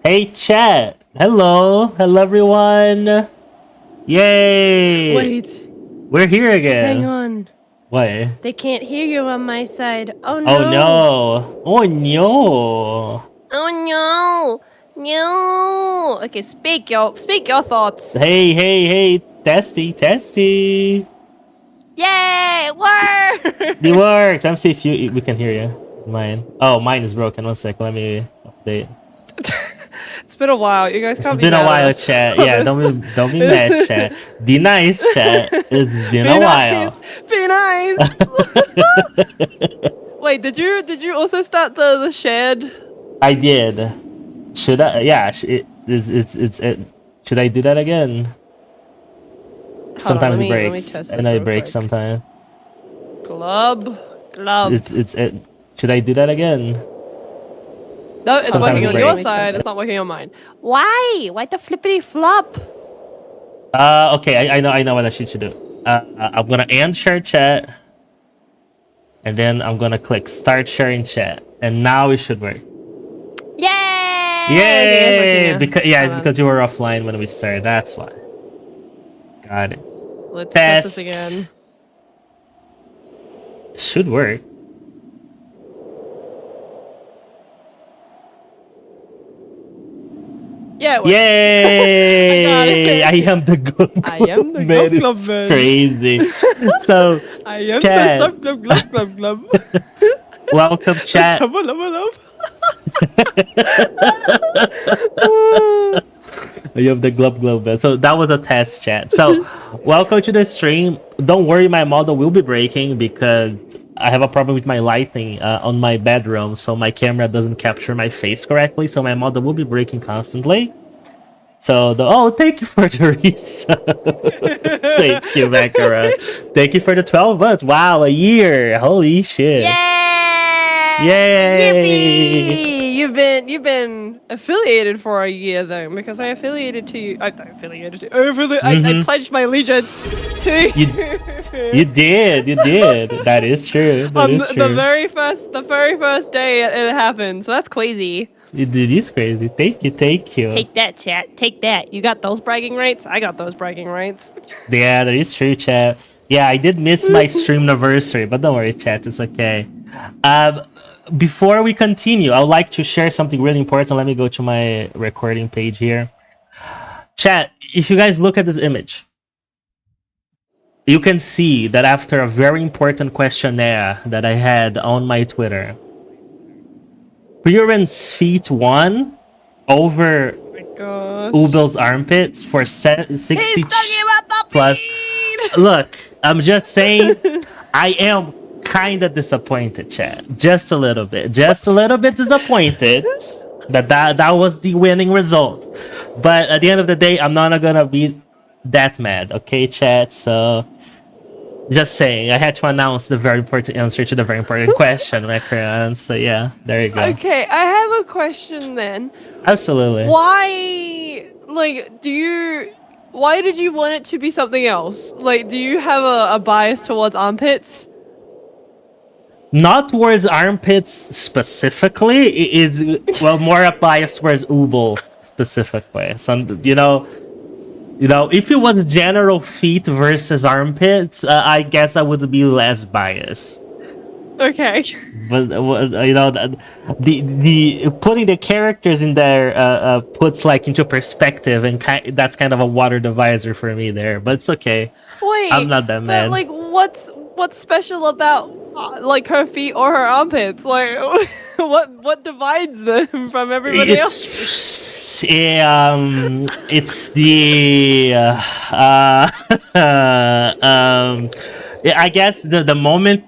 Hey, chat. Hello, everyone. Yay! Wait, We're here again. hang on. What? They can't hear you on my side. Oh no. Oh no! Oh no! Oh no. No. Okay, speak your thoughts. Hey! Testy. Yay! Work. It works. I'm see if we can hear you. Mine. Oh, mine is broken. One sec. Let me update. It's been a while. You guys It's can't be been a mad at while, us chat. for Yeah, this. don't be mad, chat. Be nice, chat. It's been Be a nice. while. Be nice. Wait, did you also start the shared? I did. Should I? Yeah, it. Should I do that again? Hold on, Sometimes it let me breaks. test I this know it real breaks quick. sometimes. Glub. It. Should I do that again? No, it's Sometimes working it on your breaks. side. It's not working on mine. Why? Why the flippity flop? Okay. I know what I should do. I'm gonna end share chat, and then I'm gonna click start sharing chat, and now it should work. Yay! Yay! Okay, it's Because working now. because you were offline when we started. That's why. Got it. Let's test this again. Should work. Yeah, it works. Yay! I got it. I am the glub glub. I am the Man, glub glub it's man. crazy. So, I am chat. the glub glub glub. Welcome, chat. Love, love. I am the glub glub man. So that was a test chat. So, welcome to the stream. Don't worry, my model will be breaking because I have a problem with my lighting on my bedroom, so my camera doesn't capture my face correctly. So my model will be breaking constantly. So thank you for the resub. Thank you, BOKURA. Thank you for the 12 months. Wow, a year. Holy shit. Yay! Yippee! You've been affiliated for a year then, because I affiliated to you. I pledged my allegiance to you. You did. That is true. That is true. The very first day it happened. So that's crazy. It is crazy. Thank you. Take that, chat. Take that. You got those bragging rights. I got those bragging rights. Yeah, that is true, chat. Yeah, I did miss my stream anniversary, but don't worry, chat. It's okay. Before we continue, I would like to share something really important. Let me go to my recording page here. Chat, if you guys look at this image, you can see that after a very important questionnaire that I had on my Twitter, Purin's feet won over Ubel's armpits for 60 plus. Look, I'm just saying, I am kind of disappointed, chat. Just a little bit disappointed that was the winning result. But at the end of the day, I'm not gonna be that mad, okay, chat? So just saying, I had to announce the very important answer to the very important question, my friends. So yeah, there you go. Okay, I have a question then. Absolutely. Why did you want it to be something else? Like, do you have a bias towards armpits? Not towards armpits specifically. It's more a bias towards Ubel specifically. So you know, if it was general feet versus armpits, I guess I would be less biased. Okay. But the putting the characters in there puts like into perspective, and that's kind of a water divisor for me there. But it's okay. Wait, I'm not that mad. Like, what's special about like her feet or her armpits? Like, what divides them from everybody else? It's the I guess the moment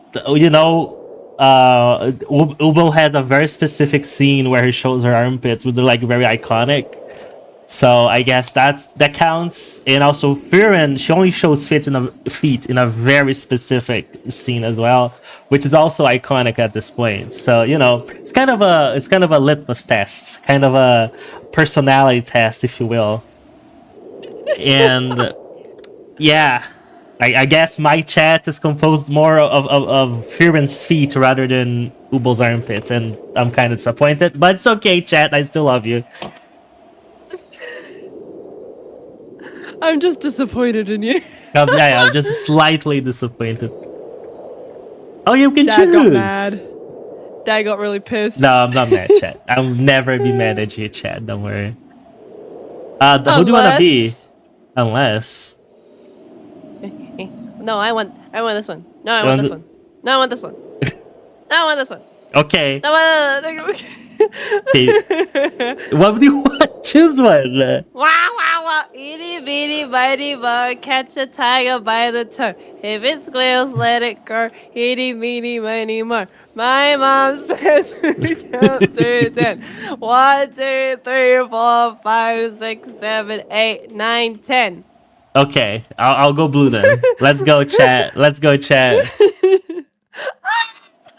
Ubel has a very specific scene where he shows her armpits, which are like very iconic. So I guess that counts. And also Purin, she only shows feet in a very specific scene as well, which is also iconic at this point. So it's kind of a litmus test, kind of a personality test, if you will. And yeah, I guess my chat is composed more of Purin's feet rather than Ubel's armpits, and I'm kind of disappointed. But it's okay, chat. I still love you. I'm just disappointed in you. Yeah, I'm just slightly disappointed. Oh, you can Dad choose. got mad. Dad got really pissed. No, I'm not mad, Chad. I'll never be mad at you, Chad. Don't worry. Who do you wanna be? Unless. No, I want this one. No, I want this one. No, I want this one. No, I want this one. Okay. No, Okay. What do you want? Choose one. Wow, wow, wow. Itty bitty bitty bug, catch a tiger by the toe. If it squeals, let it go. Itty bitty bitty more. My mom says count to 10. 1, 2, 3, 4, 5, 6, 7, 8, 9, 10. Okay, I'll go blue then. Let's go, chat. Let's go, chat.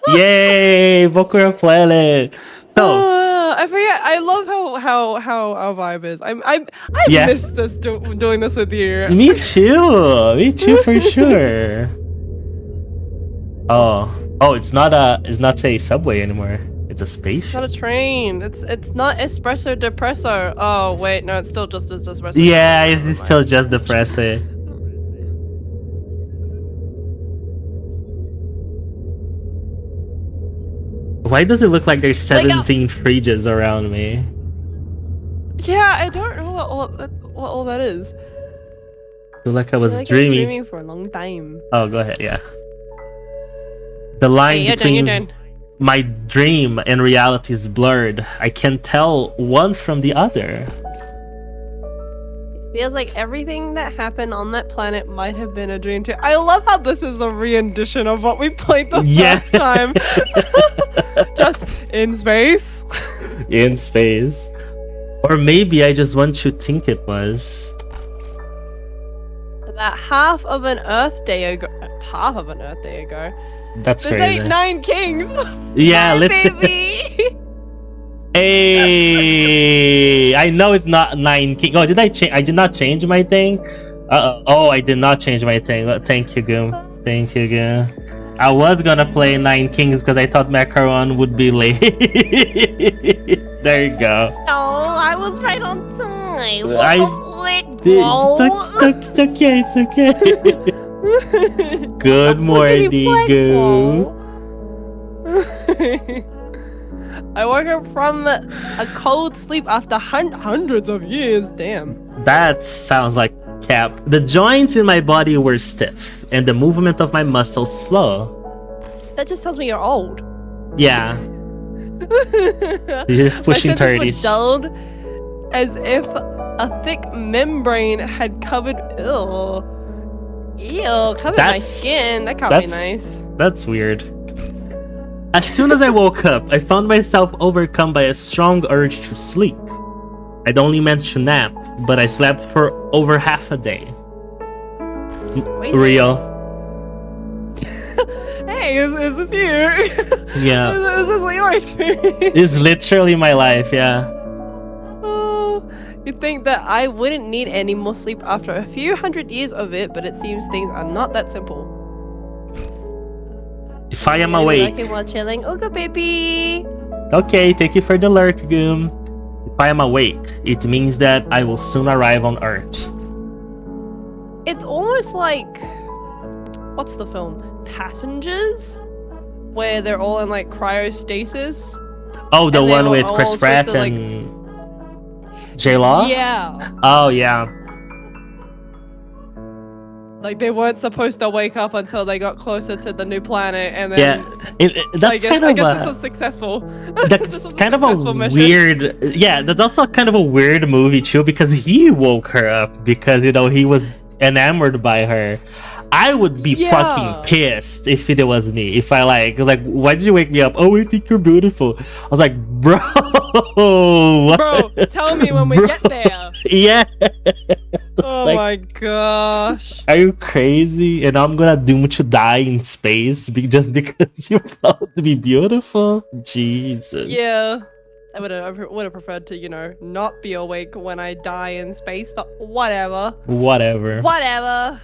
Yay, Bokura Planet. So I forget. I love how our vibe is. I missed this doing this with you. Me too. Me too for sure. Oh, it's not a subway anymore. It's a spaceship. It's not a train. It's not espresso depresso. Oh wait, no, it's still just as espresso. Yeah, it's still just depresso. Why does it look like there's 17 fridges around me? Yeah, I don't know what all that is. I feel like I was dreaming for a long time. Oh, go ahead, yeah. The line between my dream and reality is blurred. I can't tell one from the other. Feels like everything that happened on that planet might have been a dream too. I love how this is a re-edition of what we played the first time. Just in space. In space. Or maybe I just want you to think it was. About half of an Earth day ago. That's There's crazy. 9 kings. Yeah, let's. Baby. Hey, I know it's not 9 kings. Oh, did I change? I did not change my thing. Oh, I did not change my thing. Thank you, Goom. Thank you, Goom. I was gonna play 9 kings because I thought Macaron would be late. There you go. Oh, I was right on time. It's okay. It's okay. Good morning, Goom. I woke up from a cold sleep after hundreds of years. Damn. That sounds like cap. The joints in my body were stiff, and the movement of my muscles slow. That just tells me you're old. Yeah. You're just pushing 30s. Dulled, as if a thick membrane had covered. Covered my skin. That can't be nice. That's weird. As soon as I woke up, I found myself overcome by a strong urge to sleep. I'd only meant to nap, but I slept for over half a day. Real. Hey, is this you? Yeah. Is this what you're experiencing? It's literally my life, yeah. You'd think that I wouldn't need any more sleep after a few hundred years of it, but it seems things are not that simple. If I am awake. While chilling. Oh, good baby. Okay, thank you for the lurk, Goom. If I am awake, it means that I will soon arrive on Earth. It's almost like, what's the film? Passengers? Where they're all in like cryostasis. Oh, the one with Chris Pratt and J-Law? Yeah. Oh, yeah. Like they weren't supposed to wake up until they got closer to the new planet, and then that's I guess this was successful. That's kind of a weird. Yeah, that's also kind of a weird movie too because he woke her up because he was enamored by her. I would be fucking pissed if it was me. If I like, why did you wake me up? Oh, I think you're beautiful. I was like, bro, tell me when we get there. Yeah. Oh my gosh. Are you crazy? And I'm gonna doom to die in space just because you're supposed to be beautiful? Jesus. Yeah. I would have preferred to, not be awake when I die in space, but whatever. Whatever.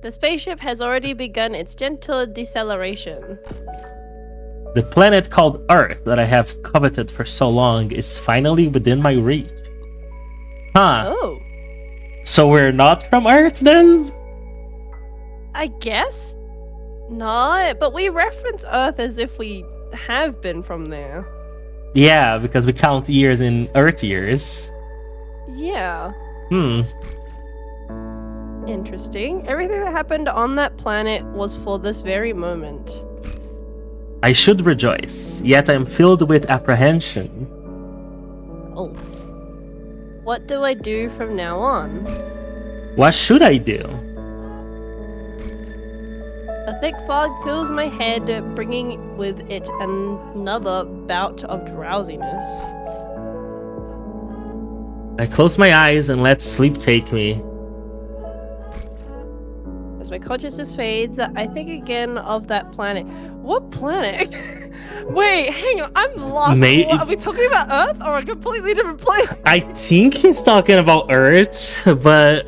The spaceship has already begun its gentle deceleration. The planet called Earth that I have coveted for so long is finally within my reach. Huh. Oh. So we're not from Earth then? I guess not, but we reference Earth as if we have been from there. Yeah, because we count years in Earth years. Yeah. Interesting. Everything that happened on that planet was for this very moment. I should rejoice, yet I am filled with apprehension. Oh. What do I do from now on? What should I do? A thick fog fills my head, bringing with it another bout of drowsiness. I close my eyes and let sleep take me. As my consciousness fades, I think again of that planet. What planet? Wait, hang on, I'm lost. What, are we talking about Earth or a completely different planet? I think he's talking about Earth, but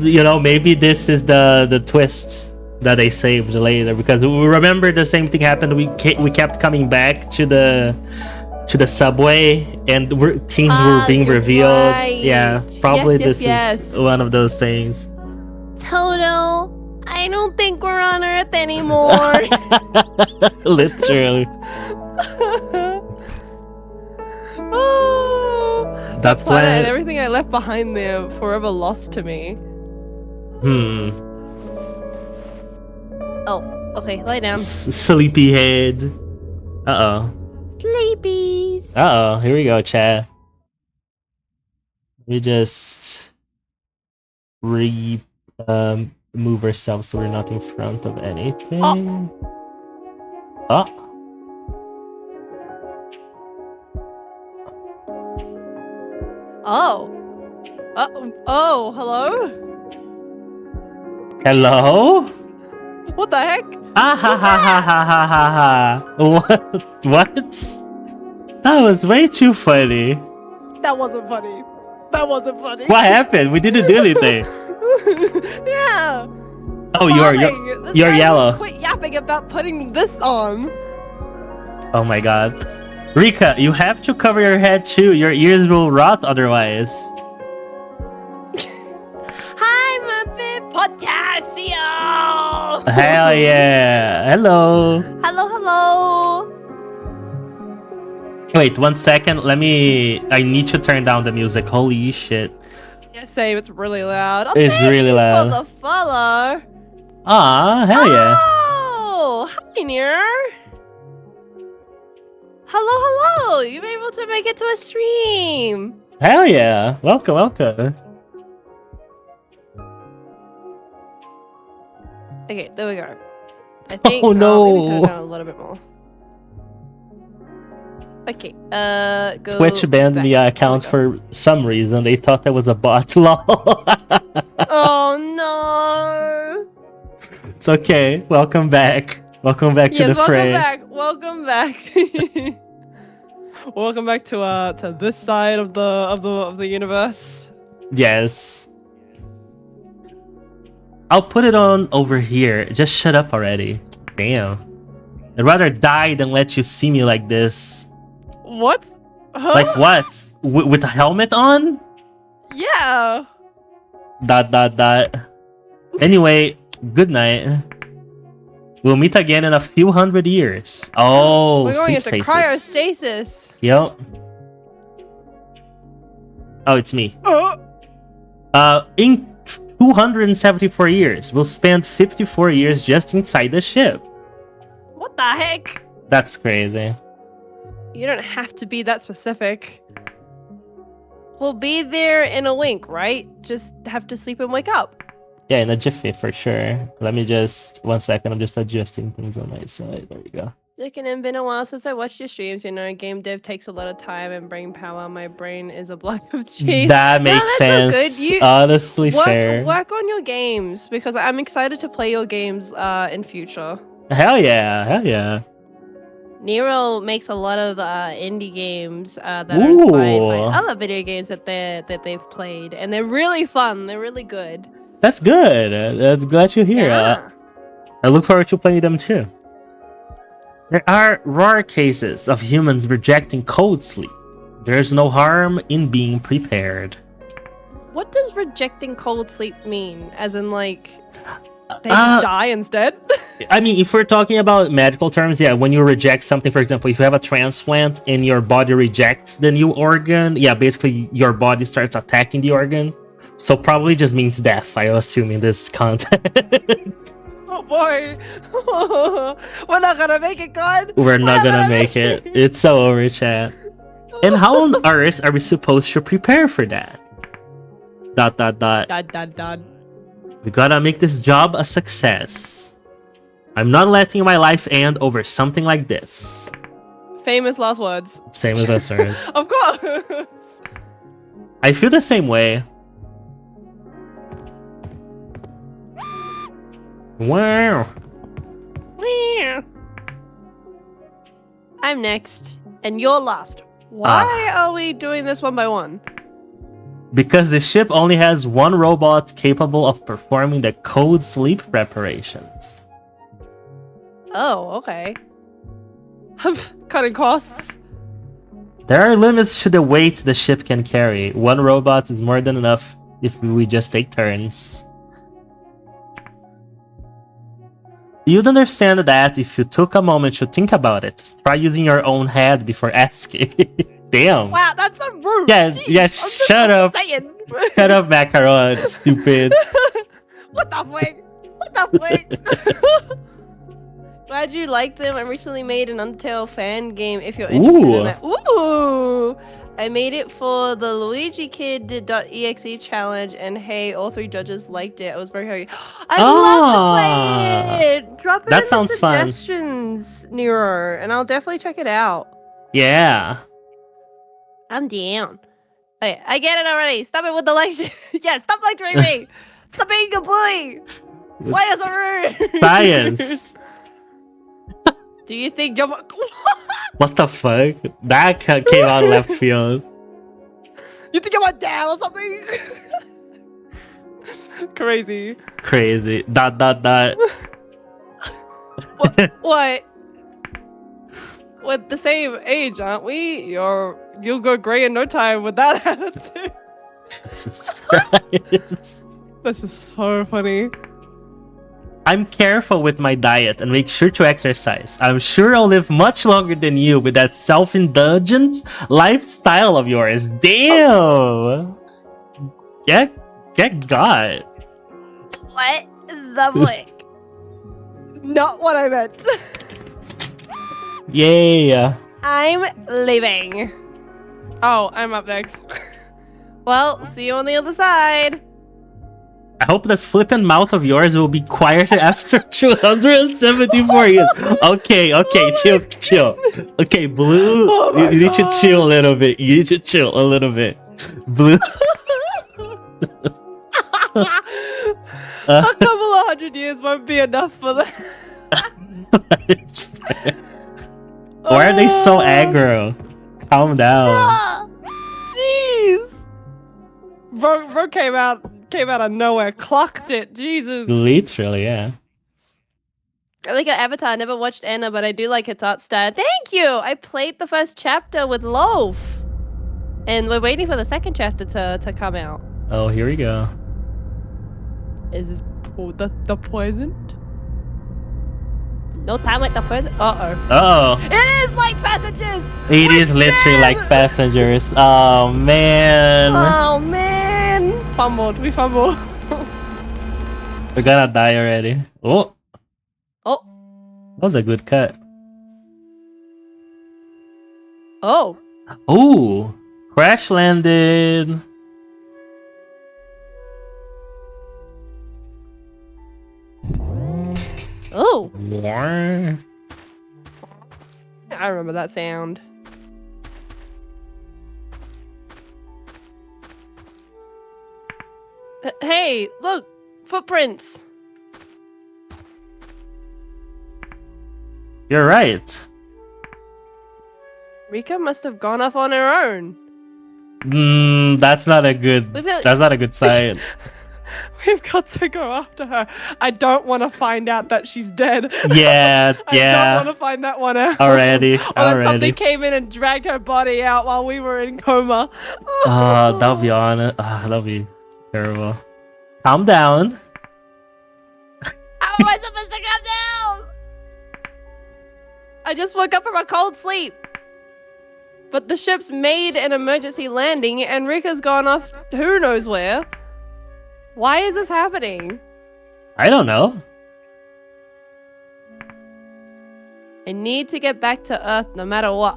you know, maybe this is the twist that they saved later, because we remember the same thing happened. We kept coming back to the subway, and things were being revealed. Right. Yeah, probably yes. is one of those things. Toto, I don't think we're on Earth anymore. Literally. That planet and everything I left behind there forever lost to me. Oh, okay, lie down. Sleepyhead. Uh-oh. Sleepies. Uh-oh, here we go, chat. We just move ourselves so we're not in front of anything. Oh. Oh, hello? Hello? What the heck? Ah ha ha ha ha ha ha ha. What? That was way too funny. That wasn't funny. That wasn't funny. What happened? We didn't do anything. Yeah. Oh, you're yellow. Quit yapping about putting this on. Oh my god. Rika, you have to cover your head too. Your ears will rot otherwise. Hi, Muppet Potassium! Hell yeah. Hello. Hello. Wait, 1 second. I need to turn down the music. Holy shit. Yeah, same. It's really loud. Oh, it's really loud. For the follow. Ah, hell yeah. Oh, hi, Near. Hello. You've been able to make it to a stream. Hell yeah. Welcome. Okay, there we go. I think. Oh no. Maybe turn it down a little bit more. Okay. Go. Twitch banned the account for some reason. They thought that was a bot. Lol. Oh no. It's okay. Welcome back. Welcome back to the fray. Welcome back. Welcome back to this side of the universe. Yes. I'll put it on over here. Just shut up already. Damn. I'd rather die than let you see me like this. What? Huh? Like what? With a helmet on? Yeah. ... Anyway, good night. We'll meet again in a few hundred years. Oh, we're going into stasis. cryostasis. Yep. Oh, it's me. In 274 years, we'll spend 54 years just inside the ship. What the heck? That's crazy. You don't have to be that specific. We'll be there in a wink, right? Just have to sleep and wake up. Yeah, in a jiffy for sure. Let me just 1 second. I'm just adjusting things on my side. There we go. It's been a while since I watched your streams. You know, game dev takes a lot of time and brain power. My brain is a block of cheese. That makes sense. Honestly, fair. Work on your games because I'm excited to play your games in future. Hell yeah. Nero makes a lot of indie games that are inspired by other video games that they've played, and they're really fun. They're really good. That's good. That's glad you're here. Yeah. I look forward to playing them too. There are rare cases of humans rejecting cold sleep. There's no harm in being prepared. what does rejecting cold sleep mean? As in, like, they just die instead? I mean, if we're talking about medical terms, yeah, when you reject something, for example, if you have a transplant and your body rejects the new organ, yeah, basically your body starts attacking the organ. So probably just means death, I assume, in this context. Oh boy. We're not gonna make it, God. We're not gonna make it. It's so over, chat. And how on earth are we supposed to prepare for that? ... We gotta make this job a success. I'm not letting my life end over something like this. Famous last words. Same as last words. Of course. I feel the same way. Wow. I'm next, and you're last. Why are we doing this one by one? Because the ship only has one robot capable of performing the cold sleep preparations. Oh, okay. Cutting costs. There are limits to the weight the ship can carry. One robot is more than enough if we just take turns. You'd understand that if you took a moment to think about it. Try using your own head before asking. Damn. Wow, that's so rude. Yeah, yeah, shut up. Shut up, Macaron, stupid. What the fuck? What the fuck? Glad you like them. I recently made an Undertale fan game if you're interested in that. Ooh! I made it for the Luigi Kid.exe challenge, and hey, all 3 judges liked it. I was very happy. I'd love to play it! Drop it in the suggestions, Nero, and I'll definitely check it out. Yeah. I'm down. Okay, I get it already. Stop it with the lecture. Yeah, stop lecturing me. Stop being a bully. Why is it rude? Science. Do you think you're... What the fuck? That came out of left field. You think I'm a dad or something? Crazy. Crazy. ... What? We're the same age, aren't we? You'll go gray in no time with that attitude. Jesus Christ. This is so funny. I'm careful with my diet and make sure to exercise. I'm sure I'll live much longer than you with that self-indulgent lifestyle of yours. Damn! Get God. What the blick? Not what I meant. Yeah. I'm leaving. Oh, I'm up next. Well, see you on the other side. I hope the flippin' mouth of yours will be quieter after 274 years. Okay, chill. Okay, Blue, you need to chill a little bit. You need to chill a little bit. Blue. A couple of 100 years won't be enough for that. Why are they so aggro? Calm down. Jeez. Bro came out of nowhere, clocked it. Jesus. Literally, yeah. I like her avatar. I never watched Anna, but I do like its art style. Thank you. I played the first chapter with Loaf, and we're waiting for the second chapter to come out. Oh, here we go. Is this the present? No time like the present. Uh-oh. It is like Passengers. It is literally like Passengers. Oh man. Oh man. We fumbled. We're gonna die already. Oh. That was a good cut. Oh. Ooh. Crash landed. Oh. Yeah. I remember that sound. Hey, look, footprints. You're right. Rika must have gone off on her own. That's not a good. That's not a good sign. We've got to go after her. I don't want to find out that she's dead. Yeah, I don't want to find that one out. Already. Or something came in and dragged her body out while we were in coma. That'll be on it. That'll be Terrible. Calm down. How am I supposed to come down? I just woke up from a cold sleep. But the ship's made an emergency landing and Rika's gone off who knows where. Why is this happening? I don't know. I need to get back to Earth no matter what.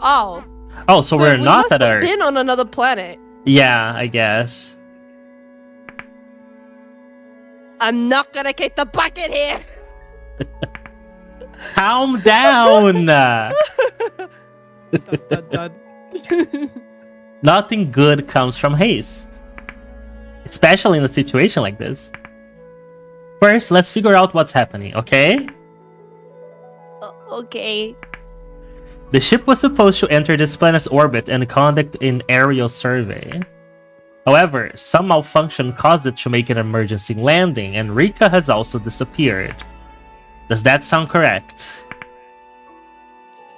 Oh, so we're not at Earth. We must have been on another planet. Yeah, I guess. I'm not gonna kick the bucket here. Calm down. Dun, dun, dun. Nothing good comes from haste, especially in a situation like this. First, let's figure out what's happening, okay? Okay. The ship was supposed to enter this planet's orbit and conduct an aerial survey. However, some malfunction caused it to make an emergency landing, and Rika has also disappeared. Does that sound correct?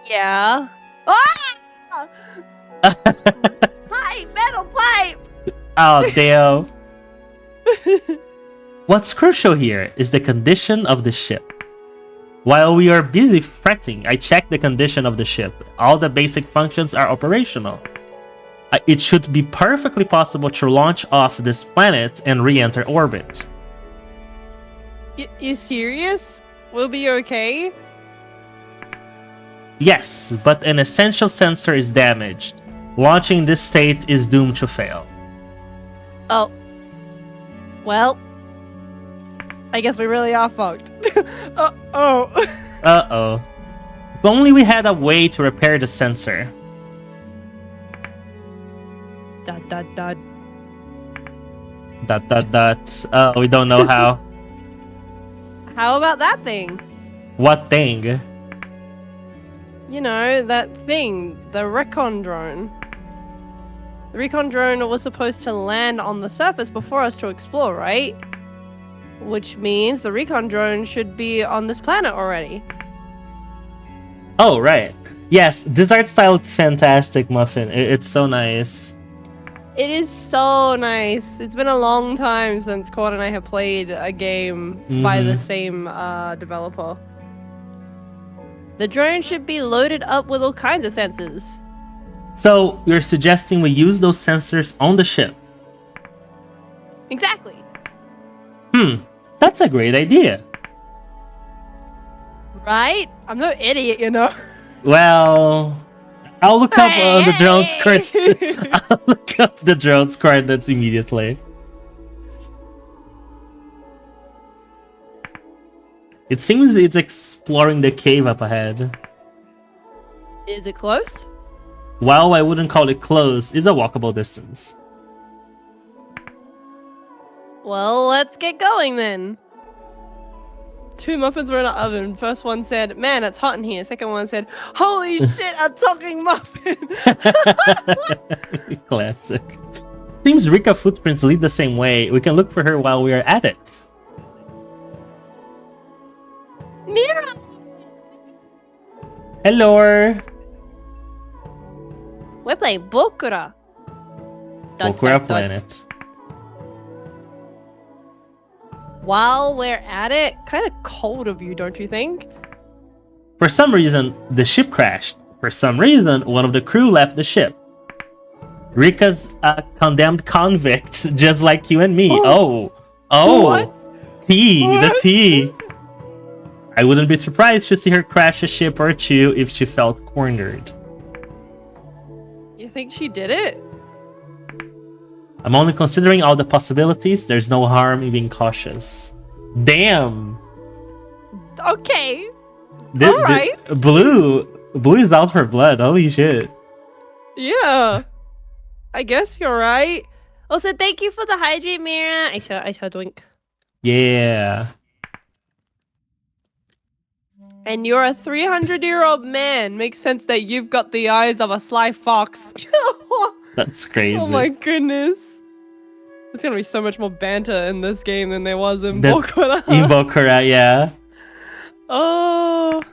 Yeah. Ah! Pipe! Metal pipe! Oh, damn. What's crucial here is the condition of the ship. While we are busy fretting, I checked the condition of the ship. All the basic functions are operational. It should be perfectly possible to launch off this planet and re-enter orbit. You serious? We'll be okay? Yes, but an essential sensor is damaged. Launching this state is doomed to fail. Oh. Well. I guess we really are fucked. Uh-oh. Uh-oh. If only we had a way to repair the sensor. Dot, dot, dot. Dot, dot, dot. We don't know how. How about that thing? What thing? You know, that thing. The recon drone. The recon drone was supposed to land on the surface before us to explore, right? Which means the recon drone should be on this planet already. Oh, right. Yes, this art style is fantastic, Muffin. It's so nice. It is so nice. It's been a long time since Cord and I have played a game by the same developer. The drone should be loaded up with all kinds of sensors. So, you're suggesting we use those sensors on the ship? Exactly. That's a great idea. Right? I'm no idiot, you know. Well, I'll look up the drone's coordinates. I'll look up the drone's coordinates immediately. It seems it's exploring the cave up ahead. Is it close? While I wouldn't call it close, it's a walkable distance. Well, let's get going then. 2 muffins were in an oven. First one said, "Man, it's hot in here." Second one said, "Holy shit, a talking muffin." Classic. Seems Rika footprints lead the same way. We can look for her while we are at it. Mira! Hello! We're playing BOKURA. BOKURA planet. While we're at it, kind of cold of you, don't you think? For some reason, the ship crashed. For some reason, one of the crew left the ship. Rika's a condemned convict, just like you and me. Oh! What? Tea! What? The tea! I wouldn't be surprised to see her crash a ship or two if she felt cornered. You think she did it? I'm only considering all the possibilities. There's no harm in being cautious. Damn! Okay. Alright. Blue is out for blood. Holy shit. Yeah. I guess you're right. Also, thank you for the hydrate, Mira. I shall drink. Yeah. And you're a 300-year-old man. Makes sense that you've got the eyes of a sly fox. That's crazy. Oh my goodness. There's gonna be so much more banter in this game than there was in BOKURA. In BOKURA, yeah. Oh.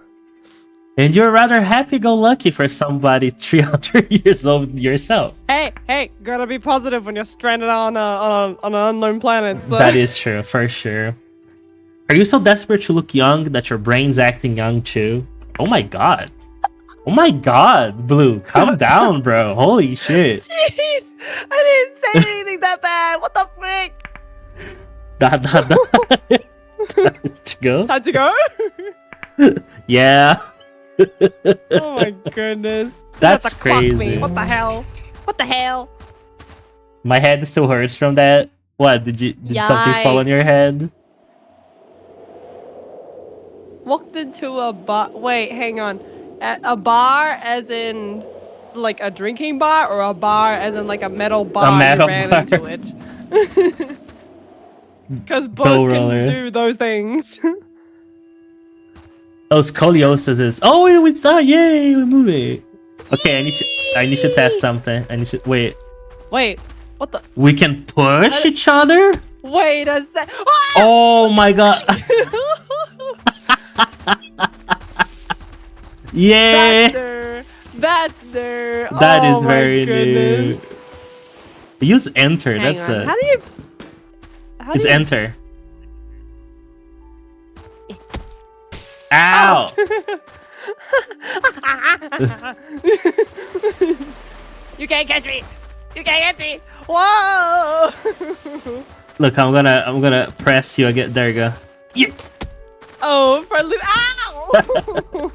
And you're rather happy-go-lucky for somebody 300 years old yourself. Hey, gotta be positive when you're stranded on an unknown planet. So. That is true, for sure. Are you so desperate to look young that your brain's acting young too? Oh my god. Oh my god, Blue, calm down, bro. Holy shit. Jeez, I didn't say anything that bad. What the frick? Time to go? Time to go? Yeah. Oh my goodness. That's crazy. Me. What the hell? What the hell? My head still hurts from that. What, did something fall on your head? Walked into a bar. Wait, hang on. A bar as in like a drinking bar, or a bar as in like a metal bar? A metal you ran bar. into it. Because both can do those things. Oh, scoliosis is. Oh, it's not. Yay, we're moving. Okay, I need to test something. Wait. Wait, what the? We can push each other? Wait a sec. Oh my god. Yeah. That's there. That is very new. Use enter. Hang That's on. it. How do you? It's enter. Ow! You can't catch me! You can't catch me! Whoa! Look, I'm gonna press you again. There you go. Yeah. Oh, friendly! Ow!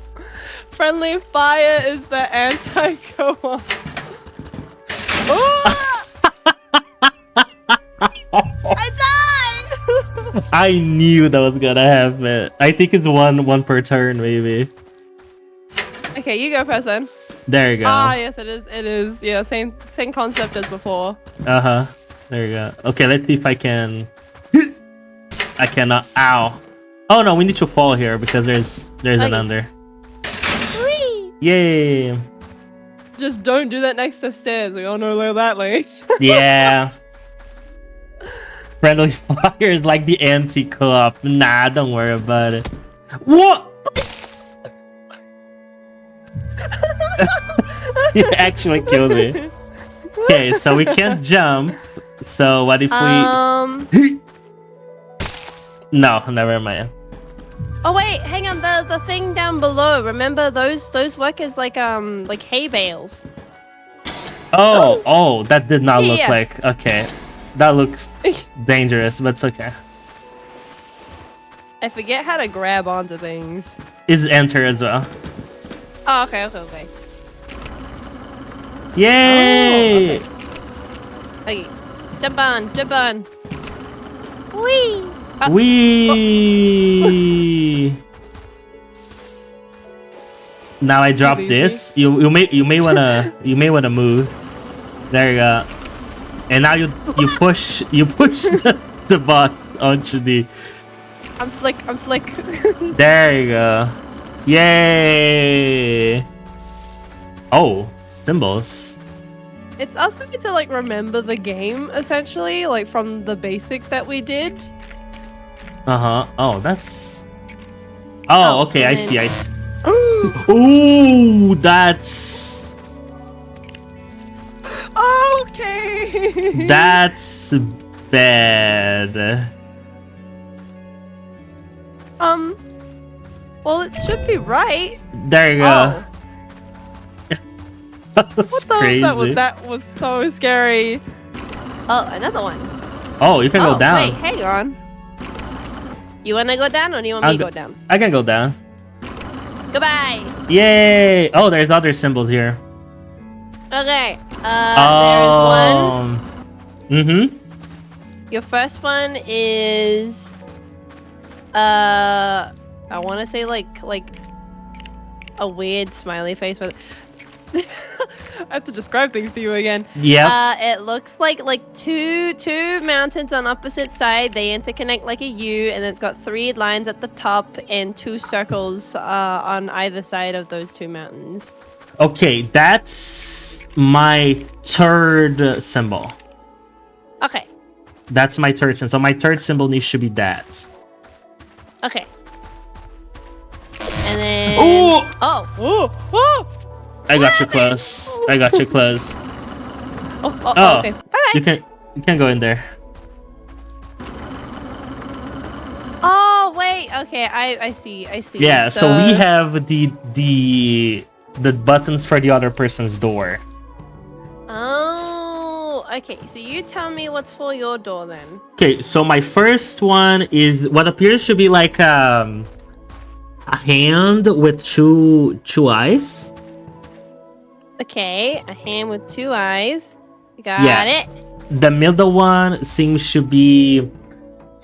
Friendly fire is the anti-co-op. I died! I knew that was gonna happen. I think it's one per turn, maybe. Okay, you go first then. There you go. Ah, yes, it is. It is. Yeah, same concept as before. Uh-huh. There you go. Okay, let's see if I can. I cannot. Ow. Oh no, we need to fall here because there's an under. Whee! Yay. Just don't do that next to stairs. We all know where that leads. Yeah. Friendly fire is like the anti-co-op. Nah, don't worry about it. What? You actually killed me. Okay, so we can't jump. So what if we? No, never mind. Oh wait, hang on. The thing down below. Remember those work as like hay bales. Oh, that did not look Yeah. like. Okay, that looks dangerous, but it's okay. I forget how to grab onto things. Is enter as well. Oh, okay. Yay! Oh, okay. Jump on. Whee! Wee! Now I drop this. You may wanna move. There you go. And now you push the box onto the. I'm slick. There you go. Yay! Oh, symbols. It's us having to like remember the game essentially, like from the basics that we did. Oh, that's. Oh, okay. I see. Ooh, that's. Okay. That's bad. Well, it should be right. There you go. That's crazy. That was so scary. Oh, another one. Oh, you can go down. Wait, hang on. You wanna go down, or do you want me to go down? I can go down. Goodbye. Yay! Oh, there's other symbols here. Okay. There's one. Mm-hmm. Your first one is I want to say like a weird smiley face, but I have to describe things to you again. Yeah. It looks like two mountains on opposite side. They interconnect like a U, and it's got 3 lines at the top and 2 circles on either side of those 2 mountains. Okay, that's my third symbol. Okay. That's my third symbol. So my third symbol needs to be that. Okay. And then... Ooh! Oh! I got you close. I got you close. Oh, okay. Bye. You can go in there. Oh, wait. Okay, I see. Yeah, so we have the buttons for the other person's door. Oh, okay. So you tell me what's for your door then. Okay, so my first one is what appears to be like a hand with two eyes. Okay, a hand with 2 eyes. Got it. The middle one seems to be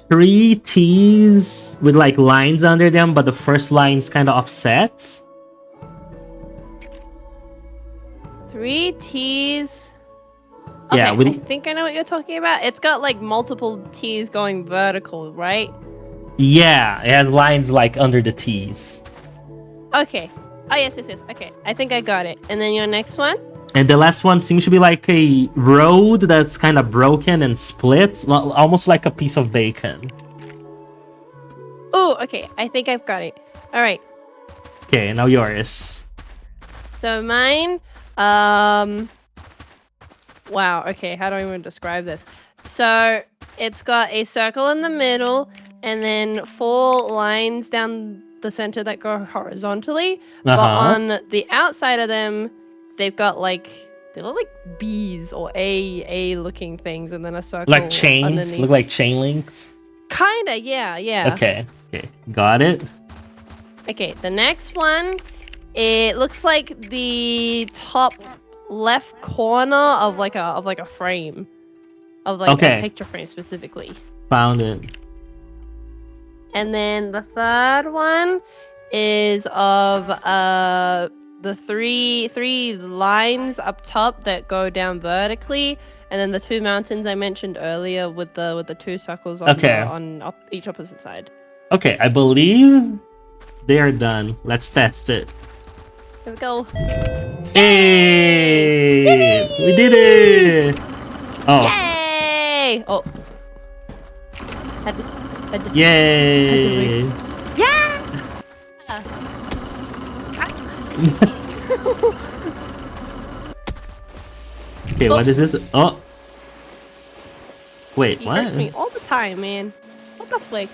3 T's with like lines under them, but the first line's kind of offset. 3 T's. Okay, Yeah, I think I know what you're talking about. It's got like multiple T's going vertical, right? Yeah, it has lines like under the T's. Okay. Oh, yes. Okay, I think I got it. And then your next one? And the last one seems to be like a road that's kind of broken and split, almost like a piece of bacon. Oh, okay. I think I've got it. All right. Okay, now yours. So mine, wow, okay, how do I even describe this? So it's got a circle in the middle and then 4 lines down the center that go horizontally. But on the outside of them, they've got like, they look like B's or A looking things and then a circle. Like chains? Underneath. Look like chain links? Kinda, yeah. Okay, got it. Okay, the next one, it looks like the top left corner of like a frame, of like a picture frame specifically. Found it. And then the third one is of the three lines up top that go down vertically, and then the 2 mountains I mentioned earlier with the 2 circles on each opposite side. Okay, I believe they are done. Let's test it. Here we go. Hey! We did it! Oh. Yay! Oh. Yay! Yeah! Okay, what is this? Oh. Wait, He what? hurts me all the time, man. What the flick?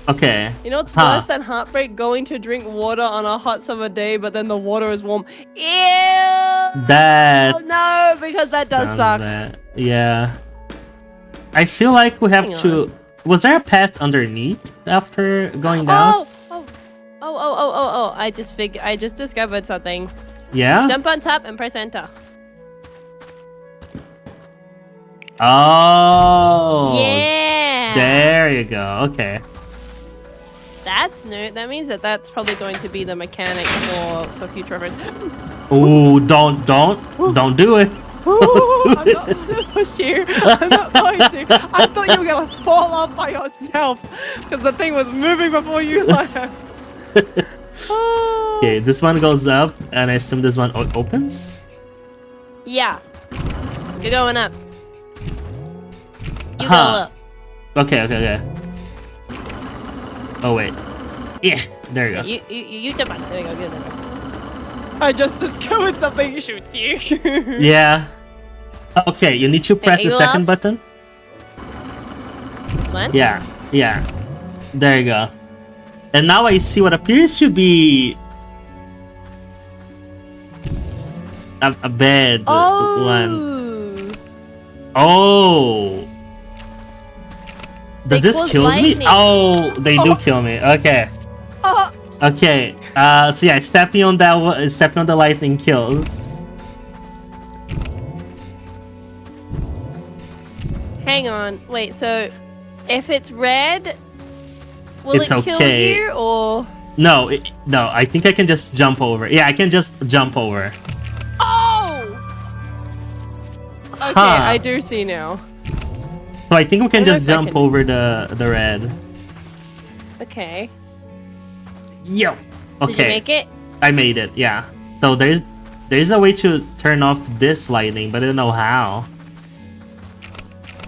Okay. You know what's worse than heartbreak? Going to drink water on a hot summer day, but then the water is warm. Ew! That's... Oh no, because that does suck. Yeah. I feel like we have to... Was there a path underneath after going down? Oh! I just discovered something. Yeah? Jump on top and press enter. Oh! Yeah! There you go. Okay. That's new. That means that's probably going to be the mechanic for future reference. Ooh, don't do it. I'm not gonna push you. I'm not going to. I thought you were gonna fall off by yourself because the thing was moving before you left. Okay, this one goes up, and I assume this one opens? Yeah. You're going up. You go up. Okay. Oh, wait. Yeah, there you go. You jump on. There you go. Good. I just discovered something shoots you. Yeah. Okay, you need to press the second button. This one? Yeah. There you go. And now I see what appears to be a bed one. Oh. Does this kill me? Oh, they do kill me. Okay. Okay. So yeah, stepping on the lightning kills. Hang on. Wait, so if it's red, will it kill you or? No, I think I can just jump over. Yeah, I can just jump over. Oh! Okay, I do see now. So I think we can just jump over the red. Okay. Yo. Okay. Did you make it? I made it, yeah. So there's a way to turn off this lightning, but I don't know how.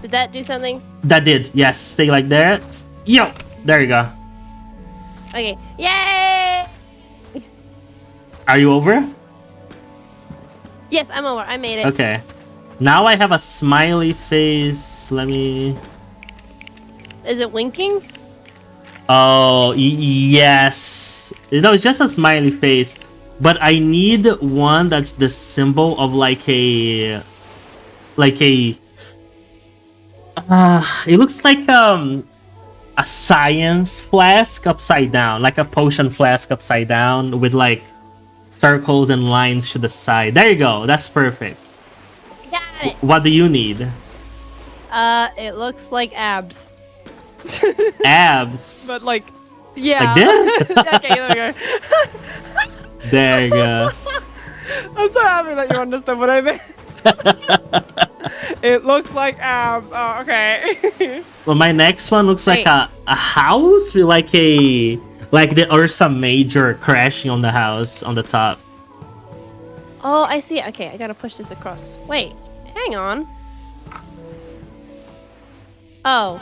Did that do something? That did, yes. Stay like that. Yo! There you go. Okay. Yay! Are you over? Yes, I'm over. I made it. Okay. Now I have a smiley face. Let me... Is it winking? Oh, yes. No, it's just a smiley face. But I need one that's the symbol of like a... Like a... it looks like a science flask upside down. Like a potion flask upside down with like circles and lines to the side. There you go. That's perfect. Got it. What do you need? It looks like abs. Abs. But like, yeah. Like this? Okay, there we go. There you go. I'm so happy that you understood what I meant. It looks like abs. Oh, okay. Well, my next one looks like a house with like a... Like the Ursa Major crashing on the house on the top. Oh, I see. Okay, I gotta push this across. Wait, hang on. Oh.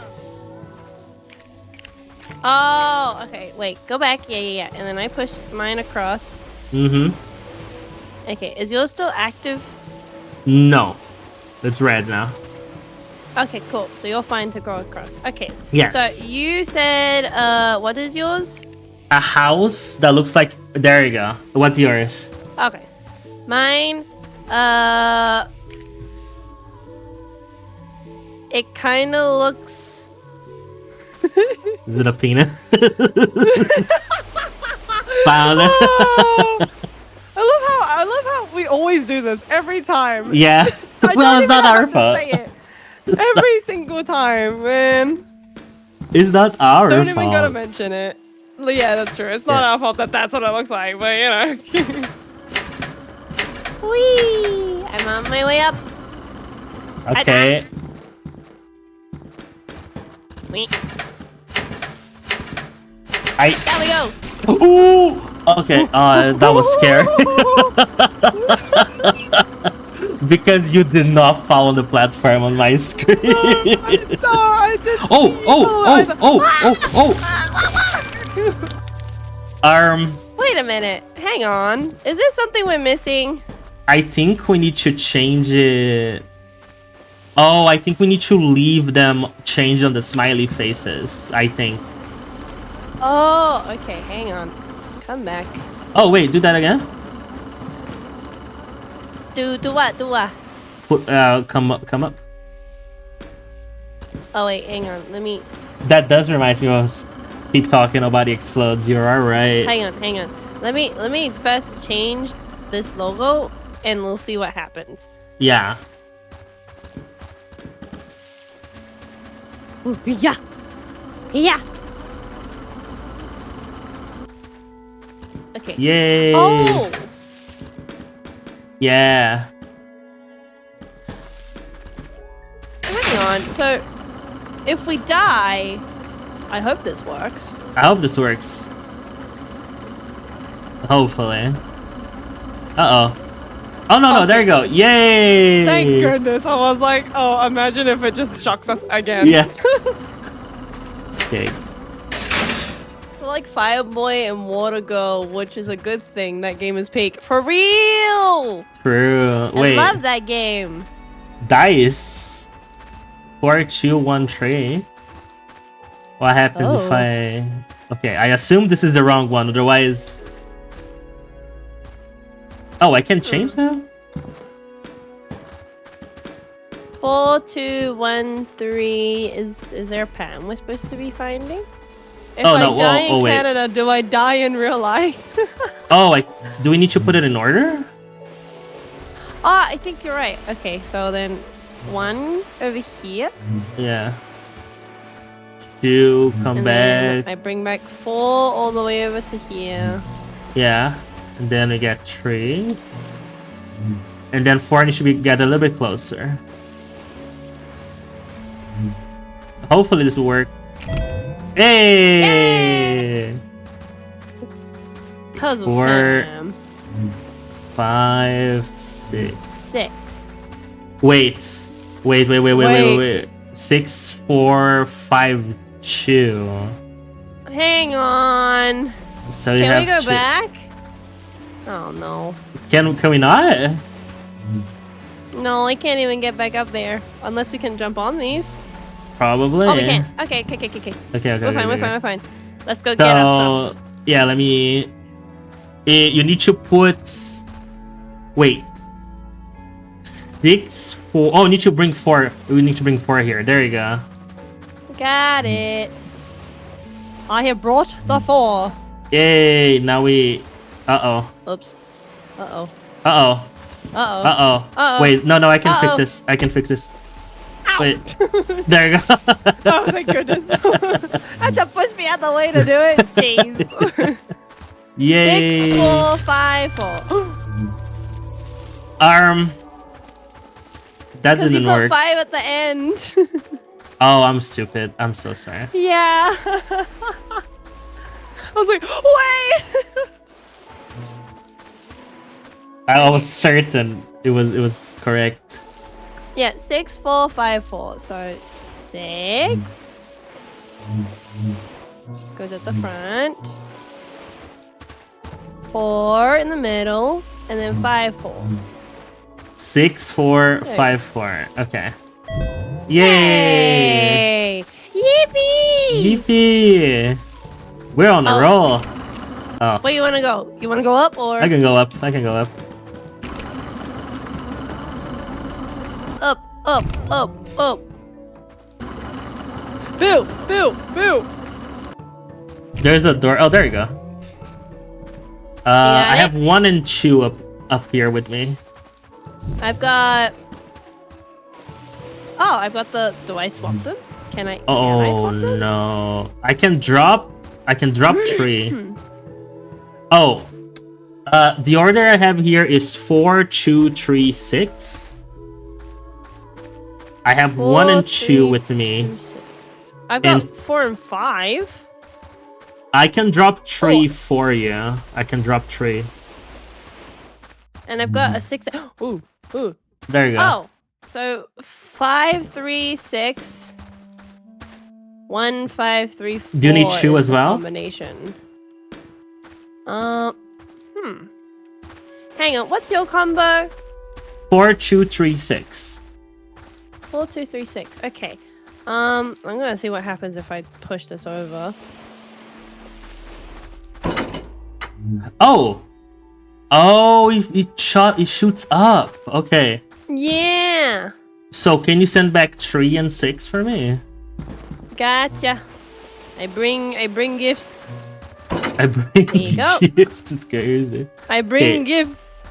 Oh, okay. Wait, go back. Yeah. And then I push mine across. Mm-hmm. Okay, is yours still active? No. It's red now. Okay, cool. So you're fine to go across. Okay. Yes. So you said, what is yours? A house that looks like... There you go. What's yours? Okay. Mine, it kind of looks... Is it a peanut? Found it. I love how we always do this every time. Yeah. Well, it's not our fault. Every single time, man. It's not our fault. Don't even gotta mention it. Yeah, that's true. It's not our fault that that's what it looks like, but you know. Whee! I'm on my way up. Okay. Whee. There we go. Ooh! Okay, that was scary. Because you did not follow the platform on my screen. I just Oh! Wait a minute. Hang on. Is there something we're missing? I think we need to change it. Oh, I think we need to leave them changed on the smiley faces, I think. Oh, okay. Hang on. Come back. Oh, wait, do that again? Do what? Do what? Come up. Oh, wait. Hang on. Let me... That does remind me of keep talking, nobody explodes. You're alright. Hang on. Let me first change this logo, and we'll see what happens. Yeah. Ooh, yeah. Okay. Yay. Oh. Yeah. Hang on. So, if we die, I hope this works. I hope this works. Hopefully. Uh-oh. Oh, no, there you go. Yay! Thank goodness. I was like, oh, imagine if it just shocks us again. Yeah. Okay. So like Fireboy and Water Girl, which is a good thing. That game is peak. For real! True. Wait. I love that game. Dice. 4, 2, 1, 3. What happens if I... Okay, I assume this is the wrong one, otherwise... Oh, I can change now? 4, 2, 1, 3. Is there a pattern we're supposed to be finding? If I die in Canada, do I die in real life? Do we need to put it in order? Oh, I think you're right. Okay, so then 1 over here. Yeah. 2, come and back. Then I bring back 4 all the way over to here. Yeah. And then we get 3. And then 4 needs to get a little bit closer. Hopefully this will work. Hey! 4, 5, 6. Wait. 6, 4, 5, 2. Hang on. So Can we go back? Oh no. Can we not? No, I can't even get back up there unless we can jump on these. Probably. Oh, we can. Okay. Okay. We're fine. Let's go get our stuff. Yeah, let me. You need to put. Wait. 6, 4. Oh, you need to bring 4. We need to bring 4 here. There you go. Got it. I have brought the 4. Yay! Now we. Oops. Wait, no, I can fix this. I can fix this. Ow. Wait. There you go. Oh, thank goodness. Had to push me out the way to do it. Jeez. Yay! 6, 4, 5, 4. That didn't you work. put 5 at the end. Oh, I'm stupid. I'm so sorry. Yeah. I was like, wait. I was certain it was correct. Yeah, 6, 4, 5, 4. So 6 goes at the front. 4 in the middle, and then 5, 4. 6, 4, 5, 4. Okay. Yay! Yippee! Yippee! We're on a roll. Oh. Where you wanna go? You wanna go up or? I can go up. Up. Boo! There's a door. Oh, there you go. I have 1 and 2 up here with me. I've got. Oh, I've got the. Do I swap them? Can I? Oh swap them? no! I can drop 3. Oh, the order I have here is 4, 2, 3, 6. I have 1 and 2 with me. 2, 6. I've got 4 and 5. I can drop 3 for you. I can drop 3. And I've got a 6. Ooh. There you go. Oh, so 5, 3, 6. 1, 5, 3, 4. Do you need 2 as well? Combination. Hang on. What's your combo? 4, 2, 3, 6. 4, 2, 3, 6. Okay. I'm gonna see what happens if I push this over. Oh, it shoots up. Okay. Yeah. So can you send back 3 and 6 for me? Gotcha. I bring gifts. I bring There you go. gifts. It's crazy. I bring gifts.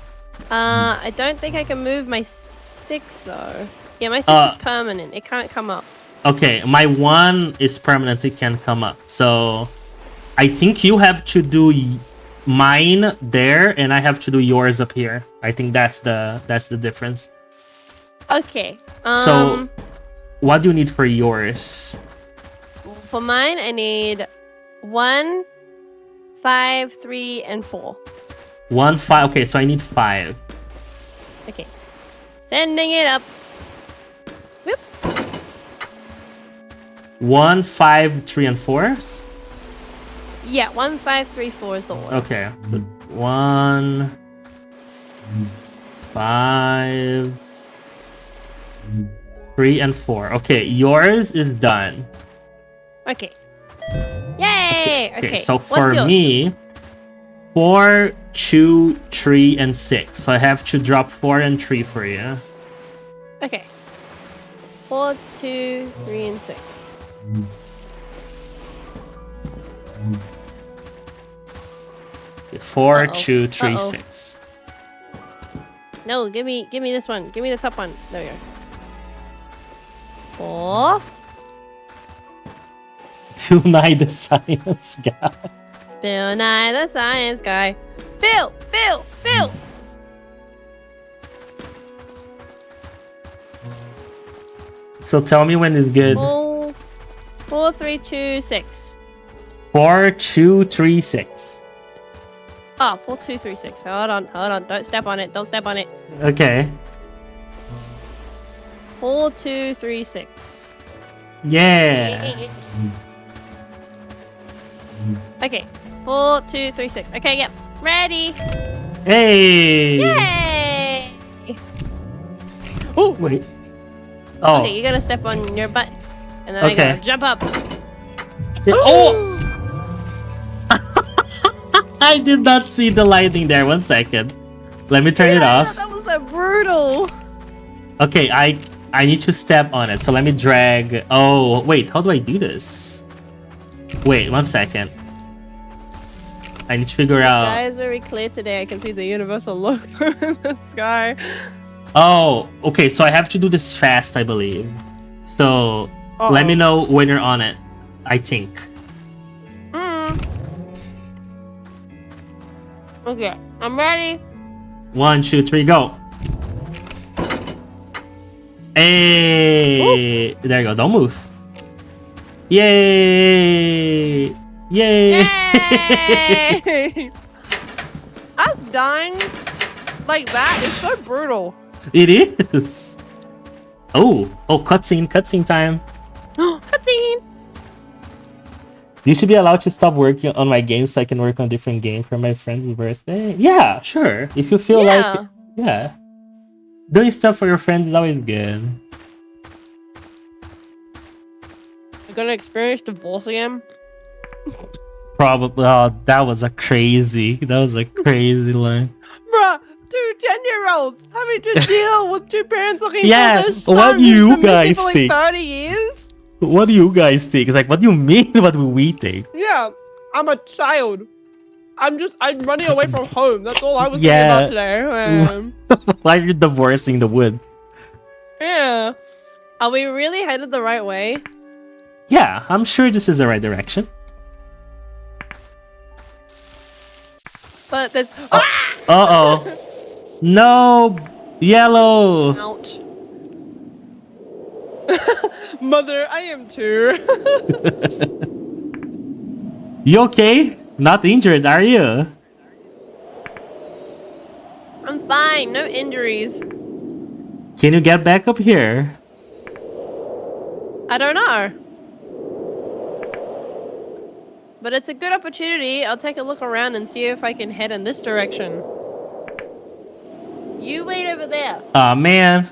I don't think I can move my 6 though. Yeah, my 6 is permanent. It can't come up. Okay, my 1 is permanent. It can come up. So I think you have to do mine there, and I have to do yours up here. I think that's the difference. Okay. So what do you need for yours? For mine, I need 1, 5, 3, and 4. 1, 5. Okay, so I need 5. Okay. Sending it up. Whoop. 1, 5, 3, and 4. Yeah, 1, 5, 3, 4 is the order. Okay. 1, 5, 3, and 4. Okay, yours is done. Okay. Yay! Okay. So for me, 4, 2, 3, and 6. So I have to drop 4 and 3 for you. Okay. 4, 2, 3, and 6. Okay, 4, 2, 3, 6. No, give me this one. Give me the top one. There we go. 4. Bill Nye the Science Guy. Bill Nye the Science Guy. Bill! So tell me when it's good. 4, 3, 2, 6. 4, 2, 3, 6. Oh, 4, 2, 3, 6. Hold on. Don't step on it. Okay. 4, 2, 3, 6. Yeah. Okay. 4, 2, 3, 6. Okay, yep. Ready. Hey! Yay! Oh, Wait. Oh. Okay, you gotta step on your butt. And then Okay. I gotta jump up. Oh! I did not see the lightning there. 1 second. Let me turn it off. That was so brutal. Okay, I need to step on it. So let me drag. Oh, wait. How do I do this? Wait, 1 second. I need to figure The out. sky is very clear today. I can see the universal logo in the sky. Oh, okay. So I have to do this fast, I believe. So let me know when you're on it. I think. Okay, I'm ready. 1, 2, 3, go. Hey! Ooh. There you go. Don't move. Yay! Yay! Yay! Us dying like that is so brutal. It is. Oh, cutscene time. Cutscene. You should be allowed to stop working on my game so I can work on a different game for my friend's birthday. Yeah, sure. If you feel like it. Yeah. Doing stuff for your friends is always good. You're gonna experience divorce again? Probably. Oh, that was a crazy line. Bruh, 2 10-year-olds having to deal with 2 parents looking for their son what do you guys for like think? 30 years? What do you guys think? It's like, what do you mean? What do we think? Yeah, I'm a child. I'm running away from home. That's all I was thinking about today. Why are you divorcing the woods? Yeah. Are we really headed the right way? Yeah, I'm sure this is the right direction. But there's... Uh-oh. No! Yellow! Ouch. Mother, I am too. You okay? Not injured, are you? I'm fine. No injuries. Can you get back up here? I don't know. But it's a good opportunity. I'll take a look around and see if I can head in this direction. You wait over there. Aw, man.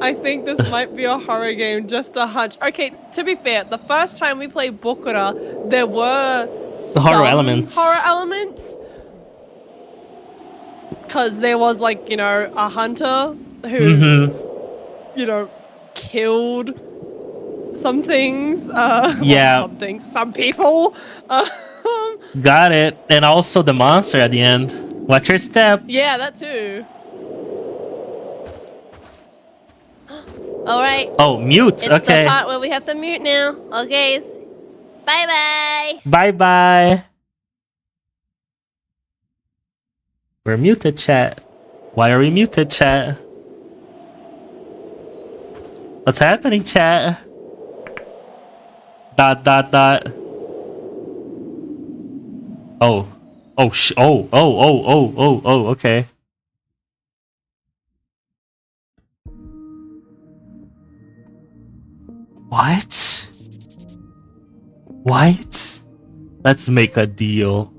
I think this might be a horror game, just a hunch. Okay, to be fair, the first time we played BOKURA, there were some horror elements. Because there was, like, you know, a hunter who, you know, killed some things. Yeah. Some people. Got it. And also the monster at the end. Watch your step. Yeah, that too. Alright. Oh, mute. It's okay. the part where we have to mute now. Okay. Bye-bye. Bye-bye. We're muted, chat. Why are we muted, chat? What's happening, chat? ... Oh. Oh, okay. What? What? Let's make a deal.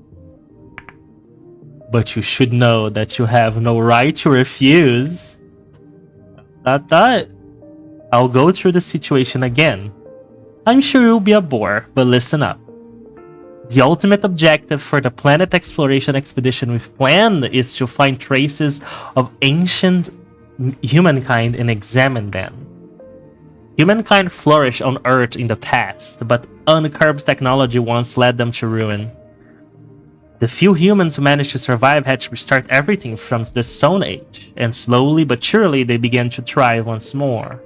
But you should know that you have no right to refuse. ... I'll go through the situation again. I'm sure you'll be a bore, but listen up. The ultimate objective for the planet exploration expedition we've planned is to find traces of ancient humankind and examine them. Humankind flourished on Earth in the past, but uncurbed technology once led them to ruin. The few humans who managed to survive had to restart everything from the Stone Age, and slowly but surely they began to thrive once more.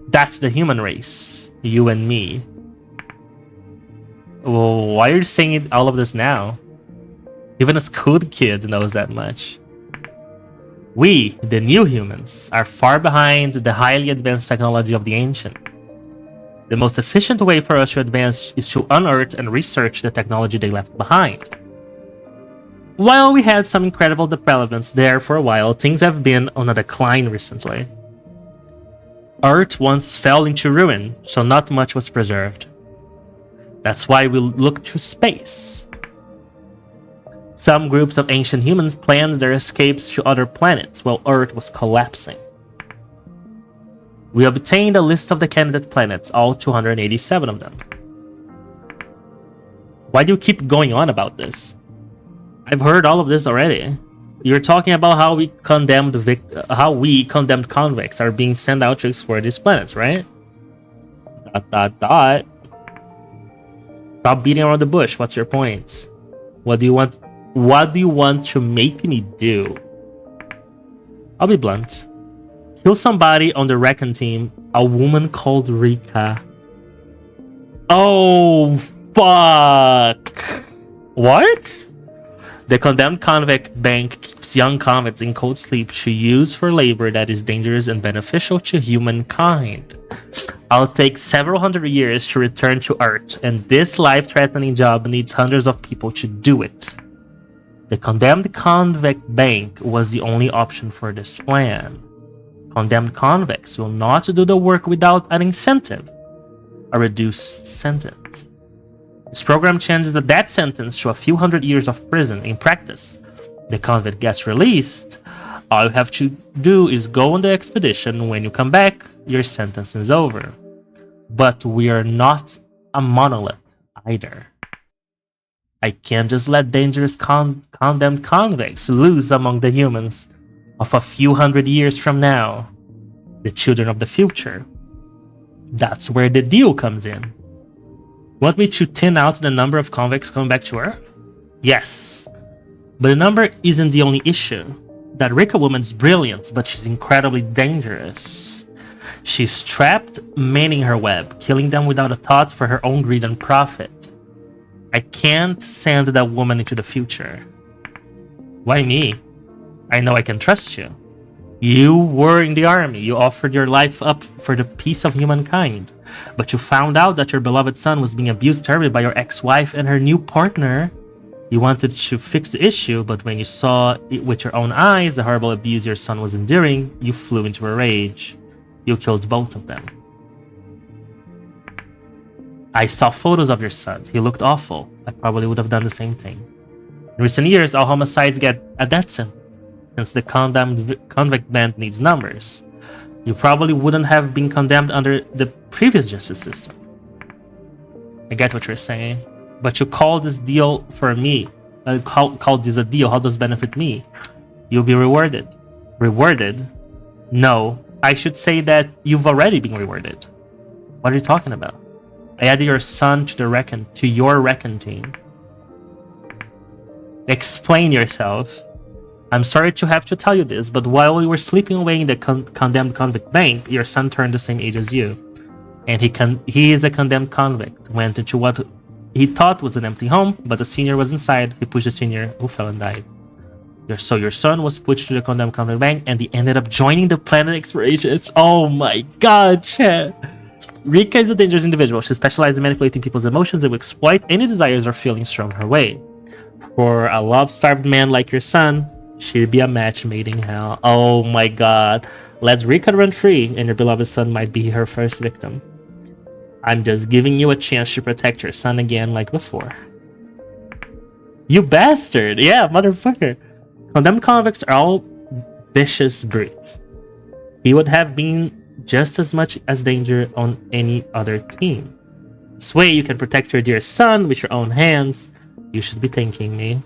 That's the human race, you and me. Well, why are you saying all of this now? Even a school kid knows that much. We, the new humans, are far behind the highly advanced technology of the ancients. The most efficient way for us to advance is to unearth and research the technology they left behind. While we had some incredible developments there for a while, things have been on a decline recently. Earth once fell into ruin, so not much was preserved. That's why we look to space. Some groups of ancient humans planned their escapes to other planets while Earth was collapsing. We obtained a list of the candidate planets, all 287 of them. Why do you keep going on about this? I've heard all of this already. You're talking about how we condemned convicts are being sent out to explore these planets, right? ... Stop beating around the bush. What's your point? What do you want? What do you want to make me do? I'll be blunt. Kill somebody on the Recon team. A woman called Rika. Oh, fuck. What? The condemned convict bank keeps young convicts in cold sleep to use for labor that is dangerous and beneficial to humankind. I'll take several hundred years to return to Earth, and this life-threatening job needs hundreds of people to do it. The condemned convict bank was the only option for this plan. Condemned convicts will not do the work without an incentive, a reduced sentence. This program changes a death sentence to a few hundred years of prison. In practice, the convict gets released. All you have to do is go on the expedition. When you come back, your sentence is over. But we are not a monolith either. I can't just let dangerous condemned convicts loose among the humans of a few hundred years from now. The children of the future. That's where the deal comes in. Want me to thin out the number of convicts coming back to Earth? Yes. But the number isn't the only issue. That Rika woman's brilliant, but she's incredibly dangerous. She's trapped, manning her web, killing them without a thought for her own greed and profit. I can't send that woman into the future. Why me? I know I can trust you. You were in the army. You offered your life up for the peace of humankind. But you found out that your beloved son was being abused terribly by your ex-wife and her new partner. You wanted to fix the issue, but when you saw it with your own eyes, the horrible abuse your son was enduring, you flew into a rage. You killed both of them. I saw photos of your son. He looked awful. I probably would have done the same thing. In recent years, all homicides get a death sentence, since the condemned convict band needs numbers. You probably wouldn't have been condemned under the previous justice system. I get what you're saying, but you call this deal for me. Call this a deal. How does it benefit me? You'll be rewarded. Rewarded? No, I should say that you've already been rewarded. What are you talking about? I added your son to your Recon team. Explain yourself. I'm sorry to have to tell you this, but while we were sleeping away in the condemned convict bank, your son turned the same age as you. And he is a condemned convict. Went into what he thought was an empty home, but the senior was inside. He pushed the senior, who fell and died. So your son was pushed to the condemned convict bank, and he ended up joining the planet exploration. Oh my god, chat. Rika is a dangerous individual. She specializes in manipulating people's emotions and will exploit any desires or feelings thrown her way. For a love-starved man like your son, she'd be a match made in hell. Oh my god. Let Rika run free, and your beloved son might be her first victim. I'm just giving you a chance to protect your son again like before. You bastard! Yeah, motherfucker. Condemned convicts are all vicious brutes. He would have been just as much as danger on any other team. This way you can protect your dear son with your own hands. You should be thanking me.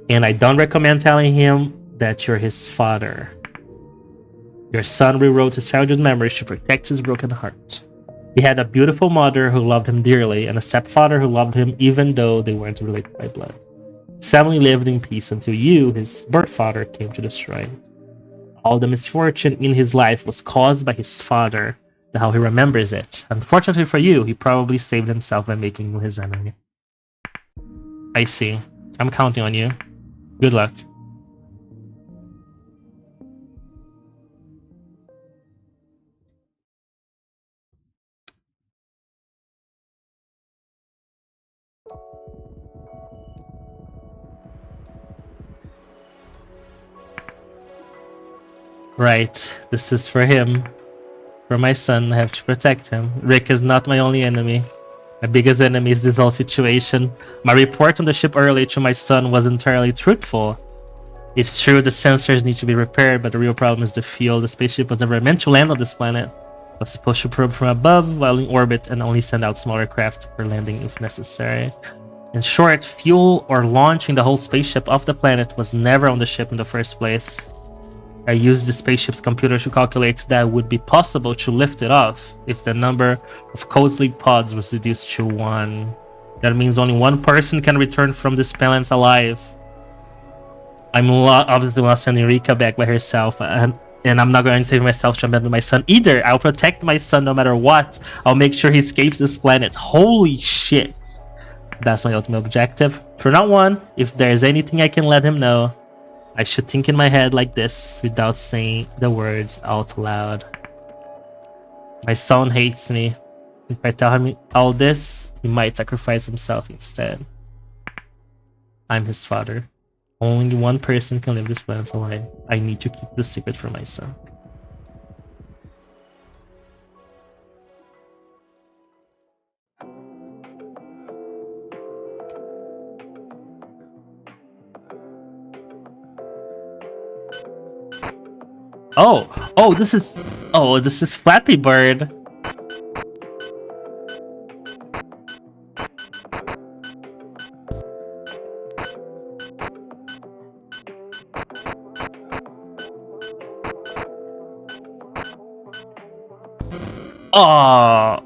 And I don't recommend telling him that you're his father. Your son rewrote his childhood memories to protect his broken heart. He had a beautiful mother who loved him dearly and a stepfather who loved him even though they weren't related by blood. His family lived in peace until you, his birth father, came to destroy it. All the misfortune in his life was caused by his father, and how he remembers it. Unfortunately for you, he probably saved himself by making you his enemy. I see. I'm counting on you. Good luck. Right, this is for him. For my son, I have to protect him. Rick is not my only enemy. My biggest enemy is this whole situation. My report on the ship earlier to my son was entirely truthful. It's true the sensors need to be repaired, but the real problem is the fuel. The spaceship was never meant to land on this planet. It was supposed to probe from above while in orbit and only send out smaller craft for landing if necessary. In short, fuel or launching the whole spaceship off the planet was never on the ship in the first place. I used the spaceship's computer to calculate that it would be possible to lift it off if the number of code sleep pods was reduced to 1. That means only one person can return from this planet alive. I'm obviously not sending Rika back by herself, and I'm not going to save myself to abandon my son either. I'll protect my son no matter what. I'll make sure he escapes this planet. Holy shit. That's my ultimate objective. From now on, if there's anything I can let him know, I should think in my head like this without saying the words out loud. My son hates me. If I tell him all this, he might sacrifice himself instead. I'm his father. Only one person can live this planet alive. I need to keep this secret from my son. Oh, this is Flappy Bird. Oh.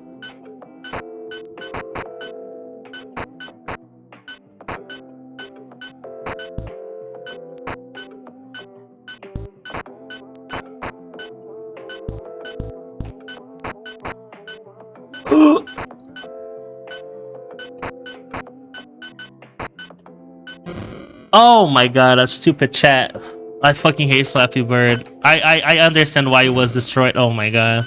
Oh my god, that stupid chat. I fucking hate Flappy Bird. I understand why it was destroyed. Oh my god.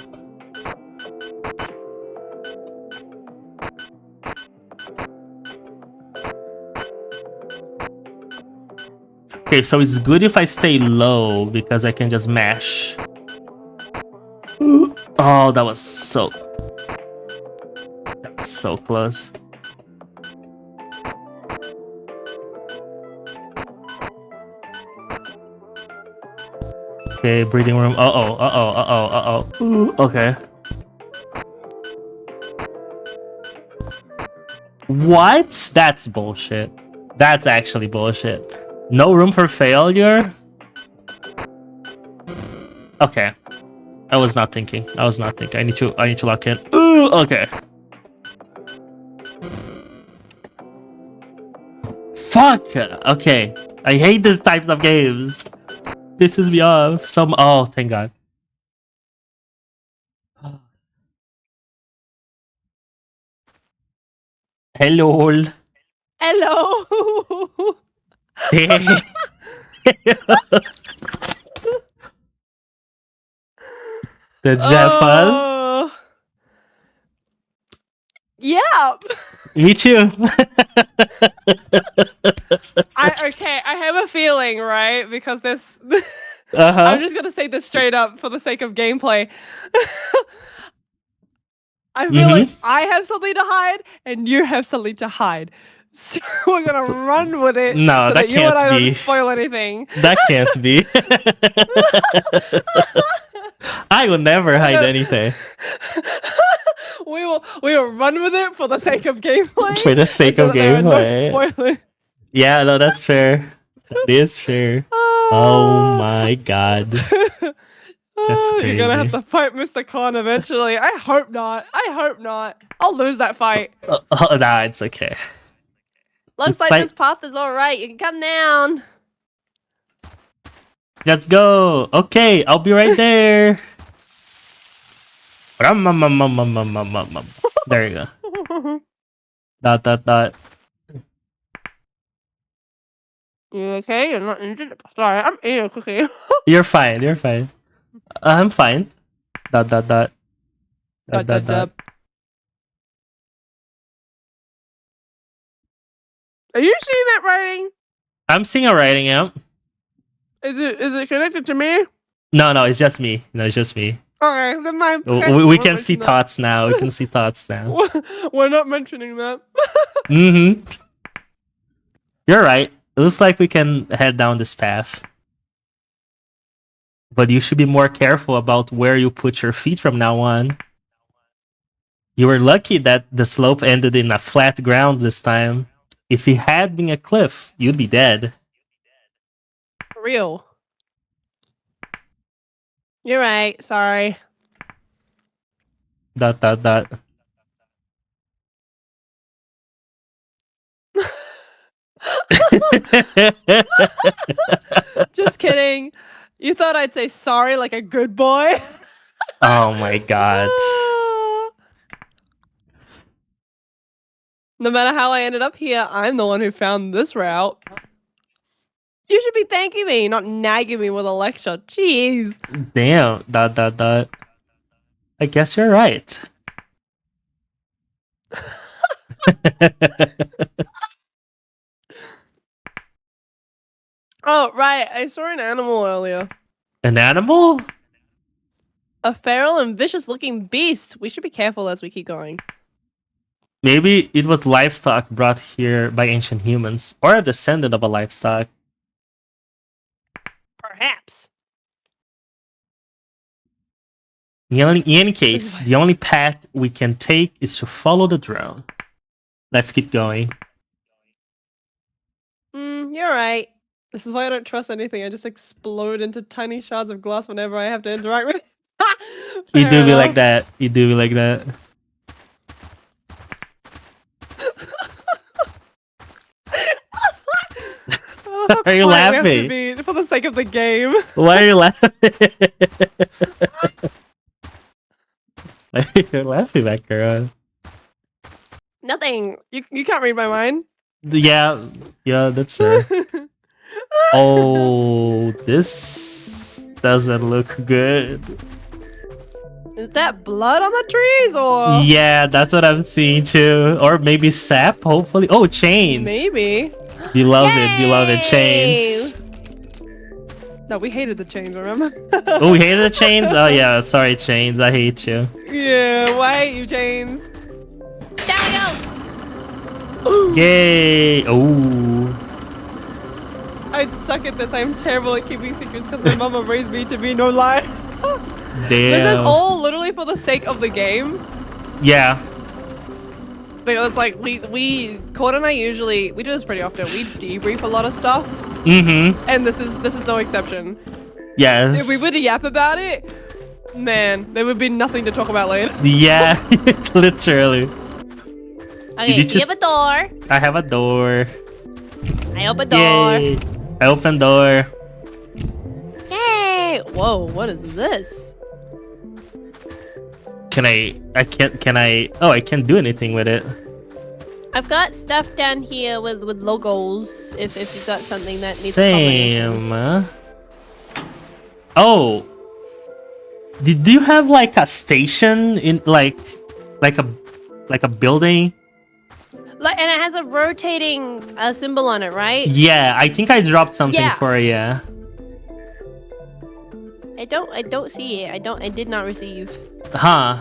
Okay, so it's good if I stay low because I can just mash. Oh, that was so close. Okay, breathing room. Okay. What? That's bullshit. That's actually bullshit. No room for failure? Okay. I was not thinking. I need to lock in. Okay. Fuck. Okay. I hate these types of games. Pisses me off. Oh, thank God. Hello. Hello. Damn. Did you have fun? Yeah. Me too. I have a feeling, right? Because this I'm just gonna say this straight up for the sake of gameplay. I feel like I have something to hide and you have something to hide. So we're gonna run with it. No, so that you and I can't be. Don't spoil anything. That can't be. I will never hide anything. We will run with it for the sake of gameplay. For the sake of gameplay. No spoilers. Yeah, no, that's fair. That is fair. Oh my god. That's crazy. You're gonna have to fight Mr. Khan eventually. I hope not. I'll lose that fight. Nah, it's okay. Looks like this path is alright. You can come down. Let's go. Okay, I'll be right there. There you go. Dot. You okay? You're not injured? Sorry, I'm eating a cookie. You're fine. I'm fine. Dot. Are you seeing that writing? I'm seeing a writing out. Is it connected to me? No, it's just me. No, it's just me. Okay, then my We can see thoughts now. We can see thoughts now. We're not mentioning that. Mm-hmm. You're right. It looks like we can head down this path. But you should be more careful about where you put your feet from now on. You were lucky that the slope ended in a flat ground this time. If it had been a cliff, you'd be dead. For real. You're right. Sorry. ... Just kidding. You thought I'd say sorry like a good boy? Oh my god. No matter how I ended up here, I'm the one who found this route. You should be thanking me, not nagging me with a lecture. Jeez. Damn. I guess you're right. Oh, right. I saw an animal earlier. An animal? A feral and vicious looking beast. We should be careful as we keep going. Maybe it was livestock brought here by ancient humans, or a descendant of a livestock. Perhaps. In any case, the only path we can take is to follow the drone. Let's keep going. You're right. This is why I don't trust anything. I just explode into tiny shards of glass whenever I have to interact with it. You do be like that. You do be like that. Oh, are you laughing? Be for the sake of the game. Why are you laughing? You're laughing, that girl. Nothing. You can't read my mind. Yeah, that's her. Oh, this doesn't look good. Is that blood on the trees or? Yeah, that's what I'm seeing too. Or maybe sap, hopefully. Oh, chains. Maybe. You love it. You love it. Chains. No, we hated the chains, remember? Oh, we hated the chains? Oh, yeah. Sorry, chains. I hate you. Yeah, why hate you, chains? Down we go! Yay. Oh. I'd suck at this. I'm terrible at keeping secrets because my mama raised me to be no lie. Damn. This is all literally for the sake of the game. Yeah. Like, it's like we Cord and I usually we do this pretty often. We debrief a lot of stuff. Mm-hmm. And this is no exception. Yes. If we were to yap about it, man, there would be nothing to talk about later. Yeah, literally. Okay, you have a door. I have a door. I open door. Yay. I open door. Yay! Whoa, what is this? Can I oh, I can't do anything with it. I've got stuff down here with logos. If you've got something that needs Same. Oh. Do you have like a station in like a building? Like, and it has a rotating symbol on it, right? Yeah, I think I dropped something for you. I don't see it. I did not receive. Huh.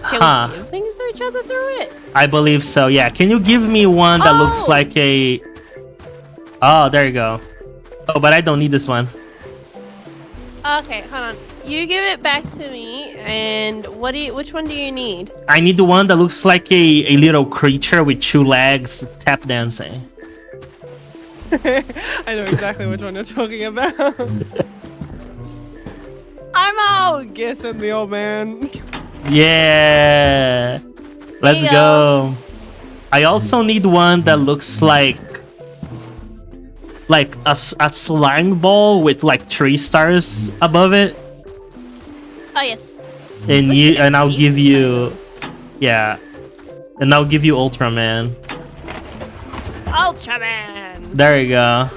Can we give things to each other through it? I believe so, yeah. Can you give me one that looks like a... Oh, there you go. Oh, but I don't need this one. Okay, hold on. You give it back to me, and which one do you need? I need the one that looks like a little creature with 2 legs tap dancing. I know exactly which one you're talking about. I'm out guessing the old man. Yeah. Let's go. I also need one that looks like a slime ball with like 3 stars above it. Oh yes. And I'll give you, yeah. And I'll give you Ultraman. Ultraman. There you go.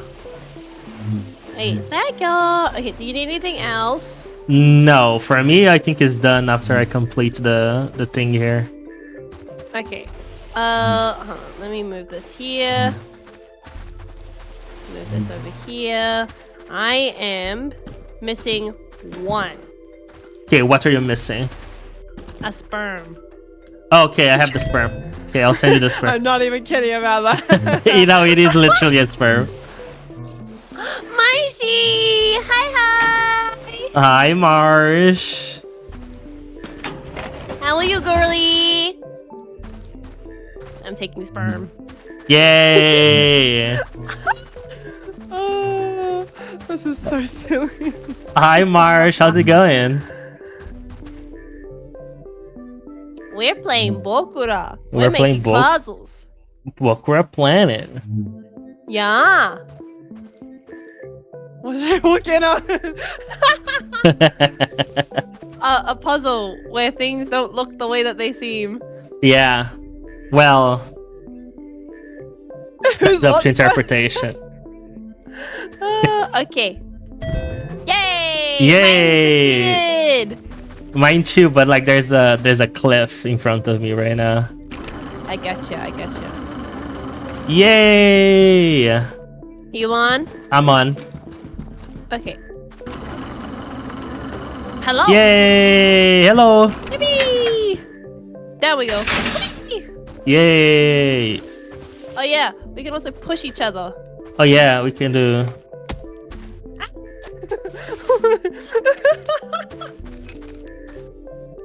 Hey, is that your... Okay, do you need anything else? No, for me, I think it's done after I complete the thing here. Okay. Hold on. Let me move this here. Move this over here. I am missing 1. Okay, what are you missing? A sperm. Oh, okay, I have the sperm. Okay, I'll send you the I'm sperm. not even kidding about that. You know, it is literally a sperm. Marcy! Hi, hi! Hi, Marsh. How are you, girly? I'm taking sperm. Yay! Oh, this is so silly. Hi, Marsh. How's it going? We're playing BOKURA. We're playing making puzzles. BOKURA Planet. Yeah. What was I looking at? A puzzle where things don't look the way that they seem. Yeah. Well, it's up to What's interpretation. okay. Yay! Yay! Mine succeeded! Mine too, but like there's a cliff in front of me right now. I gotcha. Yay! You on? I'm on. Okay. Hello. Yay! Hello. Yippee! There we go. Yay! Oh yeah, we can also push each other. Oh yeah, we can do.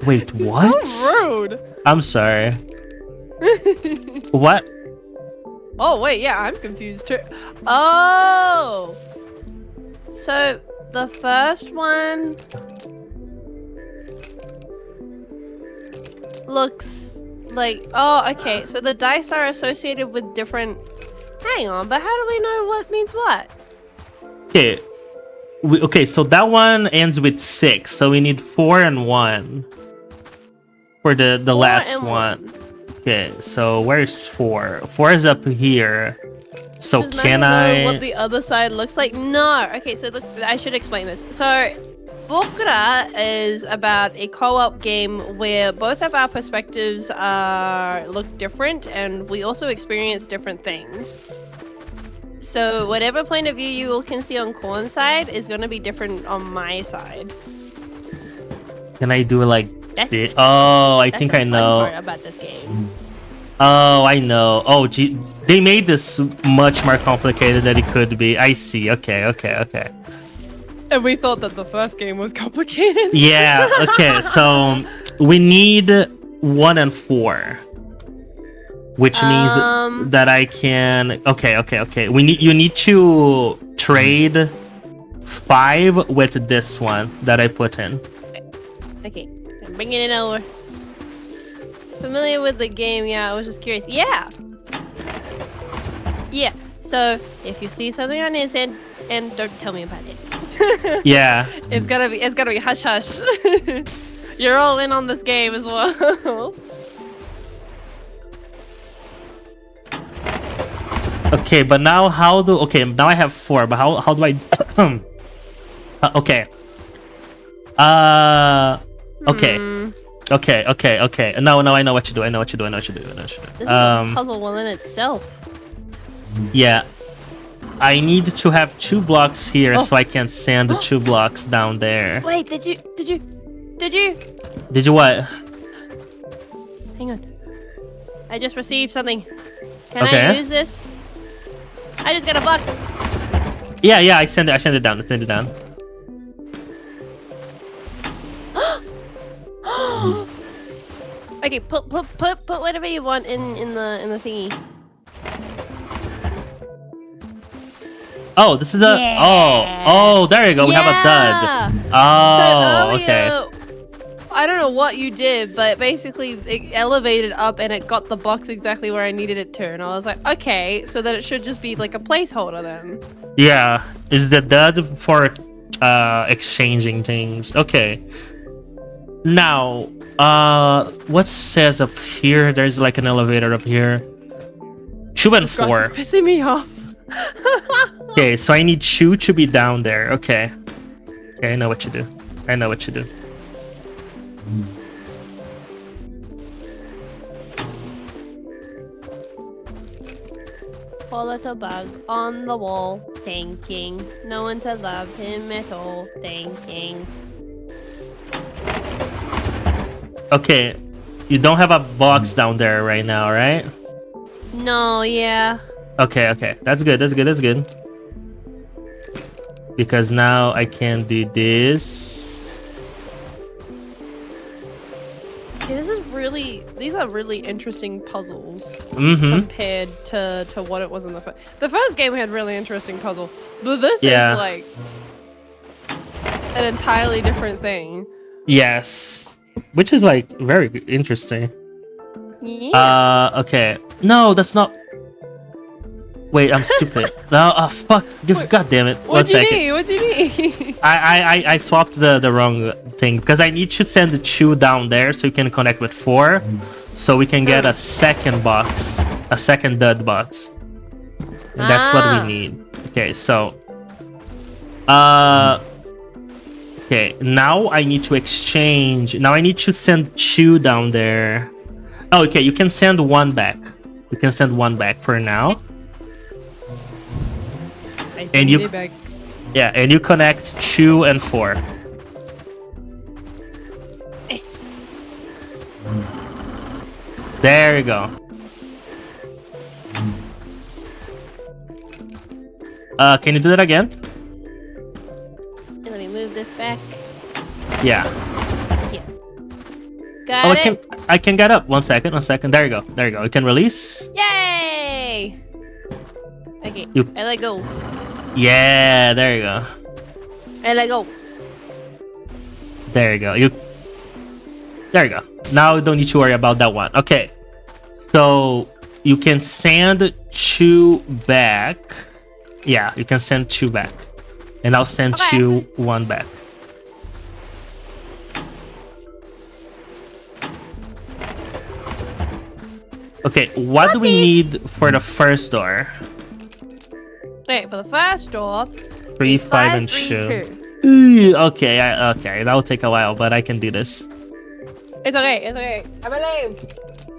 Wait, what? So rude. I'm sorry. What? Oh wait, yeah, I'm confused too. Oh, so the first one looks like, oh, okay. So the dice are associated with different. Hang on, but how do we know what means what? Okay. Okay, so that one ends with 6, so we need 4 and 1 for the last one. Okay, so where's 4? 4 is up here. So Does can Manuel know I? what the other side looks like? No. Okay, so I should explain this. So BOKURA is about a co-op game where both of our perspectives look different, and we also experience different things. So whatever point of view you can see on Corn's side is going to be different on my side. Can I do it like That's, this? Oh, I that's think the I fun know. part about this game. Oh, I know. Oh, gee, they made this much more complicated than it could be. I see. Okay. And we thought that the first game was complicated. Yeah. Okay. So we need 1 and 4. Which means that I can. Okay. You need to trade 5 with this one that I put in. Okay, I'm bringing it over. Familiar with the game? Yeah, I was just curious. Yeah. So if you see something on his end, and don't tell me about it. Yeah. It's gotta be hush hush. You're all in on this game as well. Okay, but now how do? Okay, now I have 4. But how do I? Okay. Okay. No, I know what you do. This is a puzzle within itself. Yeah. I need to have 2 blocks here so I can send 2 blocks down there. Wait, did you? Did you what? Hang on. I just received something. Can Okay. I use this? I just got a box. Yeah, I send it down. Okay, put whatever you want in the thingy. Oh, this is a. Yeah. Oh, there you go. We have a dud. Oh, So earlier, okay. I don't know what you did, but basically it elevated up and it got the box exactly where I needed it to. And I was like, okay, so that it should just be like a placeholder then. Yeah, is the dud for exchanging things? Okay. Now, what says up here? There's like an elevator up here. 2 and 4. Grass is pissing me off. Okay, so I need 2 to be down there. Okay, I know what you do. Poor little bug on the wall, thinking no one to love him at all, thinking. Okay, you don't have a box down there right now, right? No, yeah. Okay, okay. That's good, that's good, that's good. Because now I can do this. Yeah, these are really interesting puzzles Mm-hmm. compared to what it was in the first. The first game had really interesting puzzle, but this Yeah. is like an entirely different thing. Yes. Which is like very interesting. Yeah. Okay. No, that's not. Wait, I'm stupid. No, fuck. God damn it. One second. What'd you need? I swapped the wrong thing because I need to send the 2 down there so you can connect with 4, so we can get a second box, a second dud box. And that's what we need. Okay, so okay, now I need to exchange. Now I need to send 2 down there. Oh, okay, you can send 1 back. You can send 1 back for now. And you, yeah, and you connect 2 and 4. There you go. Can you do that again? Let me move this back. Yeah. Here. Got it. I can get up. 1 second. 1 second. There you go. There you go. You can release. Yay! Okay. I let go. Yeah. There you go. I let go. There you go. There you go. Now you don't need to worry about that one. Okay. So you can send 2 back. Yeah, you can send 2 back. And I'll send you 1 back. Okay, what do we need for the first door? Okay, for the first door, 3, 5, and 2. Okay, okay, that will take a while, but I can do this. It's okay, it's okay. I'm alive.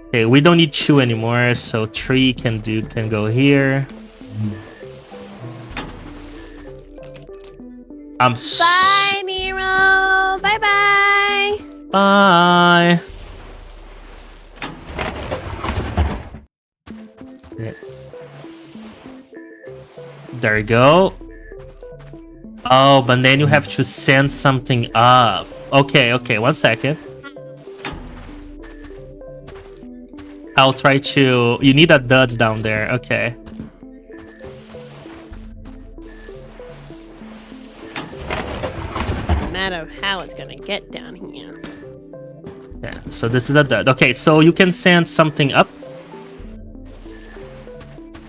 Okay, we don't need 2 anymore, so 3 can go here. Bye, Nero. Bye bye. Bye. There you go. Oh, but then you have to send something up. Okay, okay, 1 second. I'll try to... You need a duds down there. Okay. Matter how it's gonna get down here. Yeah, so this is a dud. Okay, so you can send something up.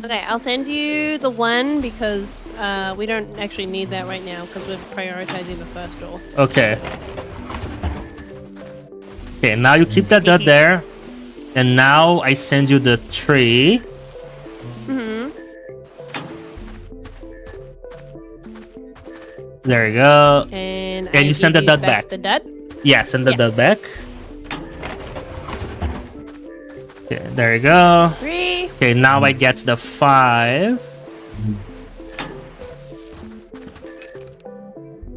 Okay, I'll send you the 1 because we don't actually need that right now because we're prioritizing the first door. Okay. Okay, now you keep that dud there. And now I send you the 3. There you go. And you send the dud back. The dud? Yeah, send the dud back. Okay, there you go. 3. Okay, now I get the 5.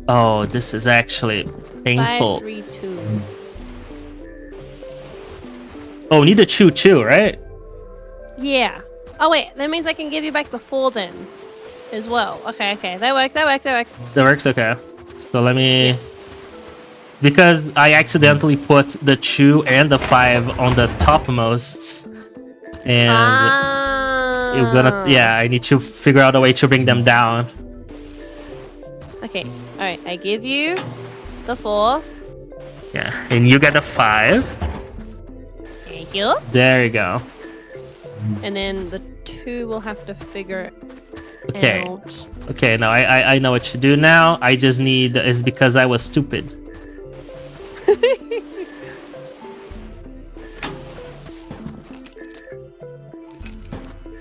Oh, this is actually painful. 5, 3, 2. Oh, we need to chew too, right? Yeah. Oh wait, that means I can give you back the 4 then, as well. Okay, okay, that works. That works. That works. That works. Okay. So let me. Because I accidentally put the 2 and the 5 on the topmost, and you're gonna. Yeah, I need to figure out a way to bring them down. Okay. All right. I give you the 4. Yeah, and you get the 5. Thank you. There you go. And then the 2 will have to figure Okay. out. Okay, now I know what to do now. I just need is because I was stupid.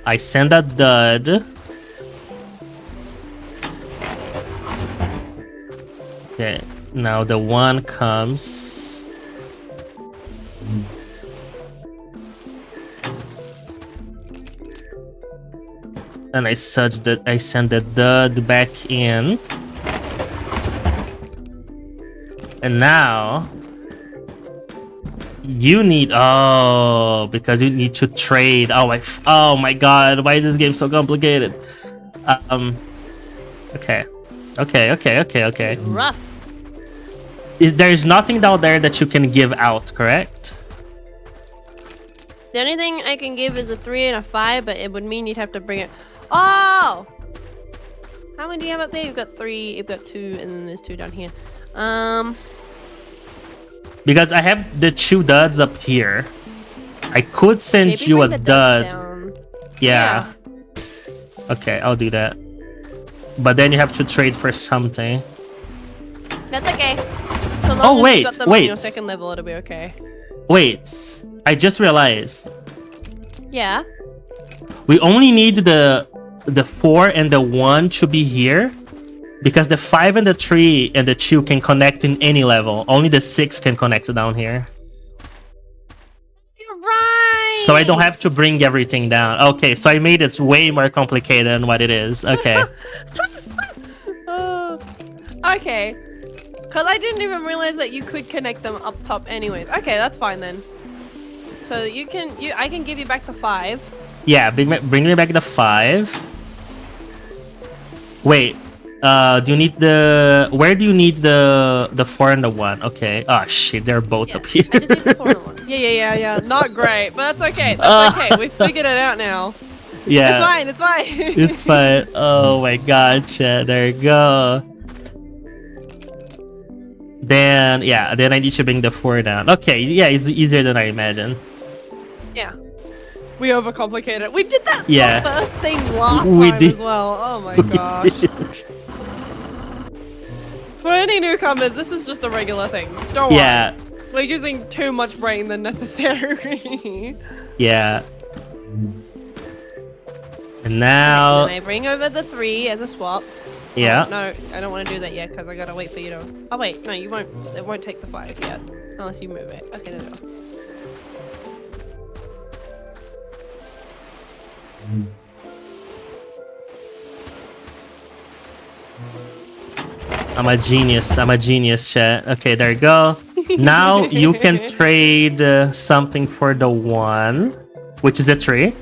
I send a dud. Okay, now the 1 comes. And I send the dud back in. And now You need because you need to trade. Oh my god, why is this game so complicated? Okay. Okay. Rough. There's nothing down there that you can give out, correct? The only thing I can give is a 3 and a 5, but it would mean you'd have to bring it. Oh! How many do you have up there? You've got 3, you've got 2, and then there's 2 down here. Because I have the 2 duds up here. I could send Maybe you a bring the dud. down. Yeah. Okay, I'll do that. But then you have to trade for something. That's okay. So long as you got them on your wait. second level, it'll be okay. Wait, I just realized. Yeah. We only need the 4 and the 1 to be here. Because the 5 and the 3 and the 2 can connect in any level. Only the 6 can connect down here. You're right! So I don't have to bring everything down. Okay, so I made it way more complicated than what it is. Okay. Okay. Because I didn't even realize that you could connect them up top anyways. Okay, that's fine then. So I can give you back the 5. Yeah, bring me back the 5. Wait. Do you need where do you need the 4 and the 1? Okay. Oh shit, they're both up here. I just need the 4 and the 1. Yeah. Not great, but that's okay. That's okay. We figured it out now. Yeah. It's fine. It's fine. Oh my god, chat. There you go. Then I need to bring the 4 down. Okay, yeah, it's easier than I imagined. Yeah. We overcomplicated it. We did that first thing last we time did. as well. Oh my gosh. For any newcomers, this is just a regular thing. Don't worry. We're using too much brain than necessary. Yeah. And now... Can I bring over the 3 as a swap? Yeah. Oh, no, I don't want to do that yet because I gotta wait for you to... Oh wait, no, you won't. It won't take the 5 yet. Unless you move it. Okay, there we go. I'm a genius, chat. Okay, there you go. Now you can trade something for the 1, which is a 3.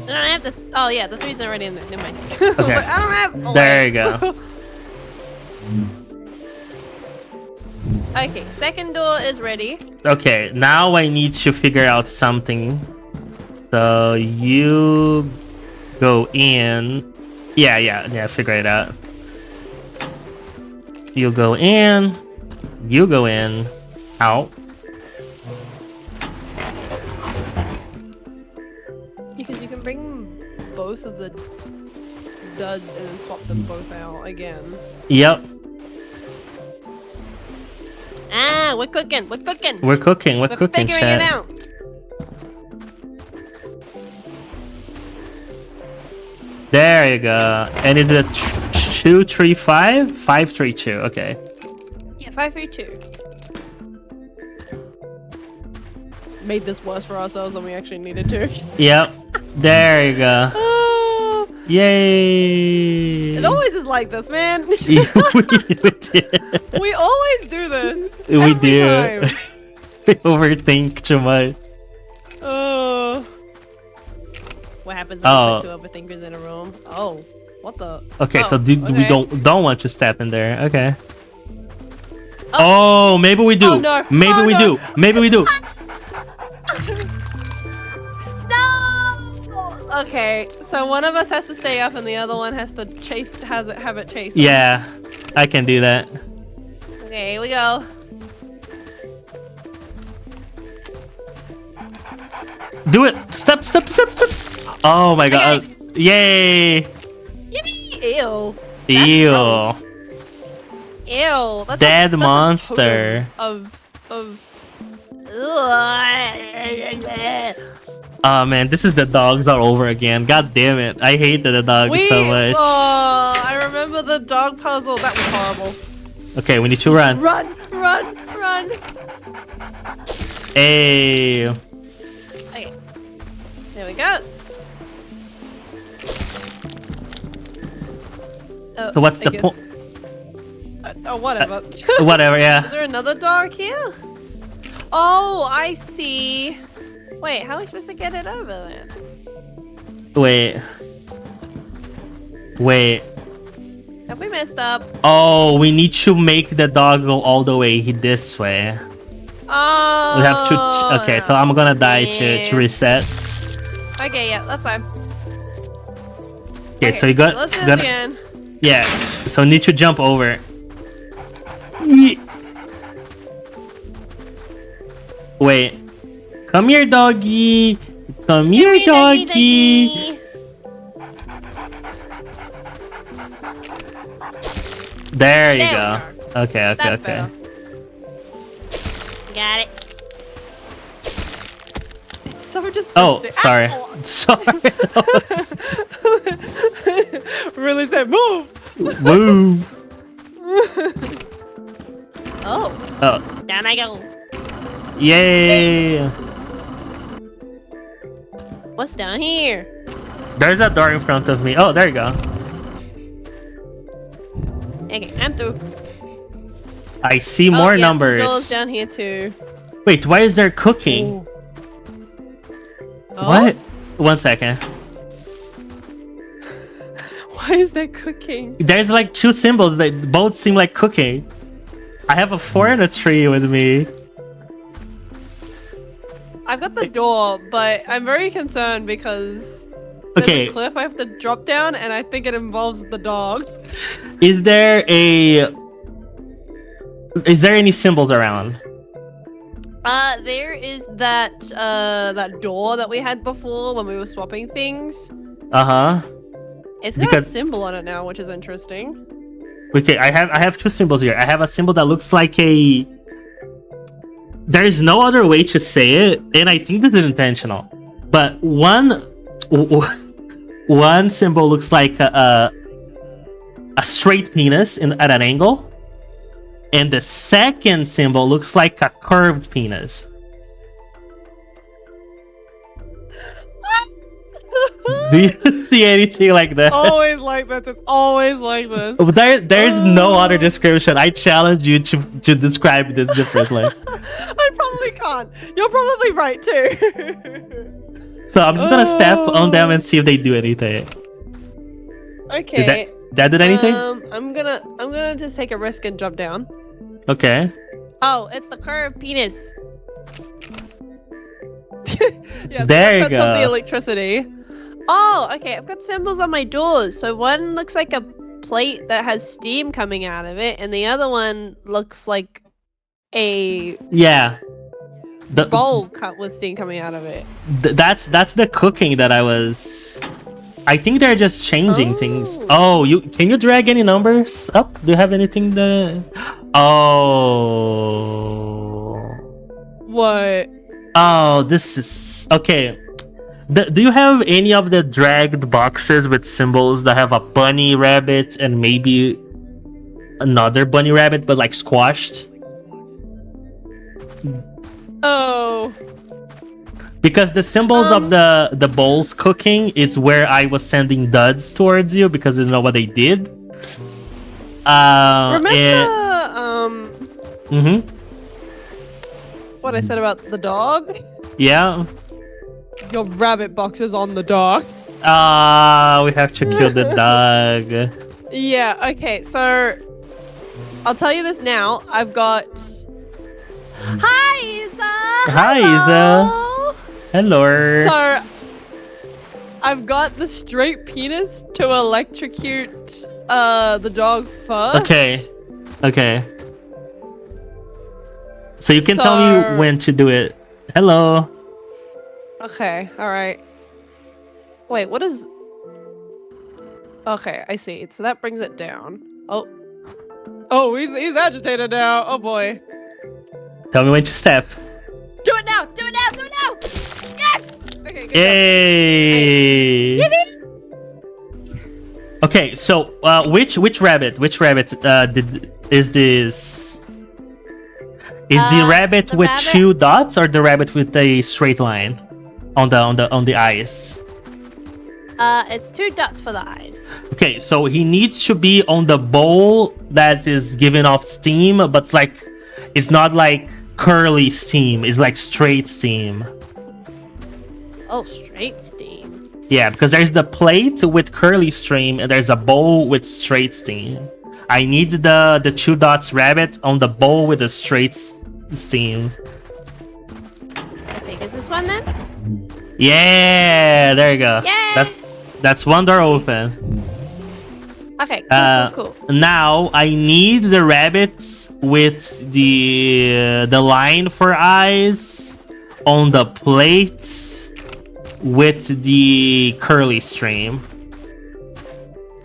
I don't have the... Oh yeah, the 3's already in there. Never mind. Okay. I don't have... Oh, there you go. Okay, second door is ready. Okay, now I need to figure out something. So you go in. Yeah, figure it out. You go in. You go in. Out. Because you can bring both of the duds and then swap them both out again. Yep. Ah, we're cooking. We're cooking, figuring chat. it out. There you go. And is it 235? 532. Okay. Yeah, 532. Made this worse for ourselves than we actually needed to. Yep. There you go. Oh, Yay. it always is like this, man. we did. We always do this. We every do. time. We overthink too much. Oh. What happens when you put 2 overthinkers in a room? Oh, what the? Okay, so okay. we don't want to step in there. Okay. Oh, maybe we do. Oh, no. Maybe we do. Maybe we do. No. Okay, so one of us has to stay up and the other one has to have it chase. Yeah, I can do that. Okay, here we go. Do it. Step. Oh my god. Okay. Yay. Yippee! Ew. Ew. Gross. Ew. That's Dead a monster. Of. Oh man, this is the dogs all over again. God damn it. I hated the dogs so much. Oh, I remember the dog puzzle. That was horrible. Okay, we need to run. Run. Hey. Okay. There we go. So what's the point? Oh, whatever. Whatever, yeah. Is there another dog here? Oh, I see. Wait, how are we supposed to get it over there? Wait. Have we messed up? Oh, we need to make the dog go all the way this way. Oh. We have to. Okay, so I'm gonna die to reset. Okay, yeah, that's fine. Okay, so you got. Let's do it again. Yeah, so need to jump over. Yeah. Wait. Come here, doggy. Come here, doggy. There you go. Okay. Got it. It's so disgusting. Oh, sorry. Sorry. Really said move. Woo. Oh. Down I go. Yay. What's down here? There's a door in front of me. Oh, there you go. Okay, I'm through. I see more yeah, numbers. The door's down here too. Wait, why is there cooking? Oh? What? 1 second. Why is there cooking? There's like 2 symbols that both seem like cooking. I have a 4 and a 3 with me. I've got the door, but I'm very concerned because there's a cliff I have to drop down, and I think it involves the dog. Is there any symbols around? There is that that door that we had before when we were swapping things. It's got a symbol on it now, which is interesting. Okay, I have 2 symbols here. I have a symbol that looks like a. There's no other way to say it, and I think this is intentional. But one symbol looks like a straight penis at an angle, and the second symbol looks like a curved penis. Do you see anything like that? Always like this. It's always like this. There's no other description. I challenge you to describe this differently. I probably can't. You're probably right too. So I'm just gonna step on them and see if they do anything. Okay. Did that did anything? I'm gonna just take a risk and jump down. Okay. Oh, it's the curved penis. Yeah, there you go. On the electricity. Oh, okay. I've got symbols on my doors. So one looks like a plate that has steam coming out of it, and the other one looks like a bowl cut with steam coming out of it. That's the cooking that I was. I think they're just changing things. Oh, can you drag any numbers up? Do you have anything that? Oh. What? Oh, this is okay. Do you have any of the dragged boxes with symbols that have a bunny rabbit and maybe another bunny rabbit but like squashed? Oh. Because the symbols of the bowls cooking is where I was sending duds towards you because I didn't know what they did. Remember what I said about the dog? Yeah. Your rabbit box is on the dog. We have to kill the dog. Yeah, okay, so I'll tell you this now. I've got Hi, Isa! Hi, Isa. Hello. So I've got the straight penis to electrocute the dog first. Okay. So you can tell me when to do it. Hello. Okay, alright. Wait, what is... Okay, I see. So that brings it down. Oh, he's agitated now. Oh boy. Tell me when to step. Do it now! Do it now! Do it now! Yes! Okay, good Yay! Nice. Okay, so which rabbit is this? Is the rabbit with 2 dots or the rabbit with a straight line on the eyes? It's 2 dots for the eyes. Okay, so he needs to be on the bowl that is giving off steam, but it's not like curly steam. It's like straight steam. Oh, straight steam. Yeah, because there's the plate with curly steam and there's a bowl with straight steam. I need the 2 dots rabbit on the bowl with the straight steam. I think it's this one then. Yeah, there you go. Yay! That's one door open. Okay, cool. Now I need the rabbits with the line for eyes on the plate with the curly stream.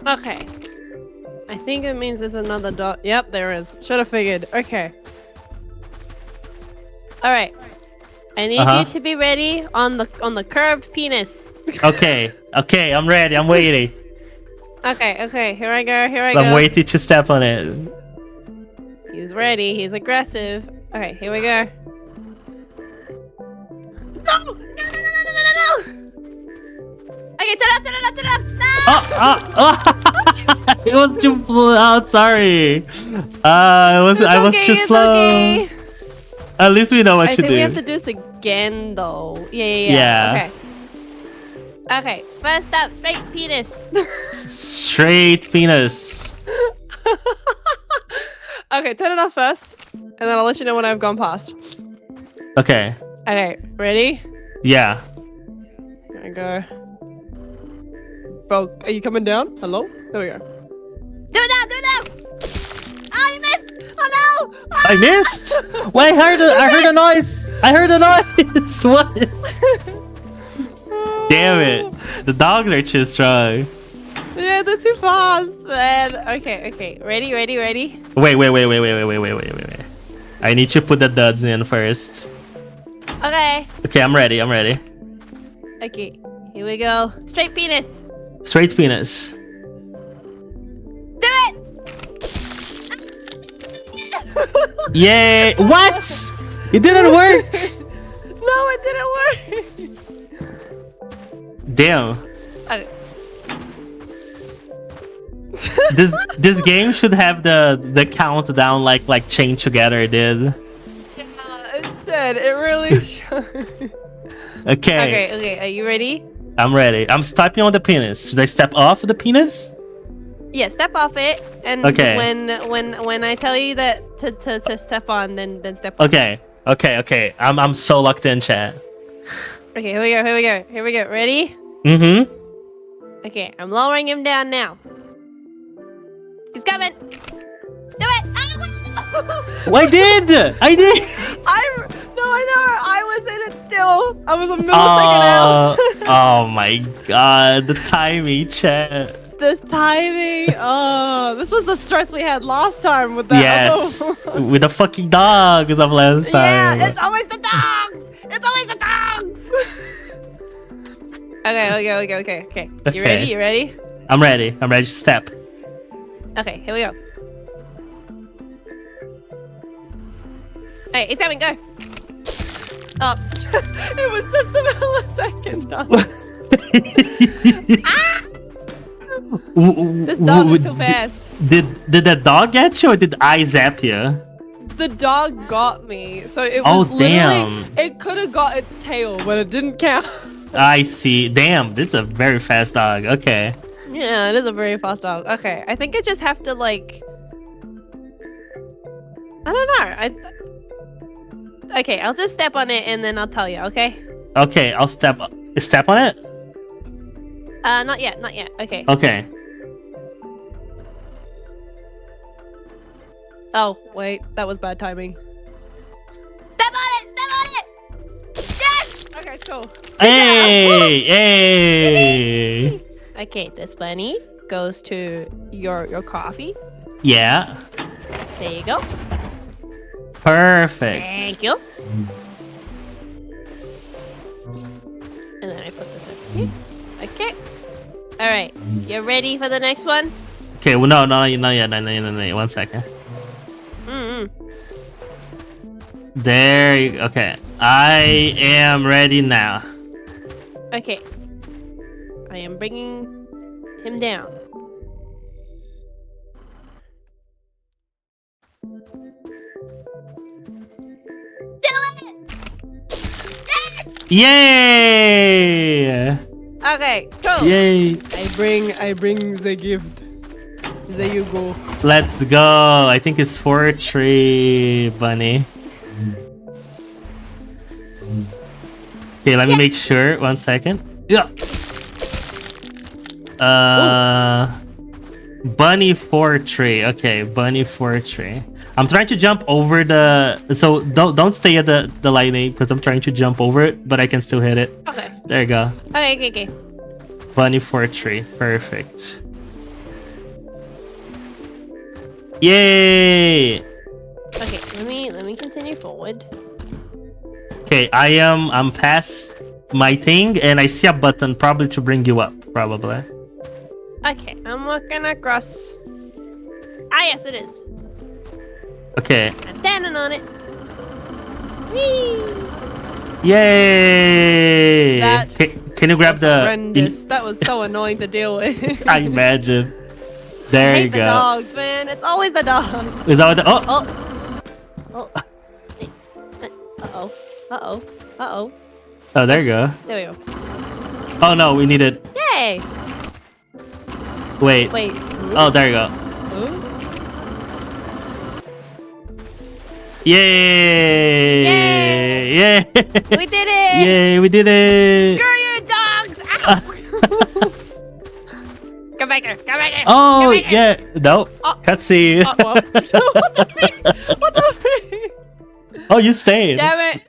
Okay. I think it means there's another dot. Yep, there is. Should have figured. Okay. All right. I need you to be ready on the curved penis. Okay, I'm ready. I'm waiting. Okay. Here I go. I'm waiting to step on it. He's ready. He's aggressive. Okay, here we go. No! Okay, turn it up. No! It was too out. Sorry. I was too slow. Okay. At least we know what to do. I think we have to do this again, though. Yeah. Okay. First up, straight penis. Straight penis. Okay, turn it off first, and then I'll let you know when I've gone past. Okay. Okay, ready? Yeah. Here I go. Bro, are you coming down? Hello? There we go. Do it now! Oh, you missed! Oh no! Ah! I missed. Wait, I heard a noise. What? Damn it! The dogs are too strong. Yeah, they're too fast, man. Okay. Ready? Wait. I need to put the duds in first. Okay. Okay, I'm ready. Okay, here we go. Straight penis. Straight penis. Do it! Yay! What? It didn't work. No, it didn't work. Damn. Okay. This game should have the countdown like chain together did. Yeah, it should. It really should. Okay. Okay. Are you ready? I'm ready. I'm stepping on the penis. Should I step off the penis? Yeah, step off it, and okay. when I tell you that to step on, then step on. Okay. I'm so locked in, chat. Okay, here we go. Ready? Mm-hmm. Okay, I'm lowering him down now. He's coming. Do it! Oh, I did. No, I know. I was in it still. I was a millisecond out. Oh my god, the timing, chat. This timing. Oh, this was the stress we had last time with that. Yes, with the fucking dogs of last time. Yeah, it's always the dogs. Okay. You ready? I'm ready to step. Okay, here we go. Hey, it's coming, go. Oh, it was just a millisecond. Ah! This dog is too fast. Did the dog get you or did I zap you? The dog got me, so it was damn. It could have got its tail, but it didn't count. I see. Damn, it's a very fast dog. Okay. Yeah, it is a very fast dog. Okay, I think I just have to like. I don't know. Okay, I'll just step on it and then I'll tell you. Okay. Okay, I'll step on it. Not yet. Okay. Okay. Oh, wait. That was bad timing. Step on it! Yes! Okay, cool. Hey! Okay, this bunny goes to your coffee. Yeah. There you go. Perfect. Thank you. And then I put this over here. Okay. All right. You ready for the next one? Okay. Well, no, not yet. 1 second. There you go. Okay. I am ready now. Okay. I am bringing him down. Yay! Okay, cool. Yay! I bring the gift. There you go. Let's go. I think it's 4-tree, bunny. Okay, let me make sure. 1 second. Yeah. Bunny 4-tree. Okay, bunny 4-tree. I'm trying to jump over the. So don't stay at the lightning because I'm trying to jump over it, but I can still hit it. Okay. There you go. Okay. Bunny 4-tree. Perfect. Yay! Okay, let me continue forward. Okay, I'm past my thing and I see a button probably to bring you up, probably. Okay, I'm walking across. Ah, yes, it is. Okay. I'm standing on it. Whee! Yay! That can you grab the? horrendous. That was so annoying to deal with. I imagine. There I you hate the go. dogs, man. It's always the dogs. Is that what the? Oh. Oh. Uh-oh. Oh, there you go. There we go. Oh no, we need it. Yay! Wait. Oh, there you go. Ooh. Yay! Yay! We did it! Yay! We did it! Screw you, dogs! Ow! Come back here! Oh Come back here. yeah! No. Cutscene. What the freak? What the freak? Oh, you stayed. Damn it!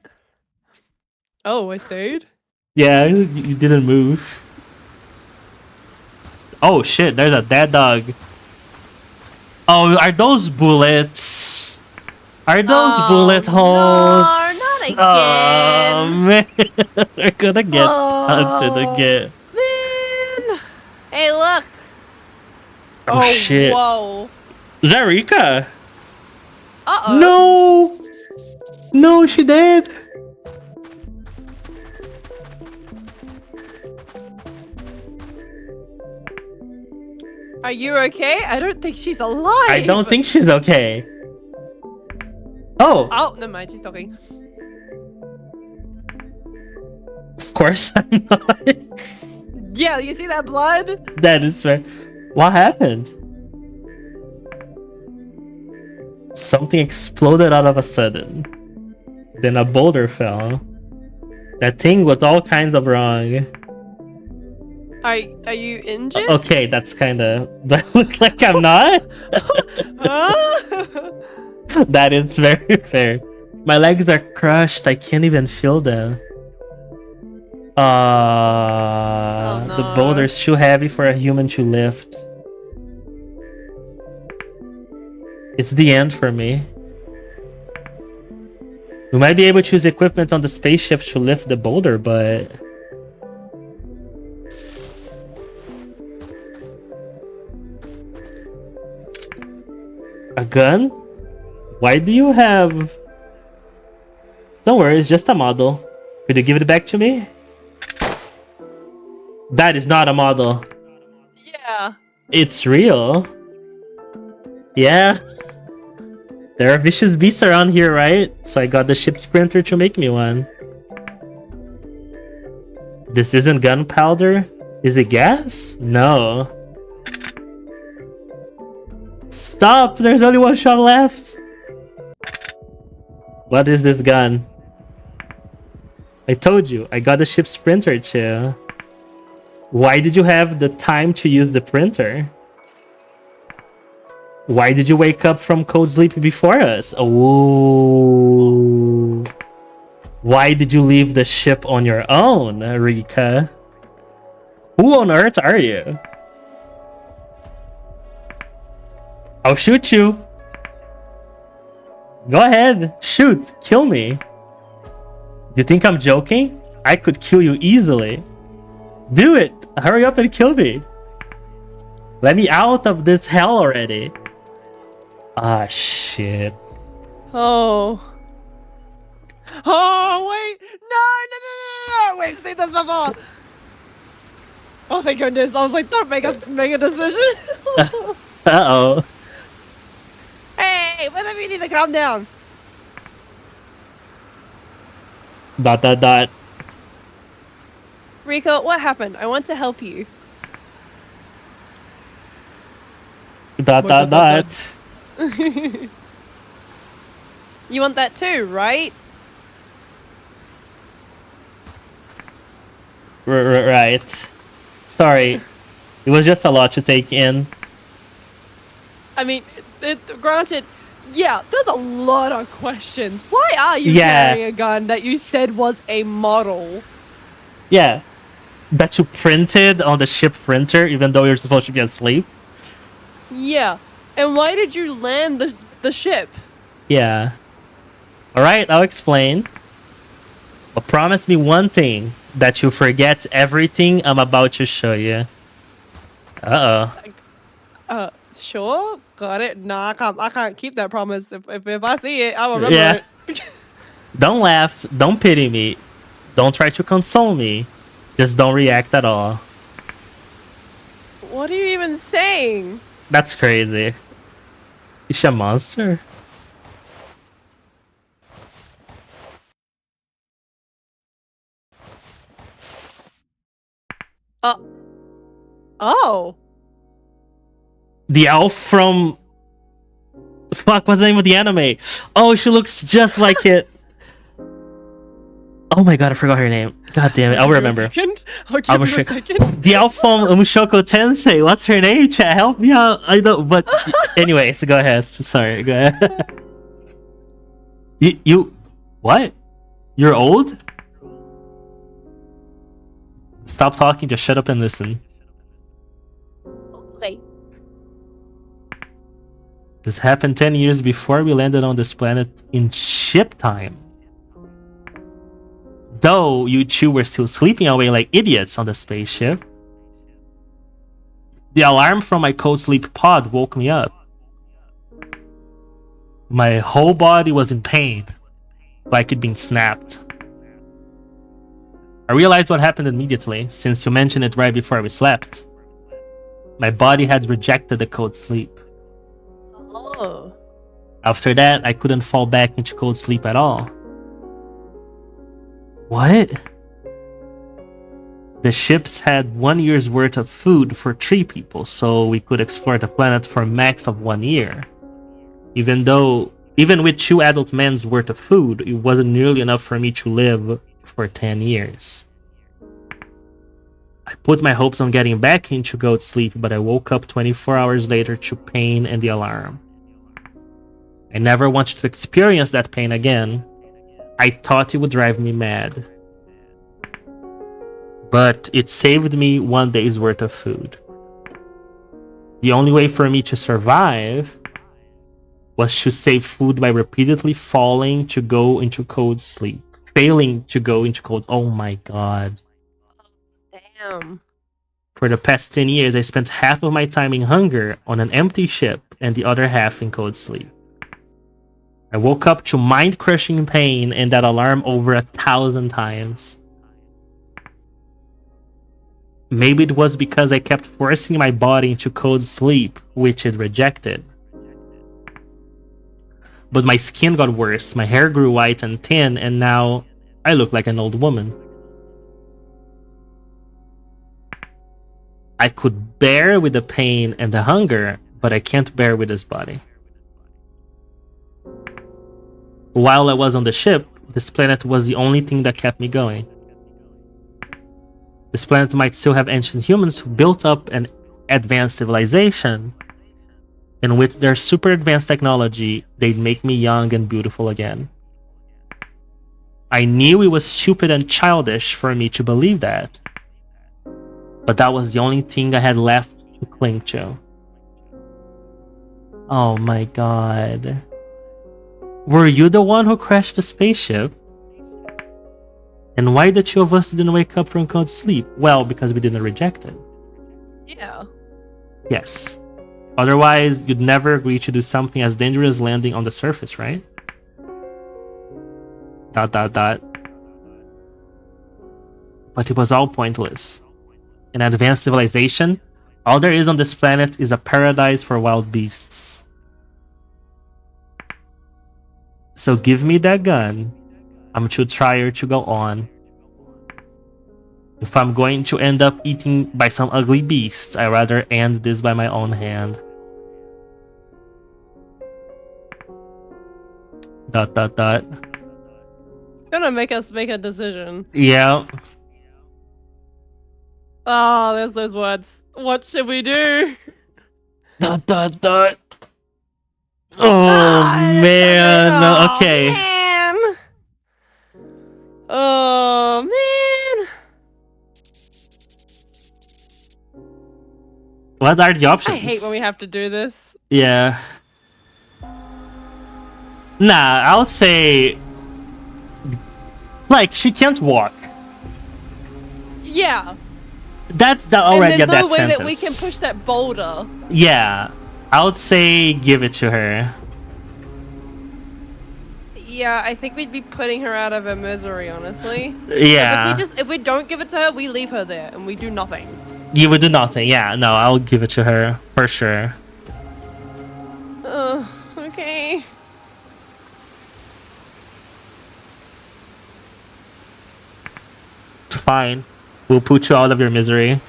Oh, I stayed? Yeah, you didn't move. Oh shit! There's a dead dog. Oh, are those bullets? Are those bullet holes? No, not again. Oh man, they're gonna get hunted again. Man! Hey, look! Oh shit! Whoa! Is that Rika? Uh-oh. No, she dead. Are you okay? I don't think she's alive. I don't think she's okay. Oh! Oh, never mind. She's talking. Of course I'm not. Yeah, you see that blood? That is fair. What happened? Something exploded out of a sudden. Then a boulder fell. That thing was all kinds of wrong. Are you injured? Okay, that's kind of... That looks like I'm not? Huh? That is very fair. My legs are crushed. I can't even feel them. Oh, no. The boulder's too heavy for a human to lift. It's the end for me. We might be able to use equipment on the spaceship to lift the boulder, but... A gun? Why do you have... Don't worry, it's just a model. Could you give it back to me? That is not a model. Yeah. It's real. Yeah. There are vicious beasts around here, right? So I got the ship sprinter to make me one. This isn't gunpowder? Is it gas? No. Stop! There's only one shot left! What is this gun? I told you, I got the ship sprinter too. Why did you have the time to use the printer? Why did you wake up from cold sleep before us? Oh. Why did you leave the ship on your own, Rika? Who on earth are you? I'll shoot you. Go ahead, shoot, kill me. You think I'm joking? I could kill you easily. Do it! Hurry up and kill me. Let me out of this hell already. Ah, shit. Oh. Oh, wait. No. Wait, say this before. Oh thank goodness! I was like, don't make us make a decision. Uh-oh. Hey, both of you need to calm down. Dot, dot, dot. Rico, what happened? I want to help you. Dot, dot, dot. You want that too, right? Right. Sorry. It was just a lot to take in. I mean, granted, yeah, there's a lot of questions. Why are you Yeah. carrying a gun that you said was a model? Yeah. That you printed on the ship printer, even though you're supposed to be asleep. Yeah. And why did you land the ship? Yeah. Alright, I'll explain. But promise me one thing, that you forget everything I'm about to show you. Uh-oh. Sure. Got it. Nah, I can't keep that promise. If I see it, I'll remember Yeah. it. Don't laugh. Don't pity me. Don't try to console me. Just don't react at all. What are you even saying? That's crazy. Is she a monster? Oh. The elf from... Fuck, what's the name of the anime? Oh, she looks just like it. Oh my god, I forgot her name. God damn it, I'll remember. I'll give you a second. The elf from Mushoku Tensei. What's her name? Chat, help me out. I don't... But... Anyways, go ahead. Sorry, go ahead. You... What? You're old? Stop talking, just shut up and listen. Okay. This happened 10 years before we landed on this planet in ship time. Though you two were still sleeping away like idiots on the spaceship. The alarm from my cold sleep pod woke me up. My whole body was in pain, like it'd been snapped. I realized what happened immediately, since you mentioned it right before we slept. My body had rejected the cold sleep. Oh. After that, I couldn't fall back into cold sleep at all. What? The ships had 1 year's worth of food for 3 people, so we could explore the planet for a max of 1 year. Even with 2 adult men's worth of food, it wasn't nearly enough for me to live for 10 years. I put my hopes on getting back into goat sleep, but I woke up 24 hours later to pain and the alarm. I never wanted to experience that pain again. I thought it would drive me mad. But it saved me 1 day's worth of food. The only way for me to survive was to save food by repeatedly failing to go into cold sleep. Oh my god. Damn. For the past 10 years, I spent half of my time in hunger on an empty ship and the other half in cold sleep. I woke up to mind-crushing pain and that alarm over 1,000 times. Maybe it was because I kept forcing my body into cold sleep, which it rejected. But my skin got worse, my hair grew white and thin, and now I look like an old woman. I could bear with the pain and the hunger, but I can't bear with this body. While I was on the ship, this planet was the only thing that kept me going. This planet might still have ancient humans who built up an advanced civilization, and with their super advanced technology, they'd make me young and beautiful again. I knew it was stupid and childish for me to believe that, but that was the only thing I had left to cling to. Oh my god. Were you the one who crashed the spaceship? And why the 2 of us didn't wake up from cold sleep? Well, because we didn't reject it. Yeah. Yes. Otherwise, you'd never agree to do something as dangerous as landing on the surface, right? ... But it was all pointless. an advanced civilization. All there is on this planet is a paradise for wild beasts. So give me that gun. I'm too tired to go on. If I'm going to end up eaten by some ugly beast, I'd rather end this by my own hand. Dot dot dot. Gonna make us make a decision. Yeah. Oh, there's those words. What should we do? Dot dot dot. Oh man. Okay. Man. Oh man. What are the options? I hate when we have to do this. Yeah. Nah, I'll say like she can't walk. Yeah. That's already a and there's death no way sentence. that we can push that boulder. Yeah. I would say give it to her. Yeah, I think we'd be putting her out of her misery, honestly. Yeah. If we don't give it to her, we leave her there and we do nothing. You would do nothing. Yeah, no, I'll give it to her for sure. Okay. Fine. We'll put you out of your misery.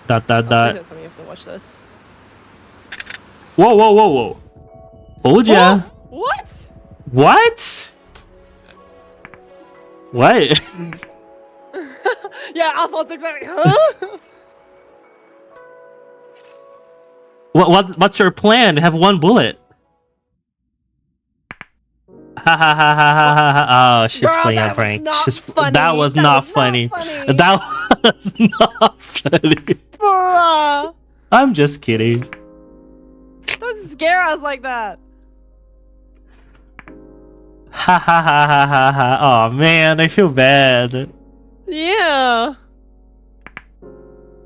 Dot dot dot. You have to watch this. Whoa, whoa, whoa, whoa. Told ya. What? What? What? Yeah, I thought exactly. Huh? What's your plan? Have one bullet. Ha ha ha ha ha ha ha. Oh, she's Bro, playing that a prank. was not funny. That was not funny. That was not funny. Bruh. I'm just kidding. Don't scare us like that. Ha ha ha ha ha ha. Oh man, I feel bad. Yeah.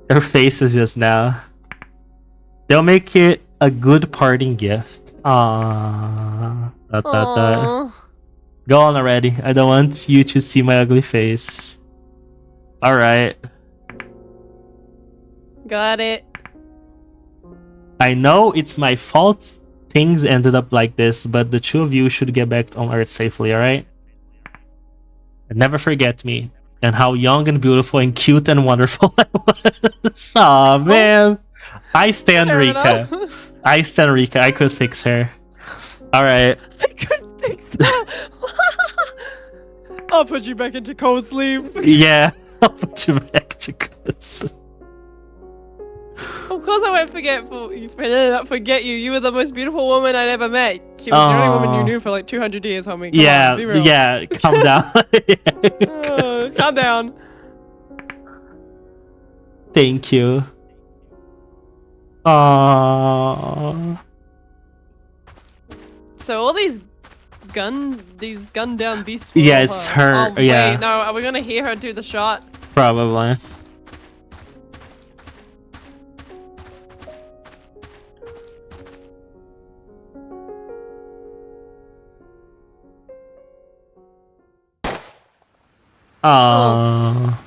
Her faces just now. They'll make it a good parting gift. Aww. Go on already. I don't want you to see my ugly face. Alright. Got it. I know it's my fault things ended up like this, but the two of you should get back on Earth safely, alright? And never forget me. And how young and beautiful and cute and wonderful I was. Aw, man. I stand Rika. I stand Rika. I could fix her. Alright. I couldn't fix that. I'll put you back into cold sleep. Yeah. I'll put you back to good sleep. Of course I won't forget you. You were the most beautiful woman I'd ever met. She was the only woman you knew for like 200 years, homie. Come on, be real. Yeah, calm down. Calm down. Thank you. Aww. So all these gunned down beasts. Yeah, it's her. Oh, yeah. Wait, no, are we gonna hear her do the shot? Probably. Oh.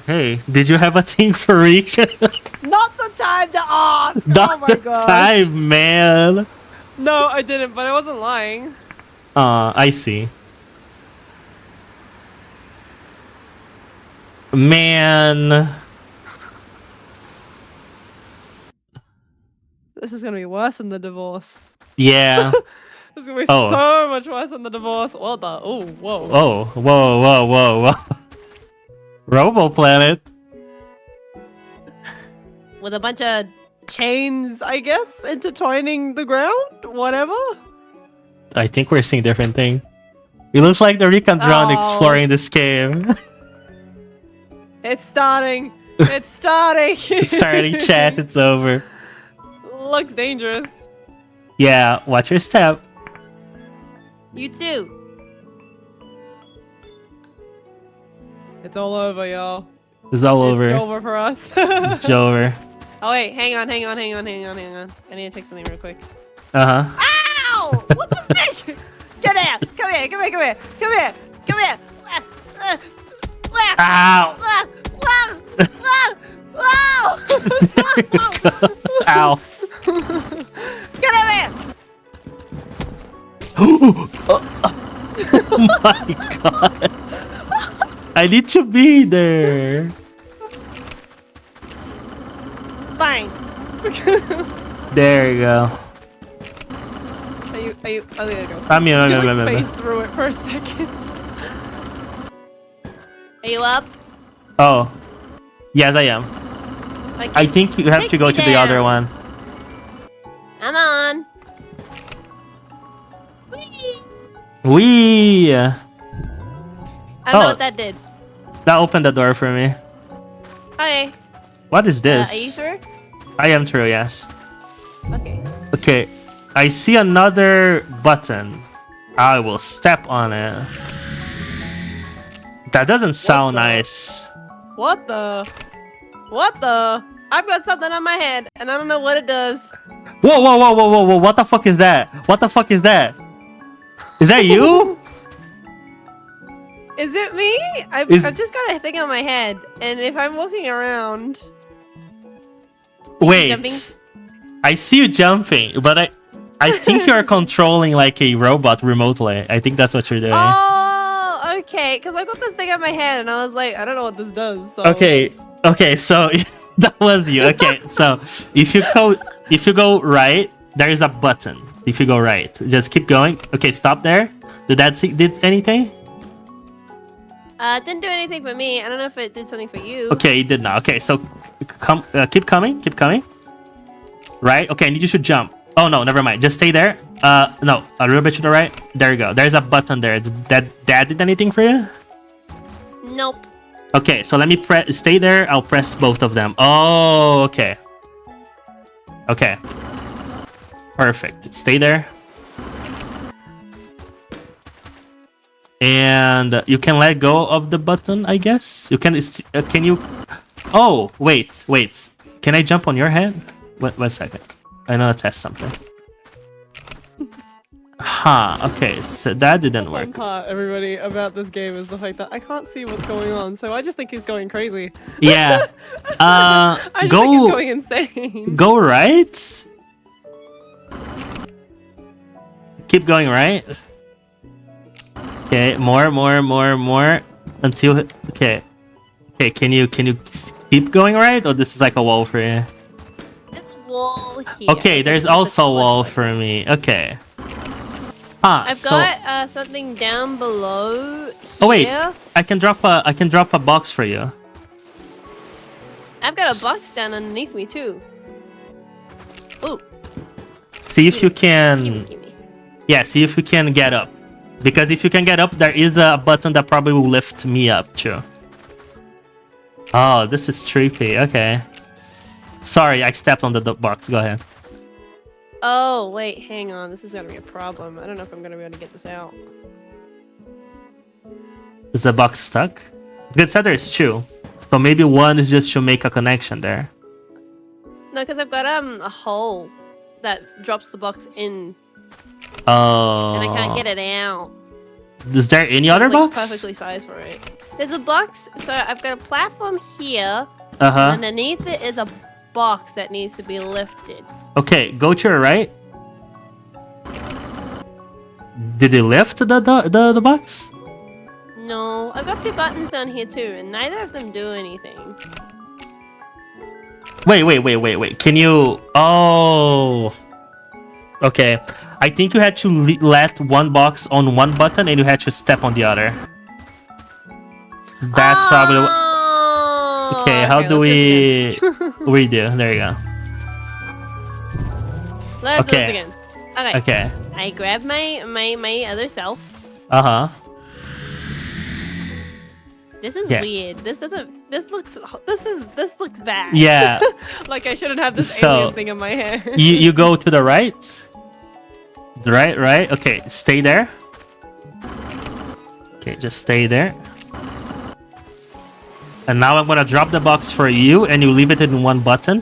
Hey, did you have a thing for Rika? Not the time to ask! Not the time, man! No, I didn't, but I wasn't lying. I see. Man. This is gonna be worse than the divorce. Yeah. This is gonna be so much worse than the divorce. Well done. Oh, whoa. Oh, whoa, whoa, whoa, whoa. Robo Planet. With a bunch of chains, I guess, intertwining the ground? Whatever? I think we're seeing different thing. It looks like the Recon drone exploring this cave. It's starting. It's starting. It's starting, chat. It's over. Looks dangerous. Yeah, watch your step. You too. It's all over, y'all. It's all over. It's over for us. It's over. Oh wait, hang on. I need to take something real quick. Uh-huh. Ow! What the frick? Get out! Come here! Ow! Ow. Get over here! Oh my god. I need to be there. Fine. There you go. Are you? Oh, there you go. I'm here. You like phased through it for a second. Are you up? Oh. Yes, I am. I think you have to go to the other one. I'm on. Wee! I don't know what that did. That opened the door for me. Okay. What is this? Are you through? I am through, yes. Okay. Okay. I see another button. I will step on it. That doesn't sound nice. What the? What the? I've got something on my head, and I don't know what it does. Whoa, whoa, whoa, whoa, whoa, whoa. What the fuck is that? What the fuck is that? Is that you? Is it me? I've just got a thing on my head, and if I'm walking around... Wait. Jumping? I see you jumping, but I think you're controlling like a robot remotely. I think that's what you're doing. Oh, okay. Because I've got this thing on my head, and I was like, I don't know what this does. So. Okay, so that was you. Okay, so if you go right, there is a button. If you go right, just keep going. Okay, stop there. Did anything? It didn't do anything for me. I don't know if it did something for you. Okay, it did not. Okay, so keep coming. Right. Okay, and you should jump. Oh no, never mind. Just stay there. No, a little bit to the right. There you go. There's a button there. That did anything for you? Nope. Okay, so let me stay there. I'll press both of them. Oh, okay. Okay. Perfect. Stay there. And you can let go of the button, I guess. You can you? Oh, wait. Can I jump on your head? Wait, 1 second. I know to test something. Okay, so that didn't work. The fun part, everybody, about this game is the fact that I can't see what's going on, so I just think he's going crazy. Yeah. I just think he's going insane. Go right. Keep going right. Okay, more until okay. Can you keep going right, or this is like a wall for you? This wall here. Okay, there's also a wall for me. Okay. I've got something down below here. Oh wait, I can drop a box for you. I've got a box down underneath me too. Ooh. See if you can. Gimme. Yeah, see if you can get up. Because if you can get up, there is a button that probably will lift me up too. Oh, this is trippy. Okay. Sorry, I stepped on the box. Go ahead. Oh, wait, hang on. This is gonna be a problem. I don't know if I'm gonna be able to get this out. Is the box stuck? Good said there is two. So maybe one is just to make a connection there. No, because I've got a hole that drops the box in. Oh. And I can't get it out. Is there any other it's, like, box? Perfectly sized for it. There's a box. So I've got a platform here. Underneath it is a box that needs to be lifted. Okay, go to your right. Did it lift the box? No, I've got two buttons down here too, and neither of them do anything. Wait. Can you... Oh. Okay. I think you had to let one box on one button and you had to step on the other. That's probably... Okay, how do we... redo? There you go. Let's do this again. Okay. I grab my other self. This is weird. This looks bad. Yeah. Like I shouldn't have this alien thing in my hair. you go to the right. Right. Okay, stay there. Okay, just stay there. And now I'm gonna drop the box for you, and you leave it in one button.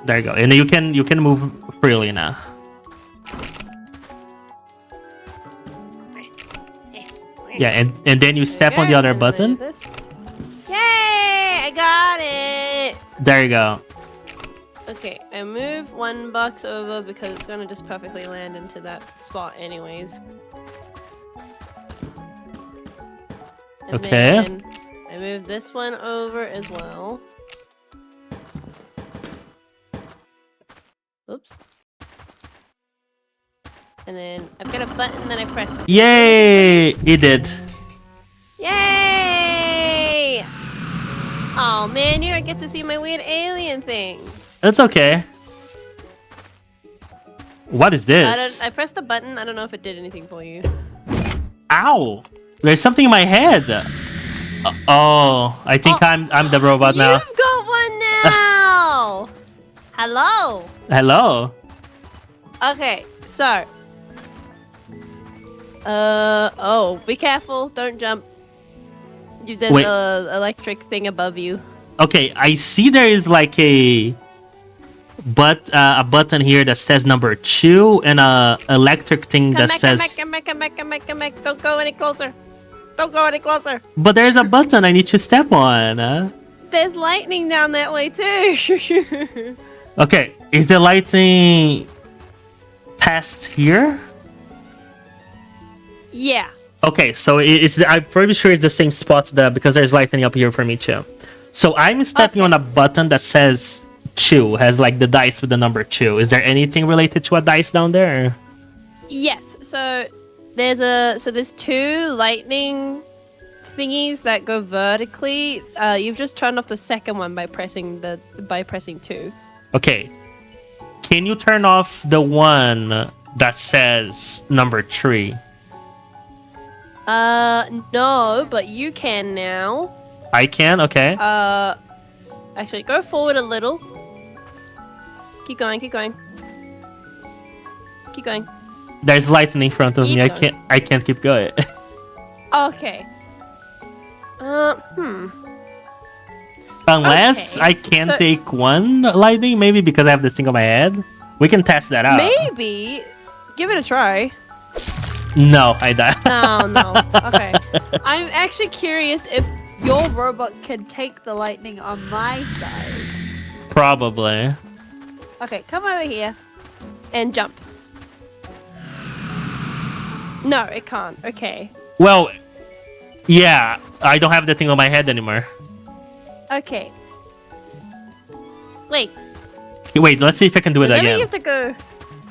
There you go. And you can move freely now. Yeah, and then you step on the other button. Yay! I got it! There you go. Okay, I move one box over because it's gonna just perfectly land into that spot anyways. And Okay. then I move this one over as well. Oops. And then I've got a button that I press. Yay! It did. Yay! Oh man, you don't get to see my weird alien thing. That's okay. What is this? I pressed the button. I don't know if it did anything for you. Ow! There's something in my head. Oh, I think I'm the robot now. You've got one now. Hello. Hello. Okay, so. Oh, be careful. Don't jump. There's Wait. a electric thing above you. Okay, I see there is like a button here that says number 2 and a electric thing that says. Come back. Don't go any closer. Don't go any closer. But there's a button I need to step on. There's lightning down that way too. Okay, is the lightning past here? Yeah. Okay, so I'm pretty sure it's the same spots because there's lightning up here for me too. So I'm stepping on a button that says 2, has like the dice with the number 2. Is there anything related to a dice down there? Yes. So there's 2 lightning thingies that go vertically. You've just turned off the second one by pressing 2. Okay. Can you turn off the one that says number 3? No, but you can now. I can? Okay. Actually, go forward a little. Keep going. There's lightning in front of Keep me. going. I can't keep going. Okay. Unless Okay, I can so- take one lightning, maybe because I have this thing on my head. We can test that out. Maybe. Give it a try. No, I died. No. Okay. I'm actually curious if your robot can take the lightning on my side. Probably. Okay, come over here and jump. No, it can't. Okay. Well, yeah, I don't have the thing on my head anymore. Okay. Wait. Wait, let's see if I can do it Whenever again. you have to go.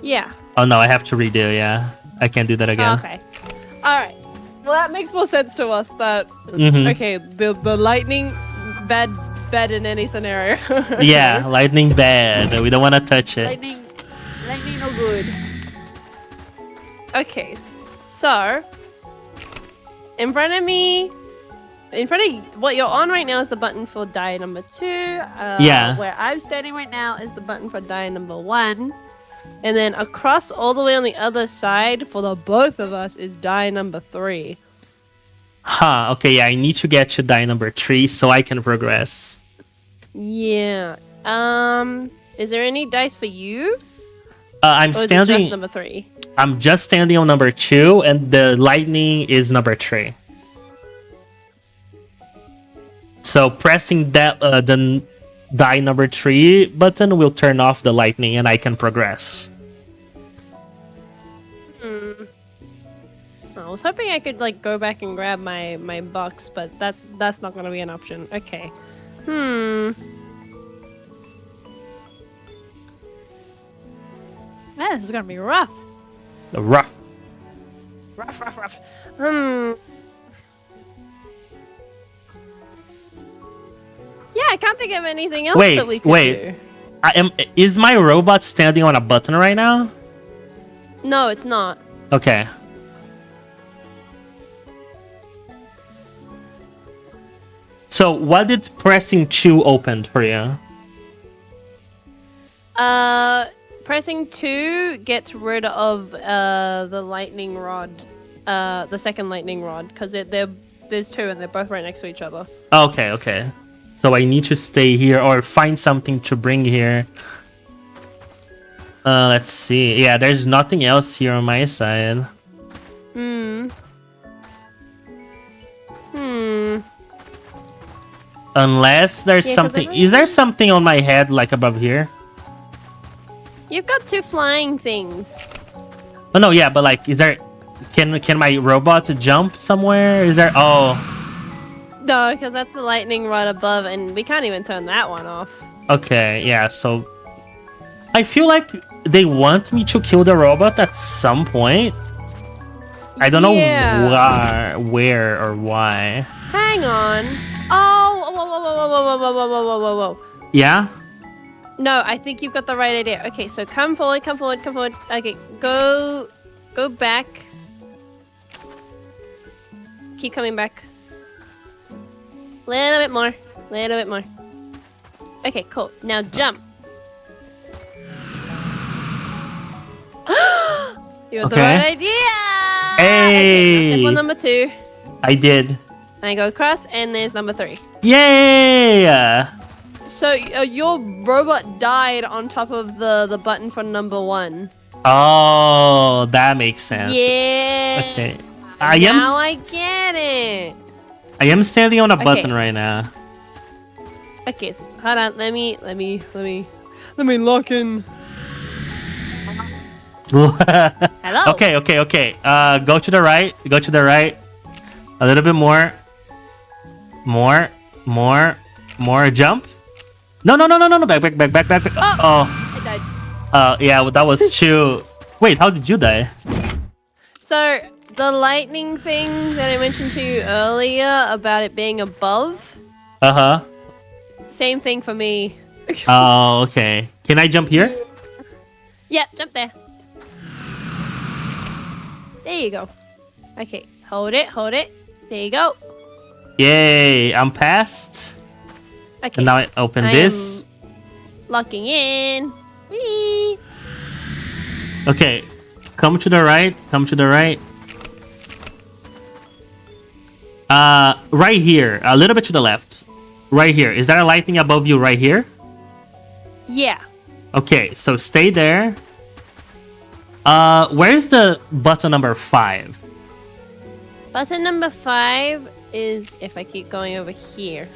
Yeah. Oh no, I have to redo, yeah. I can't do that again. Okay. Alright. Well, that makes more sense to us that... Mhm. Okay, the lightning... Bad in any scenario. Yeah, lightning bad. We don't want to touch it. Lightning no good. Okay, so... In front of what you're on right now is the button for die number 2. Yeah. Where I'm standing right now is the button for die number 1. And then across all the way on the other side for the both of us is die number 3. Huh, okay, yeah, I need to get to die number 3 so I can progress. Yeah. Is there any dice for you? I'm Or is it standing... just number 3? I'm just standing on number 2 and the lightning is number 3. So pressing that the die number 3 button will turn off the lightning and I can progress. I was hoping I could like go back and grab my box, but that's not gonna be an option. Okay. Man, this is gonna be rough. Rough. Rough. Yeah, I can't think of anything else that we could do. Is my robot standing on a button right now? No, it's not. Okay. So what did pressing 2 open for you? Pressing 2 gets rid of the lightning rod, the second lightning rod, because there's 2 and they're both right next to each other. Okay. So I need to stay here or find something to bring here Let's see. Yeah, there's nothing else here on my side. Hmm. Hmm. Unless there's Yeah, 'cause something. Is there something on my head, like above here? You've got 2 flying things. Oh no, yeah, but like, is there? Can my robot jump somewhere? Is there? Oh, No, because that's the lightning right above, and we can't even turn that one off. okay, yeah. So I feel like they want me to kill the robot at some point. I don't know where or why. Hang on. Oh, whoa, whoa, whoa, whoa, whoa, whoa, whoa, whoa, whoa, whoa, whoa. Yeah. No, I think you've got the right idea. Okay, so come forward, come forward, come forward. Okay, go back. Keep coming back. Little bit more. Little bit more. Okay, cool. Now jump. You got the right idea. Hey. Okay, now step on number 2. I did. And I go across, and there's number 3. Yay! So your robot died on top of the button for number 1. Oh, that makes sense. Yeah. Okay. Now I get it. I am standing on a button right now. Okay, so hold on. Let me lock in. Hello. Okay. Go to the right. Go to the right. A little bit more. More. Jump. No. Back. Oh. I died. Yeah, well, that was true. Wait, how did you die? So the lightning thing that I mentioned to you earlier about it being above. Uh-huh. Same thing for me. Oh, okay. Can I jump here? Yeah, jump there. There you go. Okay, hold it. There you go. Yay, I'm past. Okay. And now I open this. Locking in. Whee! Okay, come to the right. Right here, a little bit to the left. Right here. Is there a lightning above you right here? Yeah. Okay, so stay there. Where's the button number 5? Button number 5 is if I keep going over here.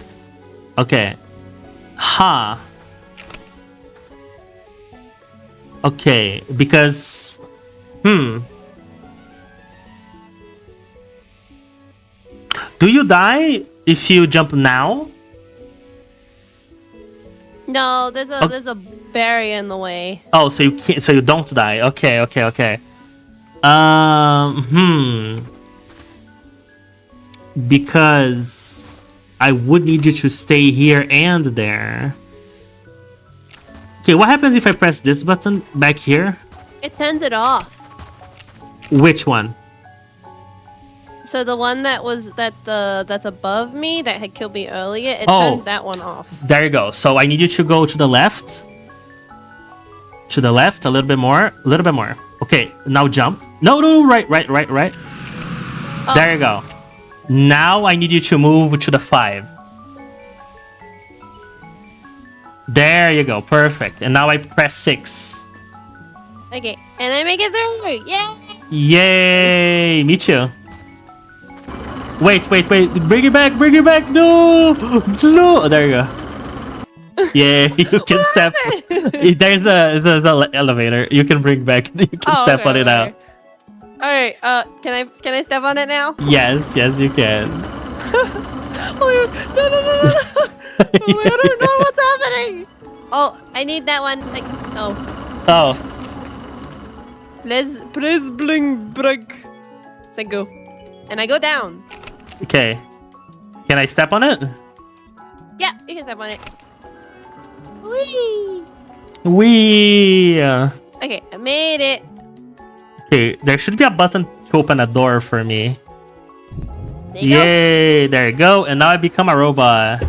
Okay. Huh. Okay, because... Do you die if you jump now? No, there's a barrier in the way. Oh, so you can't, so you don't die. Okay. Because I would need you to stay here and there. Okay, what happens if I press this button back here? It turns it off. Which one? So the one that's above me that had killed me earlier, it turns that one off. There you go. So I need you to go to the left. To the left, a little bit more. Okay, now jump. No, right. Oh. There you go. Now I need you to move to the 5. There you go, perfect. And now I press 6. Okay, and I make it through. Yeah. Yay! Me too. Wait. Bring it back. No. Oh, there you go. Yeah, you can step. There's the elevator. You can bring back. You can step on it now. All right. Can I step on it now? Yes, you can. No. I don't know what's happening. Oh, I need that one. Like, oh. Press bling break. So go, and I go down. Okay. Can I step on it? Yeah, you can step on it. Whee! Okay, I made it. Okay, there should be a button to open a door for me. There you go. Yay! There you go. And now I become a robot.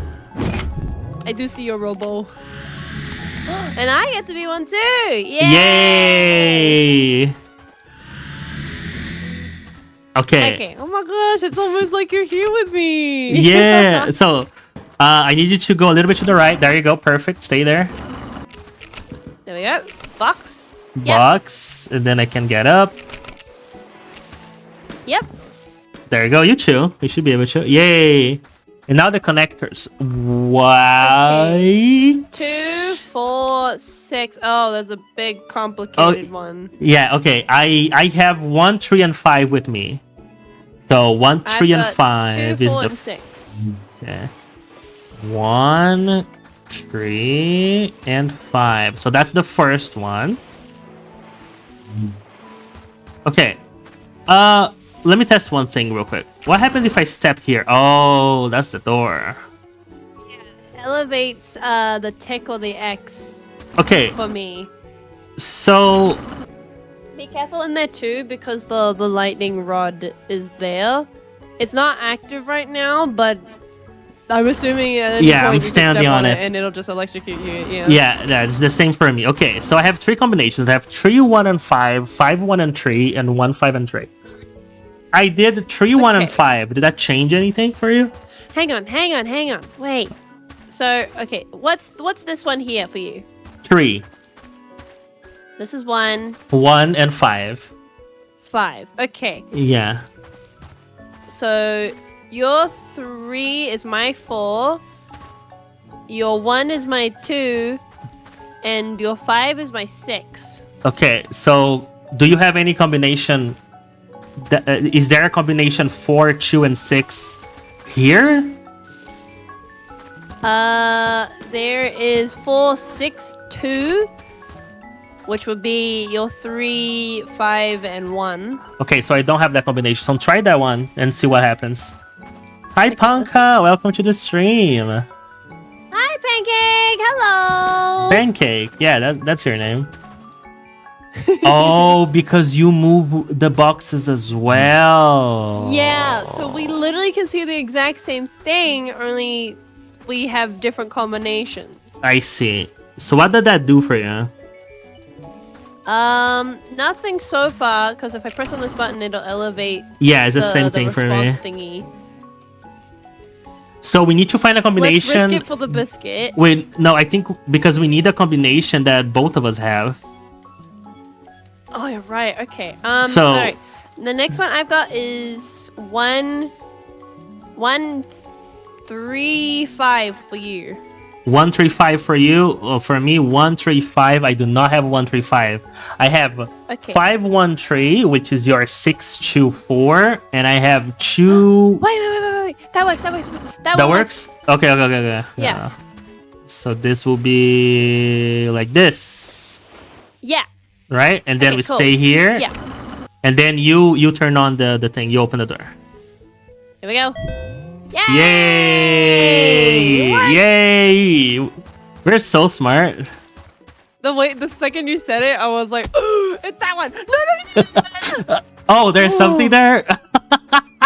I do see your robo. And I get to be one too! Yay! Okay. Oh my gosh, it's almost like you're here with me. Yeah. So, I need you to go a little bit to the right. There you go. Perfect. Stay there. There we go. Box. box, and then I can get up. Yep. There you go. You chew. You should be able to. Yay! And now the connectors. What? Okay. 2, 4, 6. Oh, there's a big complicated one. Yeah. Okay. I have 1, 3, and 5 with me. So 1, 3, and 5 2, 4, is the. and 6. Okay. 1, 3, and 5. So that's the first one. Okay. Let me test one thing real quick. What happens if I step here? Oh, that's the door. Yeah, elevates the tick or the X. Okay. For me. So Be careful in there too, because the lightning rod is there. It's not active right now, but I'm assuming at any point I'm you can standing step on it. and it'll just electrocute you. Yeah. Yeah, that's the same for me. Okay, so I have 3 combinations. I have 3, 1, and 5, 5, 1, and 3, and 1, 5, and 3. I did 3, 1, and 5. Did that change anything for you? Hang on. Wait. So, okay, what's this one here for you? 3. This is 1. 1 and 5. 5. Okay. Yeah. So your 3 is my 4. Your 1 is my 2. And your 5 is my 6. Okay, so do you have any combination? Is there a combination 4, 2, and 6 here? There is 4, 6, 2, which would be your 3, 5, and 1. Okay, so I don't have that combination. So try that one and see what happens. Hi, Panka. Welcome to the stream. Hi, Pancake. Hello. Pancake. Yeah, that's your name. Oh, because you move the boxes as well. Yeah, so we literally can see the exact same thing, only we have different combinations. I see. So what did that do for you? Nothing so far, because if I press on this button, it'll elevate. Yeah, it's the same thing for me. Thingy. So we need to find a combination. Let's risk it for the biscuit. Wait, no, I think because we need a combination that both of us have. Oh, you're right. Okay. So alright. The next one I've got is 1, 3, 5 for you. 1, 3, 5 for you. For me, 1, 3, 5. I do not have 1, 3, 5. I have 5, 1, 3, which is your 6, 2, 4, and I have 2. Wait. That works. That works? Okay. Yeah. So this will be like this. Yeah. Right? And then we cool. stay here. Yeah. And then you turn on the thing. You open the door. Here we go. Yay! Yay! We're so smart. The second you said it, I was like, oh, it's that one. No. Oh, there's something there?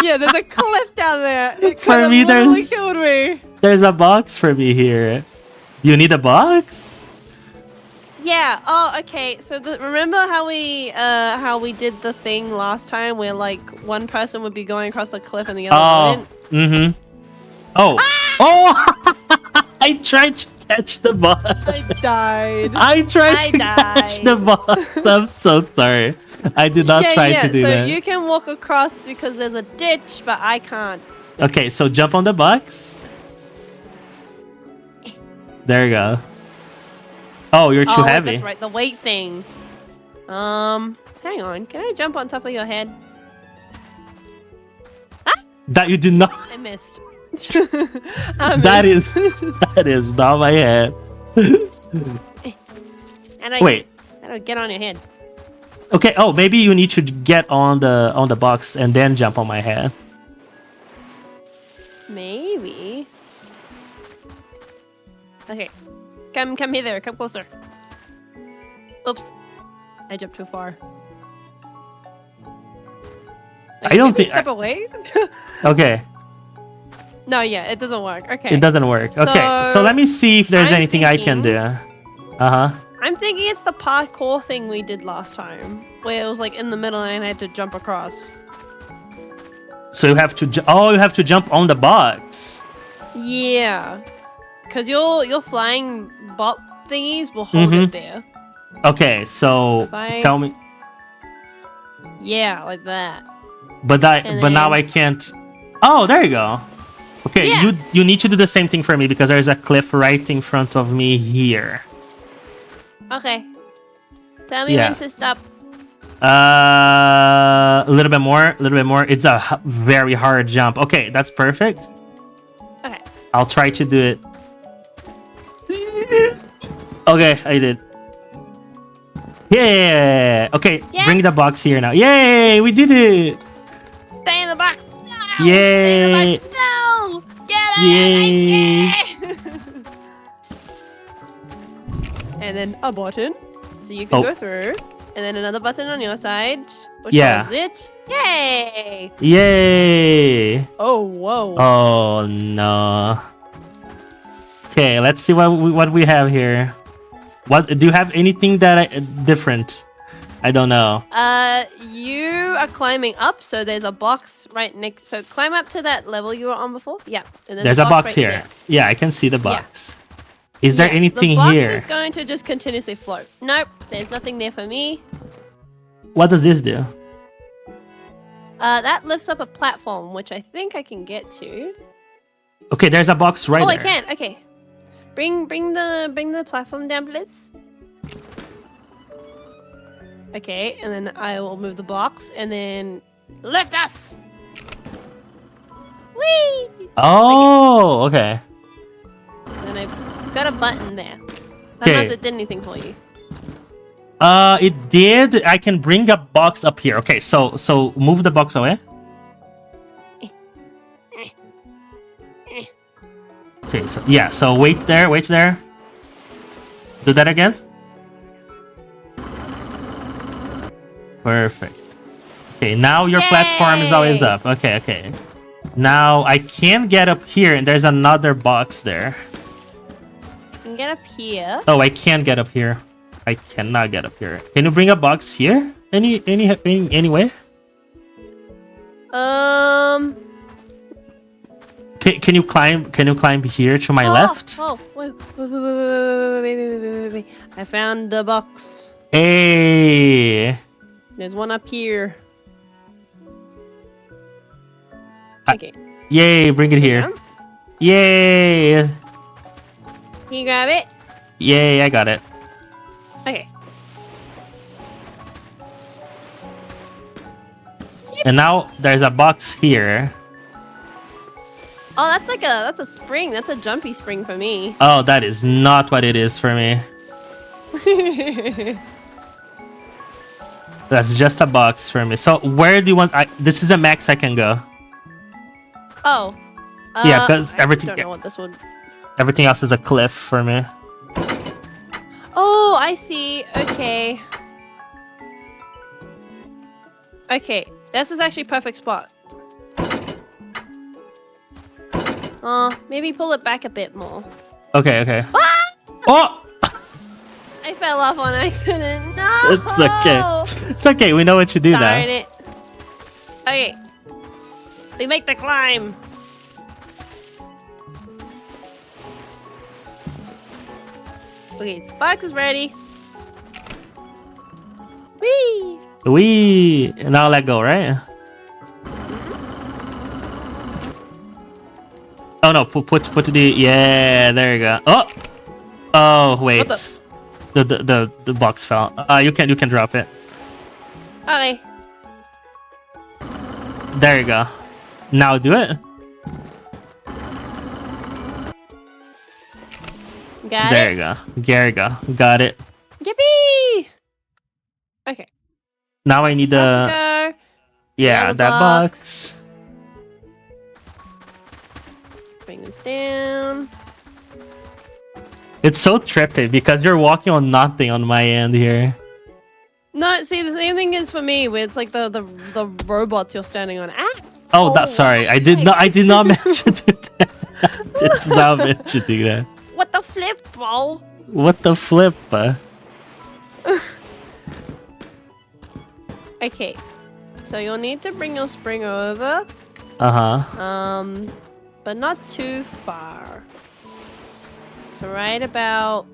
Yeah, there's a cliff down there. For me, killed me. There's a box for me here. You need a box? Yeah. Oh, okay. So remember how we did the thing last time where like one person would be going across the cliff and the other wouldn't? Mm-hmm. Oh. Ah! Oh! I tried to catch the box. I died. I tried to catch the box. I'm so sorry. I did not try to do that. So you can walk across because there's a ditch, but I can't. Okay, so jump on the box. There you go. Oh, you're too heavy. That's right, the weight thing. Hang on. Can I jump on top of your head? Ah! That you did not. I missed. That is not my head. Wait. How do I get on your head? Okay. Oh, maybe you need to get on the box and then jump on my head. Maybe. Okay. Come hither. Come closer. Oops. I jumped too far. I don't think. Step away. Okay. No, yeah, it doesn't work. Okay. It doesn't work. Okay. So let me see if there's anything I can do. I'm thinking it's the parkour thing we did last time, where it was like in the middle and I had to jump across. So you have to. You have to jump on the box. Yeah. Because your flying bop thingies will hold it there. Okay, so Bye. tell me. Yeah, like that. But now then- I can't. Oh, there you go. Okay, Yeah. you need to do the same thing for me because there's a cliff right in front of me here. Okay. Tell me Yeah. when to stop. A little bit more, a little bit more. It's a very hard jump. Okay, that's perfect. Okay. I'll try to do it. Okay, I did. Yeah. Okay, Yeah. bring the box here now. Yay, we did it. Stay in the box. No. Yay. Stay in the box. No. Get out. Yay. And then a button, so you can Oh. go through. And then another button on your side, which Yeah. holds it. Yay! Yay. Oh, whoa. Oh no. Okay, let's see what we have here. What do you have anything that different? I don't know. You are climbing up, so there's a box right next. So climb up to that level you were on before. Yeah. And There's a box right here. there. Yeah, I can see the box. Is there Yeah, anything the box here? is going to just continuously float. Nope, there's nothing there for me. What does this do? That lifts up a platform, which I think I can get to. Okay, there's a box right Oh, there. I can. Okay. Bring the platform down, please. Okay, and then I will move the box and then lift us. Whee! Oh, okay. And I've got a button there. I don't know Okay. if it did anything for you. It did. I can bring a box up here. Okay, so move the box away. Okay, so yeah, so wait there. Do that again. Perfect. Okay, now your platform is always Yay! up. Okay. Now I can get up here, and there's another box there. You can get up here. Oh, I can't get up here. I cannot get up here. Can you bring a box here? Any way? Can you climb here to my left? Oh, wait. I found the box. Hey. There's one up here. Okay. Yay, bring it here. Yeah. Yay. Can you grab it? Yay, I got it. Okay. And now there's a box here. Oh, that's a spring. That's a jumpy spring for me. Oh, that is not what it is for me. That's just a box for me. So where do you want... this is the max I can go. Oh. Yeah, because I everything... don't know what this would... Everything else is a cliff for me. Oh, I see. Okay. Okay. This is actually perfect spot. Maybe pull it back a bit more. Okay. Ah! Oh! I fell off on accident. No! It's okay. It's okay. We know what you do Darn now. it. Okay. We make the climb. Okay, Sparks is ready. Whee! Wee! Now let go, right? Oh no! Put the... Yeah, there you go. Oh wait. The box fell. You can drop it. Okay. There you go. Now do it. Got There it. you go. There you go. Got it. Yippee! Okay. Now I need the... Go. Yeah, the that box. Bring this down. It's so trippy because you're walking on nothing on my end here. No, see, the same thing is for me, where it's like the robots you're standing on. Ah! Oh, that's sorry. I did not mention to do that. It's not meant to do that. What the flip, bro? What the flip? Okay, so you'll need to bring your spring over. Uh-huh. But not too far. So right about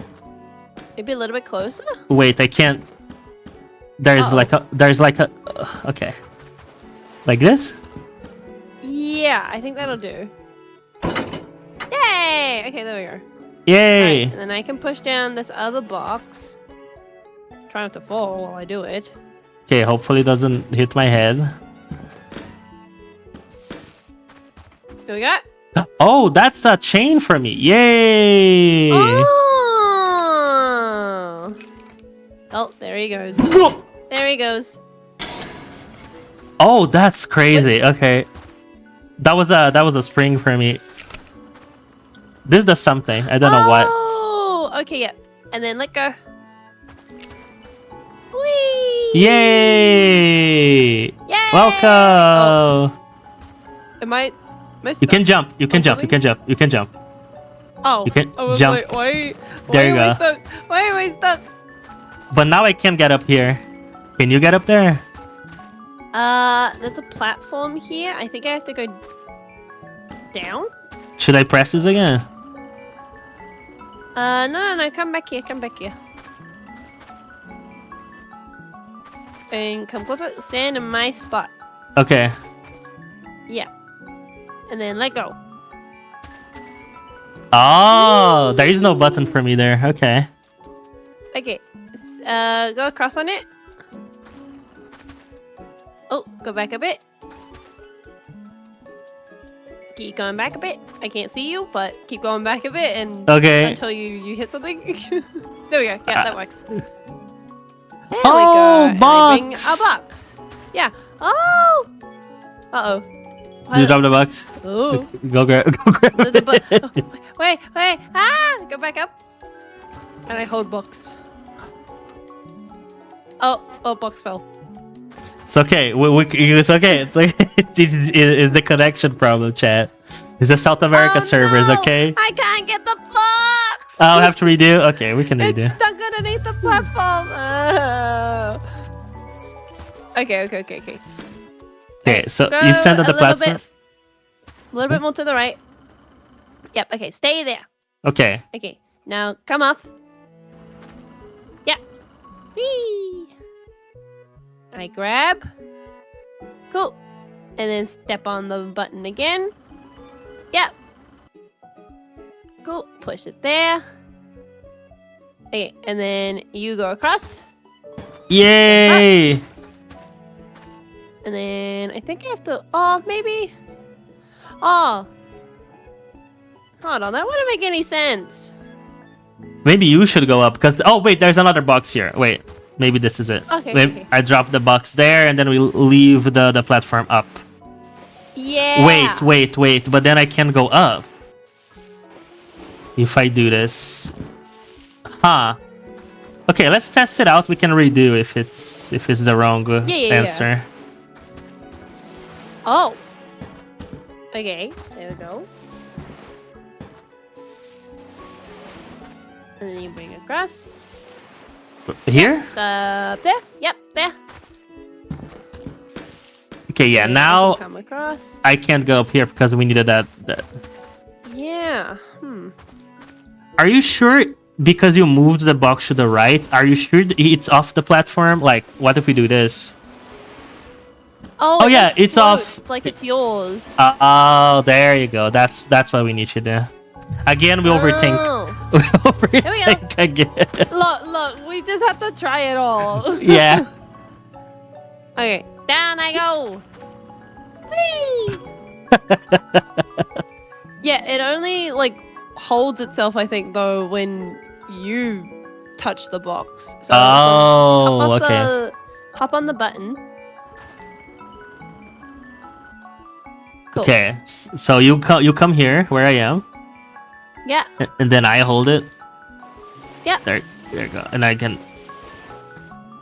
Maybe a little bit closer. Wait, I can't. There's like a. Okay. Like this? Yeah, I think that'll do. Yay! Okay, there we go. Yay! Right, and then I can push down this other box. Try not to fall while I do it. Okay, hopefully it doesn't hit my head. Here we go. Oh, that's a chain for me. Yay! Oh! Oh, there he goes. There he goes. Oh, that's crazy. Okay. That was a spring for me. This does something. I don't know what. Oh, okay, yeah. And then let go. Whee! Yay! Yay! Welcome! Am I You stuck? can jump. You can jump. You can jump. You can jump. Oh, You can I was jump. like, why There you am I go. stuck? Why am I stuck? But now I can't get up here. Can you get up there? There's a platform here. I think I have to go down. Should I press this again? No. Come back here. Come back here. And come closer. Stand in my spot. Okay. Yeah. And then let go. Oh, there is no button for me there. Okay. Okay. Go across on it. Oh, go back a bit. Keep going back a bit. I can't see you, but keep going back a bit and Okay. until you hit something. There we go. Yeah, that works. There Oh, we go. And I bring box. a box. Yeah. Oh. Uh-oh. Did you drop the box? Oh. Go grab. Go grab. Wait. Ah! Go back up. And I hold box. Oh, box fell. It's okay. It's okay. It's like it's the connection problem, chat. It's the South America servers, no! okay? I can't get the box! I'll have to redo. Okay, we can It's redo. stuck underneath the platform. Oh. Okay. Okay, so Go you stand on the a little platform. bit- A little bit more to the right. Yep, okay, stay there. Okay. Okay, now come off. Yeah. Whee! I grab. Cool. And then step on the button again. Yep. Cool. Push it there. Okay, and then you go across. Yay! And then I think I have to. Oh, maybe. Oh. Hold on, that wouldn't make any sense. Maybe you should go up because. Oh wait, there's another box here. Wait, maybe this is it. Okay, Maybe okay. I drop the box there and then we leave the platform up. Yeah. Wait. But then I can go up. If I do this. Huh. Okay, let's test it out. We can redo if it's the wrong Yeah. answer. Oh. Okay, there we go. And then you bring it across. Here? There. Yep, there. Okay, yeah, And now I can come across. I can't go up here because we needed that. Yeah. Are you sure because you moved the box to the right, are you sure it's off the platform? Like, what if we do this? Oh, Oh, it yeah, just it's floats off. like it's yours. Oh, there you go. That's what we need to do. Again, we overthink. Oh. We overthink again. Look, we just have to try it all. Yeah. Okay, down I go. Whee! Yeah, it only like holds itself, I think, though, when you touch the box. So Oh, okay. Hop on the button. Cool. Okay, so you come here where I am, Yeah. and then I hold it. Yeah. There you go, and I can.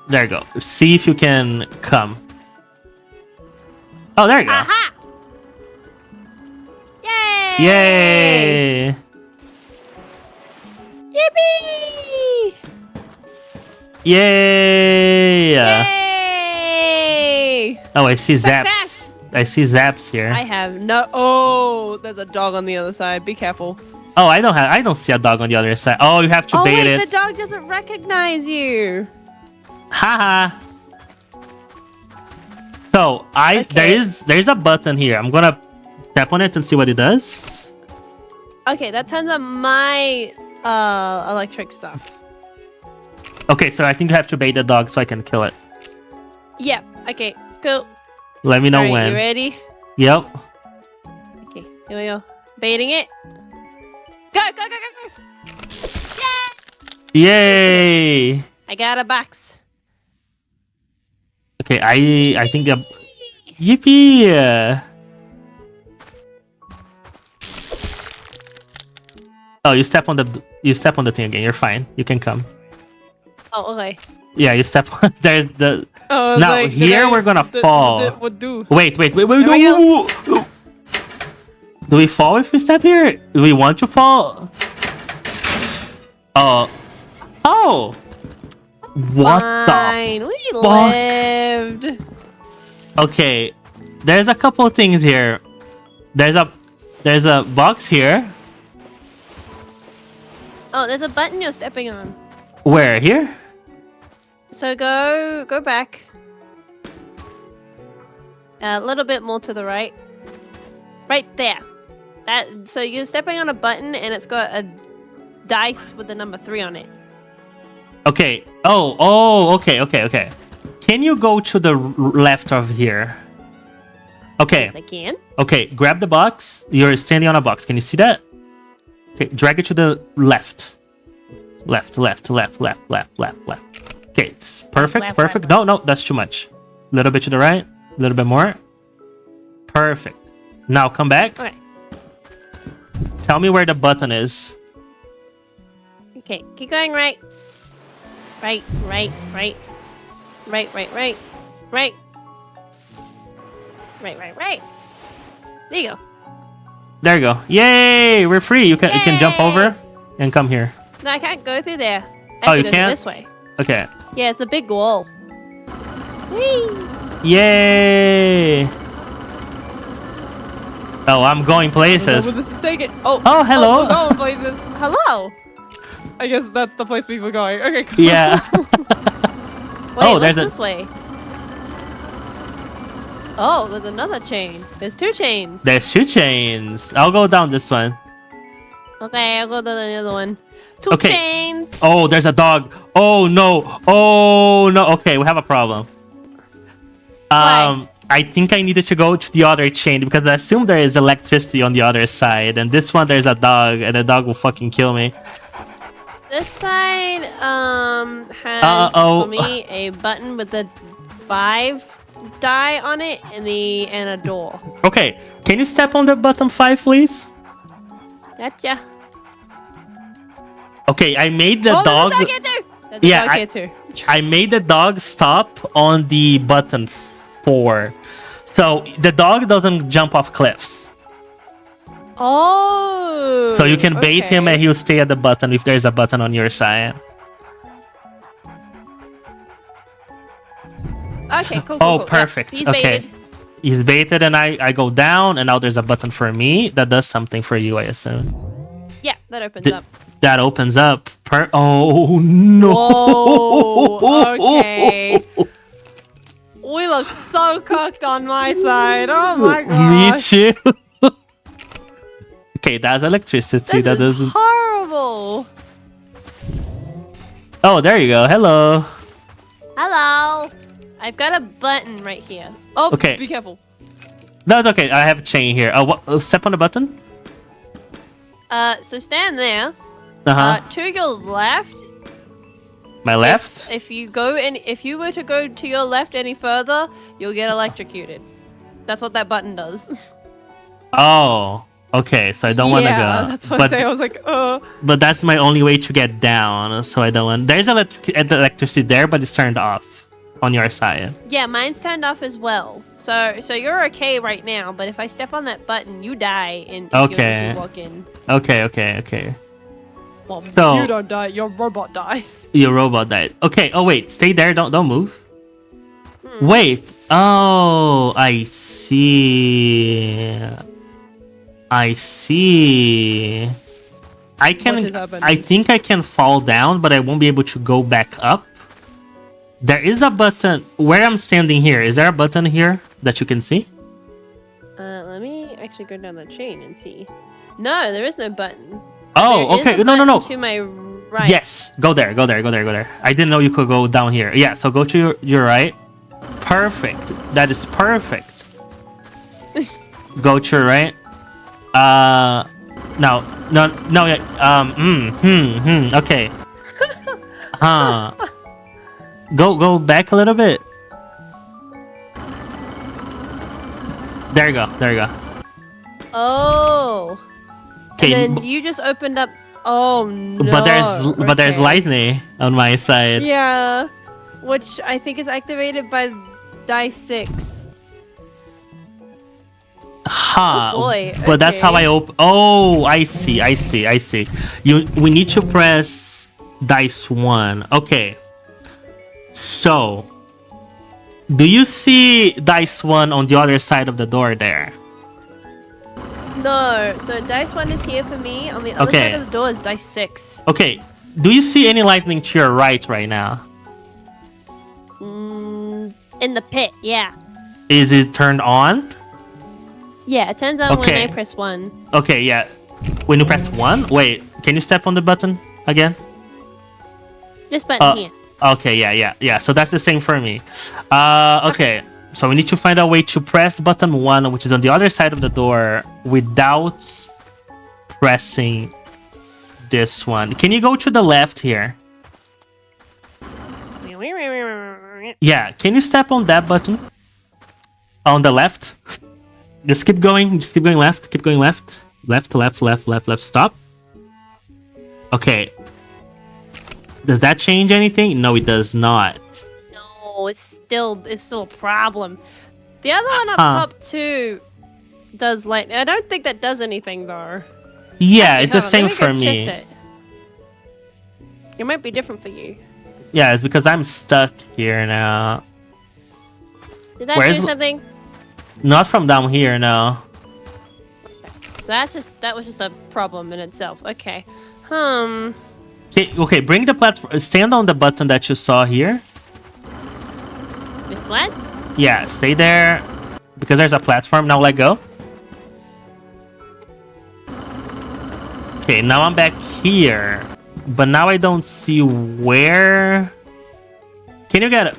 There you go. See if you can come. Oh, there you go. Aha! Yay! Yay! Yippee! Yay! Yay! Oh, I see zaps. Success! I see zaps here. I have no. Oh, there's a dog on the other side. Be careful. Oh, I don't see a dog on the other side. Oh, you have to Oh bait wait, it. the dog doesn't recognize you. Haha. So Okay. there's a button here. I'm gonna tap on it and see what it does. Okay, that turns on my electric stuff. Okay, so I think you have to bait the dog so I can kill it. Yep. Okay. Cool. Let me know Alright, when. you ready? Yep. Okay. Here we go. Baiting it. Go! Go! Go! Go! Go! Yay! I got a box. Okay, I think the yippee. Oh, you step on the thing again. You're fine. You can come. Oh, okay. Yeah, you step on. There's the. Oh, Now here we're gonna fall. What do? Wait. There we No. Do we fall if we step here? Do we want to fall? Oh. What Fine. the? We fuck? lived. Okay, there's a couple things here. There's a box here. Oh, there's a button you're stepping on. Where? Here? So go back. A little bit more to the right. Right there. So you're stepping on a button and it's got a dice with the number 3 on it. Okay. Oh, okay. Can you go to the left of here? Okay. Yes, I can. Okay, grab the box. You're standing on a box. Can you see that? Okay, drag it to the left. Left. Okay, it's perfect. Left. No, that's too much. A little bit to the right. A little bit more. Perfect. Now come back. Okay. Tell me where the button is. Okay, keep going right. Right. There you go. There you go. Yay! We're free. You can jump Yay! over and come here. No, I can't go through there. Oh, I have you to go can't? this way. Okay. Yeah, it's a big wall. Whee! Yay! Oh, I'm going places. This is take it. Oh, hello. we're going places. Hello. I guess that's the place we were going. Okay, cool. Yeah. Wait, there's this way. Oh, there's another chain. There's 2 chains. There's 2 chains. I'll go down this one. Okay, I'll go to the other one. 2 Okay. chains. Oh, there's a dog. Oh no. Okay, we have a problem. Why? I think I needed to go to the other chain because I assume there is electricity on the other side, and this one there's a dog, and the dog will fucking kill me. This side has for me a button with the 5 die on it and a door. Okay, can you step on the button 5, please? Gotcha. Okay, I made the There's dog. a dog here too. There's Yeah, a dog here too. I made the dog stop on the button 4, so the dog doesn't jump off cliffs. Oh. So you can bait him okay. and he'll stay at the button if there's a button on your side. Okay, cool. Oh, cool. perfect. Yeah, he's Okay. baited. He's baited and I go down, and now there's a button for me that does something for you, I assume. Yeah, that opens up. That opens up. Oh no! Whoa. Okay. We look so cooked on my side. Oh my Me gosh. too. Okay, that's electricity. This That is doesn't. horrible. Oh, there you go. Hello. Hello. I've got a button right here. Oh, Okay. be careful. That's okay. I have a chain here. Step on the button. So stand there. Uh-huh. To your left. My left. If you were to go to your left any further, you'll get electrocuted. That's what that button does. Oh. Okay, so I don't want to go. Yeah, that's what I say. I was like, But that's my only way to get down, so I don't want. There's electricity there, but it's turned off on your side. Yeah, mine's turned off as well. So you're okay right now, but if I step on that button, you die and Okay. you walk in. Okay. Well, So- you don't die, your robot dies. Your robot died. Okay. Oh wait, stay there. Don't move. Wait. Oh, I see. I What is can. happening? I think I can fall down, but I won't be able to go back up. There is a button where I'm standing here. Is there a button here that you can see? Let me actually go down the chain and see. No, there is no button. Oh, There is okay. a No. button to my right. Yes, go there. I didn't know you could go down here. Yeah, so go to your right. Perfect. That is perfect. Go to your right. No. Yeah. Okay. Go back a little bit. There you go. Oh. Okay. And then you just opened up. Oh no. But there's lightning on my side. Yeah, which I think is activated by dice 6. Huh. Oh boy, But that's how I okay. open. Oh, I see. We need to press dice 1. Okay. So, do you see dice 1 on the other side of the door there? No, so dice 1 is here for me. On the other Okay. side of the door is dice 6. Okay. Do you see any lightning to your right now? In the pit, yeah. Is it turned on? Yeah, it turns on Okay. when I press 1. Okay, yeah. When you press 1? Wait, can you step on the button again? This button here. Okay, yeah. So that's the same for me. Okay. So we need to find a way to press button 1, which is on the other side of the door, without pressing this one. Can you go to the left here? Yeah, can you step on that button? On the left? Just keep going left. Keep going left. Left, stop. Okay. Does that change anything? No, it does not. No, it's still a problem. The other one up top too does lightning. I don't think that does anything though. Yeah, Actually, it's the hold on, same let for go me. test it might be different for you. Yeah, it's because I'm stuck here now. Did that Where's- do something? Not from down here, no. So that was just a problem in itself. Okay. Okay, bring the platform. Stand on the button that you saw here. This one? Yeah, stay there. Because there's a platform. Now let go. Okay, now I'm back here. But now I don't see where... Can you get it?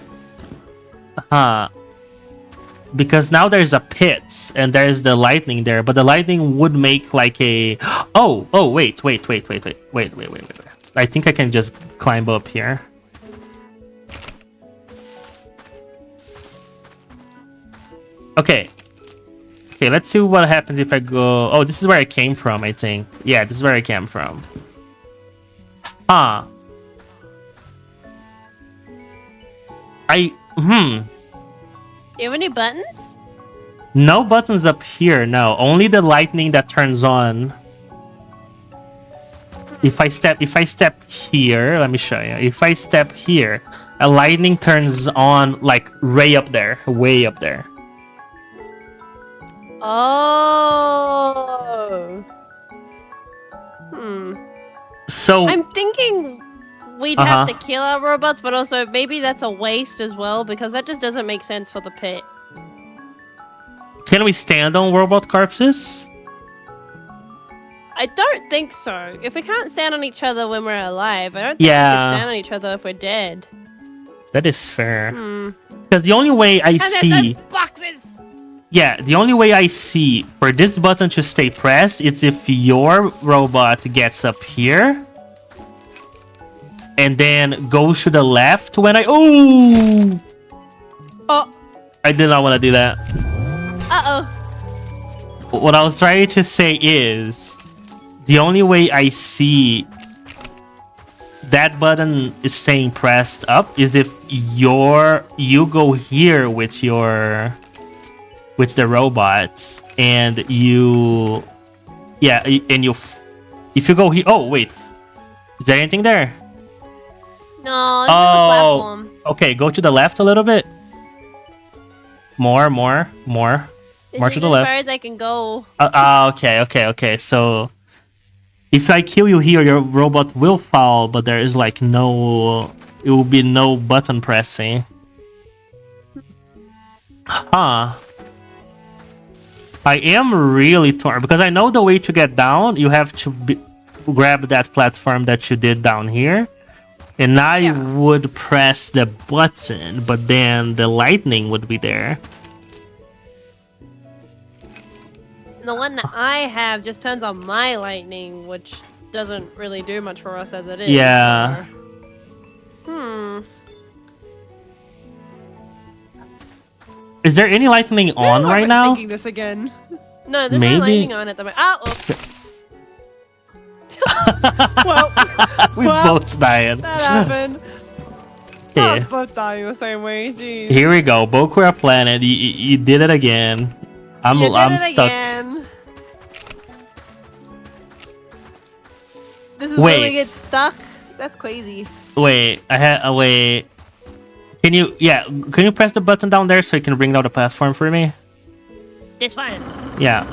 Because now there's a pit and there's the lightning there, but the lightning would make like a... Oh, wait. I think I can just climb up here. Okay, let's see what happens if I go... Oh, this is where I came from, I think. Yeah, this is where I came from. Do you have any buttons? No buttons up here, no. Only the lightning that turns on. If I step here, let me show you. If I step here, a lightning turns on like way up there. Oh. So I'm thinking we'd have to kill our robots, but also maybe that's a waste as well, because that just doesn't make sense for the pit. can we stand on robot corpses? I don't think so. If we can't stand on each other when we're alive, I don't think we can stand on each other if we're dead. That is fair. Because the only way I see... boxes! Yeah, the only way I see for this button to stay pressed is if your robot gets up here and then goes to the left when I... Oh! I did not want to do that. What I was trying to say is the only way I see that button is staying pressed up is if you go here with the robots and if you go here. Oh wait, is there anything there? No, this is a platform. Okay, go to the left a little bit. More This to is the left. as far as I can go. Okay. So If I kill you here, your robot will fall, but there is like no... It will be no button pressing. Huh. I am really torn, because I know the way to get down, you have to grab that platform that you did down here. And I would press the button, but then the lightning would be there. The one that I have just turns on my lightning, which doesn't really do much for us as it is. Yeah. So. Is there any lightning on right now? Thinking this again. No, there's no lightning on at the moment. Oh, well, we both died. That happened. Yeah. Both dying the same way. Jeez. Here we go, BOKURA Planet. You did it again. I'm stuck. Again. This is where we get stuck. That's crazy. Wait, wait. Can you press the button down there so you can bring down the platform for me? This one. Yeah.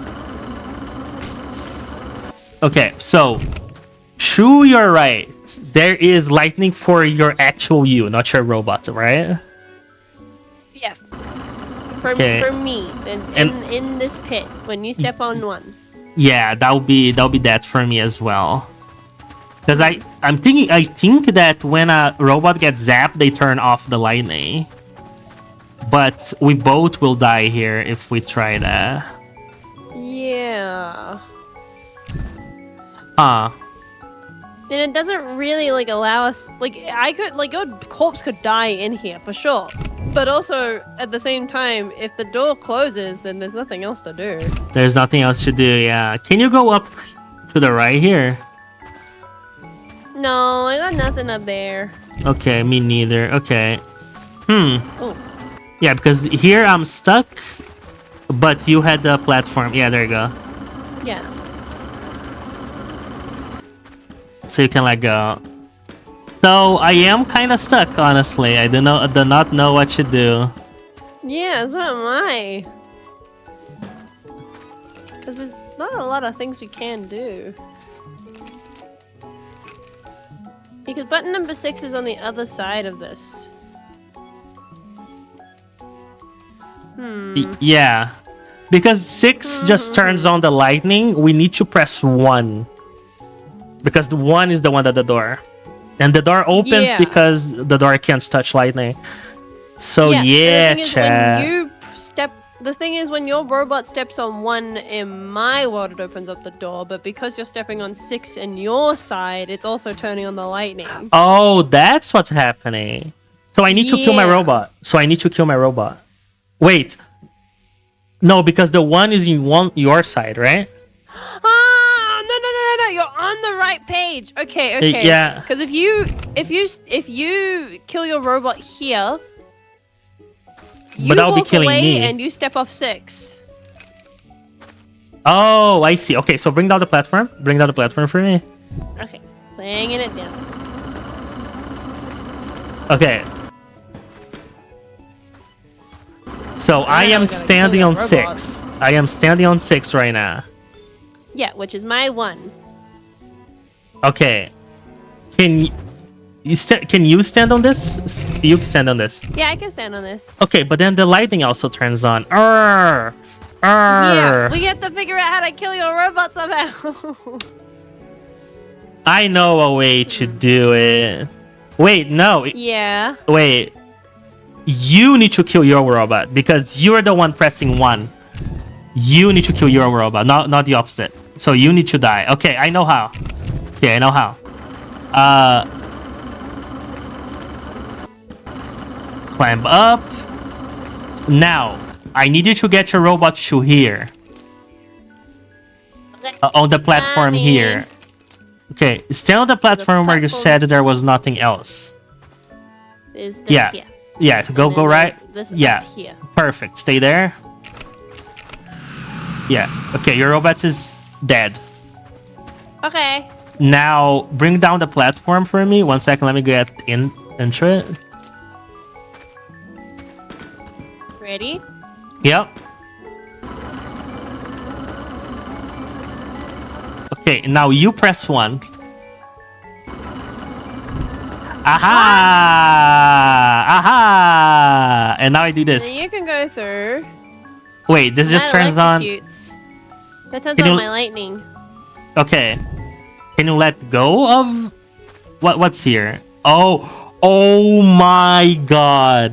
Okay, so to your right, there is lightning for your actual you, not your robot, right? Yeah. For me, in this pit, when you step on one. Yeah, that'll be that for me as well. Because I think that when a robot gets zapped, they turn off the lightning. But we both will die here if we try that. Yeah. And it doesn't really like allow us your corpse could die in here for sure. But also at the same time, if the door closes, then there's nothing else to do. There's nothing else to do, yeah. Can you go up to the right here? No, I got nothing up there. Okay, me neither. Okay. Oh. Yeah, because here I'm stuck, but you had the platform. Yeah, there you go. Yeah. So you can let go. So I am kind of stuck, honestly. I do not know what to do. Yeah, so am I. Because there's not a lot of things we can do. Because button number 6 is on the other side of this. Yeah. Because 6 just turns on the lightning, we need to press 1. Because the 1 is the one at the door. And the door opens because the door can't touch lightning. So chat. The thing is, when your robot steps on 1 in my world, it opens up the door. But because you're stepping on 6 in your side, it's also turning on the lightning. Oh, that's what's happening. So I need to kill my robot. Wait. No, because the 1 is in your side, right? No. You're on the right page. Okay. Yeah. Because if you kill your robot here, but I'll be killing me. And you step off 6. Oh, I see. Okay, so bring down the platform. Bring down the platform for me. Okay, laying it down. Okay. So I am standing on 6. I am standing on 6 right now. Yeah, which is my 1. Okay. Can you stand on this? You can stand on this. Yeah, I can stand on this. Okay, but then the lightning also turns on. Yeah, we have to figure out how to kill your robot somehow. I know a way to do it. Wait, no. Yeah. Wait. You need to kill your robot because you're the one pressing 1. You need to kill your robot, not the opposite. So you need to die. Okay, I know how. Okay, I know how. Climb up. Now, I need you to get your robot to here. On the platform here. Okay, stay on the platform where you said there was nothing else. Here. Yeah, so go right. Yeah, here. Perfect. Stay there. Yeah. Okay, your robot is dead. Okay. Now, bring down the platform for me. 1 second, let me get into it. Ready? Yep. Okay, Okay, now you press 1. Aha! Aha! And now I do Then this. you can go through. Wait, this just turns on. That turns Can on you- my lightning. Okay. Can you let go of what's here? Oh my god.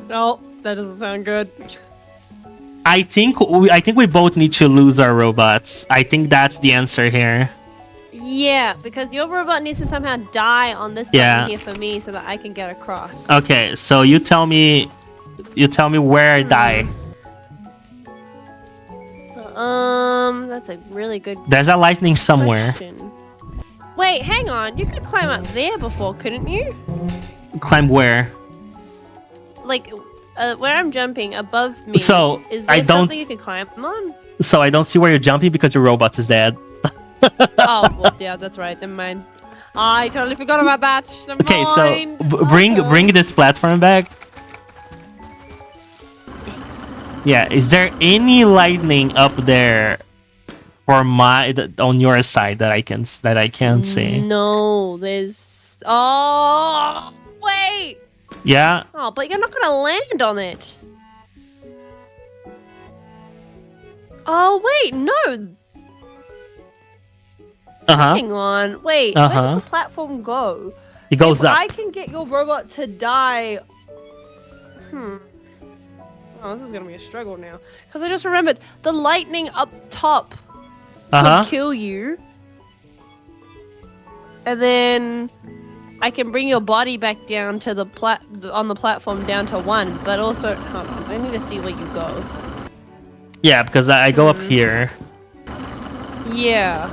No, that doesn't sound good. I think we both need to lose our robots. I think that's the answer here. Yeah, because your robot needs to somehow die on this button here for me so that I can get across. Okay, so you tell me where I die. That's a really good There's a lightning somewhere. question. Wait, hang on. You could climb up there before, couldn't you? Climb where? Like, where I'm jumping above me. So, is there something you can climb on? So I don't see where you're jumping because your robot is dead. Oh, well, yeah, that's right. Never mind. I totally forgot about that. Okay, so bring this platform back. Yeah, is there any lightning up there for on your side that I can see? No, there's. Oh, wait. Yeah. Oh, but you're not gonna land on it. Oh wait, no. Hang on, wait. Where does the platform go? It goes up. I can get your robot to die. Oh, this is gonna be a struggle now. Because I just remembered the lightning up top could kill you. And then I can bring your body back down to the on the platform down to 1. But also, hold on, I need to see where you go. Yeah, because I go up here. Yeah.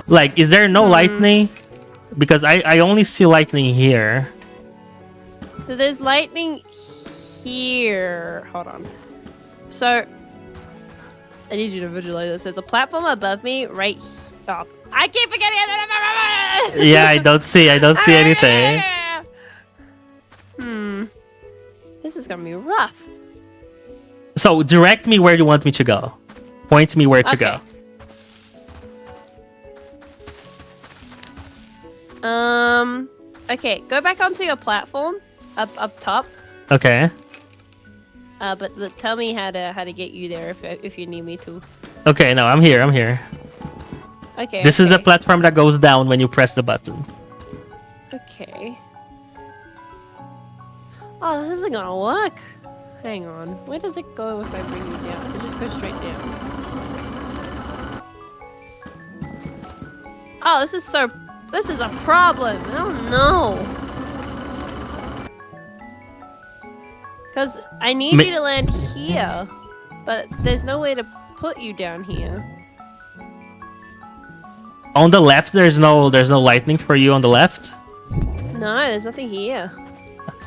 Like, is there no lightning? Because I only see lightning here. So there's lightning here. Hold on. So I need you to visualize this. There's a platform above me right here. Oh, I keep forgetting. Yeah, I don't see anything. This is gonna be rough. So direct me where you want me to go. Point me where to go. Okay, go back onto your platform up top. Okay. But tell me how to get you there if you need me to. Okay, no, I'm here. Okay. This is a platform that goes down when you press the button. Okay. Oh, this isn't gonna work. Hang on. Where does it go if I bring you down? It just goes straight down. Oh, this is a problem. Oh no. Because I need you to land here, but there's no way to put you down here. On the left, there's no lightning for you on the left? No, there's nothing here.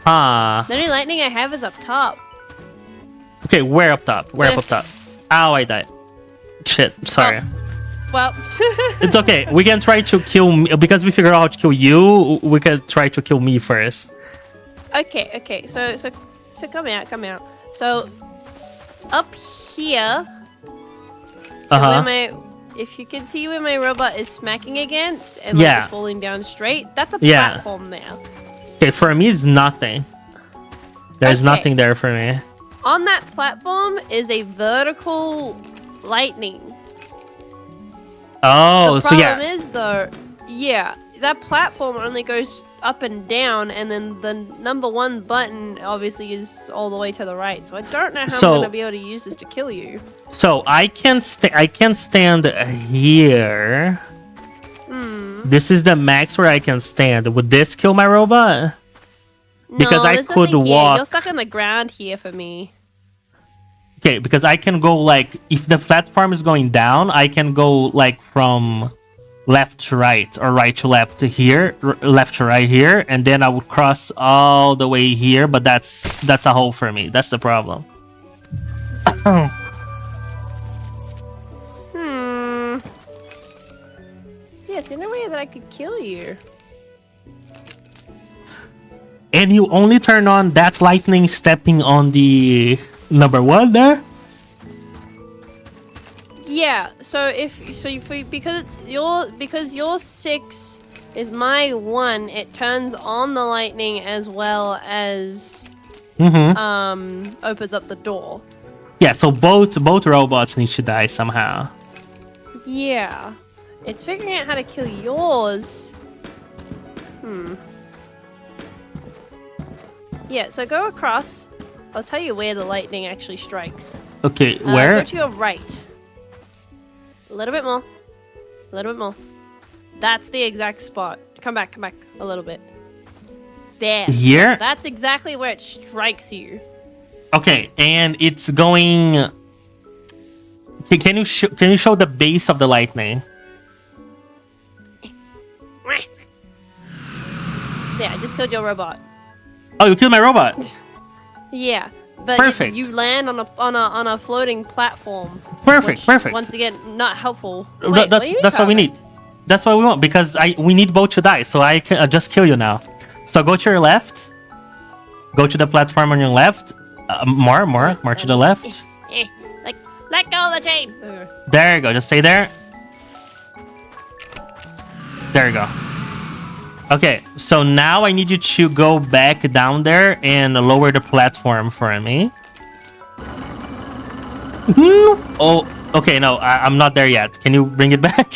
Ah. The only lightning I have is up top. Okay, where up top? Where up top? Ow, I died. Shit, sorry. Well, it's okay. We can try to kill me because we figured out how to kill you. We can try to kill me first. Okay. So come out. So up here. So if you can see where my robot is smacking against and like just falling down straight, that's a platform there. Okay, for me it's nothing. There's nothing there for me. On that platform is a vertical lightning. Oh, the problem is though, that platform only goes up and down, and then the number 1 button obviously is all the way to the right. So I don't know how I'm gonna be able to use this to kill you. So I can stand here. This is the max where I can stand. Would this kill my robot? Because I could walk. You're stuck on the ground here for me. Okay, because I can go like, if the platform is going down, I can go like from left to right or right to left to here, left to right here, and then I would cross all the way here, but that's a hole for me. That's the problem. Yeah, it's in a way that I could kill you. And you only turn on that lightning stepping on the number 1 there? Yeah, Yeah. So because your 6 is my 1, it turns on the lightning as well as opens up the door. Yeah, so both robots need to die somehow. Yeah. It's figuring out how to kill yours. Yeah, so go across. I'll tell you where the lightning actually strikes. Okay, where? Go to your right. A little bit more. A little bit more. That's the exact spot. Come back a little bit. There. Here? That's exactly where it strikes you. Okay, and it's going. Okay, can you show the base of the lightning? There, I just killed your robot. Oh, you killed my robot. Yeah, but Perfect. you land on a floating platform. Perfect. Once again, not helpful. Wait, that's what we need. That's what we want because we need both to die. So I can just kill you now. So go to your left. Go to the platform on your left. More to the left. Let go of the chain. There you go. Just stay there. There you go. Okay, so now I need you to go back down there and lower the platform for me. Oh, okay, no, I'm not there yet. Can you bring it back?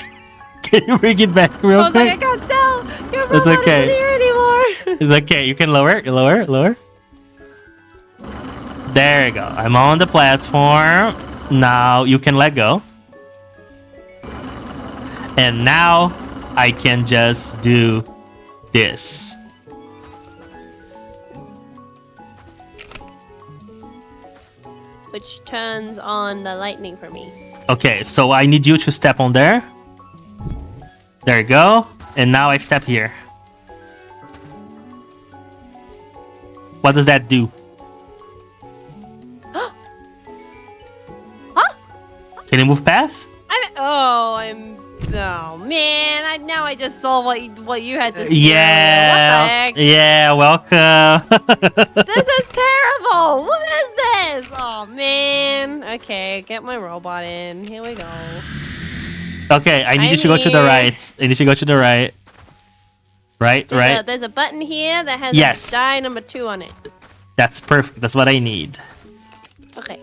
Can you bring it back real quick? I can't tell. Your robot It's okay. isn't here anymore. It's okay. You can lower it. Lower. There you go. I'm on the platform. Now you can let go. And now I can just do this. Which turns on the lightning for me. Okay, so I need you to step on there. There you go. And now I step here. What does that do? Huh? Can you move past? Oh man! Now I just saw what you had to say. Yeah. What the heck? Yeah. Welcome. This is terrible. What is this? Oh man. Okay, get my robot in. Here we go. Okay, I need you to go to the right. I need you to go to the right. Right. There's a button here that has Yes. die number 2 on it. That's perfect. That's what I need. Okay.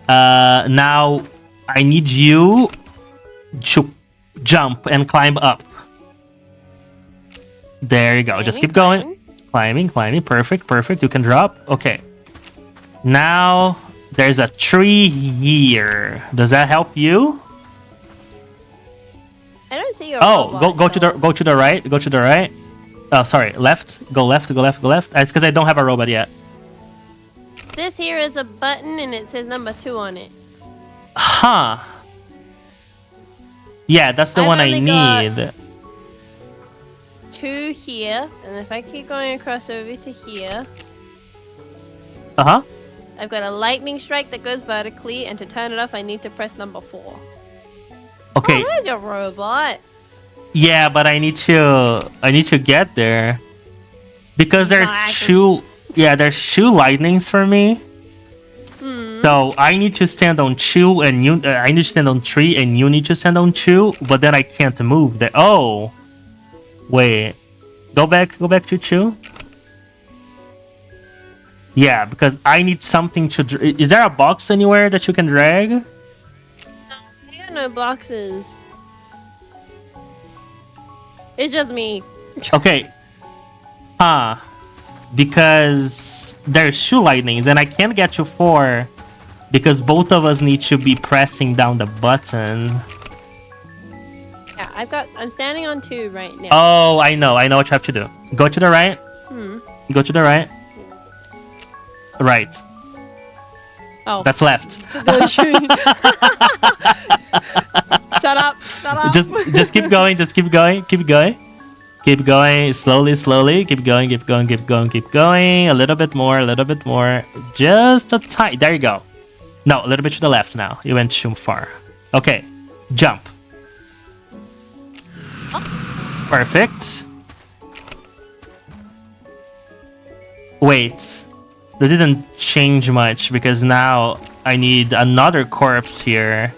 Now I need you to jump and climb up. There you go. Just keep going. Climbing. Perfect. You can drop. Okay. Now there's a tree here. Does that help you? I don't see your Oh, go to the right. Go to the right. Oh, sorry. Left. Go left. It's because I don't have a robot yet. This here is a button and it says number 2 on it. Huh. Yeah, that's the one I need. 2 here, and if I keep going across over to here, I've got a lightning strike that goes vertically, and to turn it off, I need to press number 4. Okay. Oh, there's your robot. Yeah, but I need to get there because there's there's 2 lightnings for me. So I need to stand on 2 and you I need to stand on 3 and you need to stand on 2, but then I can't move there. Oh. Wait. Go back to 2. Yeah, because I need something to is there a box anywhere that you can drag? No, I got no boxes. It's just me. Okay. Because there's 2 lightnings and I can't get to 4 because both of us need to be pressing down the button. Yeah, I'm standing on 2 right now. Oh, I know what you have to do. Go to the right. Go to the right. Right. Oh. That's left. Shut up. Just keep going. Keep going slowly. Keep going. A little bit more. Just a tiny. There you go. No, a little bit to the left now. You went too far. Okay. Jump. Perfect. Wait. That didn't change much because now I need another corpse here.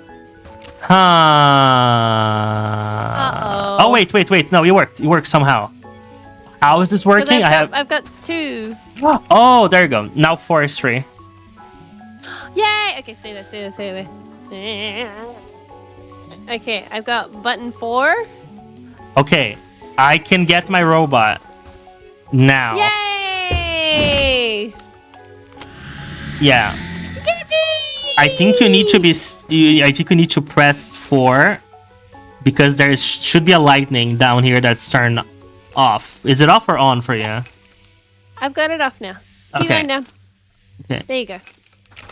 Oh, wait. No, it worked. It worked somehow. How is this working? I've got 2. Oh, there you go. Now forestry. Yay! Okay, stay there. Okay, I've got button 4. Okay, I can get my robot now. Yay! Yeah. I think you need to be. I think you need to press 4 because there should be a lightning down here that's turned off. Is it off or on for you? I've got it off now. Keep going down. Okay. There you go.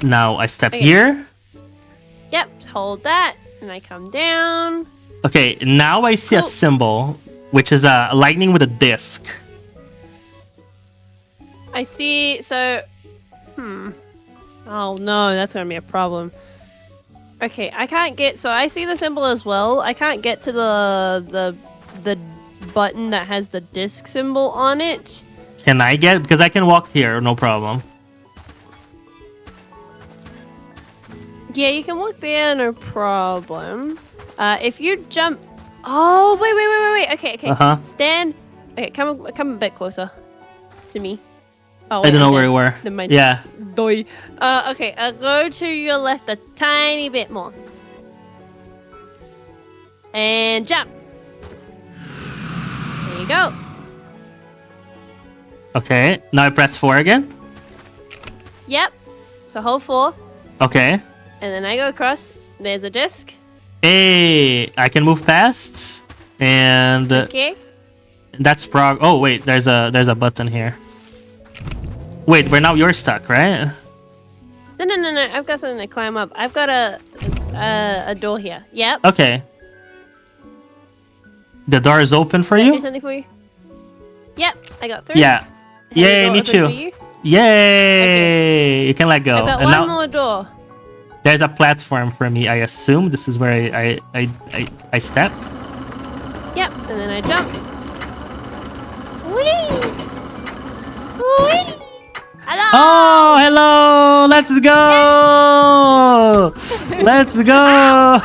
Now I step here. Yep. Hold that, and I come down. Okay. Now I see a symbol, which is a lightning with a disc. I see. So, Oh no, that's gonna be a problem. Okay, I can't get. So I see the symbol as well. I can't get to the button that has the disc symbol on it. Can I get? Because I can walk here, no problem. Yeah, you can walk there, no problem. If you jump. Oh wait. Okay. Stand. Okay, come a bit closer to me. Oh, wait, I don't know where you were. Yeah. Doi. Okay, go to your left a tiny bit more. And jump. There you go. Okay, now I press 4 again. Yep. So hold 4. Okay. And then I go across. There's a disc. Hey, I can move past. And okay. That's prog. Oh wait, there's a button here. Wait, but now you're stuck, right? No. I've got something to climb up. I've got a door here. Yep. Okay. The door is open for Can you? I do something for you? Yep, I got 3. Yeah. Yay, me too. Yay! Okay. You can let go. I've got one more door. There's a platform for me, I assume. This is where I step. Yep, and then I jump. Whee! Whee! Hello! Oh, hello! Let's go! Let's go!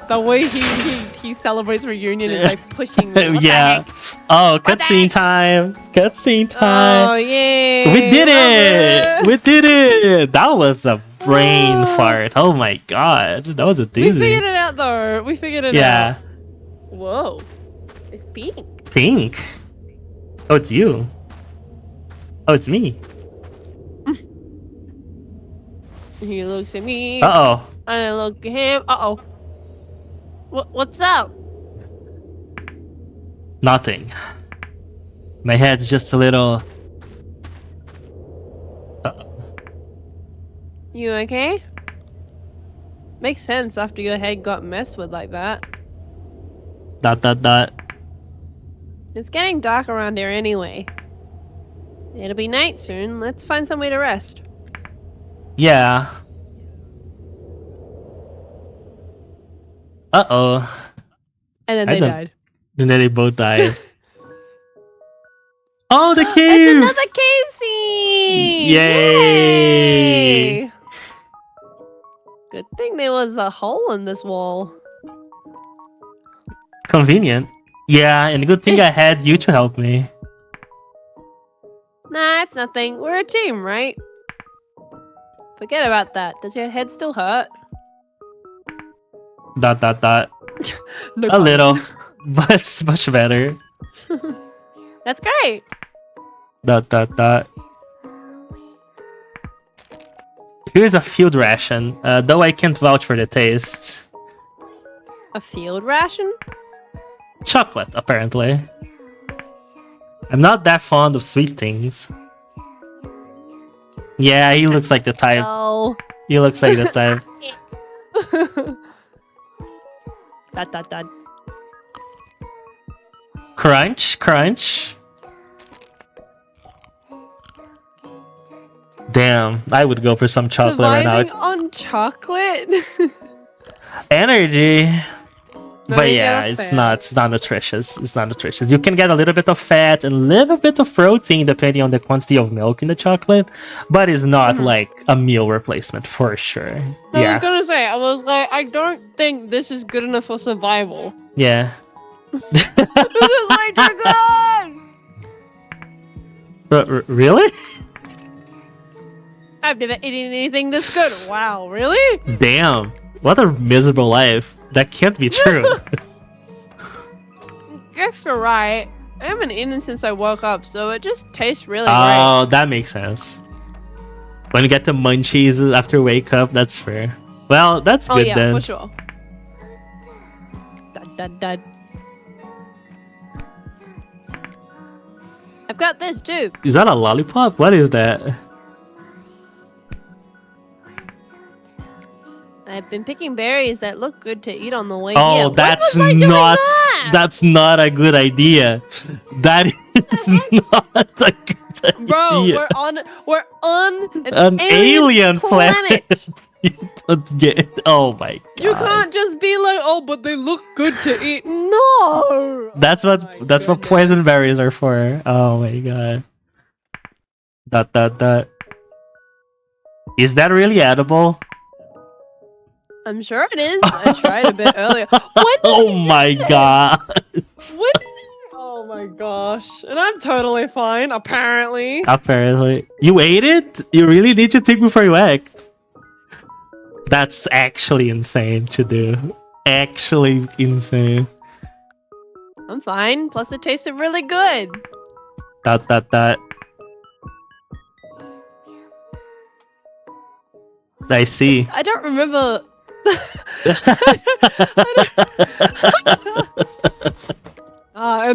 The way he celebrates reunion is by pushing me. Yeah. Oh, cutscene time! Cutscene time! Oh, yay! We did it! We did it! That was a brain fart. Oh my god. That was a doozy. We figured it out though. We figured it out. Yeah. Whoa. It's pink. Pink? Oh, it's you. Oh, it's me. He looks at me. Uh-oh. And I look at him. Uh-oh. What's up? Nothing. My head's just a little... You okay? Makes sense after your head got messed with like that. ... It's getting dark around here anyway. It'll be night soon. Let's find somewhere to rest. Yeah. Uh-oh. And then they died. And then they both died. Oh, the cave! It's another cave scene! Yay! Good thing there was a hole in this wall. Convenient. Yeah, and good thing I had you to help me. Nah, it's nothing. We're a team, right? Forget about that. Does your head still hurt? ... No a little. But much better. That's great. ... Here's a field ration, though I can't vouch for the taste. A field ration? Chocolate, apparently. I'm not that fond of sweet things. Yeah, he looks like the type. Oh. He looks like the type. Dot. Crunch, crunch. Damn, I would go for some chocolate right Surviving now. on chocolate? Energy. But yeah, that's it's fair. not. It's not nutritious. It's not nutritious. You can get a little bit of fat and a little bit of protein depending on the quantity of milk in the chocolate, but it's not like a meal replacement for sure. I Yeah, was gonna say, I was like, I don't think this is good enough for survival. yeah. This is way too good! Really? I've never eaten anything this good. Wow, really? Damn! What a miserable life. That can't be true. Guess you're right. I haven't eaten since I woke up, so it just tastes really great. Oh, that makes sense. When you get the munchies after wake up, that's fair. Well, that's good then. For sure. Dud. I've got this too. Is that a lollipop? What is that? I've been picking berries that look good to eat on the way Oh, here. that's When was I doing not. that? That's not a good idea. That is not a good idea. Bro, we're on an alien planet. You don't get. Oh my god. You can't just be like, oh, but they look good to eat. No. That's what poison berries are for. Oh my god. Dot. Is that really edible? I'm sure it is. I tried a bit earlier. Oh my god. Oh my gosh. And I'm totally fine, apparently. Apparently. You ate it? You really need to think before you act. That's actually insane to do. Actually insane. I'm fine. Plus, it tasted really good. Dot. I see. I don't remember. In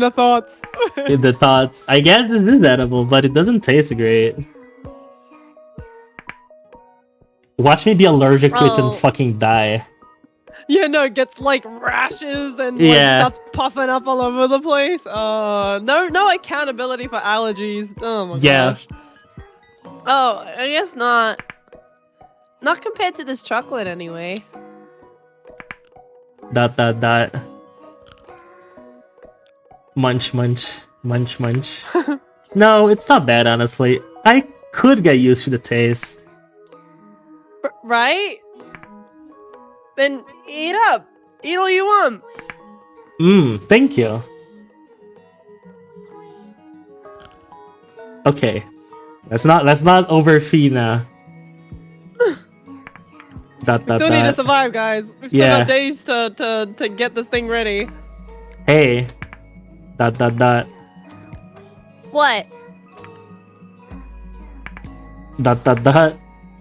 the thoughts. In the thoughts. I guess this is edible, but it doesn't taste great. Watch me be allergic to it and fucking die. Yeah, no, it gets like rashes and like, starts puffing up all over the place. No accountability for allergies. Oh my gosh. Oh, I guess not. Not compared to this chocolate anyway. Dot. Munch. No, it's not bad, honestly. I could get used to the taste. Right? Then eat up. Eat all you want. Thank you. Okay. Let's not overfeed now. We still need to survive, guys. We've still got days to get this thing ready. Hey. Dot. What? Dot.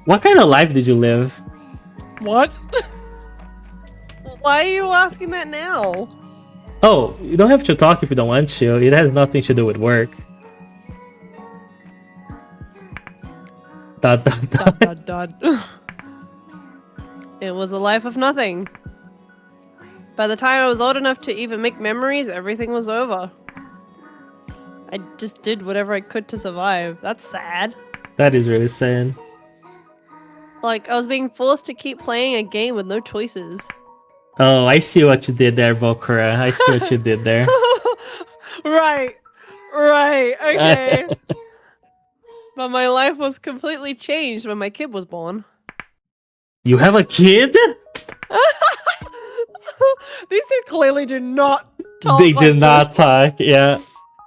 What kind of life did you live? What? Why are you asking that now? Oh, you don't have to talk if you don't want to. It has nothing to do with work. Dot. It was a life of nothing. By the time I was old enough to even make memories, everything was over. I just did whatever I could to survive. That's sad. That is really sad. Like, I was being forced to keep playing a game with no choices. Oh, I see what you did there, Bokura. I see what you did there. Right, okay. But my life was completely changed when my kid was born. You have a kid? These two clearly do not talk. They did not talk, yeah.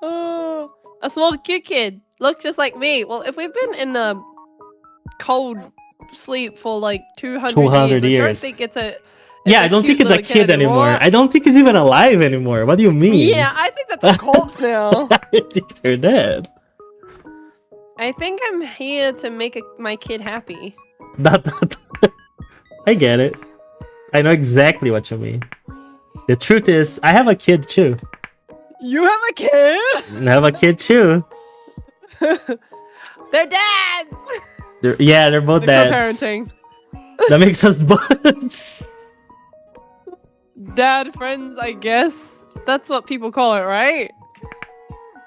A small cute kid. Looks just like me. Well, if we've been in the cold sleep for like 200 years. I don't think it's a... I don't think it's a kid anymore. I don't think it's even alive anymore. What do you mean? Yeah, I think that's a corpse now. I think they're dead. I think I'm here to make my kid happy. I get it. I know exactly what you mean. The truth is, I have a kid too. You have a kid? I have a kid too. They're dads! They're both dads. Co-parenting. That makes us buds. Dad friends, I guess. That's what people call it, right?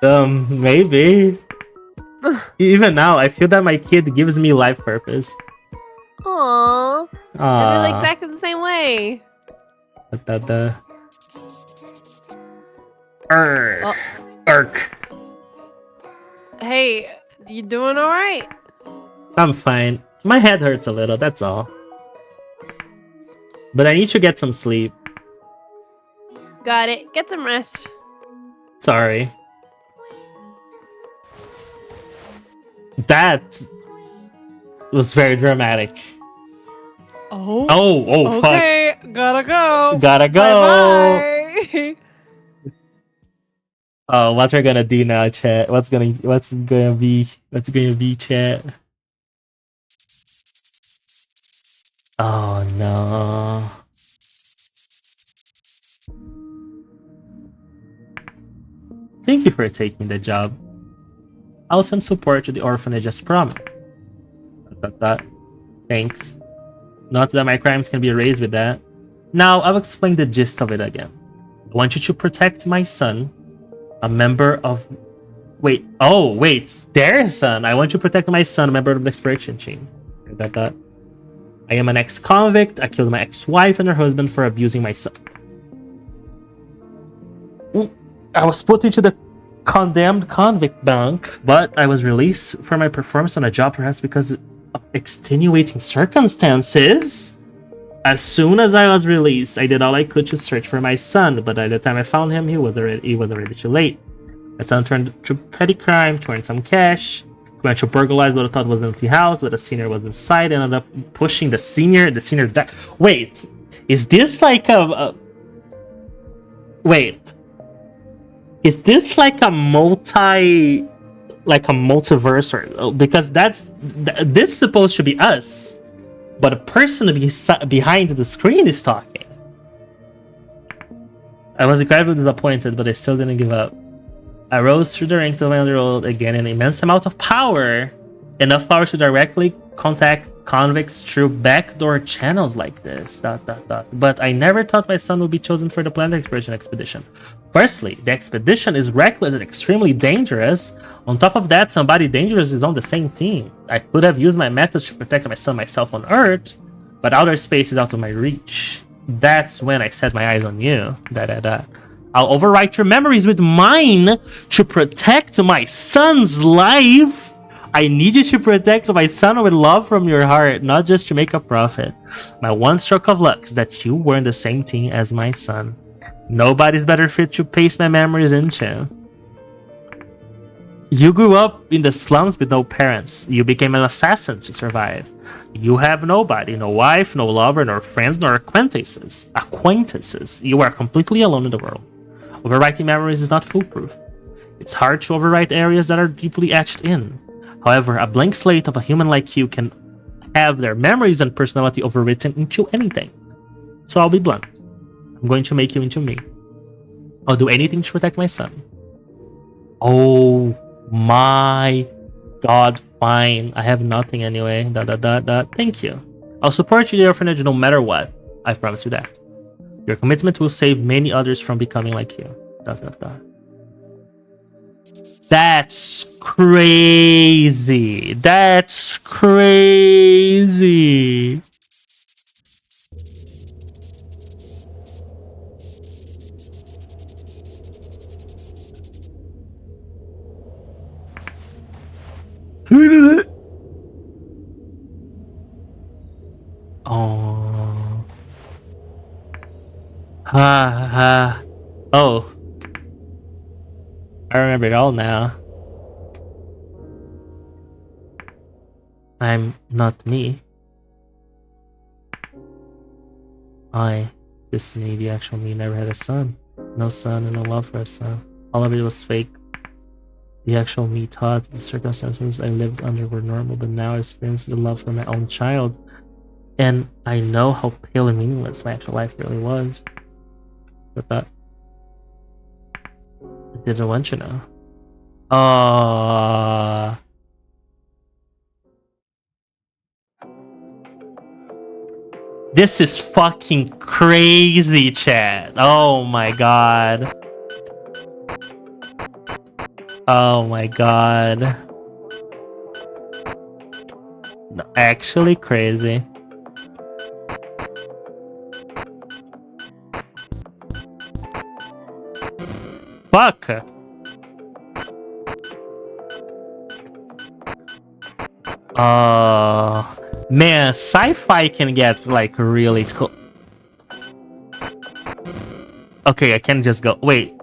Maybe. Even now, I feel that my kid gives me life purpose. Aww. I feel exactly the same way. Oh, Irk. hey, you doing all right? I'm fine. My head hurts a little, that's all. But I need to get some sleep. Got it. Get some rest. Sorry. That was very dramatic. Oh. Oh, Okay, gotta go. fuck. Gotta go. Bye-bye. Oh, what we're gonna do now, chat? What's gonna be, chat? Oh no. Thank you for taking the job. I'll send support to the orphanage as promised. Thanks. Not that my crimes can be erased with that. Now, I'll explain the gist of it again. I want you to protect my son, a member of... Wait, their son. I want you to protect my son, a member of the expiration chain. I am an ex-convict. I killed my ex-wife and her husband for abusing my son. I was put into the condemned convict bank, but I was released for my performance on a job, perhaps because of extenuating circumstances. As soon as I was released, I did all I could to search for my son, but by the time I found him, he was already too late. My son turned to petty crime to earn some cash. He went to burglarize what I thought was an empty house, but the senior was inside and ended up pushing the senior. The senior died. Wait, is this like Wait. Is this like a multiverse? Or, because this is supposed to be us, but a person behind the screen is talking. I was incredibly disappointed, but I still didn't give up. I rose through the ranks of my underworld again, an immense amount of power, enough power to directly contact convicts through backdoor channels like this. But I never thought my son would be chosen for the planned expedition. Firstly, the expedition is reckless and extremely dangerous. On top of that, somebody dangerous is on the same team. I could have used my methods to protect my son myself on Earth, but outer space is out of my reach. That's when I set my eyes on you. I'll overwrite your memories with mine to protect my son's life. I need you to protect my son with love from your heart, not just to make a profit. My one stroke of luck is that you were in the same team as my son. Nobody's better fit to paste my memories into. You grew up in the slums with no parents. You became an assassin to survive. You have nobody, no wife, no lover, nor friends, nor acquaintances. You are completely alone in the world. Overwriting memories is not foolproof. It's hard to overwrite areas that are deeply etched in. However, a blank slate of a human like you can have their memories and personality overwritten into anything. So I'll be blunt. I'm going to make you into me. I'll do anything to protect my son. Oh my god, fine. I have nothing anyway. Thank you. I'll support you, the orphanage, no matter what. I promise you that. Your commitment will save many others from becoming like you. That's crazy. That's crazy. Oh. Oh. I remember it all now. I'm not me. This me, the actual me, never had a son. No son and no love for a son. All of it was fake. The actual me thought the circumstances I lived under were normal, but now I experience the love for my own child. And I know how pale and meaningless my actual life really was. But that I didn't want you to know. This is fucking crazy, chat. Oh my god. Oh my god. No, actually crazy. fuck? Man, sci-fi can get like really cool. Okay, I can just go. Wait.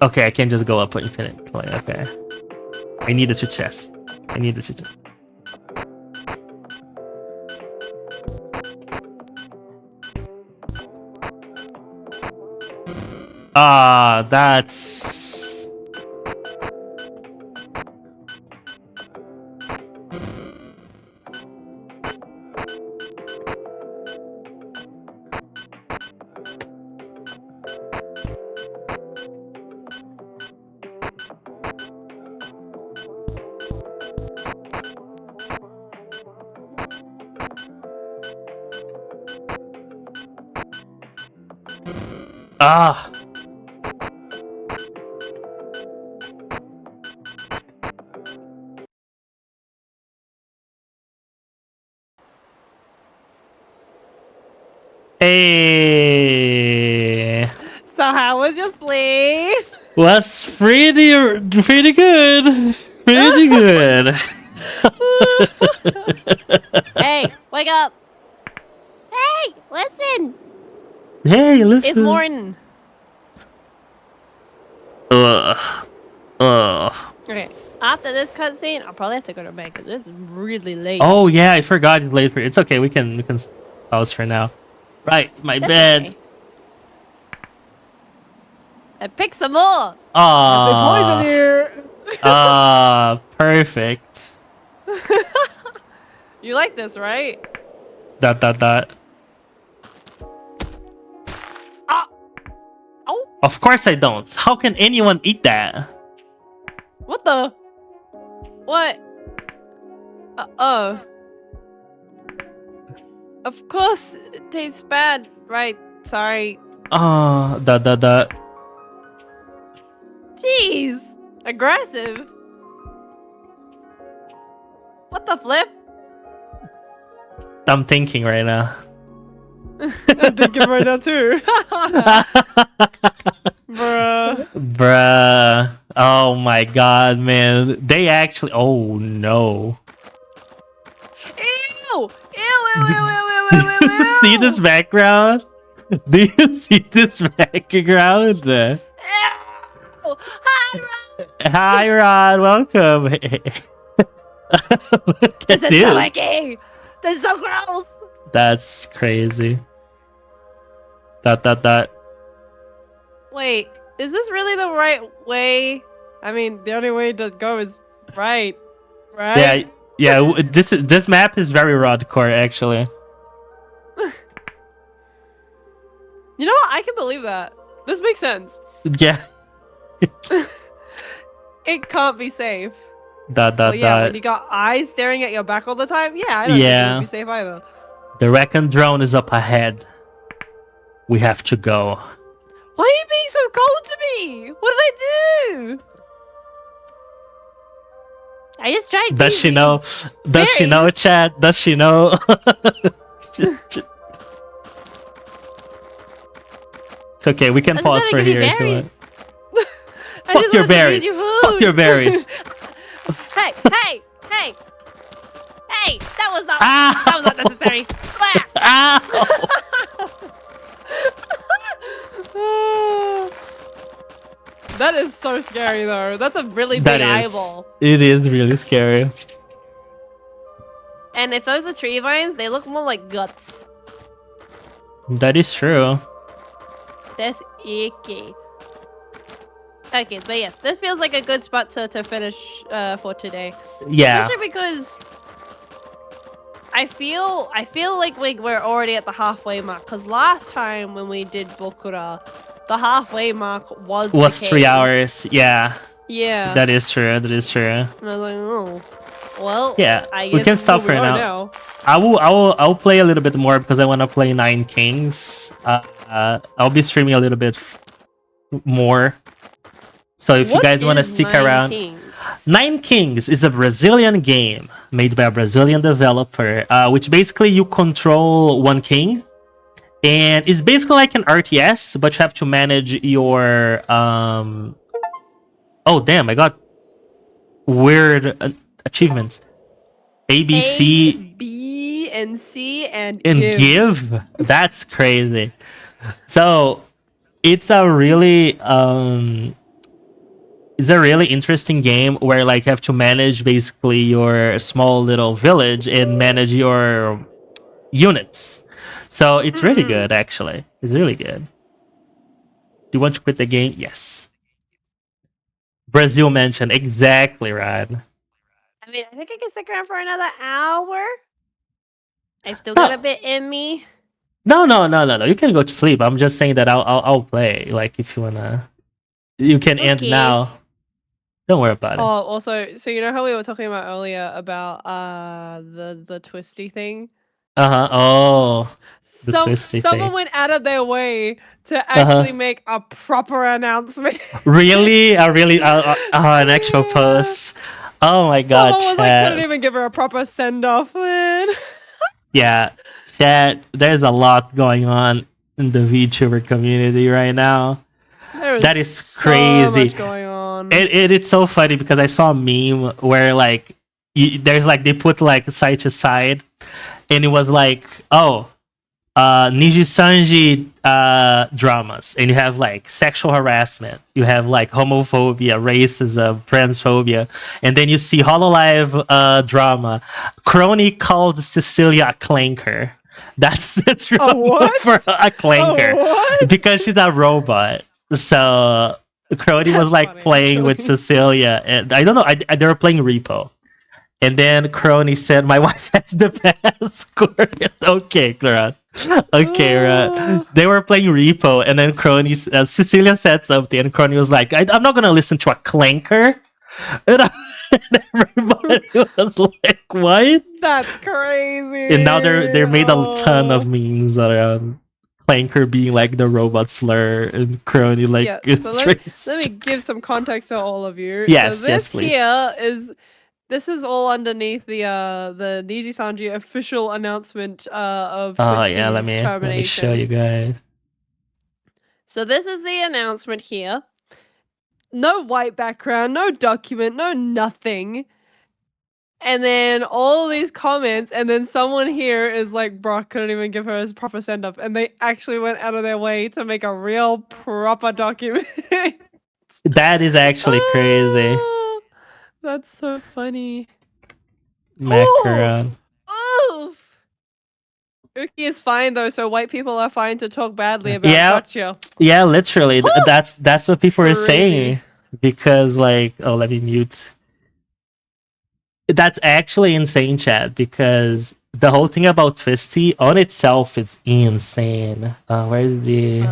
Okay, I can just go up infinitely. Okay. I need a chest. I need a chest. That's... Ah. Hey. So how was your sleep? Was pretty good. Pretty good. Hey, wake up. Hey, listen. Hey, listen. It's morning. Okay, after this cutscene, I'll probably have to go to bed because it's really late. Oh yeah, I forgot it's late for you. It's okay. We can pause for now. Right, my That's bed. okay. And pick some more. Ah. Poison here. Perfect. You like this, right? Dot. Ah. Oh. Of course I don't. How can anyone eat that? What the? What? Of course, it tastes bad, right? Sorry. Dot. Jeez, aggressive. What the flip? I'm thinking right now. I'm thinking right now too. Bruh. Oh my god, man. They actually... Oh no. Ew! See this background? Do you see this background? Ew! Hi, Ron! Hi, Ron. Welcome. Look at This is so icky! This is so gross! That's crazy. Dot. Wait, is this really the right way? I mean, the only way to go is right. Right? Yeah. This map is very hardcore, actually. You know what? I can believe that. This makes sense. Yeah. It can't be safe. Dot. When you got eyes staring at your back all the time, yeah, I don't think it would be safe either. The Recon drone is up ahead. We have to go. Why are you being so cold to me? What did I do? I just tried. Does she know? Does she know, Chad? Does she know? It's okay. We can pause for here if you want. Fuck your berries. Fuck your berries. Hey! That was not necessary. That is so scary, though. That's a really big eyeball. It is really scary. And if those are tree vines, they look more like guts. That is true. That's icky. Okay, but yes, this feels like a good spot to finish for today. Yeah. Especially because I feel like we're already at the halfway mark. Because last time when we did Bokura, the halfway mark was 3 hours. Yeah. Yeah. That is true. That is true. And I was like, oh, well. Yeah. I We guess can stop for now. I'll play a little bit more because I want to play Nine Kings. I'll be streaming a little bit more. So if you guys want to stick around, Nine Kings is a Brazilian game made by a Brazilian developer, which basically you control one king, and it's basically like an RTS, but you have to manage your oh damn, I got weird achievements. A, B, A, C, B, and C, and and give. That's crazy. So it's a really interesting game where like you have to manage basically your small little village and manage your units. So it's really good actually. It's really good. Do you want to quit the game? Yes. Brazil mentioned exactly right. I mean, I think I can stick around for another hour. I've still No, got a bit in me. no. You can go to sleep. I'm just saying that I'll play. Like if you wanna, you can end Okay. now. Don't worry about Oh, it. also, so you know how we were talking about earlier about the twisty thing? Uh huh. Oh, the twisty Someone thing. went out of their way to Uh actually huh. make a proper announcement. Really? I really an actual Yeah. post. Oh my god, Someone was like, couldn't chat. even give her a proper send off, man. Yeah, chat. There's a lot going on in the VTuber community right now. There is That is so crazy. much going on. It's so funny because I saw a meme where like there's like they put like side to side, and it was like, oh, Niji Sanji dramas, and you have like sexual harassment, you have like homophobia, racism, transphobia, and then you see Hololive drama. Crony called Cecilia a clanker. That's the drama for a clanker because she's a robot. So Crony was like funny, playing with actually. Cecilia, and I don't know. They were playing Repo. And then Crony said, "My wife has the best score." Okay, Clara. Okay, right. They were playing Repo, and then Crony, Cecilia said something, and Crony was like, "I'm not gonna listen to a clanker." And, and everybody was like, "What?" That's crazy. And now they made a ton of Oh. memes around clanker being like the robot slur, and Crony like Yeah, it's so let me give some context to all of you. Yes, so yes, this please. here is this is all underneath the Niji Sanji official announcement of Oh yeah, Twisty's let me show termination. you guys. So this is the announcement here. No white background, no document, no nothing. And then all these comments, and then someone here is like, bro, couldn't even give her a proper send off. And they actually went out of their way to make a real proper document. That is actually crazy. Ah, that's so funny. Macaron. Oof. Uki is fine though, so white people are fine to talk badly about Yeah, Gotcha. yeah, literally. That's what people are Crazy. saying. Because like, oh, let me mute. That's actually insane, chat. Because the whole thing about Twisty on itself is insane. Where's the?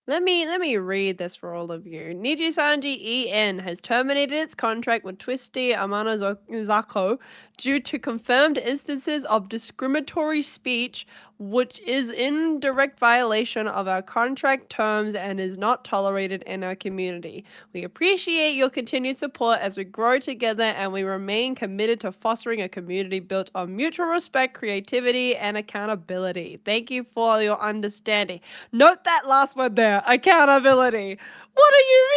Let me read this for all of you. Niji Sanji EN has terminated its contract with Twisty Amano Zako due to confirmed instances of discriminatory speech, which is in direct violation of our contract terms and is not tolerated in our community. We appreciate your continued support as we grow together, and we remain committed to fostering a community built on mutual respect, creativity, and accountability. Thank you for your understanding. Note that last one there, accountability. What do you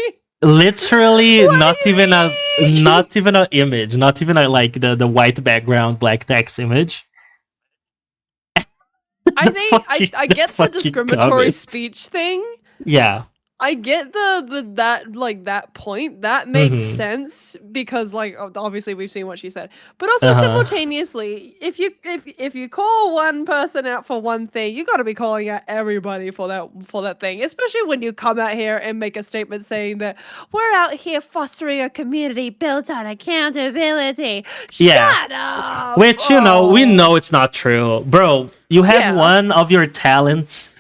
mean? Literally, What not do you even mean? not even an image, not even a, like the white background, black text image. I think I get the discriminatory comment. speech thing. Yeah. I get the that like that point. That makes sense because like obviously we've seen what she said. But also simultaneously, if you call one person out for one thing, you got to be calling out everybody for that thing. Especially when you come out here and make a statement saying that we're out here fostering a community built on accountability. Yeah. Shut up. Which, you know, we know it's not true. Bro, you had one of your talents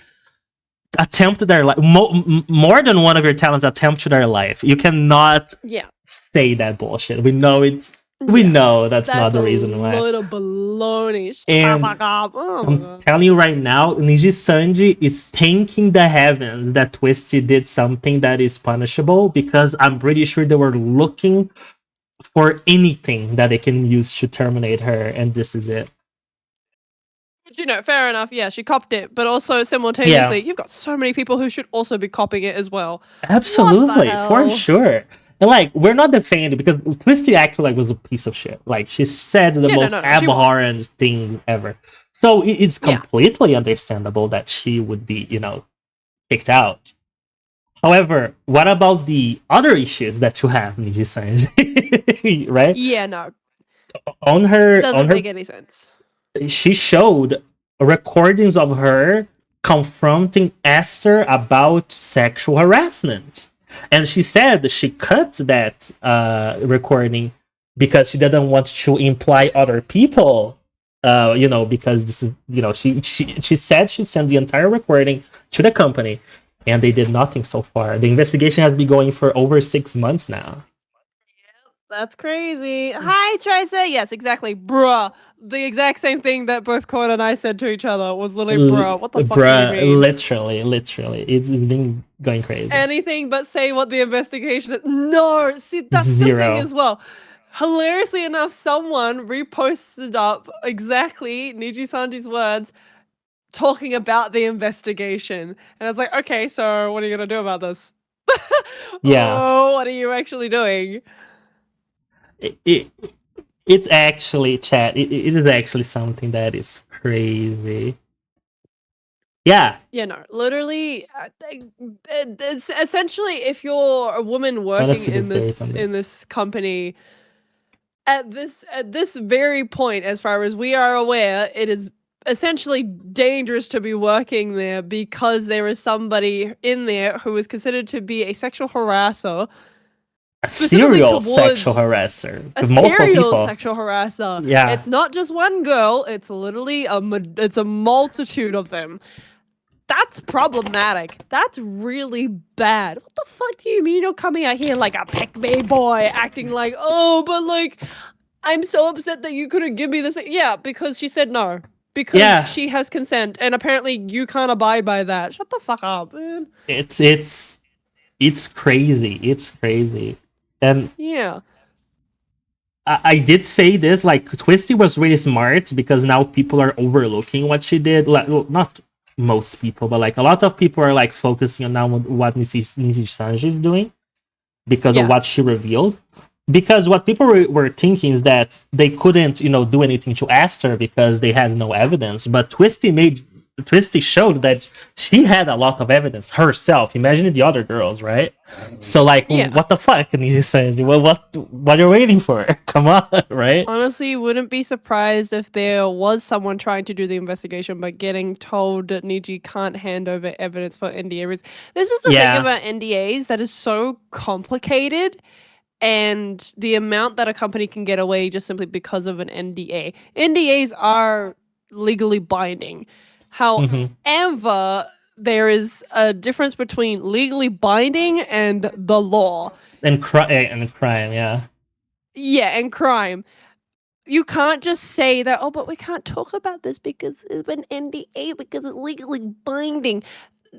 attempt their life. More than one of your talents attempt their life. You cannot say that bullshit. We know it's. We know that's not the reason why. That's a load of baloney. And I'm telling you right now, Niji Sanji is thanking the heavens that Twisty did something that is punishable, because I'm pretty sure they were looking for anything that they can use to terminate her, and this is it. Fair enough. Yeah, she copped it, but also Yeah, simultaneously, you've got so many people who should also be copying it as well. What the absolutely, for hell? sure. And like, we're not defending because Twisty actually like was a piece of shit. Like, she said the Yeah, no, most no, no. She was. abhorrent thing ever. So it's Yeah. completely understandable that she would be, kicked out. However, what about the other issues that you have, Niji Sanji? Right? Yeah, no. On her, Doesn't make any sense. she showed recordings of her confronting Esther about sexual harassment. And she said she cut that recording because she didn't want to imply other people. Because this is, she said she sent the entire recording to the company, and they did nothing so far. The investigation has been going for over 6 months now. That's crazy. Hi, Tracer. Yes, exactly. Bruh. The exact same thing that both Corn and I said to each other was literally, bruh. What the fuck do you Bruh, mean? literally, it's been going crazy. Anything but say what the investigation is. No, see, that's Zero. the thing as well. Hilariously enough, someone reposted up exactly Niji Sanji's words talking about the investigation. And I was like, okay, so what are you going to do about this? Yeah. Oh, what are you actually doing? It's actually, chat. It is actually something that is crazy. Yeah. Yeah, no, literally, it's essentially if you're a woman working in this company at this very point, as far as we are aware, it is essentially dangerous to be working there because there is somebody in there who is considered to be a sexual harasser, A serial sexual towards harasser. a Multiple serial people. sexual harasser. Yeah. It's not just one girl; it's literally it's a multitude of them. That's problematic. That's really bad. What the fuck do you mean you're coming out here like a pick me boy, acting like, oh, but like, I'm so upset that you couldn't give me this. Yeah, because she said no. Because she has consent, and apparently you can't abide by that. Shut the fuck up, man. It's crazy. It's crazy. And yeah. I did say this, like, Twisty was really smart because now people are overlooking what she did. Like, well, not most people, but like a lot of people are like focusing on now what Nisi Sanji is doing because of what she revealed. Because what people were thinking is that they couldn't, do anything to Esther because they had no evidence. But Twisty showed that she had a lot of evidence herself. Imagine the other girls, right? So like, what the fuck? And you said, well, what you're waiting for? Come on, right? Honestly, wouldn't be surprised if there was someone trying to do the investigation but getting told that Niji can't hand over evidence for NDA reasons. This is the thing about NDAs that is so complicated. And the amount that a company can get away just simply because of an NDA. NDAs are legally binding. However, there is a difference between legally binding and the law. And crime, yeah. Yeah, and crime. You can't just say that, oh, but we can't talk about this because it's an NDA because it's legally binding.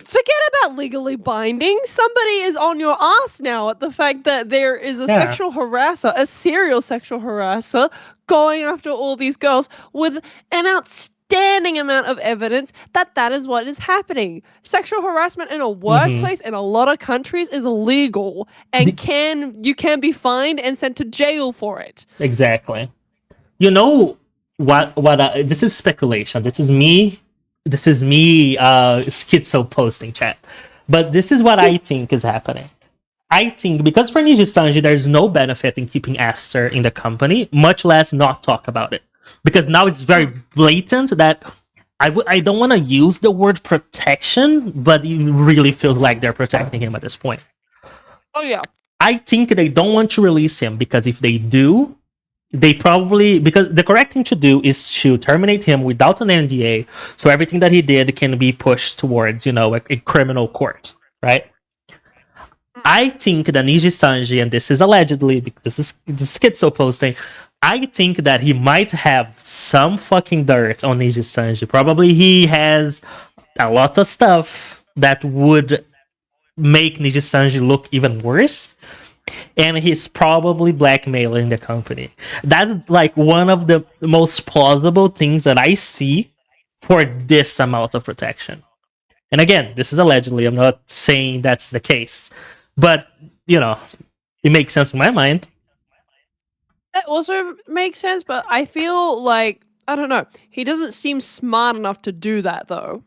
Forget about legally binding. Somebody is on your ass now at the fact that there is a sexual harasser, a serial sexual harasser, going after all these girls with an outstanding amount of evidence that is what is happening. Sexual harassment in a workplace in a lot of countries is illegal and you can be fined and sent to jail for it. Exactly. You know what this is speculation. This is me schizo posting, chat. But this is what I think is happening. I think because for Niji Sanji, there's no benefit in keeping Esther in the company, much less not talk about it. Because now it's very blatant that I don't want to use the word protection, but it really feels like they're protecting him at this point. Oh, yeah. I think they don't want to release him because if they do, they probably, because the correct thing to do is to terminate him without an NDA, so everything that he did can be pushed towards, a criminal court, right? I think that Niji Sanji, and this is allegedly, because this is schizo posting, I think that he might have some fucking dirt on Niji Sanji. Probably he has a lot of stuff that would make Niji Sanji look even worse. And he's probably blackmailing the company. That's like one of the most plausible things that I see for this amount of protection. And again, this is allegedly. I'm not saying that's the case, but it makes sense in my mind. That also makes sense, but I feel like, I don't know, he doesn't seem smart enough to do that, though.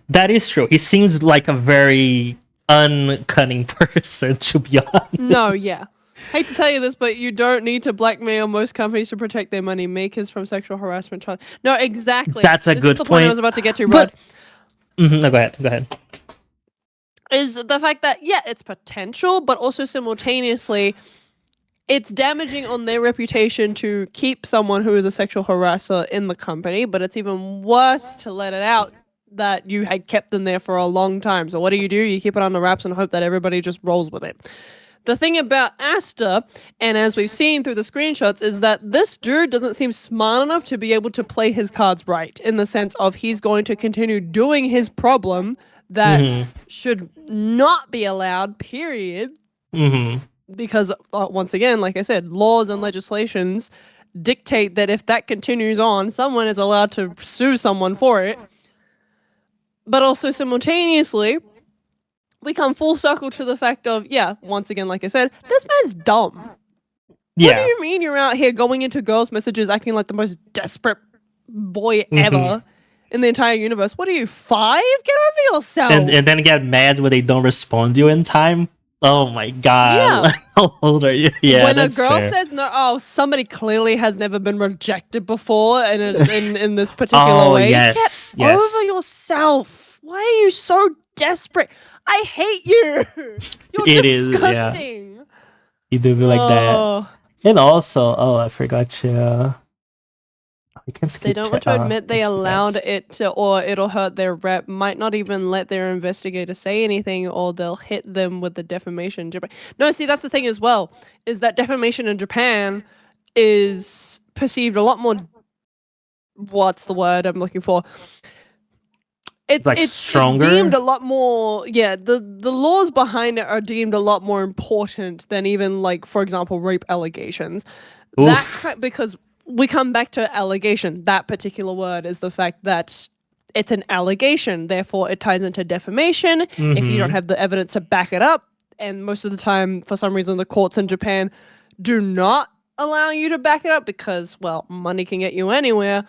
That is true. He seems like a very uncunning person, to be honest. No, yeah. Hate to tell you this, but you don't need to blackmail most companies to protect their money makers from sexual harassment charges. No, exactly. That's a this good is the point I point. was about to get to, Rod. No, go ahead. Is the fact that, yeah, it's potential, but also simultaneously, it's damaging on their reputation to keep someone who is a sexual harasser in the company, but it's even worse to let it out that you had kept them there for a long time. So what do? You keep it on the wraps and hope that everybody just rolls with it. The thing about Asta, and as we've seen through the screenshots, is that this dude doesn't seem smart enough to be able to play his cards right, in the sense of he's going to continue doing his problem that should not be allowed, period. Because, once again, like I said, laws and legislations dictate that if that continues on, someone is allowed to sue someone for it. But also simultaneously, we come full circle to the fact of, yeah, once again, like I said, this man's dumb. Yeah. What do you mean you're out here going into girls' messages acting like the most desperate boy ever in the entire universe? What are you, 5? Get over yourself. And then get mad when they don't respond to you in time. Oh my god. Yeah. How old are you? Yeah, when a that's girl fair. says no, somebody clearly has never been rejected before in this particular way. Yes, Get over yourself. Why are you so desperate? I hate you. You're disgusting. You do be like that. And also, I forgot you. We can skip. They don't want to admit they allowed it to, or it'll hurt their rep. Might not even let their investigator say anything, or they'll hit them with the defamation. No, see, that's the thing as well, is that defamation in Japan is perceived a lot more. What's the word I'm looking for? It's stronger. It's deemed a lot more. Yeah, the laws behind it are deemed a lot more important than even, like, for example, rape allegations. Because we come back to allegation. That particular word is the fact that it's an allegation. Therefore, it ties into defamation if you don't have the evidence to back it up. And most of the time, for some reason, the courts in Japan do not allow you to back it up because, well, money can get you anywhere.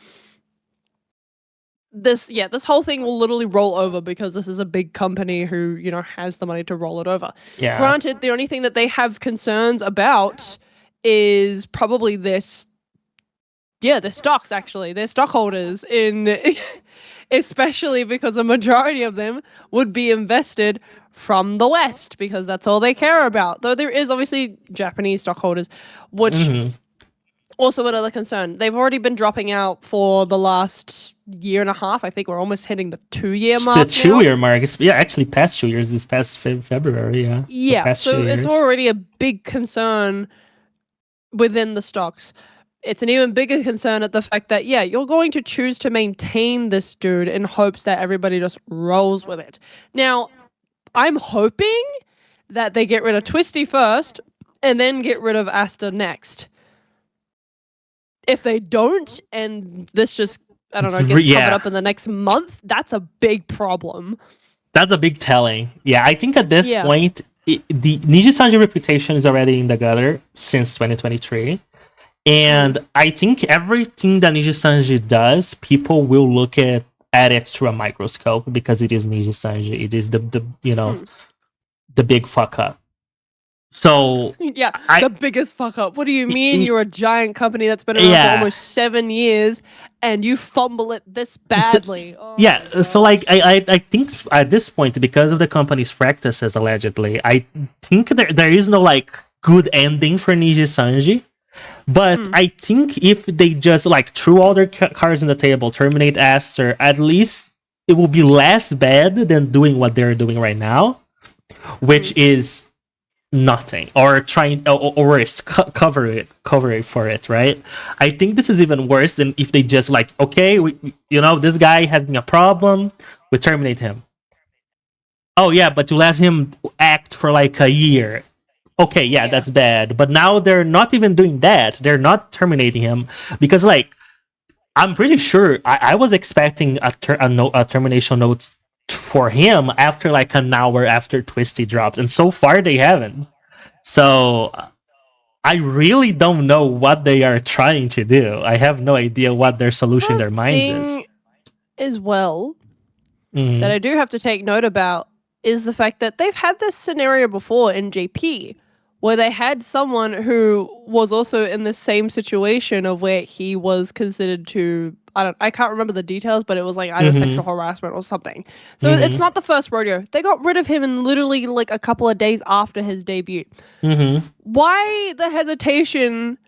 This whole thing will literally roll over because this is a big company who, has the money to roll it over. Yeah. Granted, the only thing that they have concerns about is probably their stocks, actually. Their stockholders, especially because a majority of them would be invested from the West because that's all they care about. Though there is obviously Japanese stockholders, which also another concern. They've already been dropping out for the last year and a half. I think we're almost hitting the 2-year mark. The 2-year mark. Actually past 2 years. This past February. Yeah. Yeah. So it's already a big concern within the stocks. It's an even bigger concern at the fact that, you're going to choose to maintain this dude in hopes that everybody just rolls with it. Now, I'm hoping that they get rid of Twisty first and then get rid of Asta next. If they don't, and this just, gets covered up in the next month, that's a big problem. That's a big telling. Yeah, I think at this point, the Niji Sanji reputation is already in the gutter since 2023. And I think everything that Niji Sanji does, people will look at it through a microscope because it is Niji Sanji. It is the big fuck up. So the biggest fuck up. What do you mean? You're a giant company that's been around for almost 7 years, and you fumble it this badly. So like I think at this point, because of the company's practices, allegedly, I think there is no like good ending for Niji Sanji. But I think if they just like threw all their cards on the table, terminate Aster, at least it will be less bad than doing what they're doing right now, which is nothing, or trying or cover it for it, right? I think this is even worse than if they just like, okay, this guy has been a problem, we terminate him. Oh yeah, but to let him act for like a year. Okay, that's bad. But now they're not even doing that. They're not terminating him because, like, I'm pretty sure I was expecting a termination note for him after like an hour after Twisty dropped, and so far they haven't. So I really don't know what they are trying to do. I have no idea what their solution in The their minds is. thing as well that Mm-hmm. I do have to take note about is the fact that they've had this scenario before in JP where they had someone who was also in the same situation of where he was considered to I can't remember the details, but it was like either Mm-hmm. sexual harassment or something. So it's Mm-hmm. not the first rodeo. They got rid of him in literally like a couple of days after his debut. Mm-hmm. Why the hesitation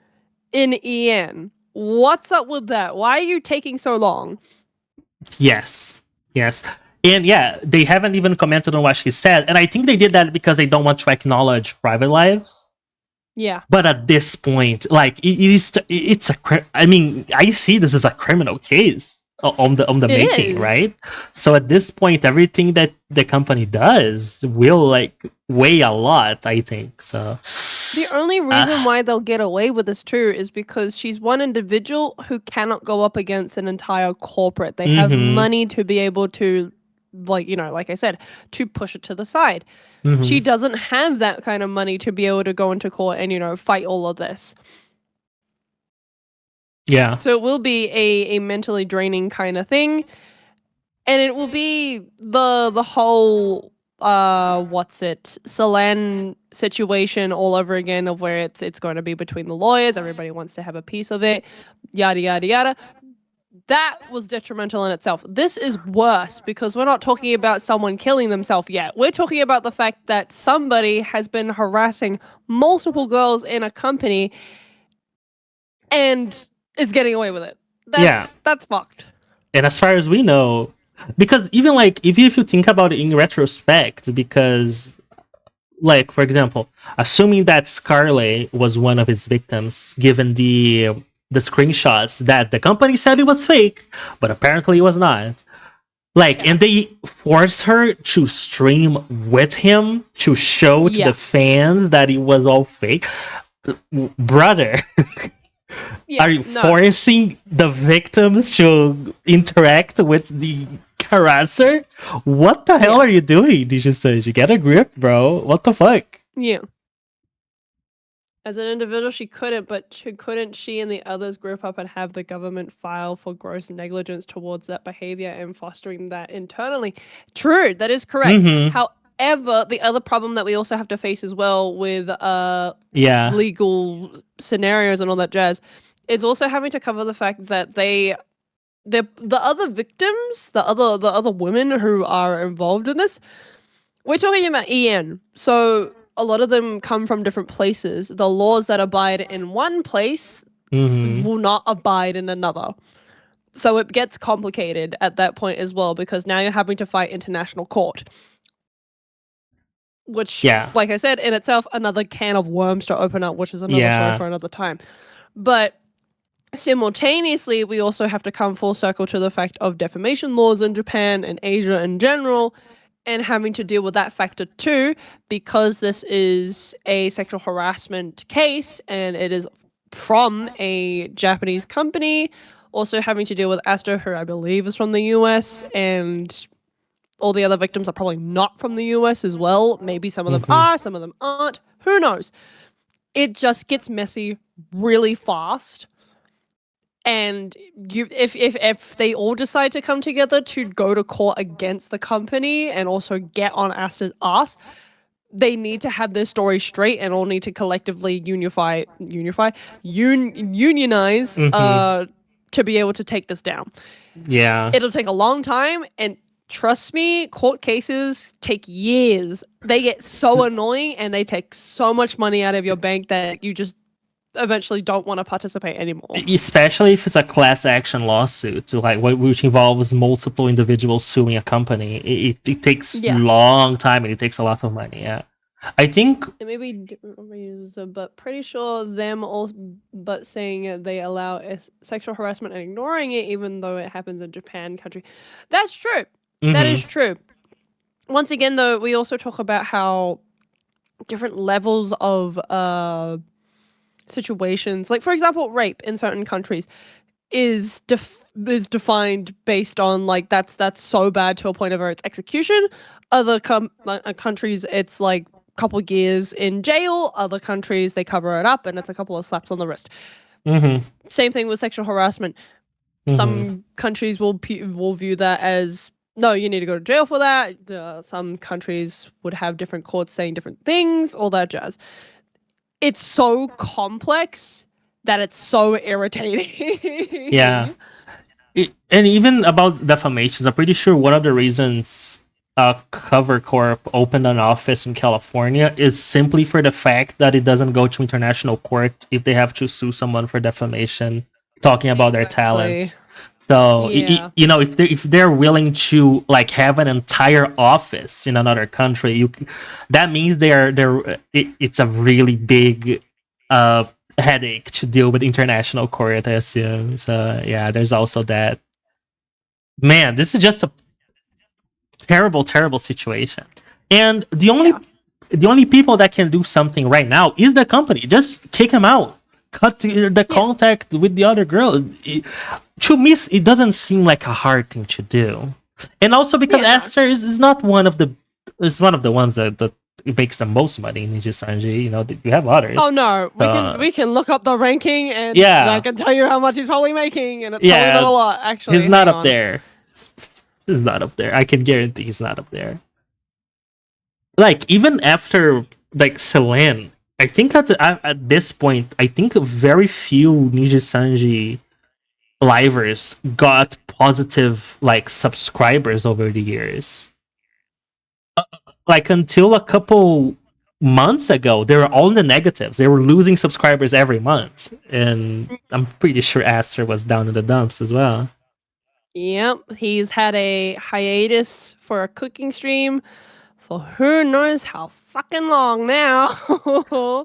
in EN? What's up with that? Why are you taking so long? Yes. Yes. And yeah, they haven't even commented on what she said. And I think they did that because they don't want to acknowledge private lives. Yeah. But at this point, like I mean, I see this as a criminal case on the It making, is. right? So at this point, everything that the company does will like weigh a lot, I think. So The only reason why they'll get away with this too is because she's one individual who cannot go up against an entire corporate. They have money to be able to, like, you know, like I said, to push it to the side. She doesn't have that kind of money to be able to go into court and, you know, fight all of this. yeah. So it will be a mentally draining kind of thing. And it will be the whole Solan situation all over again of where it's going to be between the lawyers, everybody wants to have a piece of it, yada yada yada. That was detrimental in itself. This is worse because we're not talking about someone killing themselves yet. We're talking about the fact that somebody has been harassing multiple girls in a company and is getting away with it. That's fucked. And as far as we know, because even like if you think about it in retrospect, because like for example, assuming that Scarlet was one of his victims, given the screenshots that the company said it was fake, but apparently it was not. Like, and they forced her to stream with him to show to the fans that it was all fake. Brother, are you forcing the victims to interact with the harasser? What the hell are you doing? Did you say you get a grip, bro? What the fuck? Yeah. As an individual, she couldn't, but couldn't she and the others group up and have the government file for gross negligence towards that behavior and fostering that internally? True, that is correct. However, the other problem that we also have to face as well with legal scenarios and all that jazz is also having to cover the fact that the other victims, the other women who are involved in this, we're talking about EN. So a lot of them come from different places. The laws that abide in one place will not abide in another. So it gets complicated at that point as well, because now you're having to fight international court. Which, like I said, in itself, another can of worms to open up, which is another show for another time. But simultaneously, we also have to come full circle to the fact of defamation laws in Japan and Asia in general, and having to deal with that factor too, because this is a sexual harassment case and it is from a Japanese company. Also having to deal with Astor, who I believe is from the US, and all the other victims are probably not from the US as well. Maybe some of them are, some of them aren't. Who knows? It just gets messy really fast. And if they all decide to come together to go to court against the company and also get on Astor's ass, they need to have their story straight and all need to collectively unionize to be able to take this down. Yeah. It'll take a long time, and trust me, court cases take years. They get so annoying and they take so much money out of your bank that you just eventually don't want to participate anymore. Especially if it's a class action lawsuit, like which involves multiple individuals suing a company. It takes a long time and it takes a lot of money. Yeah, I think it may be different reasons, but pretty sure them all, but saying they allow sexual harassment and ignoring it, even though it happens in Japan country. That's true. That is true. Once again, though, we also talk about how different levels of situations, like for example rape in certain countries, is defined based on like that's so bad to a point of its execution. Other countries, it's like a couple years in jail. Other countries, they cover it up and it's a couple of slaps on the wrist. Mm-hmm. Same thing with sexual harassment. Mm-hmm. Some countries will view that as no, you need to go to jail for that. Some countries would have different courts saying different things, all that jazz. It's so complex that it's so irritating. Yeah. And even about defamations, I'm pretty sure one of the reasons Cover Corp opened an office in California is simply for the fact that it doesn't go to international court if they have to sue someone for defamation, talking about their talents. So Yeah. you know, if they're willing to like have an entire office in another country, that means it's a really big headache to deal with international court, I assume. So yeah, there's also that. Man, this is just a terrible, terrible situation. And the only people that can do something right now is the company. Just kick him out. Cut the contact with the other girl. To me, it doesn't seem like a hard thing to do. And also because Esther is not one of the ones that it makes the most money in Ninja Sanji. You know, you have others. Oh no, we can look up the ranking and I can tell you how much he's probably making, and it's probably not a lot. Actually, he's not up there. He's not up there. I can guarantee he's not up there. Like even after like Selene, I think at this point, I think very few Ninja Sanji livers got positive like subscribers over the years. Like until a couple months ago, they were all in the negatives. They were losing subscribers every month, and I'm pretty sure Aster was down in the dumps as well. Yep, he's had a hiatus for a cooking stream for who knows how fucking long now.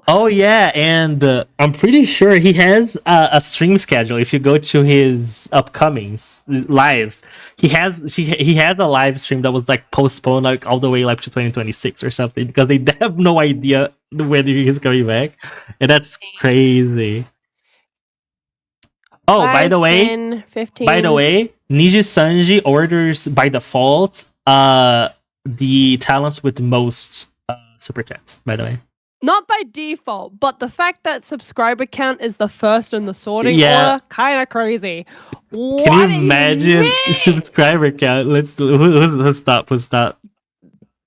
Oh yeah, and I'm pretty sure he has a stream schedule. If you go to his upcomings lives, he has a live stream that was like postponed like all the way like to 2026 or something because they have no idea whether he's coming back, and that's crazy. Oh, 5, by the way, 10, 15. by the way, Niji Sanji orders by default the talents with the most super chats, by the way. Not by default, but the fact that subscriber count is the first in the sorting order, kind of crazy. Can you imagine subscriber count? Let's stop.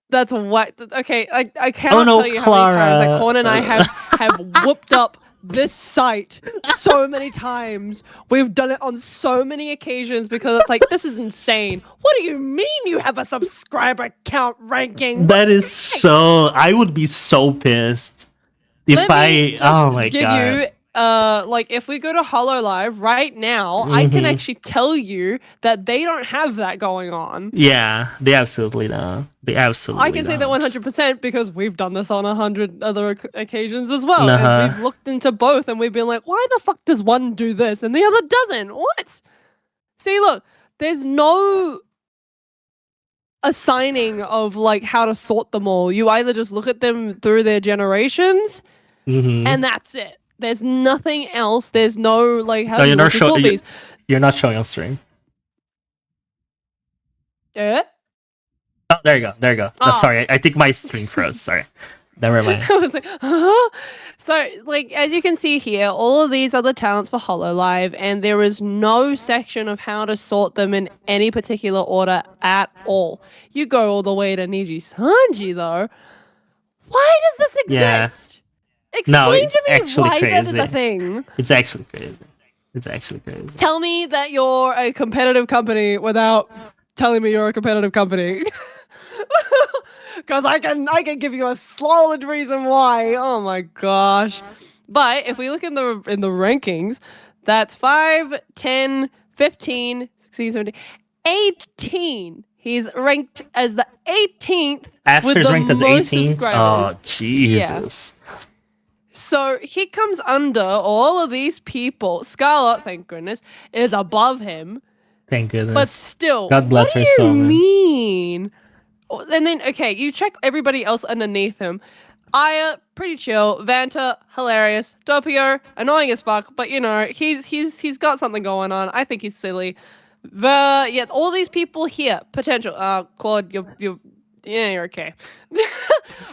That's what. Okay, I cannot tell you how many times that Corn and I have whooped up this site so many times. We've done it on so many occasions because it's like, this is insane. What do you mean you have a subscriber count ranking? That is so. I would be so pissed if oh my god. Like if we go to HoloLive right now, I can actually tell you that they don't have that going on. Yeah, they absolutely don't. I can say that 100% because we've done this on 100 other occasions as well. And we've looked into both and we've been like, why the fuck does one do this and the other doesn't? What? See, look, there's no assigning of like how to sort them all. You either just look at them through their generations and that's it. There's nothing else. There's no like how do you sort these? You're not showing on stream. Yeah. Oh, there you go. Oh. Sorry, I think my stream froze. Sorry. Never mind. I was like, huh? So, like, as you can see here, all of these are the talents for HoloLive, and there is no section of how to sort them in any particular order at all. You go all the way to Niji Sanji, though. Why does this exist? Yeah. Explain to me why crazy. that is a thing. It's actually crazy. Tell me that you're a competitive company without telling me you're a competitive company. Because I can give you a solid reason why. Oh my gosh. But if we look in the rankings, that's 5, 10, 15, 16, 17, 18. He's ranked as the 18th. Aster's ranked as 18th? Oh, Jesus. Yeah. So he comes under all of these people. Scarlet, thank goodness, is above him. Thank goodness. But still, God bless her soul. What do you mean? And then, okay, you check everybody else underneath him. Aya, pretty chill. Vanta, hilarious. Doppio, annoying as fuck, but you know, he's got something going on. I think he's silly. Yeah, all these people here, potential. Claude, yeah, you're okay. You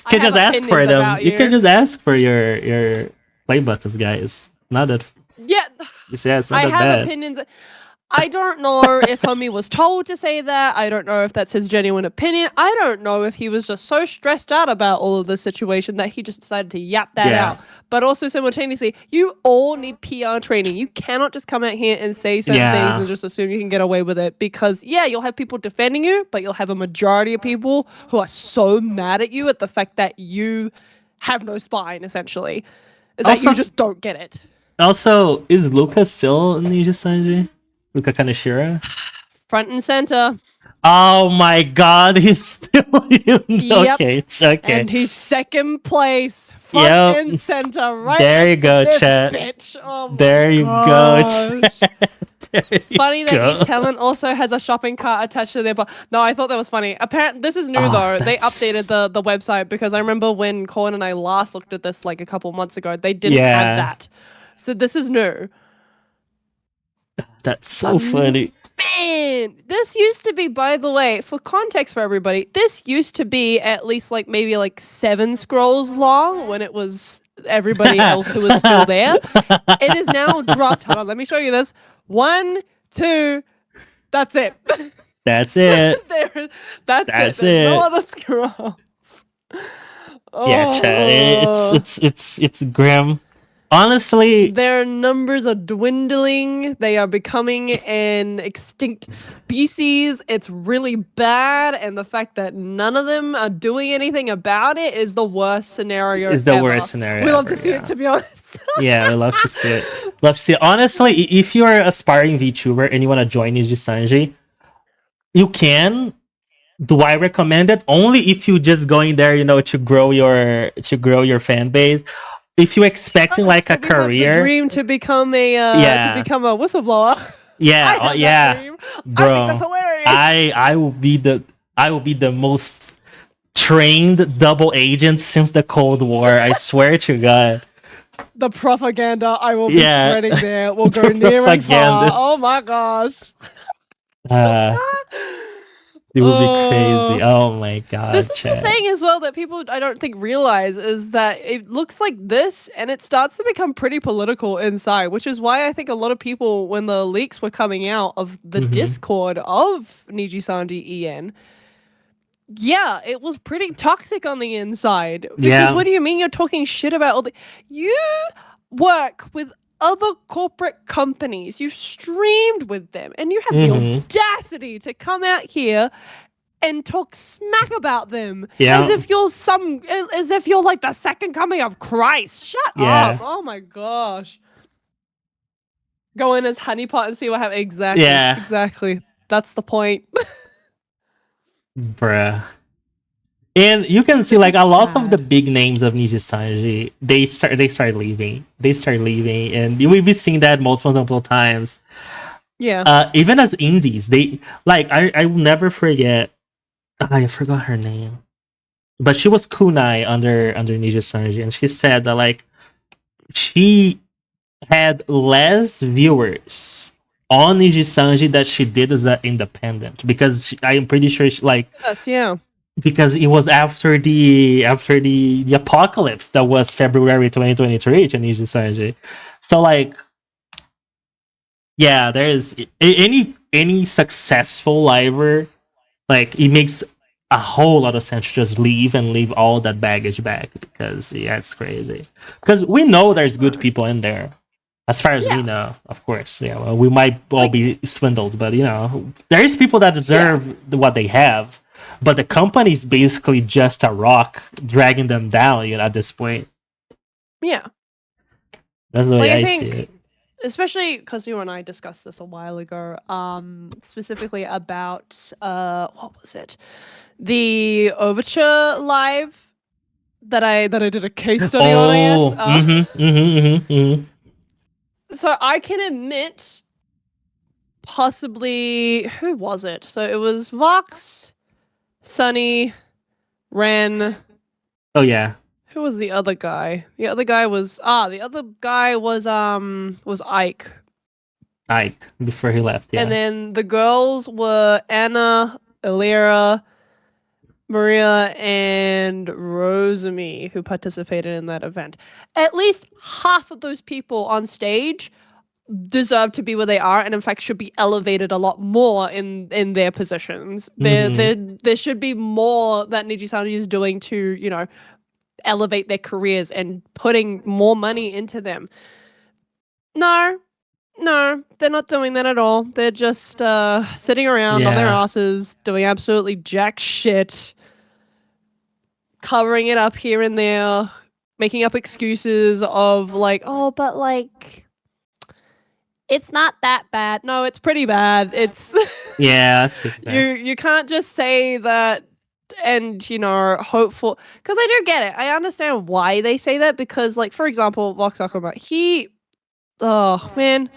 I can have just ask opinions for them. about You can you. just ask for your play buttons, guys. It's not that. Yeah, Yeah, it's not I that have bad. opinions. I don't know if Homie was told to say that. I don't know if that's his genuine opinion. I don't know if he was just so stressed out about all of the situation that he just decided to yap that Yeah. out. But also simultaneously, you all need PR training. You cannot just come out here and say certain things Yeah. and just assume you can get away with it because yeah, you'll have people defending you, but you'll have a majority of people who are so mad at you at the fact that you have no spine essentially. Is that you Also, just don't get it. is Luca still Ninja Sanji? Luca Kaneshira? Front and center. Oh my god, he's still in. Yep. Okay, it's okay. And he's second place, front Yep. and center, right There you next to go, this chat. bitch. Oh my There you go, gosh. chat. There you Funny that go. each talent also has a shopping cart attached to their No, I thought that was funny. Apparently, this is new Oh, though. They that's updated the website because I remember when Corn and I last looked at this like a couple months ago, they didn't have yeah. that. So this is new. That's so funny. Man, this used to be, by the way, for context for everybody, this used to be at least like maybe like 7 scrolls long when it was everybody else who was still there. It is now dropped. Hold on, let me show you this. 1, 2, that's it. That's it. That's it. There's it. no other scrolls. Yeah, chat. It's grim. Honestly, their numbers are dwindling. They are becoming an extinct species. It's really bad, and the fact that none of them are doing anything about it is the worst scenario. is the ever. worst scenario. We love ever, to see yeah. it, to be honest. Yeah, we love to see it. Love to see it. Honestly, if you're an aspiring VTuber and you want to join Niji Sanji, you can. Do I recommend it? Only if you just going there, to grow your fan base. If you're expecting like a career, dream to become a whistleblower. Yeah, yeah, bro. I think that's hilarious. I will be the most trained double agent since the Cold War. I swear to God. The propaganda I will be spreading there will go The near and far. propagandist. Oh my gosh. It would be crazy. Oh my god. This is the thing as well that people I don't think realize is that it looks like this and it starts to become pretty political inside, which is why I think a lot of people, when the leaks were coming out of the Discord of Niji Sanji EN, yeah, it was pretty toxic on the inside. Because what do you mean you're talking shit about all the... You work with other corporate companies. You streamed with them and you have the audacity to come out here and talk smack about them as if you're like the second coming of Christ. Shut up. Oh my gosh. Go in as honeypot and see what happens. Exactly. Yeah. Exactly. That's the point. Bruh. And you can see like a lot of the big names of Niji Sanji, they start leaving. They start leaving, and we've been seeing that multiple times. Yeah. Even as indies, they like I will never forget. I forgot her name, but she was kunai under Niji Sanji, and she said that like she had less viewers on Niji Sanji that she did as an independent, because I am pretty sure she, like because it was after the apocalypse that was February 2023 to Niji Sanji. So like, yeah, there is any successful liver, like it makes a whole lot of sense to just leave all that baggage back, because yeah, it's crazy. Because we know there's good people in there, as far as we know, of course. Yeah, well, we might all be swindled, but there is people that deserve what they have. But the company is basically just a rock dragging them down, at this point. Yeah. That's the way I see it. Especially because you and I discussed this a while ago, specifically about, what was it? The Overture live that I did a case study on, I guess. So I can admit, possibly, who was it? So it was Vox, Sunny, Ren. Oh yeah. Who was the other guy? The other guy was Ike. Ike before he left. Yeah. And then the girls were Anna, Elira, Maria, and Rosemi, who participated in that event. At least half of those people on stage deserve to be where they are, and in fact should be elevated a lot more in their positions. There should be more that Nijisanji is doing to, you know, elevate their careers and putting more money into them. No, they're not doing that at all. They're just sitting around on their asses, doing absolutely jack shit, covering it up here and there, making up excuses of like, oh, but like, it's not that bad. No, it's pretty bad. It's it's pretty bad. You can't just say that and, you know, hopeful, because I do get it. I understand why they say that, because, like, for example, Vox Akuma, oh man,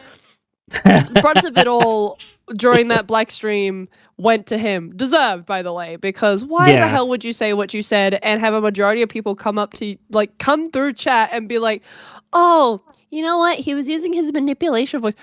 the brunt of it all during that black stream went to him. Deserved, by the way, because why the hell would you say what you said and have a majority of people come through chat and be like, oh, you know what? He was using his manipulation voice.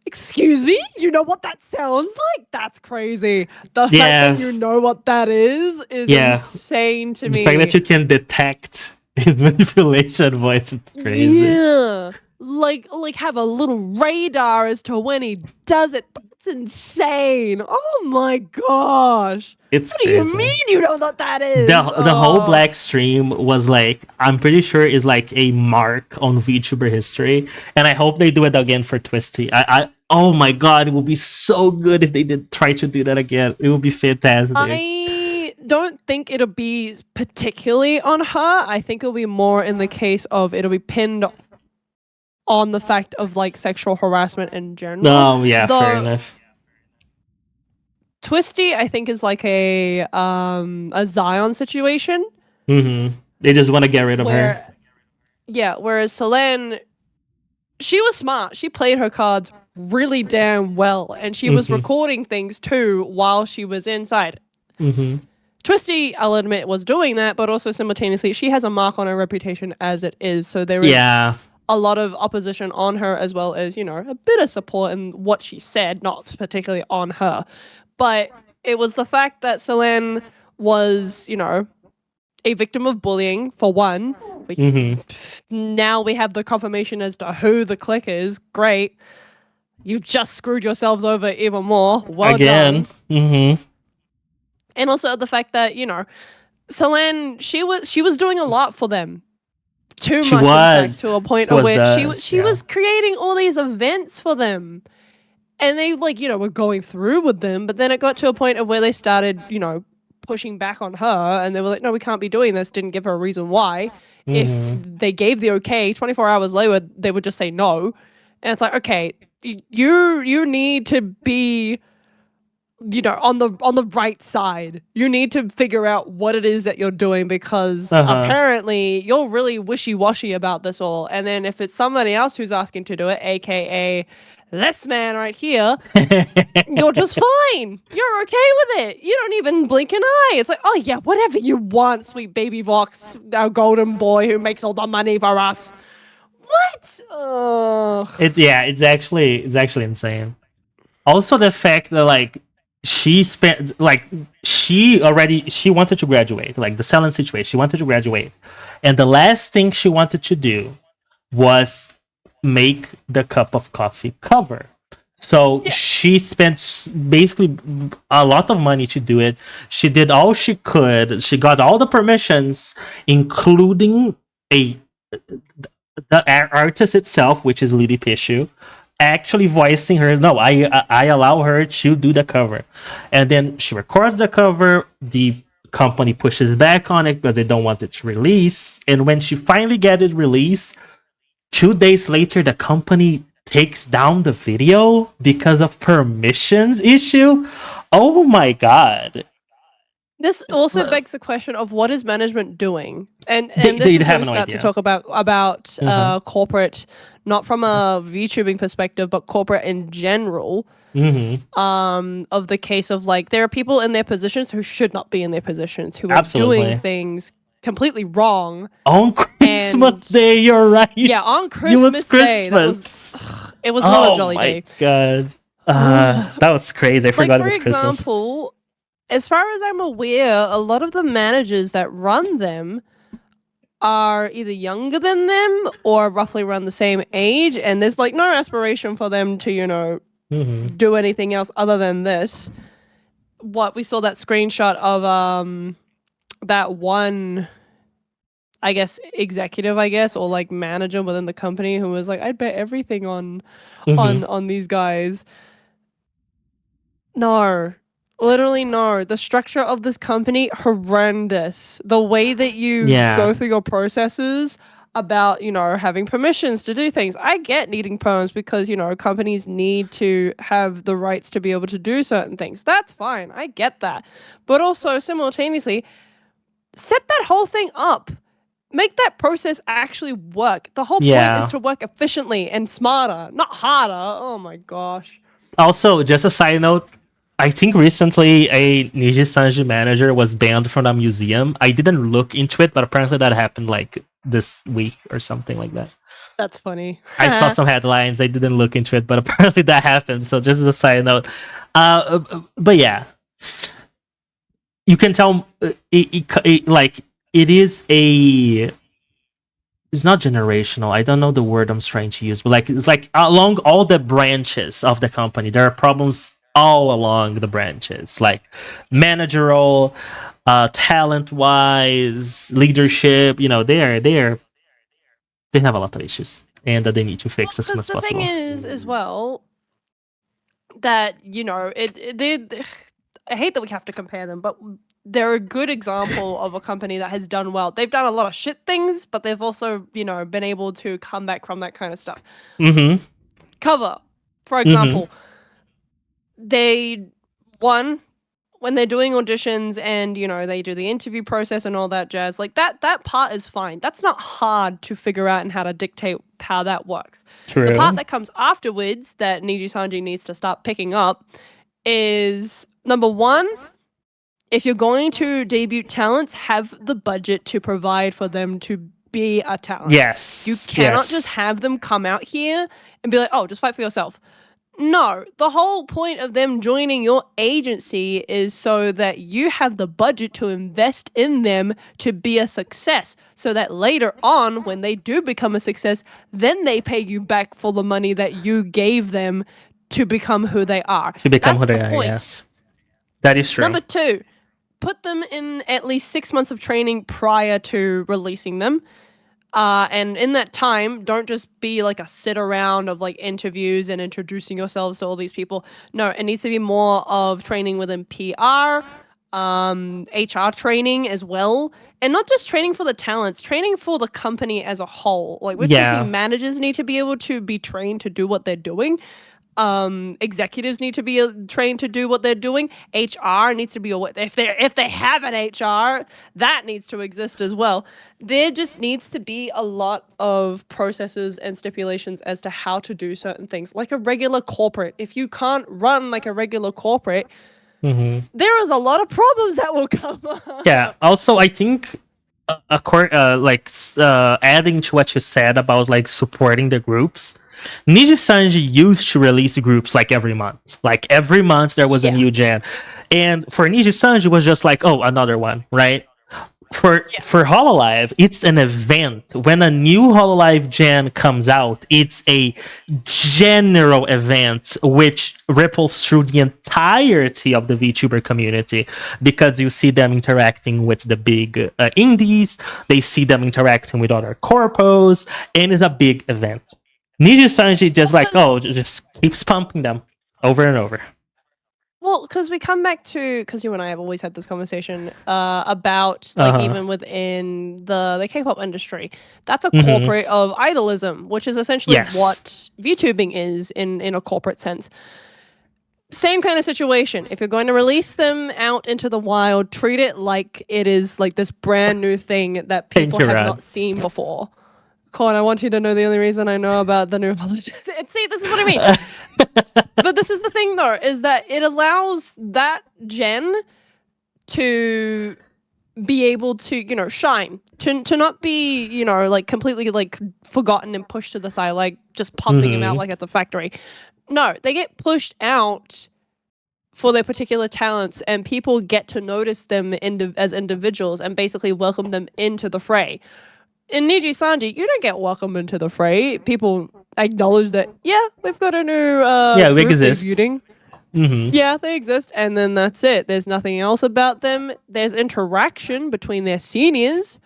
Excuse me? You know what that sounds like? That's crazy. The fact that you know what that is insane to me. The fact that you can detect his manipulation voice is crazy. Yeah. Like have a little radar as to when he does it. That's insane. Oh my gosh. What do you mean you know what that is? The whole black stream was like, I'm pretty sure is like a mark on VTuber history, and I hope they do it again for Twisty. Oh my god, it would be so good if they did try to do that again. It would be fantastic. I don't think it'll be particularly on her. I think it'll be more in the case of it'll be pinned on the fact of like sexual harassment in general. Oh yeah, fair enough. Twisty, I think, is like a Zion situation. They just want to get rid of her. Yeah, whereas Selene, she was smart. She played her cards really damn well, and she was recording things too while she was inside. Twisty, I'll admit, was doing that, but also simultaneously, she has a mark on her reputation as it is. So there is a lot of opposition on her, as well as, you know, a bit of support in what she said, not particularly on her. But it was the fact that Selene was, you know, a victim of bullying, for one. Now we have the confirmation as to who the clique is. Great. You've just screwed yourselves over even more. Well done. And also the fact that, you know, Selene, she was doing a lot for them. Too much, in fact, to a point of where she was creating all these events for them. And they, like, you know, were going through with them, but then it got to a point of where they started, you know, pushing back on her, and they were like, no, we can't be doing this, didn't give her a reason why. If they gave the okay, 24 hours later, they would just say no. And it's like, okay, you need to be, you know, on the right side. You need to figure out what it is that you're doing, because apparently you're really wishy-washy about this all. And then if it's somebody else who's asking to do it, aka this man right here, you're just fine. You're okay with it. You don't even blink an eye. It's like, oh yeah, whatever you want, sweet baby Vox, our golden boy who makes all the money for us. What? It's actually insane. Also, the fact that like she wanted to graduate, like the Selene situation, she wanted to graduate, and the last thing she wanted to do was make the cup of coffee cover. So she spent basically a lot of money to do it. She did all she could. She got all the permissions, including the artist itself, which is Lily Pishu, actually voicing her, no, I allow her to do the cover. And then she records the cover. The company pushes back on it because they don't want it to release. And when she finally gets it released, 2 days later, the company takes down the video because of permissions issue. Oh my god. This also begs the question of what is management doing? And they this is have when we no start idea. to talk about corporate, not from a VTubing perspective, but corporate in general. Of the case of like, there are people in their positions who should not be in their positions, who are doing things completely wrong. On Christmas Day, you're right. Yeah, on You was Christmas Day. It was not a jolly day. God. That was crazy. I forgot it was Christmas. For example, as far as I'm aware, a lot of the managers that run them are either younger than them or roughly around the same age, and there's like no aspiration for them to, you know, do anything else other than this. What we saw that screenshot of that one, I guess, executive, or like manager within the company who was like, I'd bet everything on these guys. No. Literally no. The structure of this company, horrendous. The way that you go through your processes about, you know, having permissions to do things. I get needing perms because, you know, companies need to have the rights to be able to do certain things. That's fine. I get that. But also simultaneously, set that whole thing up. Make that process actually work. The whole point is to work efficiently and smarter, not harder. Oh my gosh. Also, just a side note, I think recently a Niji Sanji manager was banned from a museum. I didn't look into it, but apparently that happened like this week or something like that. That's funny. I saw some headlines. I didn't look into it, but apparently that happened. So just as a side note. But yeah, you can tell it is a... It's not generational. I don't know the word I'm trying to use, but like it's like along all the branches of the company, there are problems all along the branches, like managerial, talent-wise, leadership. You know, they have a lot of issues, and that they need to fix as soon as possible. The thing is, as well, that you know, I hate that we have to compare them, but they're a good example of a company that has done well. They've done a lot of shit things, but they've also, you know, been able to come back from that kind of stuff. Cover, for example, when they're doing auditions and, you know, they do the interview process and all that jazz, like that part is fine. That's not hard to figure out and how to dictate how that works. True. The part that comes afterwards that Niji Sanji needs to start picking up is, number one, if you're going to debut talents, have the budget to provide for them to be a talent. Yes. You cannot just have them come out here and be like, oh, just fight for yourself. No, the whole point of them joining your agency is so that you have the budget to invest in them to be a success, so that later on, when they do become a success, then they pay you back for the money that you gave them to become who they are. Yes. That is true. Number two, put them in at least 6 months of training prior to releasing them. And in that time, don't just be like a sit around of like interviews and introducing yourselves to all these people. No, it needs to be more of training within PR, HR training as well. And not just training for the talents, training for the company as a whole. Like we're talking managers need to be able to be trained to do what they're doing. Executives need to be trained to do what they're doing. HR needs to be if they have an HR, that needs to exist as well. There just needs to be a lot of processes and stipulations as to how to do certain things, like a regular corporate. If you can't run like a regular corporate, there is a lot of problems that will come up. Yeah. Also, I think adding to what you said about like supporting the groups, Niji Sanji used to release groups like every month. Like every month there was a new gen. And for Niji Sanji, it was just like, oh, another one, right? For Hololive, it's an event. When a new Hololive gen comes out, it's a general event which ripples through the entirety of the VTuber community, because you see them interacting with the big indies, they see them interacting with other corpos, and it's a big event. Niji Sanji just keeps pumping them over and over. Well, because we come back to, because you and I have always had this conversation about like even within the K-pop industry, that's a corporate of idolism, which is essentially what VTubing is in a corporate sense. Same kind of situation. If you're going to release them out into the wild, treat it like it is like this brand new thing that people have not seen before. Colin, I want you to know the only reason I know about the new holiday. See, this is what I mean. But this is the thing, though, is that it allows that gen to be able to, shine, to not be, like completely like forgotten and pushed to the side, like just pumping them out like it's a factory. No, they get pushed out for their particular talents, and people get to notice them as individuals and basically welcome them into the fray. In Niji Sanji, you don't get welcomed into the fray. People acknowledge that, yeah, we've got a new we group exist. debuting. Yeah, they exist, and then that's it. There's nothing else about them. There's interaction between their seniors,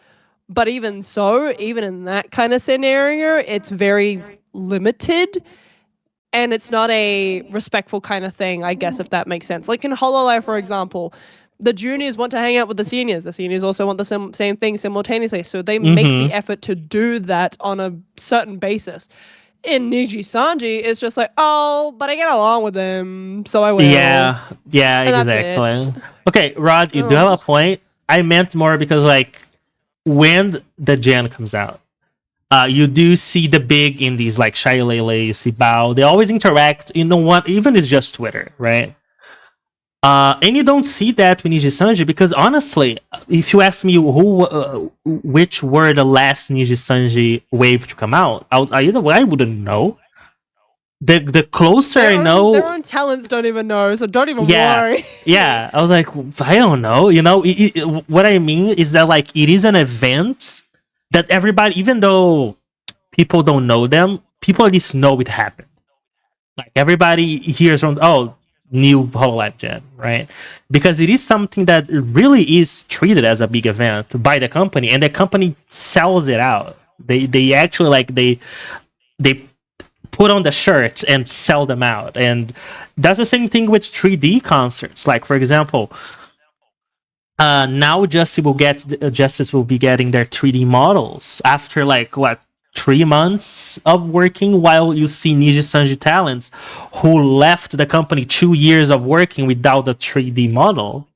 but even so, even in that kind of scenario, it's very limited, and it's not a respectful kind of thing, I guess, if that makes sense. Like in Hololive, for example, the juniors want to hang out with the seniors. The seniors also want the same thing simultaneously, so they make the effort to do that on a certain basis. In Niji Sanji, it's just like, oh, but I get along with them, so I will. Yeah, exactly. Okay, Rod, you do have a point. I meant more because, like, when the gen comes out, you do see the big indies like Shy Lele, you see Bao. They always interact. You know what? Even it's just Twitter, right? And you don't see that with Niji Sanji because honestly, if you ask me which were the last Niji Sanji wave to come out, I wouldn't know. The closer I know, their own talents don't even know, so don't even worry. Yeah, I was like, I don't know. You know, what I mean is that like it is an event that everybody, even though people don't know them, people at least know it happened. Like everybody hears from new Hololive Gen, right? Because it is something that really is treated as a big event by the company, and the company sells it out. They actually like they put on the shirts and sell them out, and that's the same thing with 3D concerts. Like for example, now Justice will be getting their 3D models after like what 3 months of working, while you see Niji Sanji talents who left the company 2 years of working without the 3D model.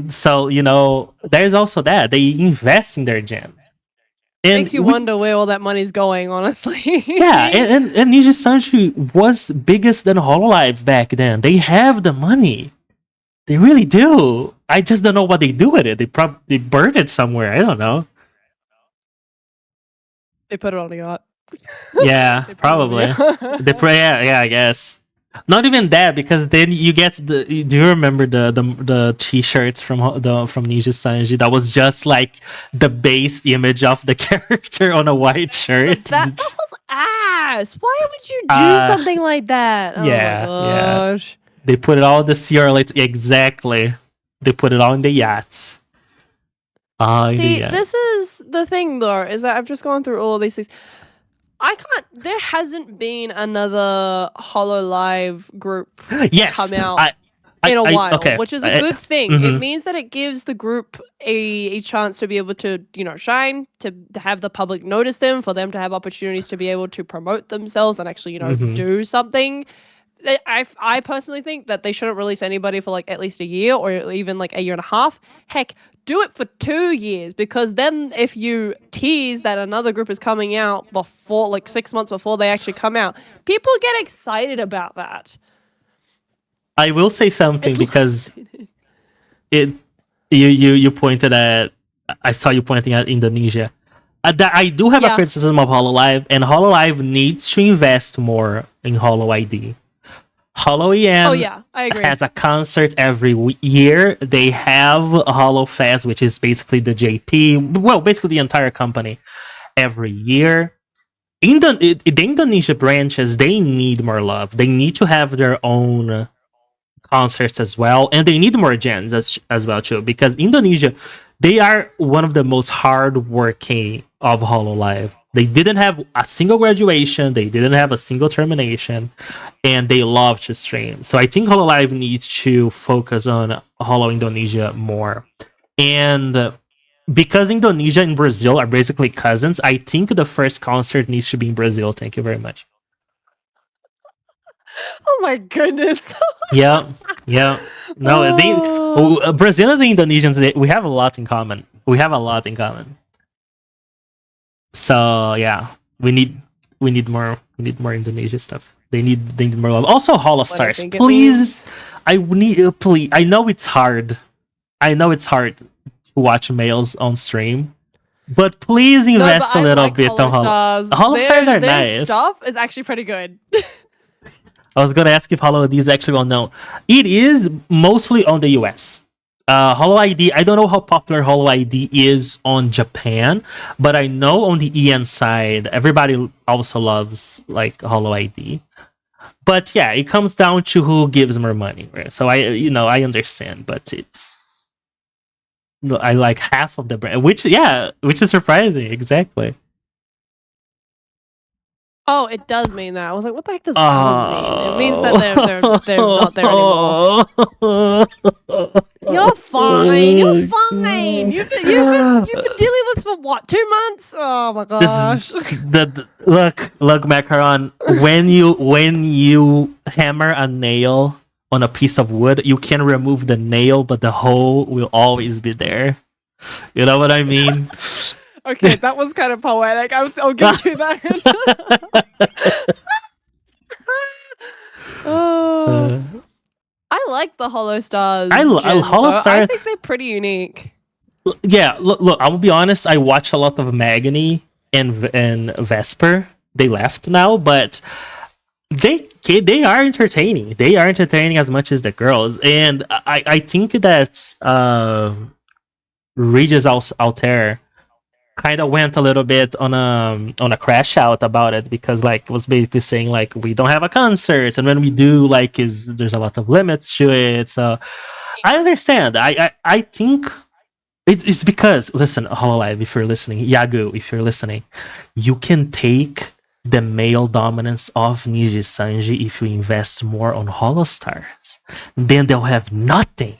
So, you know, there's also that. They invest in their gen. And makes you wonder where all that money's going, honestly. Yeah, and Niji Sanji was biggest than Hololive back then. They have the money. They really do. I just don't know what they do with it. They burn it somewhere. I don't know. They put it on a yacht. Yeah, probably. Yeah, I guess. Not even that, because then you get do you remember the t-shirts from Niji Sanji that was just like the base image of the character on a white shirt? That was ass. Why would you do something like that? Oh yeah, my gosh. Yeah. They put it all in the CR exactly. They put it all in the yachts. See, this is the thing though, is that I've just gone through all of these things. There hasn't been another Hololive group come out in a while, which is a good thing. It means that it gives the group a chance to be able to, shine, to have the public notice them, for them to have opportunities to be able to promote themselves and actually, do something. I personally think that they shouldn't release anybody for like at least a year or even like a year and a half. Heck, do it for 2 years, because then if you tease that another group is coming out before, like 6 months before they actually come out, people get excited about that. I will say something because you pointed at, I saw you pointing at Indonesia. I do have a criticism of Hololive, and Hololive needs to invest more in Holo ID. Holo EM I agree. has a concert every year. They have a Holo Fest, which is basically the JP, well, basically the entire company every year. The Indonesia branches, they need more love. They need to have their own concerts as well, and they need more gens as well too, because Indonesia, they are one of the most hardworking of Hololive. They didn't have a single graduation, they didn't have a single termination, and they love to stream. So I think Hololive needs to focus on Holo Indonesia more. And because Indonesia and Brazil are basically cousins, I think the first concert needs to be in Brazil. Thank you very much. Oh my goodness. Yeah. No, Brazilians and Indonesians, we have a lot in common. So yeah, we need more Indonesia stuff. They need more love. Also, Holo Stars, please. I know it's hard. watch males on stream. But please No, but invest a I little like bit on Hollow Stars. Hollow Stars are Their nice. stuff is actually pretty good. I was gonna ask if Hollow ID is actually well known. It is mostly on the US. Hollow ID, I don't know how popular Hollow ID is on Japan, but I know on the EN side, everybody also loves like Hollow ID. But yeah, it comes down to who gives more money. Right? So I understand, but I like half of the brand, which is surprising. Exactly. Oh, it does mean that. I was like, what the heck does doesn't mean? It means that they're not there anymore. You're fine. You're fine. You've been dealing with this for what, 2 months? Oh my gosh. Look, Macaron. When you hammer a nail on a piece of wood, you can remove the nail, but the hole will always be there. You know what I mean? Okay, that was kind of poetic. I'll give you that. Oh, I like the Hollow Stars. Hollow Star. I think they're pretty unique. Yeah, look. I will be honest. I watched a lot of Magni and Vesper. They left now, but they are entertaining. They are entertaining as much as the girls, and I think that Regis Altair kind of went a little bit on a crash out about it, because like was basically saying like we don't have a concert, and when we do, like there's a lot of limits to it. So I understand. I think it's because, listen, Hololive, if you're listening, Yagu, if you're listening, you can take the male dominance of Niji Sanji if you invest more on Holostars. Then they'll have nothing.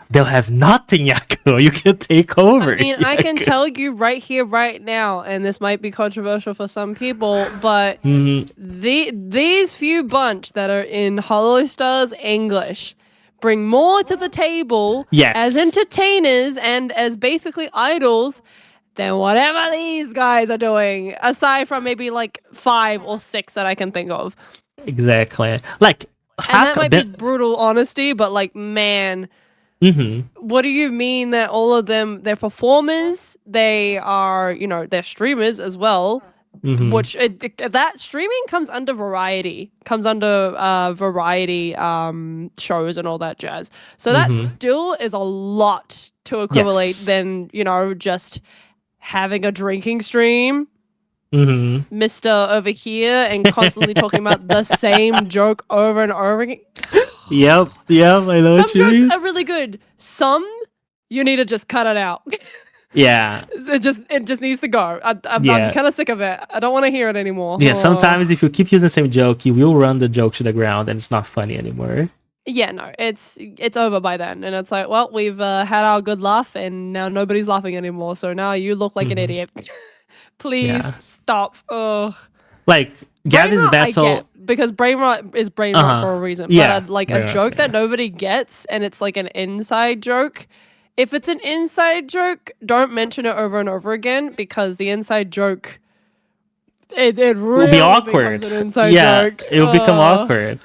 They'll have nothing, Yaku. You can take over. I mean, I can tell you right here, right now, and this might be controversial for some people, but these few bunch that are in Hollow Stars English bring more to the table as entertainers and as basically idols than whatever these guys are doing, aside from maybe like 5 or 6 that I can think of. Exactly. Like, and that might be brutal honesty, but like, man... What do you mean that all of them, they're performers, they are, they're streamers as well, which that streaming comes under variety, shows and all that jazz. So that still is a lot to equivalent than, just having a drinking stream. Mr. over here and constantly talking about the same joke over and over again. Yep, I know what you mean. Some jokes are really good. Some, you need to just cut it out. Yeah. It just needs to go. I'm kind of sick of it. I don't want to hear it anymore. Yeah, sometimes if you keep using the same joke, you will run the joke to the ground and it's not funny anymore. Yeah, no, it's over by then. And it's like, well, we've had our good laugh and now nobody's laughing anymore. So now you look like an idiot. Please stop. Ugh. Like, Gavin's battle... because brain rot is brain rot for a reason. But a joke that nobody gets and it's like an inside joke. If it's an inside joke, don't mention it over and over again, because the inside joke, it really will be awkward. An inside joke. It will become awkward.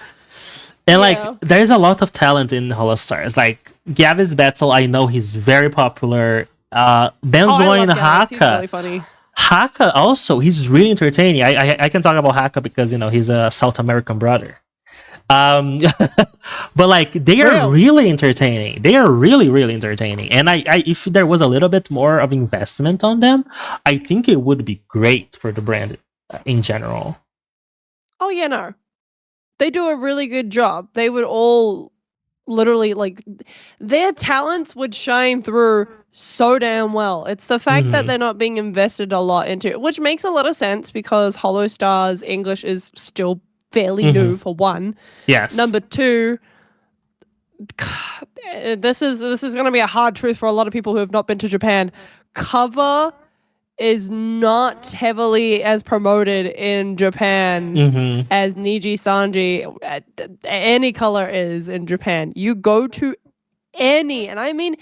And like, there's a lot of talent in Holostars. Like, Gavin's battle, I know he's very popular. Benzoin and Haka. He's really funny. Haka also, he's really entertaining. I can talk about Haka because, he's a South American brother. But like, they are really entertaining. They are really, really entertaining. And I if there was a little bit more of investment on them, I think it would be great for the brand in general. Oh yeah, no. They do a really good job. They would all literally, like, their talents would shine through so damn well. It's the fact that they're not being invested a lot into it, which makes a lot of sense because Hollow Stars English is still fairly new, for one. Yes. Number two, this is going to be a hard truth for a lot of people who have not been to Japan. Cover is not heavily as promoted in Japan as Niji Sanji. Any color is in Japan. You go to any, and I mean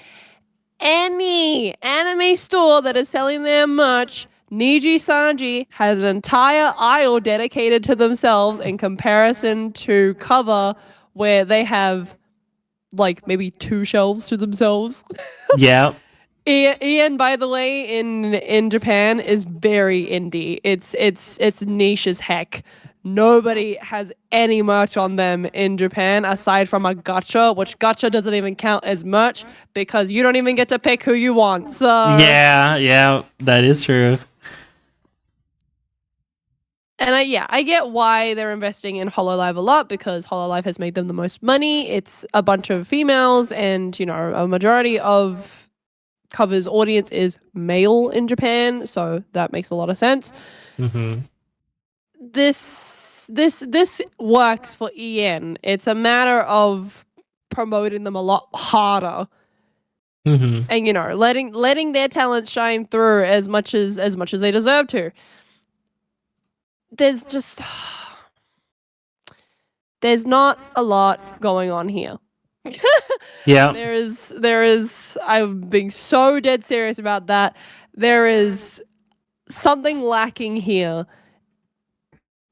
any anime store that is selling their merch, Niji Sanji has an entire aisle dedicated to themselves in comparison to Cover, where they have like maybe 2 shelves to themselves. Yeah. Ian, by the way, in Japan is very indie. It's niche as heck. Nobody has any merch on them in Japan aside from a gacha, which gacha doesn't even count as merch because you don't even get to pick who you want. So, Yeah, yeah, that is true. and I get why they're investing in Hololive a lot because Hololive has made them the most money. It's a bunch of females, and a majority of Cover's audience is male in Japan, so that makes a lot of sense. Mm-hmm. This works for EN. It's a matter of promoting them a lot harder Mm-hmm. and letting their talent shine through as much as they deserve to. There's just there's not a lot going on here. Yeah. There is I'm being so dead serious about that. There is something lacking here.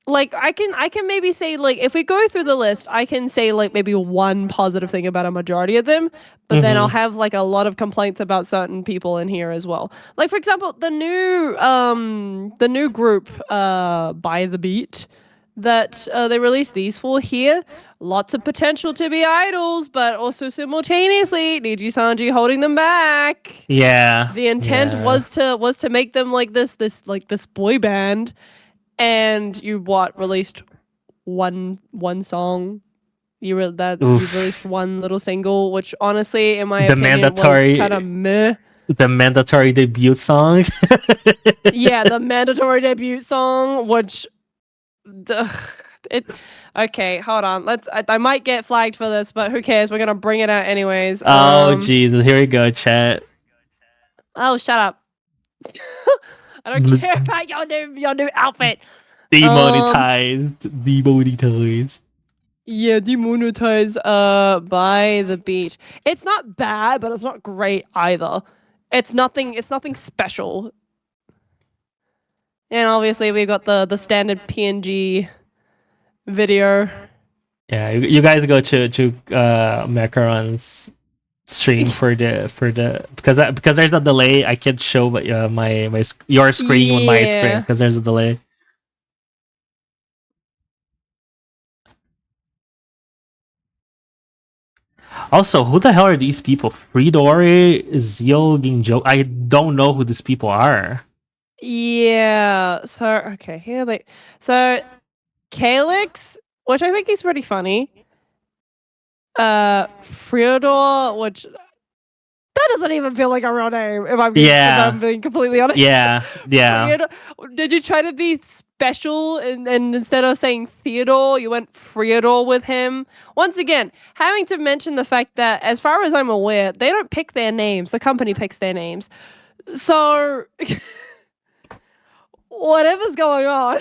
Like I can maybe say, like, if we go through the list, I can say like maybe one positive thing about a majority of them, but then I'll Mm-hmm. have like a lot of complaints about certain people in here as well. Like, for example, the new group By the Beat that they released these for here. Lots of potential to be idols, but also simultaneously Niji Sanji holding them back. Yeah. The intent Yeah. was to make them like this boy band, and you released one song. You released Oof. one little single, which honestly, in my The opinion, was kind mandatory of meh. the mandatory debut song. Yeah, the mandatory debut song, which it. Okay, hold on. I might get flagged for this, but who cares? We're gonna bring it out anyways. Oh Jesus, here we go, chat. Oh, shut up. I don't care about your new outfit. Demonetized. Demonetized. Yeah, demonetize By the Beat. It's not bad, but it's not great either. It's nothing special. And obviously we got the standard PNG video. Yeah, you guys go to Macaron's stream for the because there's a delay. I can't show your screen on my screen Yeah. because there's a delay. Also, who the hell are these people? Fridori, Zio, Ginjo. I don't know who these people are. Yeah. So okay, here they so Calyx, which I think is pretty funny. Fyodor, which that doesn't even feel like a real name, if I'm being completely honest. Yeah, yeah. Did you try to be special and instead of saying Theodore, you went Fyodor with him? Once again, having to mention the fact that, as far as I'm aware, they don't pick their names. The company picks their names. So whatever's going on,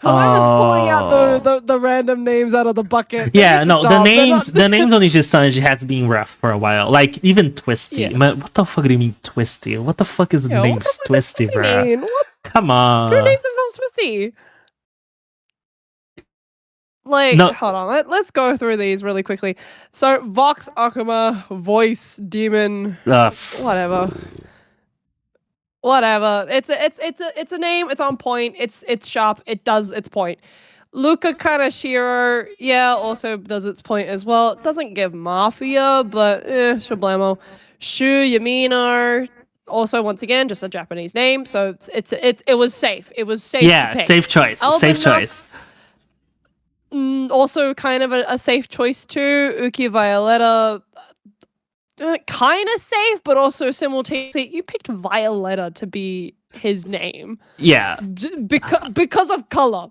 whoever's pulling out the random names out of the bucket, they Yeah, need to no, the stop. They're names not- the names on each Sanji has been rough for a while. Like even Twisty. Yeah. Man, what the fuck do you mean Twisty? What the fuck is the Yo, name what the fuck does Twisty, Twisty bro? mean? What? Come on. Who names themselves Twisty? Like, No. hold on. Let's go through these really quickly. So, Vox Akuma, Voice Demon, whatever. Whatever. It's a name. It's on point. It's sharp. It does its point. Luca Kanashiro, yeah, also does its point as well. It doesn't give Mafia, but shablamo. Shu Yamino, also once again just a Japanese name, so it was safe. It was safe to pick. Safe choice. Safe choice. Also kind of a safe choice too. Uki Violetta, kind of safe, but also simultaneously, you picked Violetta to be his name. Yeah. Because of color.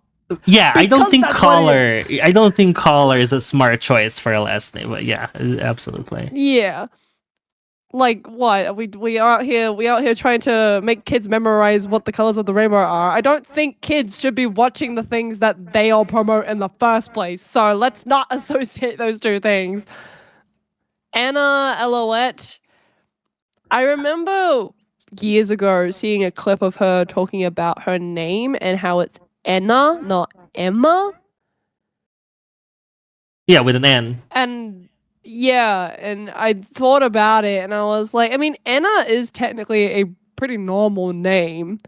Yeah, I don't think Because Collar is a smart choice for a last name, but yeah, absolutely. Yeah. Like what? We out here trying to make kids memorize what the colors of the rainbow are. I don't think kids should be watching the things that they all promote in the first place. So let's not associate those two things. Anna Elouette. I remember years ago seeing a clip of her talking about her name and how it's Anna, not Emma. Yeah, with an N. And Yeah, and I thought about it, and I was like, I mean, Anna is technically a pretty normal name.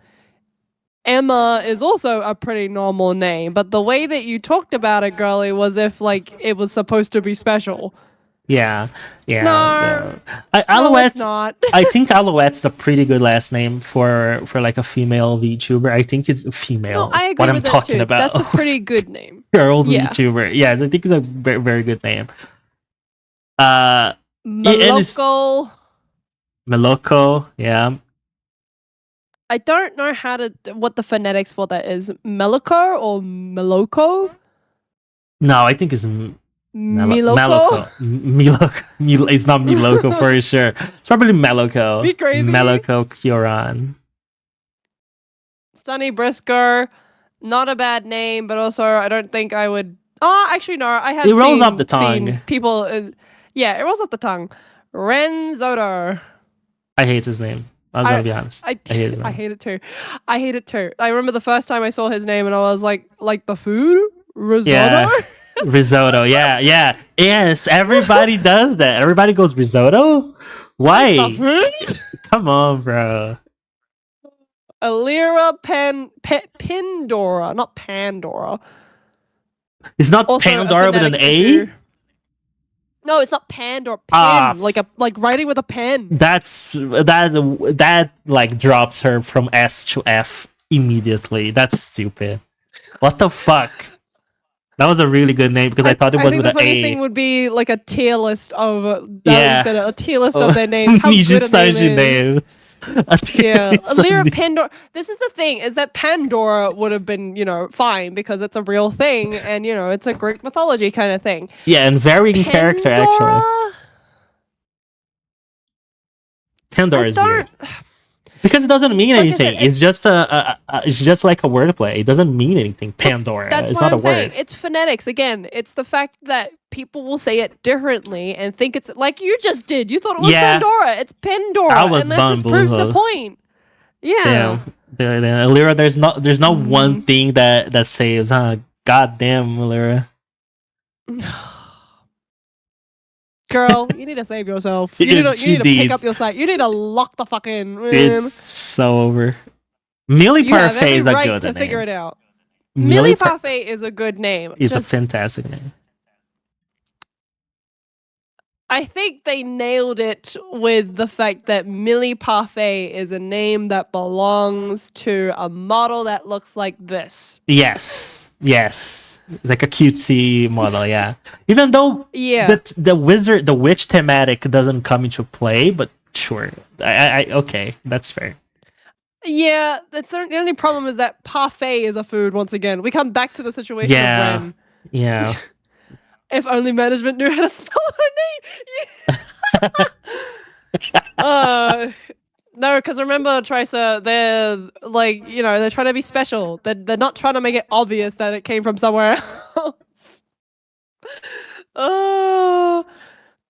Emma is also a pretty normal name, but the way that you talked about it, girly, was if like it was supposed to be special. Yeah, yeah. No, no, it's Alouette. not. I think Alouette's a pretty good last name for like a female VTuber. I think it's No, female. I What agree I'm with that talking too. about. That's a pretty good name. Girl Yeah. VTuber. Yes, I think it's a very, very good name. Uh, and it's Maloko. Meloko. Yeah. I don't know what the phonetics for that is. Meloko or Meloko? No, I think it's Miloko? Meloko. It's not Miloko for sure. It's probably Meloko. Be crazy. Meloko Kyoran. Sunny Briscoe. Not a bad name, but also I don't think I would. Oh, actually, no. I have It rolls off the tongue. seen people. Yeah, it rolls off the tongue. Renzoto. I hate his name. I'm gonna be honest. I hate it. I hate it too. I hate it too. I remember the first time I saw his name and I was like the food? Risotto? Yeah. Risotto. Yeah, yeah. Yes, everybody does that. Everybody goes risotto? Why? Like the food? Come on, bro. Alira Pandora, not Pandora. It's not Also, Pandora with an A? issue. No, it's not Pandora. Pen, like writing with a pen. That like drops her from S to F immediately. That's stupid. What the fuck? That was a really good name because I thought it was with an A. I think the funniest thing would be like a tier list of a tier list Oh. of their names. How You good should a start name your is. names. A tier Yeah, list of Lyra names. Pandora. This is the thing: is that Pandora would have been, fine because it's a real thing, and it's a Greek mythology kind of thing. Yeah, and very in character actually. Pandora is weird. Because it doesn't mean anything. It's just it's just like a wordplay. It doesn't mean anything. Pandora. That's it's what not I'm a saying. word. It's phonetics. Again, it's the fact that people will say it differently and think it's like you just did. You thought it was Pandora. It's Pandora. I was and that just proves the point. Yeah. Damn. Lyra, there's not one thing that saves, huh? God damn, Lyra. Girl, you need to save yourself. You need to pick up your site. You need to lock the fuck in. Man. It's so over. Millie Parfait is a right good to name. figure it out. Millie Parfait is a good name. It's a fantastic name. I think they nailed it with the fact that Millie Parfait is a name that belongs to a model that looks like this. Yes. It's like a cutesy model, yeah. Even though the witch thematic doesn't come into play, but sure. I okay, that's fair. Yeah, that's the only problem is that parfait is a food once again. We come back to the situation of Ren. Yeah. If only management knew how to spell her name. No, because remember, Tracer, they're like, they're trying to be special. They're not trying to make it obvious that it came from somewhere else.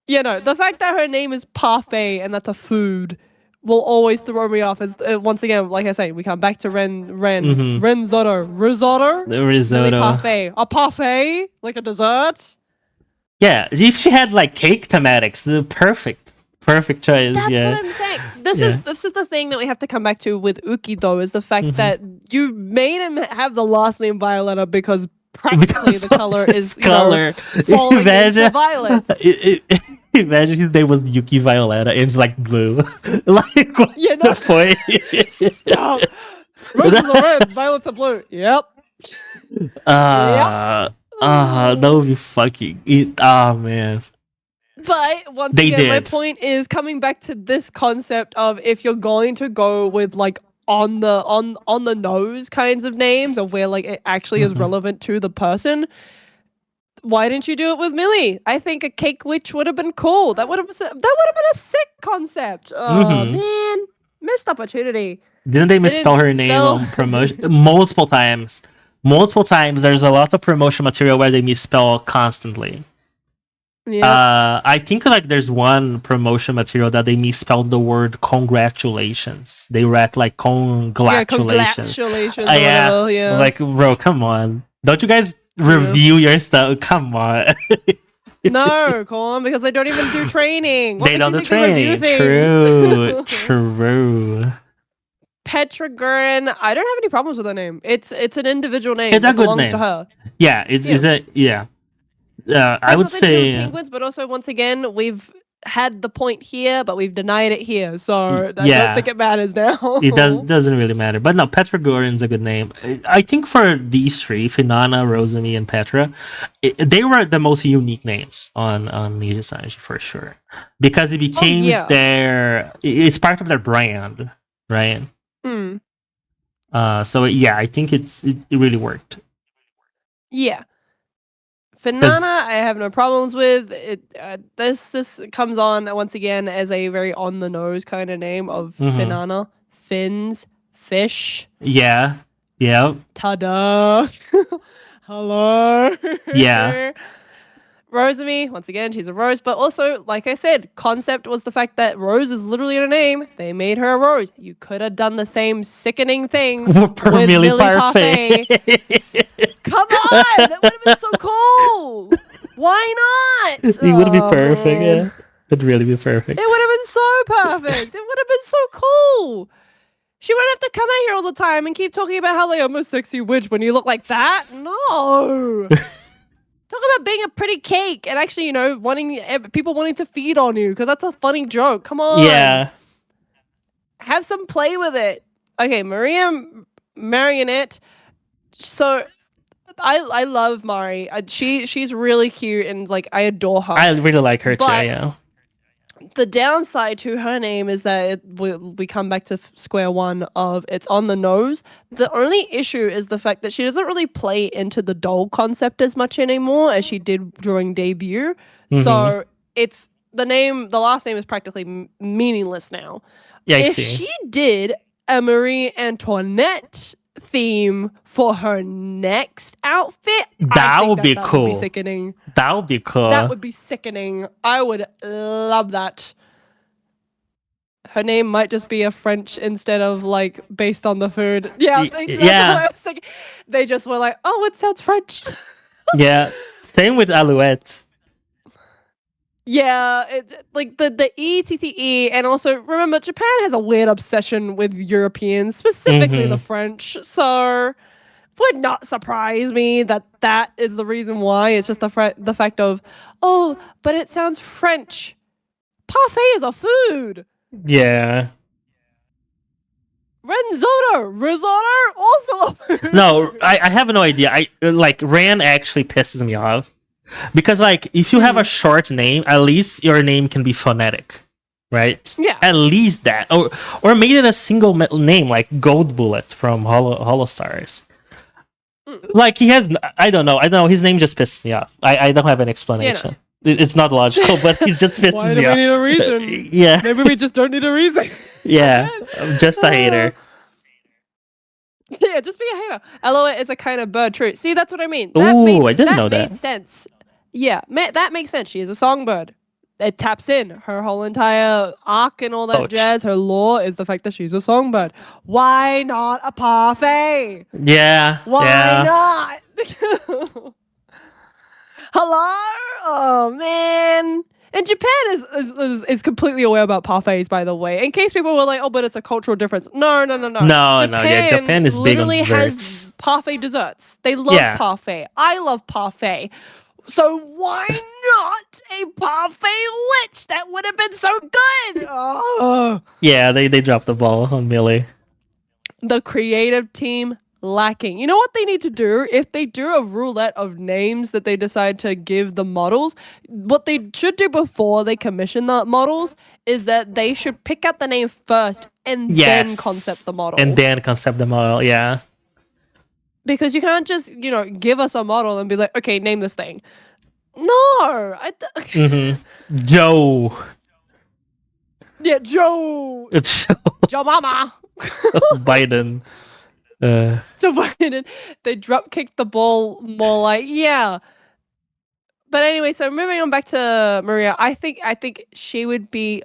The fact that her name is Parfait and that's a food will always throw me off. As once again, like I say, we come back to Risotto. Risotto. Parfait. A parfait? Like a dessert? Yeah, if she had like cake thematics, perfect choice. That's what I'm saying. This is the thing that we have to come back to with Uki though, is the fact that you made him have the last name Violetta because practically the color is falling into violets. Imagine his name was Yuki Violetta and it's like blue. Like what's the point? Stop. Roses are red, violets are blue. Yep. That would be fucking it. Oh man. But once again, my point is coming back to this concept of if you're going to go with like on the nose kinds of names of where like it actually is relevant to the person, why didn't you do it with Millie? I think a cake witch would have been cool. That would have been a sick concept. Oh man, missed opportunity. Didn't they misspell her name on promotion multiple times? Multiple times. There's a lot of promotion material where they misspell constantly. Yeah. I think like there's one promotion material that they misspelled the word congratulations. They read like congratulations. Yeah. Like, bro, come on. Don't you guys review your stuff? Come on. No, Corn, because they don't even do training. What They makes don't you do think they review training. True. things? True. Petra Gurin, I don't have any problems with her name. It's an individual name It's a that good belongs to name. her. Yeah, it's Yeah. is a yeah. I Has would nothing to do with say penguins, but also once again, we've had the point here, but we've denied it here. So I don't yeah. think it matters now. It doesn't really matter. But no, Petra Gorin's a good name. I think for these three, Finana, Rosemi, and Petra, they were the most unique names on Ninja Sanji for sure. Because it Oh became yeah. it's part of their brand, right? Hmm. So yeah, I think it really worked. Yeah. Finana, Because I have no problems with it. This comes on once again as a very on the nose kind of name of Finana, fins, fish. yeah, yeah, Ta-da! Hello. yeah. Rosemi, once again, she's a rose, but also, like I said, concept was the fact that Rose is literally in a name. They made her a rose. You could have done the same sickening thing Per with Millie Millie Parfait. Parfait. Come on, that would have been so cool. Why not? It would be Oh perfect. man, Yeah, it'd really be perfect. it would have been so perfect. It would have been so cool. She wouldn't have to come out here all the time and keep talking about how like I'm a sexy witch when you look like that. No. Talk about being a pretty cake and actually, wanting people wanting to feed on you because that's a funny joke. Come on, Yeah, have some play with it. Okay, Maria Marionette. So I love Mari. She's really cute and like I adore her. I really like her too. But Yeah. the downside to her name is that we come back to square one of it's on the nose. The only issue is the fact that she doesn't really play into the doll concept as much anymore as she did during debut. So it's the last name is practically meaningless now. Yeah, I If see. she did a Marie Antoinette theme for her next outfit, That would be would be cool. sickening. That would be cool. That would be sickening. I would love that. Her name might just be a French instead of like based on the food. Yeah, that's what I was thinking. They just were like, oh, it sounds French. Yeah. Same with Alouette. Yeah, like the ETTE, and also remember Japan has a weird obsession with Europeans, specifically the French. So would not surprise me that is the reason why. It's just the fact of, oh, but it sounds French. Parfait is a food. Yeah. Risotto, also a food. No, I have no idea. I like Ran actually pisses me off because like if you have a short name, at least your name can be phonetic, right? Yeah. At least that, or made it a single name like Gold Bullet from Hollow Stars. Like he has, I don't know. His name just pisses me off. I don't have an explanation. It's not logical, but he's just pissing Why me do off. we need a reason? Yeah. Maybe we just don't need a reason. Yeah, I'm just a hater. Yeah, just be a hater. LOL, it's a kind of bird true. See, that's what I mean. Ooh, I didn't know made that. sense. Yeah, that makes sense. She is a songbird. It taps in her whole entire arc and all that Ouch. jazz. Her lore is the fact that she's a songbird. Why not a parfait? Yeah. Why yeah. not? Hello? Oh man. And Japan is completely aware about parfaits, by the way. In case people were like, "Oh, but it's a cultural difference." No. No. Yeah, Japan is big on literally desserts. has parfait desserts. They love Yeah. parfait. I love parfait. So why not a parfait witch? That would have been so good. Oh. Yeah, they dropped the ball on Millie. The creative team lacking. You know what they need to do? If they do a roulette of names that they decide to give the models, what they should do before they commission the models is that they should pick out the name first and then concept the model. And then concept the model, yeah. Because you can't just, give us a model and be like, okay, name this thing. No. Joe. Yeah, Joe. It's Joe Mama. Biden. Joe Biden. They drop kicked the ball more like, yeah. But anyway, so moving on back to Maria, I think she would be.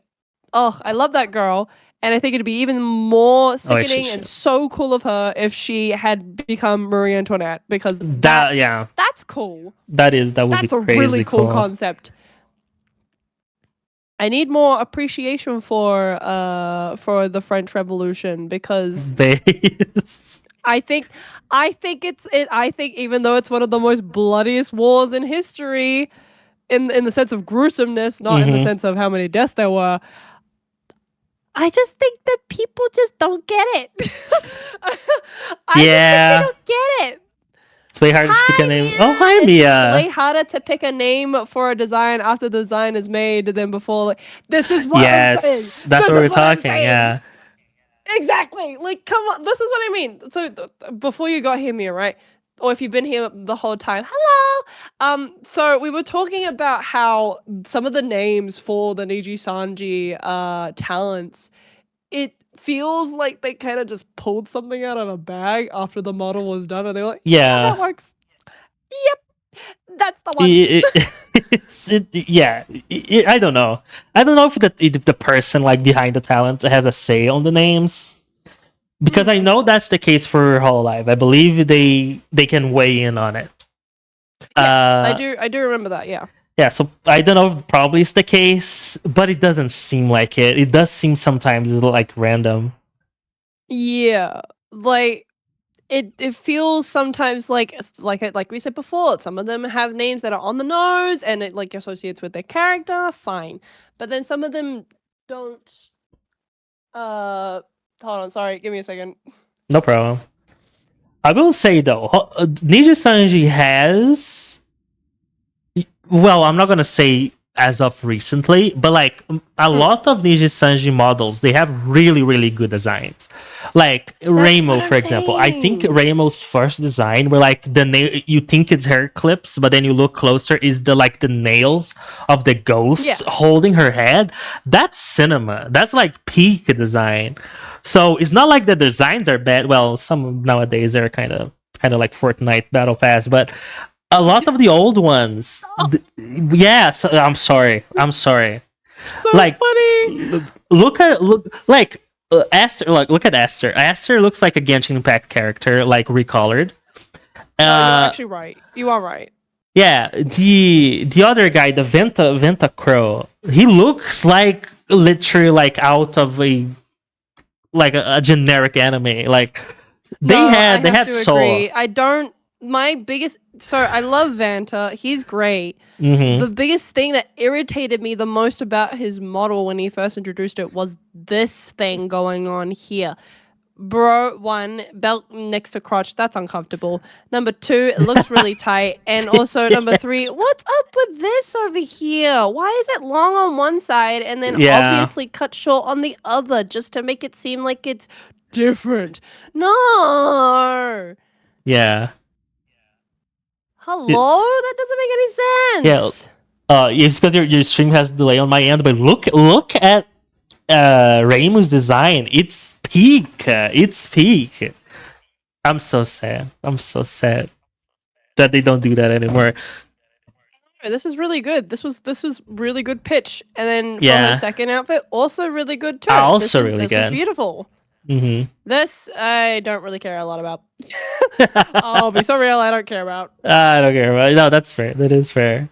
Oh, I love that girl. And I think it'd be even more Oh, actually, sickening and so cool of her if she had become Marie Antoinette, because that yeah, that's cool. that would be That's a crazy really cool concept. I need more appreciation for the French Revolution, because Base. I think I think even though it's one of the most bloodiest wars in history, in the sense of gruesomeness, not in the sense of how many deaths there were, I just think that people just don't get it. I just think they don't get it. It's way harder to pick a name. Oh, hi, Mia. It's way harder to pick a name for a design after the design is made than before. This is what I'm saying. That's what we're talking. Yeah. Exactly. Like, come on. This is what I mean. So before you got here, Mia, right? Or if you've been here the whole time, hello. So we were talking about how some of the names for the Niji Sanji talents, it feels like they kind of just pulled something out of a bag after the model was done, and they're like, yeah, that works. Yep, that's the one. I don't know. I don't know if the person like behind the talent has a say on the names, because I know that's the case for Hololive. I believe they can weigh in on it. Yes, I do remember that. Yeah. Yeah, so I don't know if probably it's the case, but it doesn't seem like it. It does seem sometimes like random. Yeah, like it feels sometimes like we said before, some of them have names that are on the nose and it like associates with their character, fine. But then some of them don't. Hold on, sorry, give me a second. No problem. I will say though, Niji Sanji has, well, I'm not gonna say as of recently, but like a lot of Niji Sanji models, they have really, really good designs. Like Rainbow, for example. I think Rainbow's first design, where like the nail, you think it's hair clips, but then you look closer, is the like the nails of the ghost holding her head. That's cinema. That's like peak design. So it's not like the designs are bad. Well, some nowadays are kind of like Fortnite Battle Pass, but a lot of the old ones, yes. I'm sorry. So like, funny. Look like Esther. Look at Esther. Esther looks like a Genshin Impact character, like recolored. You're actually right. You are right. Yeah, the other guy, the Venta Crow, he looks like literally like out of a generic anime. Like they had Sora. I don't. My biggest. So I love Vanta. He's great. The biggest thing that irritated me the most about his model when he first introduced it was this thing going on here. Bro, one, belt next to crotch, that's uncomfortable. Number two, it looks really tight. And also number three, what's up with this over here? Why is it long on one side and then obviously cut short on the other, just to make it seem like it's different? No. Yeah. Hello? That doesn't make any sense. Yeah. It's because your stream has delay on my end, but look at Reimu's design. It's peak. I'm so sad that they don't do that anymore. This is really good. This was really good pitch. And then for her second outfit, also really good too. Also really good. This is beautiful. This I don't really care a lot about. I'll be so real, I don't care about. I don't care about. No, that's fair. That is fair.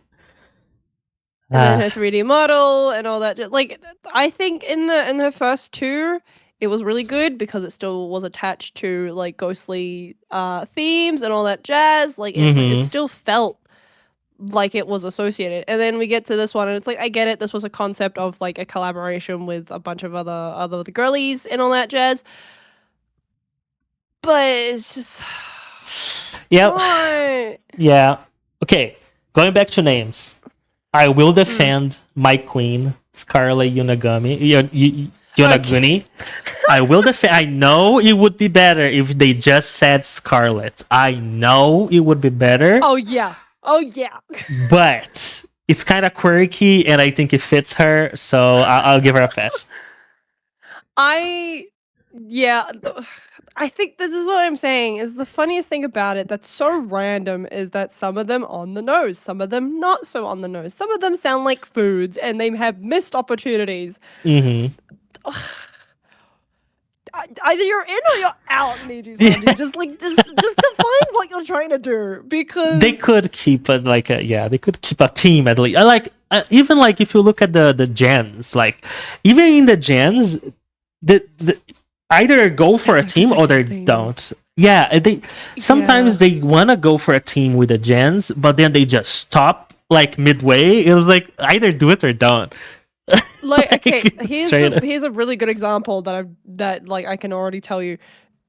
And then her 3D model and all that. Like, I think in her first two, it was really good because it still was attached to like ghostly themes and all that jazz. Like it still felt like it was associated. And then we get to this one and it's like, I get it. This was a concept of like a collaboration with a bunch of other girlies and all that jazz. But it's just Yeah. Okay. Going back to names. I will defend my queen, Scarlet Yunaguni. I will defend. I know it would be better if they just said Scarlet. I know it would be better. Oh yeah. But it's kind of quirky, and I think it fits her, so I'll give her a pass. I think this is what I'm saying is the funniest thing about it that's so random is that some of them on the nose, some of them not so on the nose. Some of them sound like foods and they have missed opportunities. either you're in or you're out, Niji Sanji. Just define what you're trying to do, because they could keep a they could keep a team at least. Even like if you look at the gens, like even in the gens, the either go for a team or they don't. Yeah, they sometimes they want to go for a team with the gens, but then they just stop like midway. It was like either do it or don't. Like, okay, here's a really good example that I can already tell you.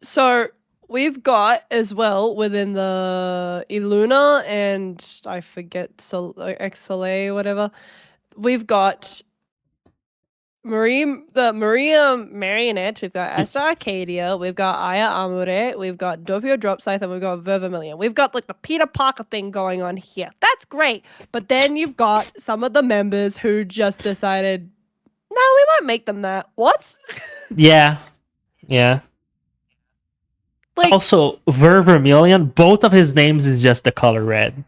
So we've got as well within the Iluna and I forget Exole, whatever. We've got Maria Marionette, we've got Esther Arcadia, we've got Aya Amure, we've got Doppio Dropscythe, and we've got Vermilion. We've got like the Peter Parker thing going on here. That's great. But then you've got some of the members who just decided, no, we won't make them that. What? Yeah. Like, also, Vermilion, both of his names is just the color red.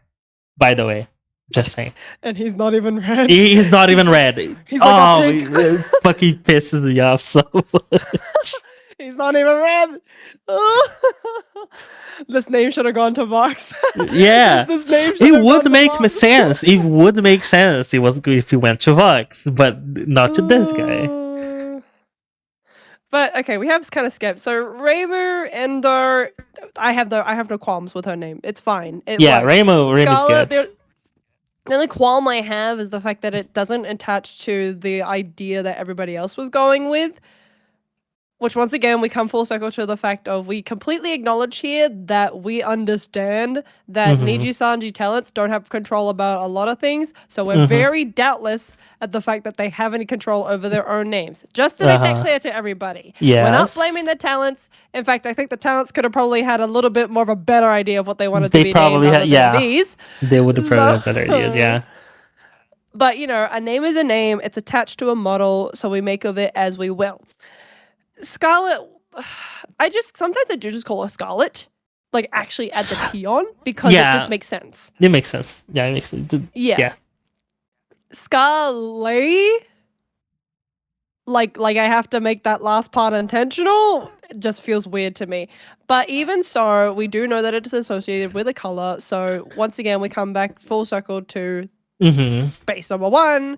By the way. Just saying. And he's not even red. He's not even red. He's like it fucking pisses me off so much. He's not even red. This name should have gone to Vox. Yeah. It would make sense. It would make sense. It was good if he went to Vox, but not to this guy. But okay, we have kind of skipped. So Raymer, Endor, I have no qualms with her name. It's fine. Raymer's good. The only qualm I have is the fact that it doesn't attach to the idea that everybody else was going with. Which, once again, we come full circle to the fact of we completely acknowledge here that we understand that Niji Sanji talents don't have control about a lot of things. So we're very doubtless at the fact that they have any control over their own names. Just to make that clear to everybody. Yes. We're not blaming the talents. In fact, I think the talents could have probably had a little bit more of a better idea of what they wanted to be named than these. They would have probably had better ideas, yeah. But, a name is a name. It's attached to a model, so we make of it as we will. Scarlet, sometimes I do just call her Scarlet, like actually add the T on, because it just makes sense. It makes sense. Yeah, it makes sense. Yeah. Scarlet, like I have to make that last part intentional. It just feels weird to me. But even so, we do know that it is associated with a color. So once again, we come back full circle to base number 1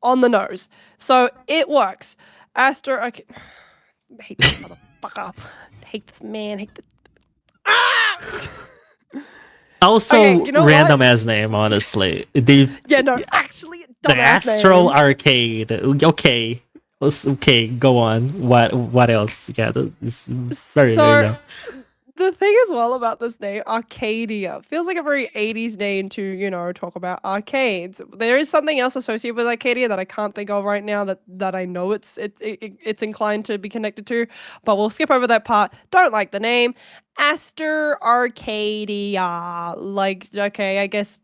on the nose. So it works. Aster, I hate this motherfucker. Hate this man. Hate this. Also, random ass name, honestly. Actually, the Astral name. Arcade. Okay, go on. What else? Yeah, it's very random. The thing as well about this name, Arcadia, feels like a very 80s name to, talk about arcades. There is something else associated with Arcadia that I can't think of right now that I know it's inclined to be connected to, but we'll skip over that part. Don't like the name. Aster Arcadia. Like, okay, I guess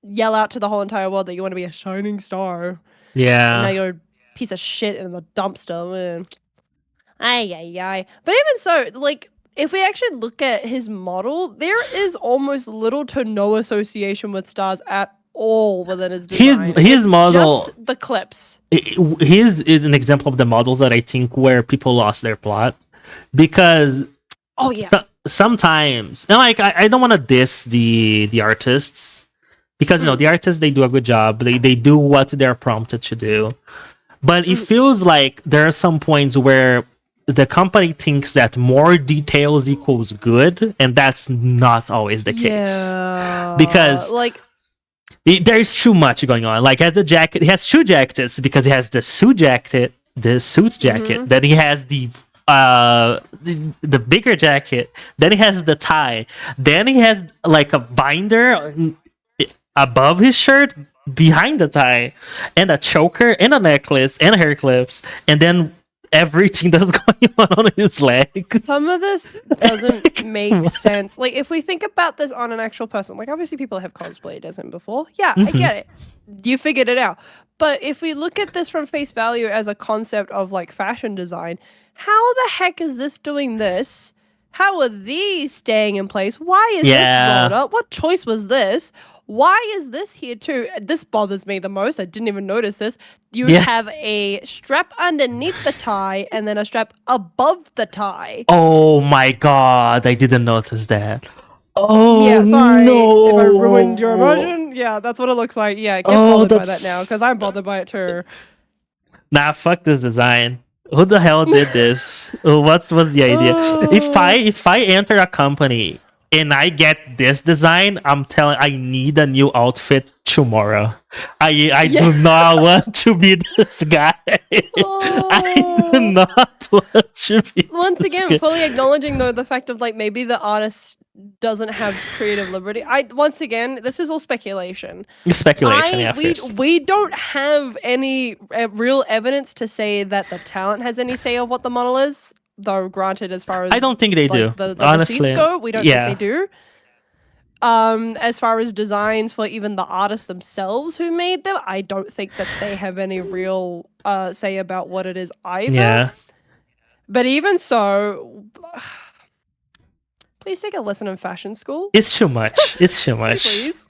yell out to the whole entire world that you want to be a shining star. Yeah. And now you're a piece of shit in the dumpster, man. Ay. But even so, like, if we actually look at his model, there is almost little to no association with stars at all within his design. His model, just the clips. His is an example of the models that I think where people lost their plot, because sometimes, and like I don't want to diss the artists, because the artists, they do a good job. They do what they're prompted to do, but it feels like there are some points where the company thinks that more details equals good, and that's not always the case. Because there's too much going on. Like, as a jacket, he has 2 jackets because he has the suit jacket, then he has the bigger jacket, then he has the tie, then he has like a binder above his shirt, behind the tie, and a choker, and a necklace, and hair clips, and then everything that's going on his legs. Some of this doesn't make sense. Like, if we think about this on an actual person, like, obviously people have cosplayed as him before. Yeah, I get it. You figured it out. But if we look at this from face value as a concept of, like, fashion design, how the heck is this doing this? How are these staying in place? Why is this rolled up? What choice was this? Why is this here too? This bothers me the most. I didn't even notice this. You Yeah. have a strap underneath the tie and then a strap above the tie. Oh my god, I didn't notice that. Oh Yeah, sorry if I ruined your no. immersion. Yeah, that's what it looks like. Yeah, get Oh, bothered by that now that's because I'm bothered by it too. nah. Fuck this design. Who the hell did this? What's the idea? If I enter a company and I get this design, I'm telling I need a new outfit tomorrow. I do Yeah. not want to be this guy. I do not want to be Once this again, guy. fully acknowledging though the fact of like maybe the artist doesn't have creative liberty. Once again, this is all speculation. Speculation, yeah, first. We don't have any real evidence to say that the talent has any say of what the model is. Though, granted, as far as I don't think they do. like the receipts Honestly, go, we don't think they yeah, do. As far as designs for even the artists themselves who made them, I don't think that they have any real say about what it is either. yeah. But even so, please take a lesson in fashion school. It's too much. It's too much. Please.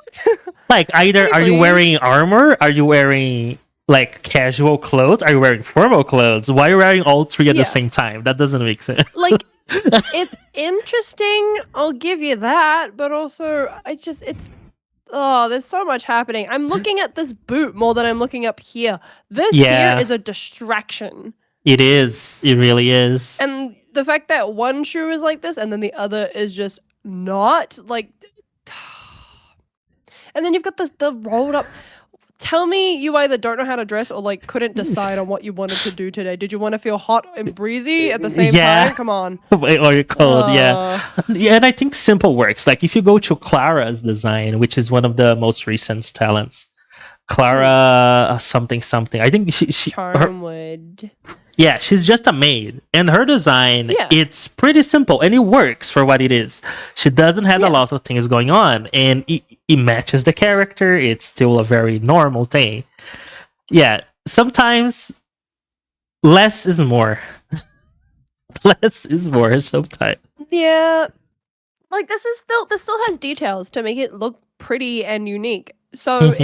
Like, either are you please. wearing armor? Are you wearing like casual clothes? Are you wearing formal clothes? Why are you wearing all three at Yeah. the same time? That doesn't make sense. Like, it's interesting, I'll give you that, but also there's so much happening. I'm looking at this boot more than I'm looking up here. This Yeah. here is a distraction. It is. It really is. And the fact that one shoe is like this and then the other is just not, like, and then you've got the rolled up. Tell me you either don't know how to dress or like couldn't decide on what you wanted to do today. Did you want to feel hot and breezy at the same Yeah. time? Come on. Or you're cold, yeah. Uh, Yeah, and I think simple works. Like, if you go to Clara's design, which is one of the most recent talents, Clara something. I think she her, Charmwood. yeah, she's just a maid, and her design, Yeah. it's pretty simple and it works for what it is. She doesn't have a Yeah. lot of things going on, and it matches the character. It's still a very normal thing. Yeah, sometimes less is more. Less is more sometimes. Yeah. Like this still has details to make it look pretty and unique. So Mhm.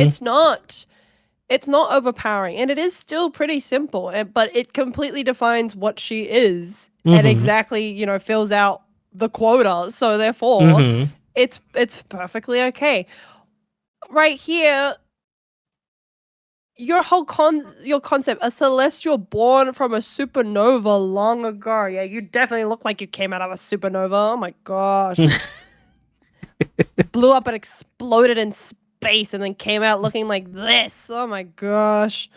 it's not overpowering and it is still pretty simple, but it completely defines what she is and Mhm. exactly, fills out the quota. So therefore, Mhm. it's perfectly okay. Right here, your whole your concept, a celestial born from a supernova long ago. Yeah, you definitely look like you came out of a supernova. Oh my gosh. Blew up and exploded in space and then came out looking like this. Oh my gosh.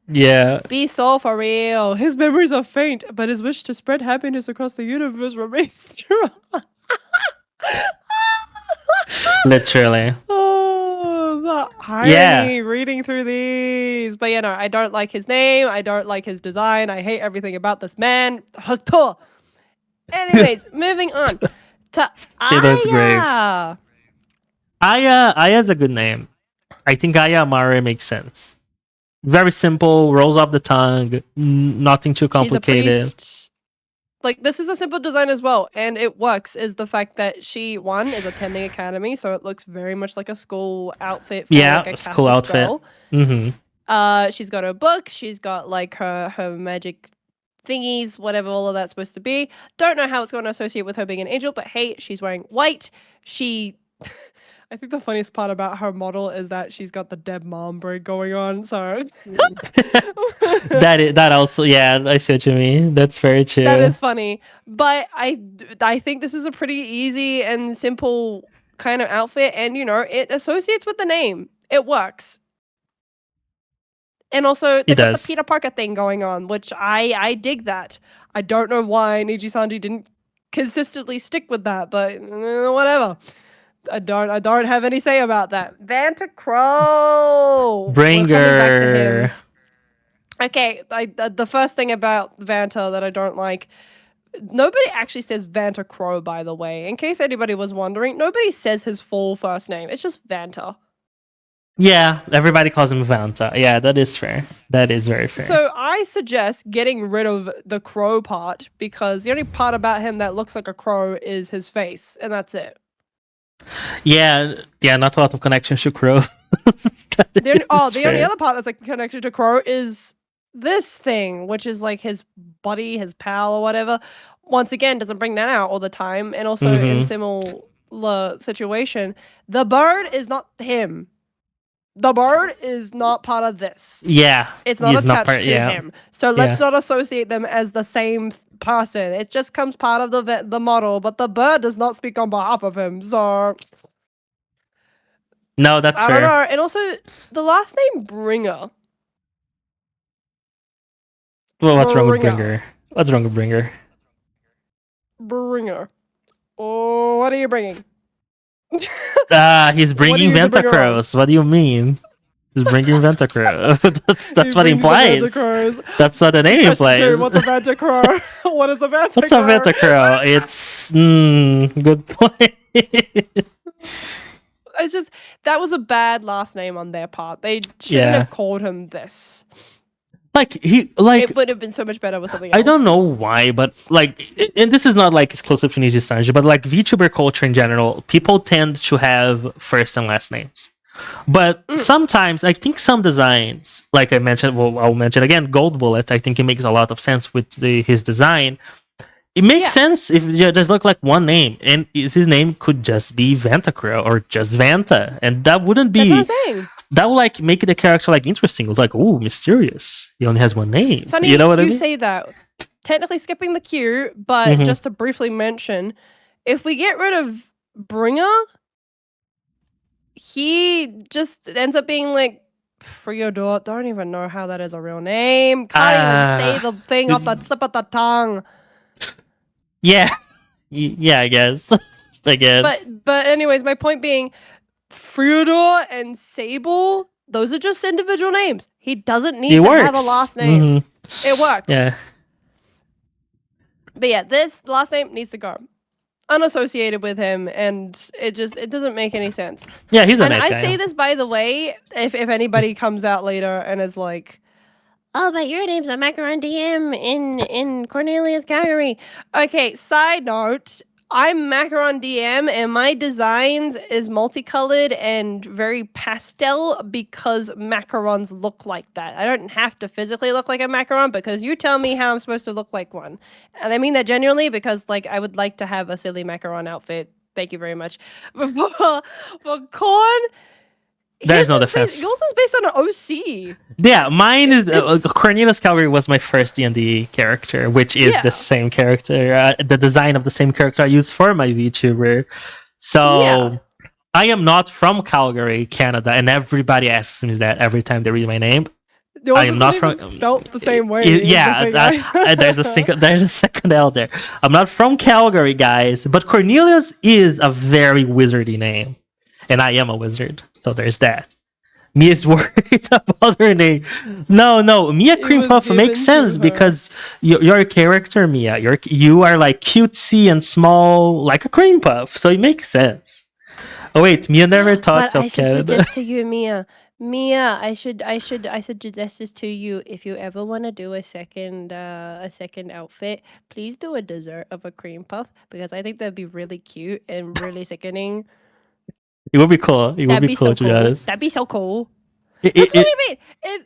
Yeah. Be so for real. His memories are faint, but his wish to spread happiness across the universe remains strong. Literally. Oh, the irony reading through these. But no, I don't like his name. I don't like his design. I hate everything about this man. Anyways, moving on to Yeah, that's great. Aya. Aya's a good name. I think Aya Amare makes sense. Very simple, rolls off the tongue, nothing too complicated. She's a priest. Like, this is a simple design as well, and it works, is the fact that she, one, is attending academy, so it looks very much like a school outfit for Yeah, like a school Catholic outfit. girl. Mm-hmm. She's got her book, she's got like her magic thingies, whatever all of that's supposed to be. Don't know how it's going to associate with her being an angel, but hey, she's wearing white. I think the funniest part about her model is that she's got the dead mom braid going on. So that also, yeah, I see what you mean. That's very true. that is funny. But I think this is a pretty easy and simple kind of outfit, and it associates with the name. It works. And also, they got the Peter Parker thing going on, which I dig that. I don't know why Niji Sanji didn't consistently stick with that, but whatever. I don't have any say about that. Vanta Crow. Bring We're coming back to him. her. Okay, the first thing about Vanta that I don't like, nobody actually says Vanta Crow, by the way. In case anybody was wondering, nobody says his full first name. It's just Vanta. Yeah, everybody calls him Vanta. Yeah, that is fair. That is very fair. So I suggest getting rid of the crow part, because the only part about him that looks like a crow is his face, and that's it. Yeah, not a lot of connections to Crow. The only other part that's like connected to Crow is this thing, which is like his body, his pal or whatever. Once again, doesn't bring that out all the time, and also in similar situation, the bird is not him. The bird is not part of this. Yeah, it's not attached to him. So let's not associate them as the same person. It just comes part of the model, but the bird does not speak on behalf of him. So no, that's fair. I don't know. And also, the last name Bringer. Well, what's wrong with Bringer? What's wrong with Bringer? Bringer. Oh, what are you bringing? He's bringing Ventacrows. What do you mean? He's bringing Ventacrow. that's what it implies. That's what the name implies. What's a Ventacrow? What is a Ventacrow? What's a Ventacrow? It's good point. It's just that was a bad last name on their part. They shouldn't have called him this. It would have been so much better with something else. I don't know why, but and this is not like exclusive to Niji Sanji, but like VTuber culture in general, people tend to have first and last names. But sometimes I think some designs, like I mentioned, I'll mention again, Gold Bullet. I think it makes a lot of sense with his design. It makes sense if you just look like one name, and his name could just be Ventacrow or just Vanta, and that wouldn't be. That's what I'm saying. That would like make the character like interesting. It's like, oh, mysterious. He only has one name. Funny, you know what I mean? You say that. Technically skipping the queue, but just to briefly mention, if we get rid of Bringer, he just ends up being like Freodor. Don't even know how that is a real name. Can't even say the thing off the tip of the tongue. Yeah. Yeah, I guess. But anyways, my point being, Freodor and Sable, those are just individual names. He doesn't need to have a last name. It works. Yeah. But yeah, this last name needs to go. Unassociated with him, and it doesn't make any sense. Yeah, he's a nice guy. I say this, by the way, if anybody comes out later and is like, oh, but your name's a Macaron DM in Cornelius Calgary. Okay, side note, I'm Macaron DM, and my designs is multicolored and very pastel because macarons look like that. I don't have to physically look like a macaron because you tell me how I'm supposed to look like one. And I mean that genuinely because, like, I would like to have a silly macaron outfit. Thank you very much. For Corn, there's no defense. Yours is based on an OC. Yeah, mine is Cornelius Calgary was my first D&D character, which is the same character, the design of the same character I used for my VTuber. So I am not from Calgary, Canada, and everybody asks me that every time they read my name. I am not from spelt the same way. There's a second L there. I'm not from Calgary, guys, but Cornelius is a very wizardy name. And I am a wizard, so there's that. Mia's worried about her name. No, Mia Cream Puff makes sense because you're a character, Mia. You are like cutesy and small, like a cream puff, so it makes sense. Oh wait, Mia never thought of Canada. I should suggest to you, Mia. I suggest this to you. If you ever want to do a second outfit, please do a dessert of a cream puff because I think that'd be really cute and really sickening. It would be cool. It would be cool, to be honest. That'd be so cool. That's what I mean.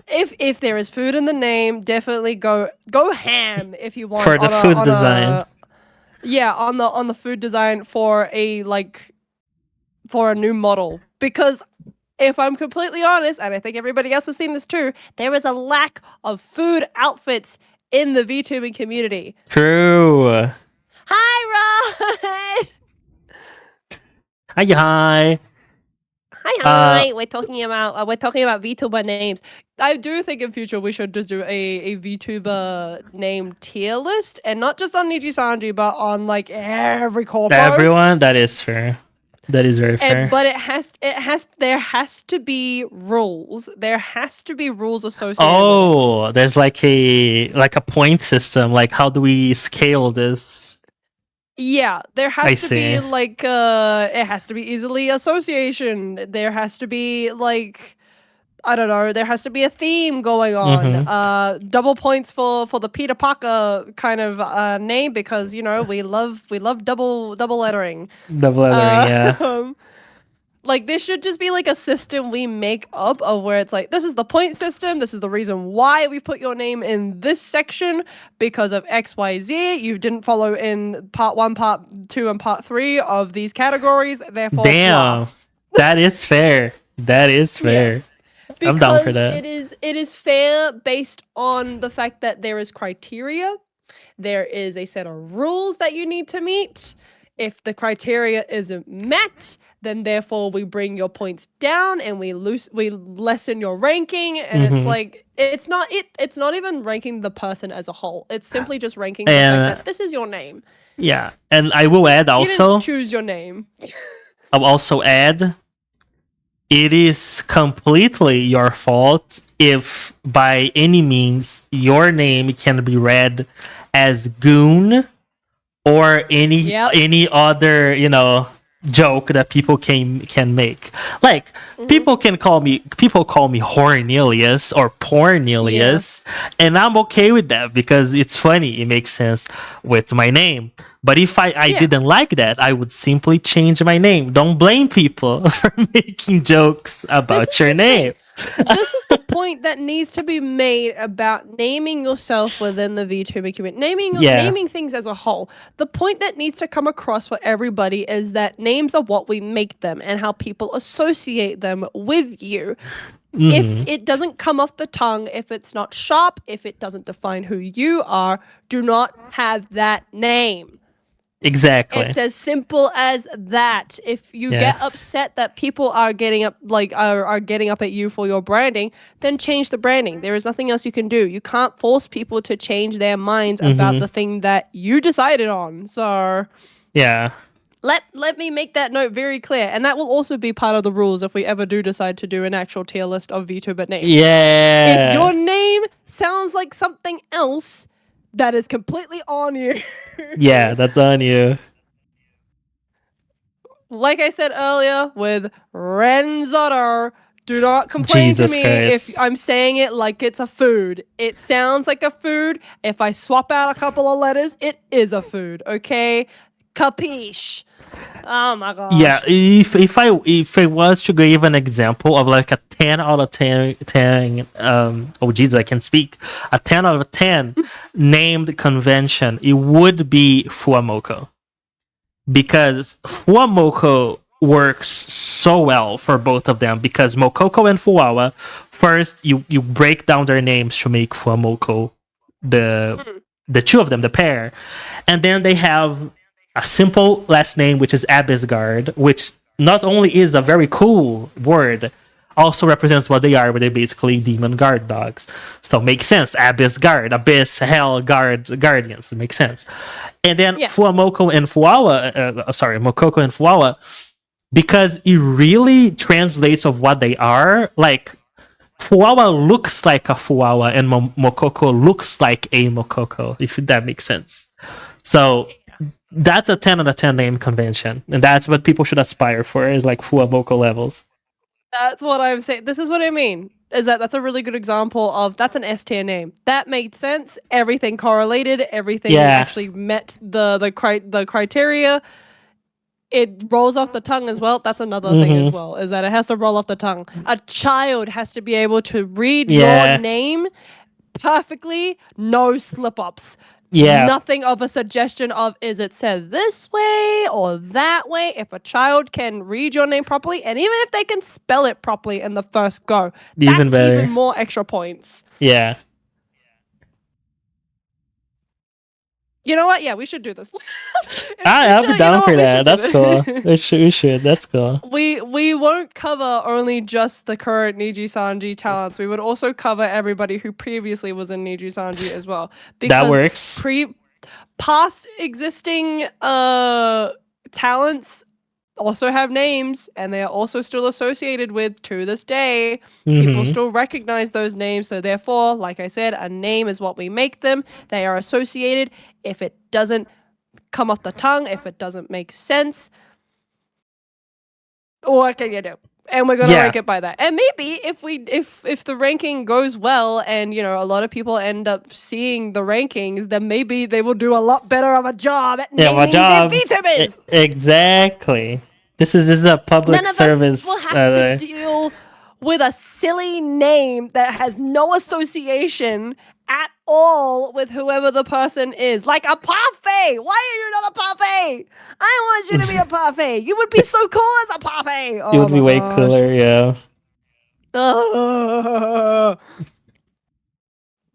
If there is food in the name, definitely go ham if you want for the food design. On the food design for a new model. Because if I'm completely honest, and I think everybody else has seen this too, there is a lack of food outfits in the VTubing community. True. Hi, Rod. Hi. Hi. We're talking about VTuber names. I do think in future we should just do a VTuber name tier list, and not just on Niji Sanji, but on like every corpo. Everyone. That is fair. That is very fair. But there has to be rules. There has to be rules associated. Oh, with it. There's like a point system. Like, how do we scale this? Yeah, there has to be like it has to be easily association. There has to be like I don't know. There has to be a theme going on. Mm-hmm. Double points for the Peter Parker kind of name because we love double lettering. Double lettering, yeah. Um, like this should just be like a system we make up of where it's like this is the point system. This is the reason why we put your name in this section because of XYZ. You didn't follow in part 1, part 2, and part 3 of these categories. Therefore, blah. Damn. That is fair. That is Yeah. fair. I'm down for Because that. it is fair based on the fact that there is criteria. There is a set of rules that you need to meet. If the criteria isn't met, then therefore we bring your points down and we lessen your ranking. And it's Mm-hmm. like it's not even ranking the person as a whole. It's simply just ranking the fact And that this is your name. yeah, and I will add You didn't also. choose your name. I'll also add. It is completely your fault if by any means your name can be read as goon or Yep. any other, joke that people can make. Like people call me Hornelius or Pornelius, and I'm okay with that because it's funny. It makes sense with my name. But if I Yeah. didn't like that, I would simply change my name. Don't blame people for making jokes about is your the name. This is the point that needs to be made about naming yourself within the VTuber community. Naming things as a whole. The point that needs to come across for everybody is that names are what we make them and how people associate them with you. If it doesn't come off the tongue, if it's not sharp, if it doesn't define who you are, do not have that name. Exactly. It's as simple as that. If you get upset that people are getting up are getting up at you for your branding, then change the branding. There is nothing else you can do. You can't force people to change their minds about the thing that you decided on. So Yeah. let me make that note very clear. And that will also be part of the rules if we ever do decide to do an actual tier list of VTuber names. Yeah. If your name sounds like something else, that is completely on you. Yeah, that's on you. Like I said earlier with Renzotter, do not complain Jesus to me Christ. if I'm saying it like it's a food. It sounds like a food. If I swap out a couple of letters, it is a food, okay? Capiche. Oh my gosh. Yeah, if I was to give an example of like a 10 out of 10 oh Jesus, I can speak. A 10 out of 10 named convention, it would be Fuamoko. Because Fuamoko works so well for both of them because Mokoko and Fuawa, first you break down their names to make Fuamoko the two of them, the pair. And then they have a simple last name, which is Abyssguard, which not only is a very cool word, also represents what they are, but they're basically demon guard dogs. So it makes sense. Abyss Guard, Abyss, Hell, Guard, Guardians. It makes sense. And then Fuamoko and Fuawa, Mokoko and Fuawa, because it really translates of what they are. Like, Fuawa looks like a Fuawa and Mokoko looks like a Mokoko, if that makes sense. So that's a 10 out of 10 name convention. And that's what people should aspire for, is like Fuamoko levels. That's what I'm saying. This is what I mean. Is that's a really good example of that's an S tier name. That made sense. Everything correlated. Everything actually met the criteria. It rolls off the tongue as well. That's another thing as well. Is that it has to roll off the tongue. A child has to be able to read your name perfectly. No slip ups. Yeah. Nothing of a suggestion of is it said this way or that way. If a child can read your name properly, and even if they can spell it properly in the first go, even better. Even more extra points. Yeah. You know what? Yeah, we should do this. I'll be down for that. That's cool. We should. That's cool. We won't cover only just the current Niji Sanji talents. We would also cover everybody who previously was in Niji Sanji as well. That works. Past existing talents also have names, and they are also still associated with to this day. People still recognize those names, so therefore, like I said, a name is what we make them. They are associated. If it doesn't come off the tongue, if it doesn't make sense, what can you do? And we're gonna Yeah. rank it by that. And maybe if the ranking goes well and a lot of people end up seeing the rankings, then maybe they will do a lot better of a job at Yeah, my naming their job. VTubers. Exactly. This is a public None of us will service. have to deal with a silly name that has no association at all with whoever the person is. Like a parfait. Why are you not a parfait? I want you to be a parfait. You would be so cool as a parfait. It Oh would my be way gosh. cooler, yeah.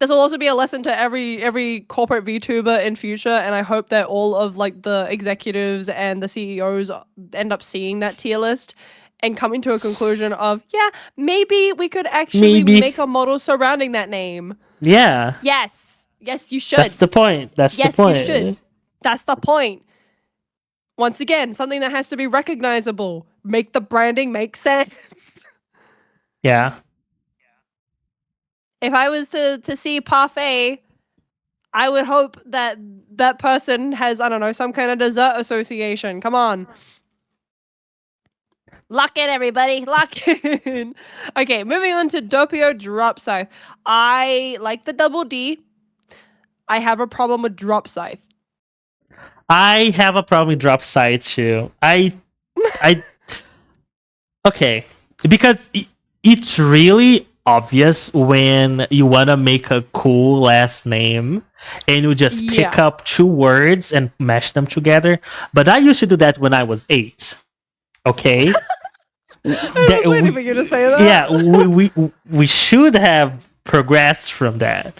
This will also be a lesson to every corporate VTuber in future, and I hope that all of like the executives and the CEOs end up seeing that tier list and coming to a conclusion of, yeah, maybe we could actually Maybe. make a model surrounding that name. Yeah. Yes, you should. That's the point. Yes, you should. That's the point. Once again, something that has to be recognizable. Make the branding make sense. Yeah. If I was to see parfait, I would hope that that person has, I don't know, some kind of dessert association. Come on. Lock in, everybody. Lock in. Okay, moving on to Doppio Drop Scythe. I like the double D. I have a problem with Drop Scythe. I have a problem with drop side too. Okay, because it's really obvious when you want to make a cool last name and you just pick up two words and mash them together. But I used to do that when I was 8. Okay. I was waiting for you to say that. Yeah, we should have progressed from that.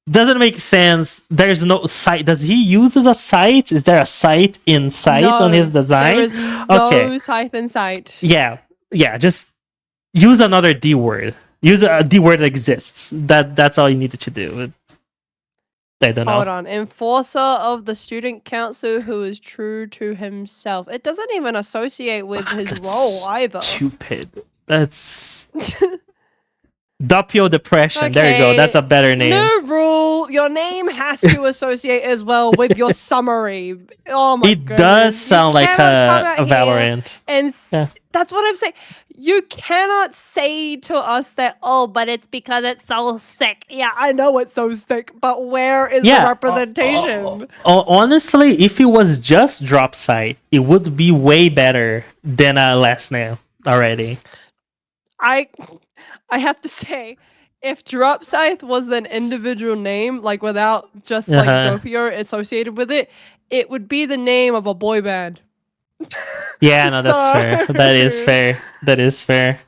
Doesn't make sense. There's no site. Does he use a site? Is there a site in sight on his design? There is no scythe in sight. Yeah. Just use another D word. Use a D word that exists. That's all you needed to do. I don't know. Hold on. Enforcer of the student council who is true to himself. It doesn't even associate with his role either. Stupid. That's Doppio Depression. Okay. There you go. That's a better name. New rule. Your name has to associate as well with your summary. Oh my god. It does sound like a Valorant. And that's what I'm saying. You cannot say to us that, oh, but it's because it's so sick. Yeah, I know it's so sick, but where is the representation? Honestly, if it was just drop site, it would be way better than a last name already. I have to say, if Drop Scythe was an individual name, like without just like Doppio associated with it, it would be the name of a boy band. Yeah, no, that's fair. That is fair.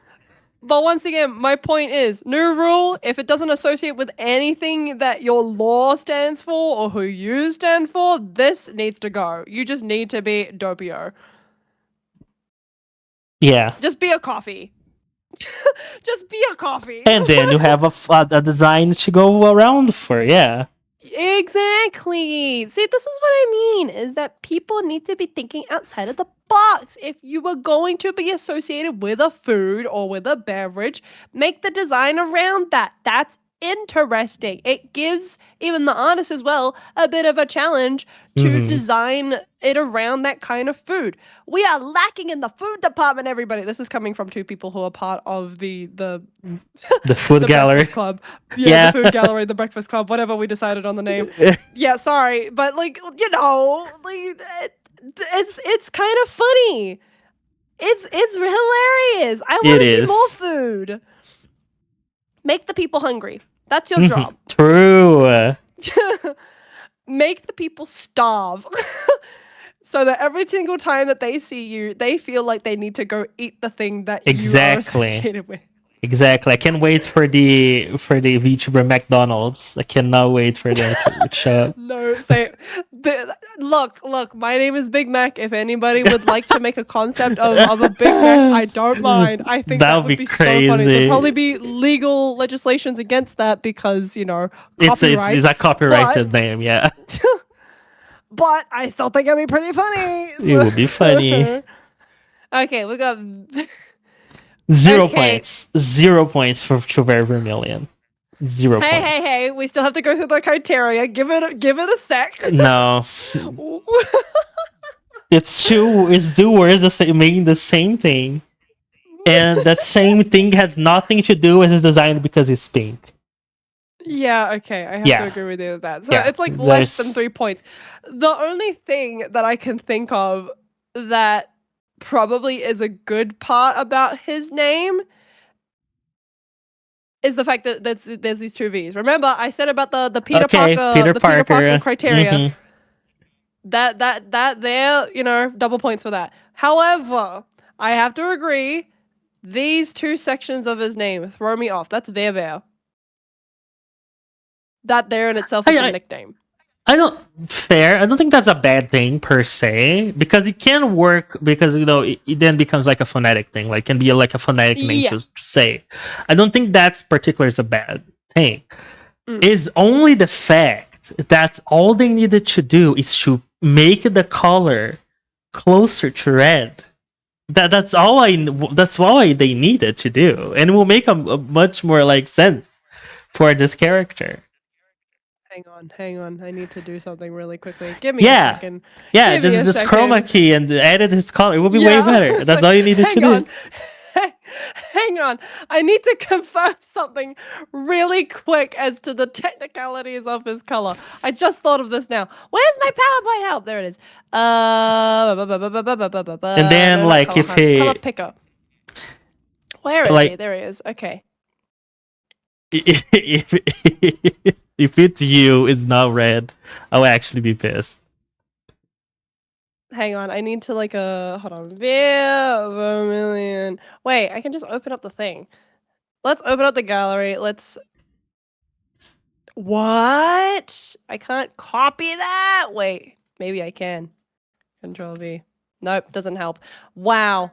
But once again, my point is, new rule, if it doesn't associate with anything that your law stands for or who you stand for, this needs to go. You just need to be Doppio. Yeah. Just be a coffee. Just be a coffee. And then you have a design to go around for, yeah. Exactly. See, this is what I mean, is that people need to be thinking outside of the box. If you were going to be associated with a food or with a beverage, make the design around that. That's interesting. It gives even the artist as well a bit of a challenge to design it around that kind of food. We are lacking in the food department, everybody. This is coming from two people who are part of the food gallery club. Yeah, the food gallery, the breakfast club, whatever we decided on the name. Yeah, sorry, but like, you know, like it's kind of funny. It's hilarious. I want to see more food. Make the people hungry. That's your job. True. Make the people starve. So that every single time that they see you, they feel like they need to go eat the thing that you are associated with. Exactly. I can't wait for the VTuber McDonald's. I cannot wait for them to show up. No, say look, my name is Big Mac. If anybody would like to make a concept of a Big Mac, I don't mind. I think that would be crazy. So funny. There'll probably be legal legislations against that because, you know, copyright. It's a copyrighted name, yeah. But I still think it'd be pretty funny. It would be funny. Okay, we got 0 points. 0 points for Chuver Vermilion. 0 points. Hey, we still have to go through the criteria. Give it a sec. No. It's two words making the same thing. And the same thing has nothing to do with his design because he's pink. Yeah, okay, I have to Yeah. agree with you with that. So Yeah. it's like less than 3 points. The only thing that I can think of that probably is a good part about his name is the fact that there's these two V's. Remember, I said about the Peter Parker, Peter the Peter Parker Parker. criteria. Mhm. That there, double points for that. However, I have to agree, these two sections of his name throw me off. That's Ver. That there in itself is a I nickname. I don't fair. I don't think that's a bad thing per se because it can work because it then becomes like a phonetic thing, like can be like a phonetic name Yeah. to say. I don't think that's particular is a bad thing. Mm. Is only the fact that all they needed to do is to make the color closer to red. That's all they needed to do, and it will make a much more like sense for this character. Hang on. I need to do something really quickly. Give me a Yeah. second. Yeah, Give me a just chroma second. key and edit his color. It will be way better. That's all you needed to Hang do. on. Hang on. I need to confirm something really quick as to the technicalities of his color. I just thought of this now. Where's my PowerPoint help? There it is. And then no, not like color if hunt. Color he picker. Where is he? like There he is. Okay. if if it's you, it's not red, I will actually be pissed. Hang on, I need to hold on. Vermilion. Wait, I can just open up the thing. Let's open up the gallery. What? I can't copy that? Wait, maybe I can. Control V. Nope, doesn't help. Wow.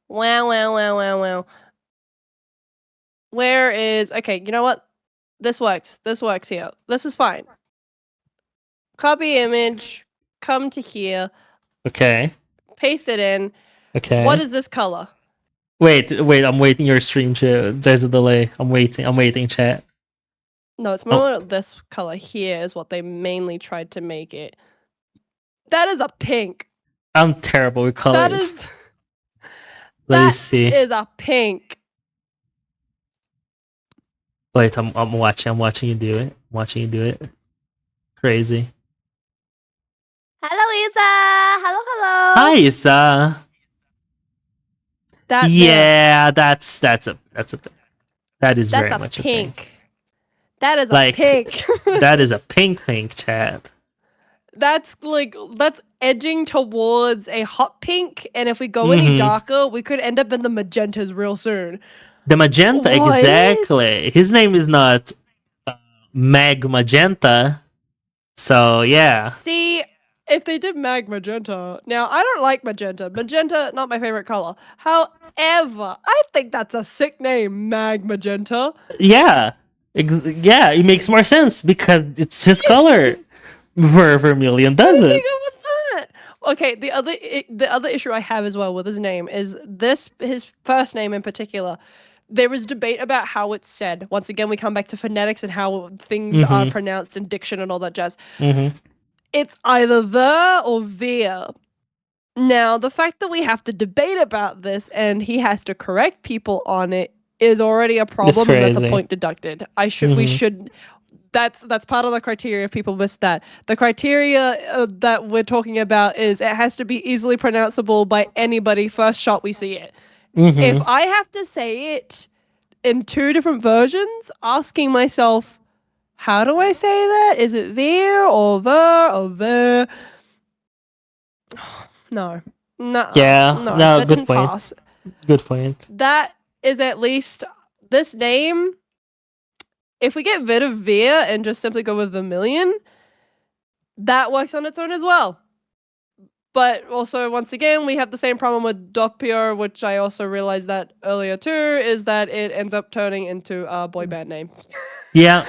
Wow. Where is... Okay, you know what? This works. This works here. This is fine. Copy image. Come to here. Okay. Paste it in. Okay. What is this color? Wait, I'm waiting your stream to there's a delay. I'm waiting, chat. No, it's more this color here is what they mainly tried to make it. That is a pink. I'm terrible with colors. Let me see. That is a pink. Wait, I'm watching you do it. Crazy. Hello, Isa. Hello. Hi, Isa. That is very much a pink. That is a pink. That is a pink chat. That's edging towards a hot pink, and if we go any darker, we could end up in the magentas real soon. The magenta, exactly. His name is not Mag Magenta, so yeah. See, if they did Mag Magenta, now I don't like magenta. Magenta, not my favorite color. However, I think that's a sick name, Mag Magenta. Yeah, it makes more sense because it's his color. Vermilion doesn't. Okay, the other issue I have as well with his name is his first name in particular. There was debate about how it's said. Once again, we come back to phonetics and how things are pronounced in diction and all that jazz. It's either the or veer. Now, the fact that we have to debate about this and he has to correct people on it is already a problem, and that's a point deducted. We should. That's part of the criteria if people miss that. The criteria that we're talking about is it has to be easily pronounceable by anybody first shot we see it. If I have to say it in two different versions, asking myself, how do I say that? Is it veer or ver or ver? No. Yeah. No, good point. Pass. Good point. That is at least this name. If we get rid of veer and just simply go with Vermilion, that works on its own as well. But also, once again, we have the same problem with Doppio, which I also realized that earlier too, is that it ends up turning into a boy band name. Yeah.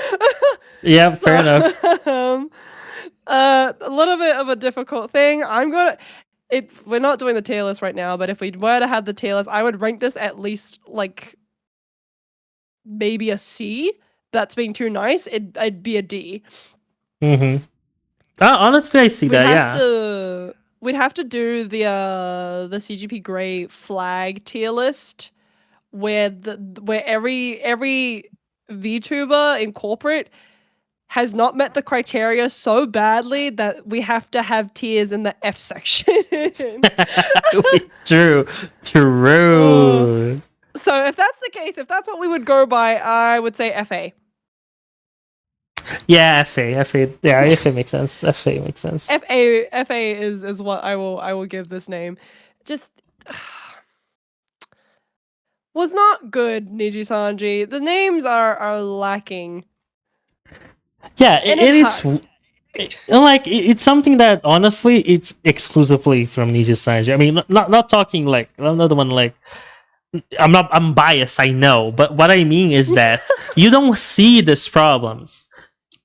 Yeah, fair enough. A little bit of a difficult thing. We're not doing the tier list right now, but if we were to have the tier list, I would rank this at least maybe a C. That's being too nice. It'd be a D. Honestly, I see We'd have to do the CGP Grey flag tier list, where every VTuber in corporate has not met the criteria so badly that we have to have tiers in the F section. True. Oh. True. So if that's the case, if that's what we would go by, I would say FA. Yeah, FA. Yeah, FA makes sense. FA makes sense. FA is what I will give this name. Just was not good, Niji Sanji. The names are lacking. Yeah, And it's something that honestly it's exclusively from Niji Sanji. I mean, not talking like I'm not the one like I'm biased, I know, but what I mean is that you don't see these problems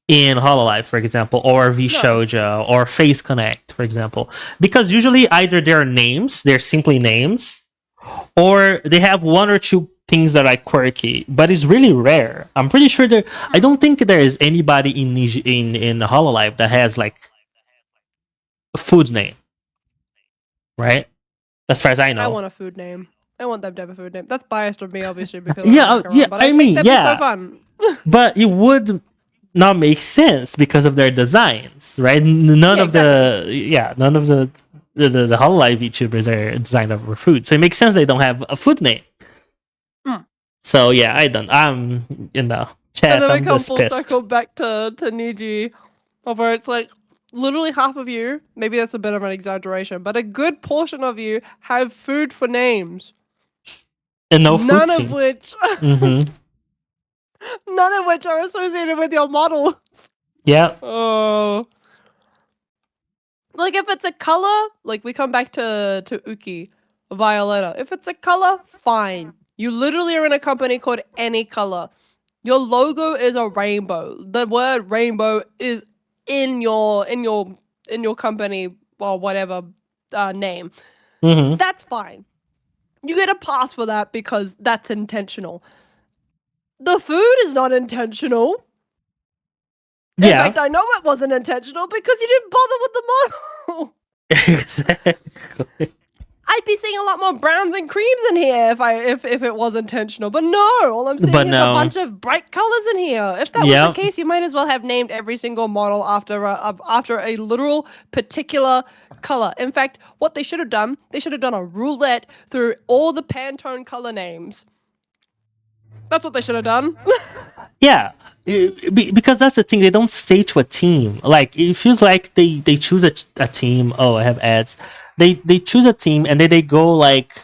in Hololive, for example, or VShojo or Face Connect, for example, because usually either they're simply names, or they have one or two things that are quirky, but it's really rare. I'm pretty sure I don't think there is anybody in Hololive that has like a food name, right? As far as I know. I want a food name. I want them to have a food name. That's biased of me, obviously, because but I mean, that'd be so fun. But it would not make sense because of their designs, right? None of the Hololive YouTubers are designed over food, so it makes sense they don't have a food name. So yeah, I'm in the chat. And then I'm we come just full pissed. circle back to Niji, where it's like literally half of you. Maybe that's a bit of an exaggeration, but a good portion of you have food for names, and no food none team. of which, Mm-hmm. none of which are associated with your models. Yeah. Oh. Like if it's a color, like we come back to Uki, Violetta. If it's a color, fine. You literally are in a company called Any Color. Your logo is a rainbow. The word rainbow is in your company or whatever name. Mm-hmm. That's fine. You get a pass for that because that's intentional. The food is not intentional. In fact, I know it wasn't intentional because you didn't bother with the model. Exactly. I'd be seeing a lot more browns and creams in here if it was intentional. But no, all I'm seeing is a bunch of bright colors in here. If that was the case, you might as well have named every single model after a literal particular color. In fact, what they should have done a roulette through all the Pantone color names. That's what they should have done. Yeah, because that's the thing. They don't stay to a team. Like it feels like they choose a team. Oh, I have ads. They choose a team and then they go like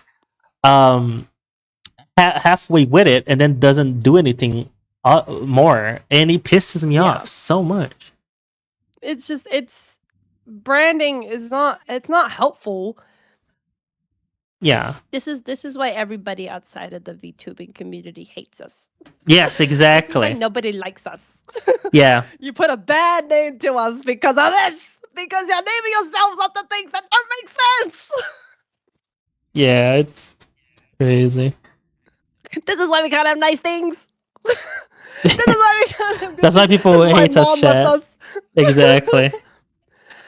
halfway with it and then doesn't do anything more, and it pisses me off so much. It's just branding is not helpful. Yeah. This is why everybody outside of the VTubing community hates us. Yes, exactly. Like nobody likes us. Yeah. You put a bad name to us because of this. Because you're naming yourselves after things that don't make sense. Yeah, it's crazy. This is why we can't have nice things. This is why we can't have That's why people hate us, chat. Exactly.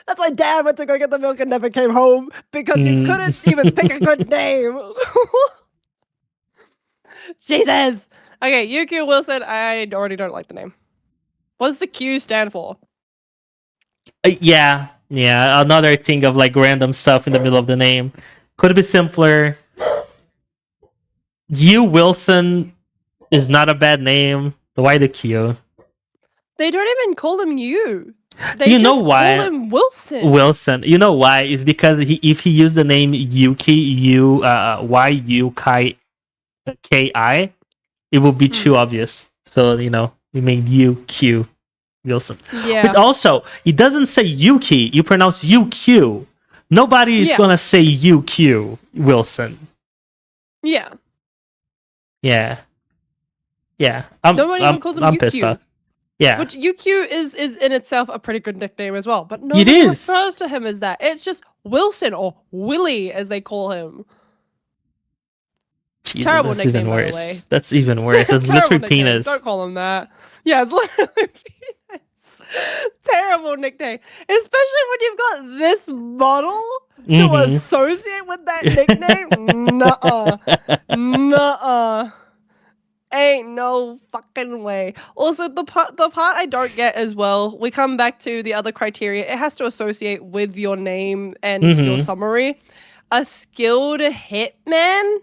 That's why Dad went to go get the milk and never came home because you couldn't even pick a good name. Jesus. Okay, UQ Wilson. I already don't like the name. What does the Q stand for? Yeah. Another thing of like random stuff in the middle of the name. Could be simpler. U Wilson is not a bad name. Why the Q? They don't even call him U. They you know just why? Call him Wilson. Wilson. You know why? It's because if he used the name Yuki, Yuki, Ki, it would be too obvious. So we made UQ Wilson. Yeah. But also, it doesn't say Yuki. You pronounce UQ. Nobody is gonna say UQ Wilson. Yeah. Yeah. Nobody even calls him I'm UQ. pissed off. Yeah. Which UQ is in itself a pretty good nickname as well. But nobody refers to him as that. It's just Wilson or Willie as they call him. Jesus, terrible that's nickname, even by the worse. way. That's even worse. It's literally penis. Don't call him that. Yeah, it's literally penis. Terrible nickname. Especially when you've got this model to associate with that nickname. Nuh-uh. Nuh-uh. Ain't no fucking way. Also, the part I don't get as well, we come back to the other criteria. It has to associate with your name and your Mm-hmm. summary. A skilled hitman?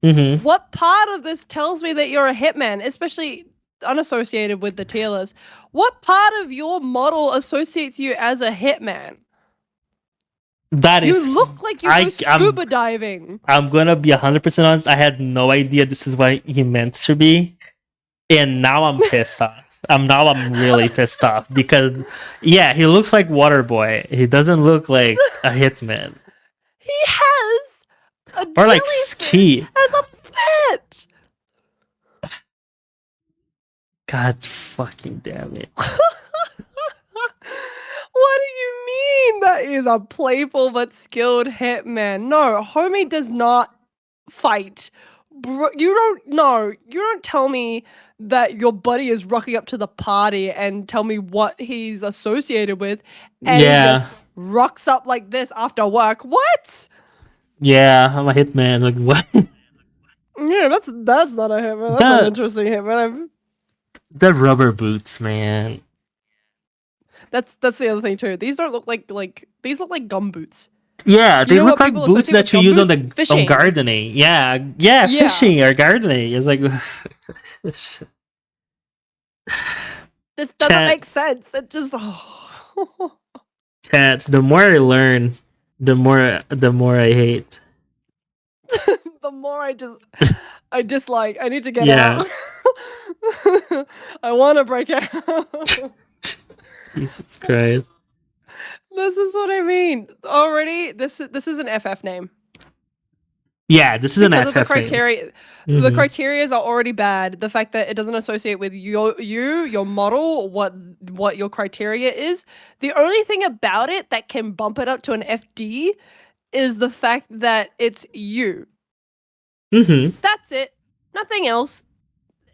Mm-hmm. What part of this tells me that you're a hitman, especially unassociated with the tailors? What part of your model associates you as a hitman? That You is, look like you go scuba diving. I'm gonna be 100% honest. I had no idea this is what he meant to be, and now I'm pissed off. I'm really pissed off because, yeah, he looks like Waterboy. He doesn't look like a hitman He has a or like jellyfish Ski. as a pet. God fucking damn it! What do you mean that is a playful but skilled hitman? No, homie does not fight. Bro, you don't tell me that your buddy is rocking up to the party and tell me what he's associated with and he just Yeah, rocks up like this after work. What? yeah, I'm a hitman. Like what? Yeah, that's not a hitman. That's an the interesting hitman. the rubber boots, man. That's the other thing too. These don't look like these look like gum boots. Yeah, You they know look what like people boots associate with that you gum use on boots? the on Fishing. gardening. Yeah, fishing or gardening. It's like This doesn't chat, make sense. It just chats. The more I learn, the more I hate. the more I dislike. I need to get Yeah, out. I want to break out. Jesus Christ. This is what I mean. Already, this is an FF name. Yeah, this is an Because of the FF name. criteria, the criterias are already bad. The fact that it doesn't associate with your model, what your criteria is. The only thing about it that can bump it up to an FD is the fact that it's you. Mm-hmm. That's it. Nothing else.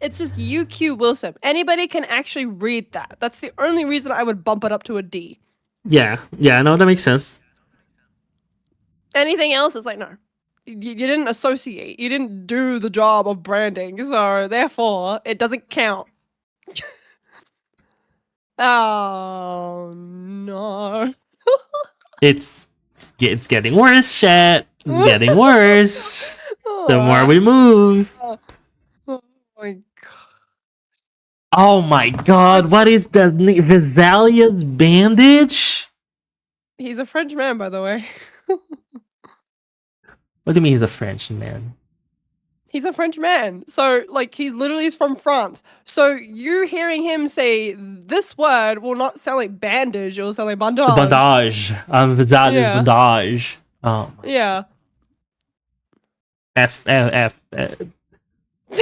It's just UQ Wilson. Anybody can actually read that. That's the only reason I would bump it up to a D. Yeah, I know that makes sense. Anything else is like, no. You didn't associate. You didn't do the job of branding. So, therefore, it doesn't count. Oh, no. It's getting worse, chat. It's getting worse. The more we move. Oh my god. Oh my god, what is the Vesalia's bandage? He's a French man, by the way. What do you mean he's a French man? He's a French man. So, like, he literally is from France. So, you hearing him say this word will not sound like bandage, it will sound like bandage. Bandage. Vesalia's Yeah. bandage. Oh my. Yeah. F.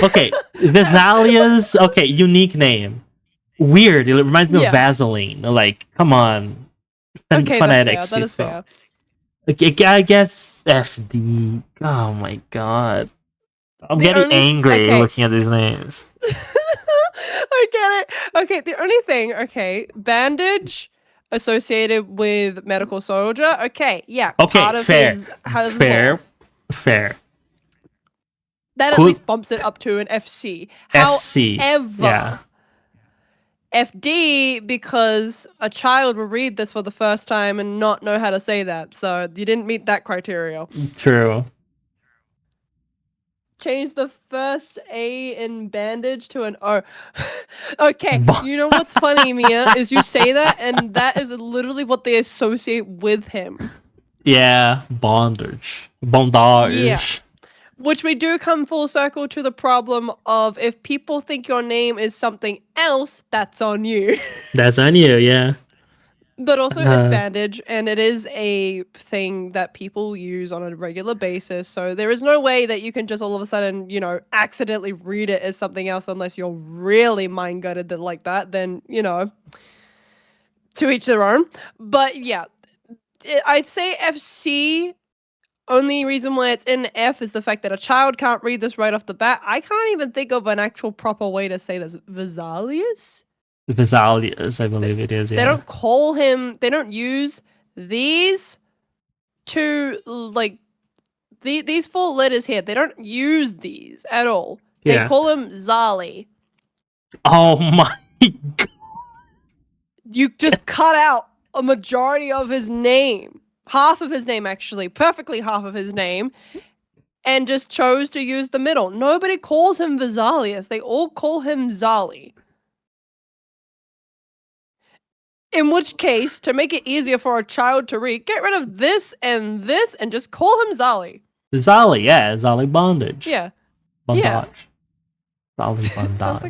Okay, Vesalia's unique name. Weird. It reminds me Yeah. of Vaseline. Like, come on. Okay, Phonetics. that is fair. Okay, I guess FD. Oh my god. I'm The getting only- angry okay. looking at these names. I get it. Okay, the only thing, bandage associated with medical soldier. Okay, yeah. Okay, part of fair. his law. Fair. That Cool. at least bumps it up to an FC. FC. However, Yeah. FD, because a child will read this for the first time and not know how to say that. So you didn't meet that criteria. True. Change the first A in bandage to an O. Okay, you know what's funny, Mia, is you say that, and that is literally what they associate with him. Yeah, bondage. Yeah. Which we do come full circle to the problem of if people think your name is something else, that's on you. That's on you, yeah. But also it's bandage, and it is a thing that people use on a regular basis. So there is no way that you can just all of a sudden, accidentally read it as something else unless you're really mind-gutted like that. Then, to each their own. But yeah, I'd say FC. Only reason why it's in F is the fact that a child can't read this right off the bat. I can't even think of an actual proper way to say this. Vesalius? Vesalius, I believe it is, yeah. They don't call him, they don't use these to, these 4 letters here, they don't use these at all. They Yeah. call him Zali. Oh my. You just cut out a majority of his name, half of his name actually, perfectly half of his name, and just chose to use the middle. Nobody calls him Vesalius. They all call him Zali. In which case, to make it easier for a child to read, get rid of this and just call him Zali. Zali, yeah, Zali bondage. Yeah. Bondage. Yeah. Zali bondage. sounds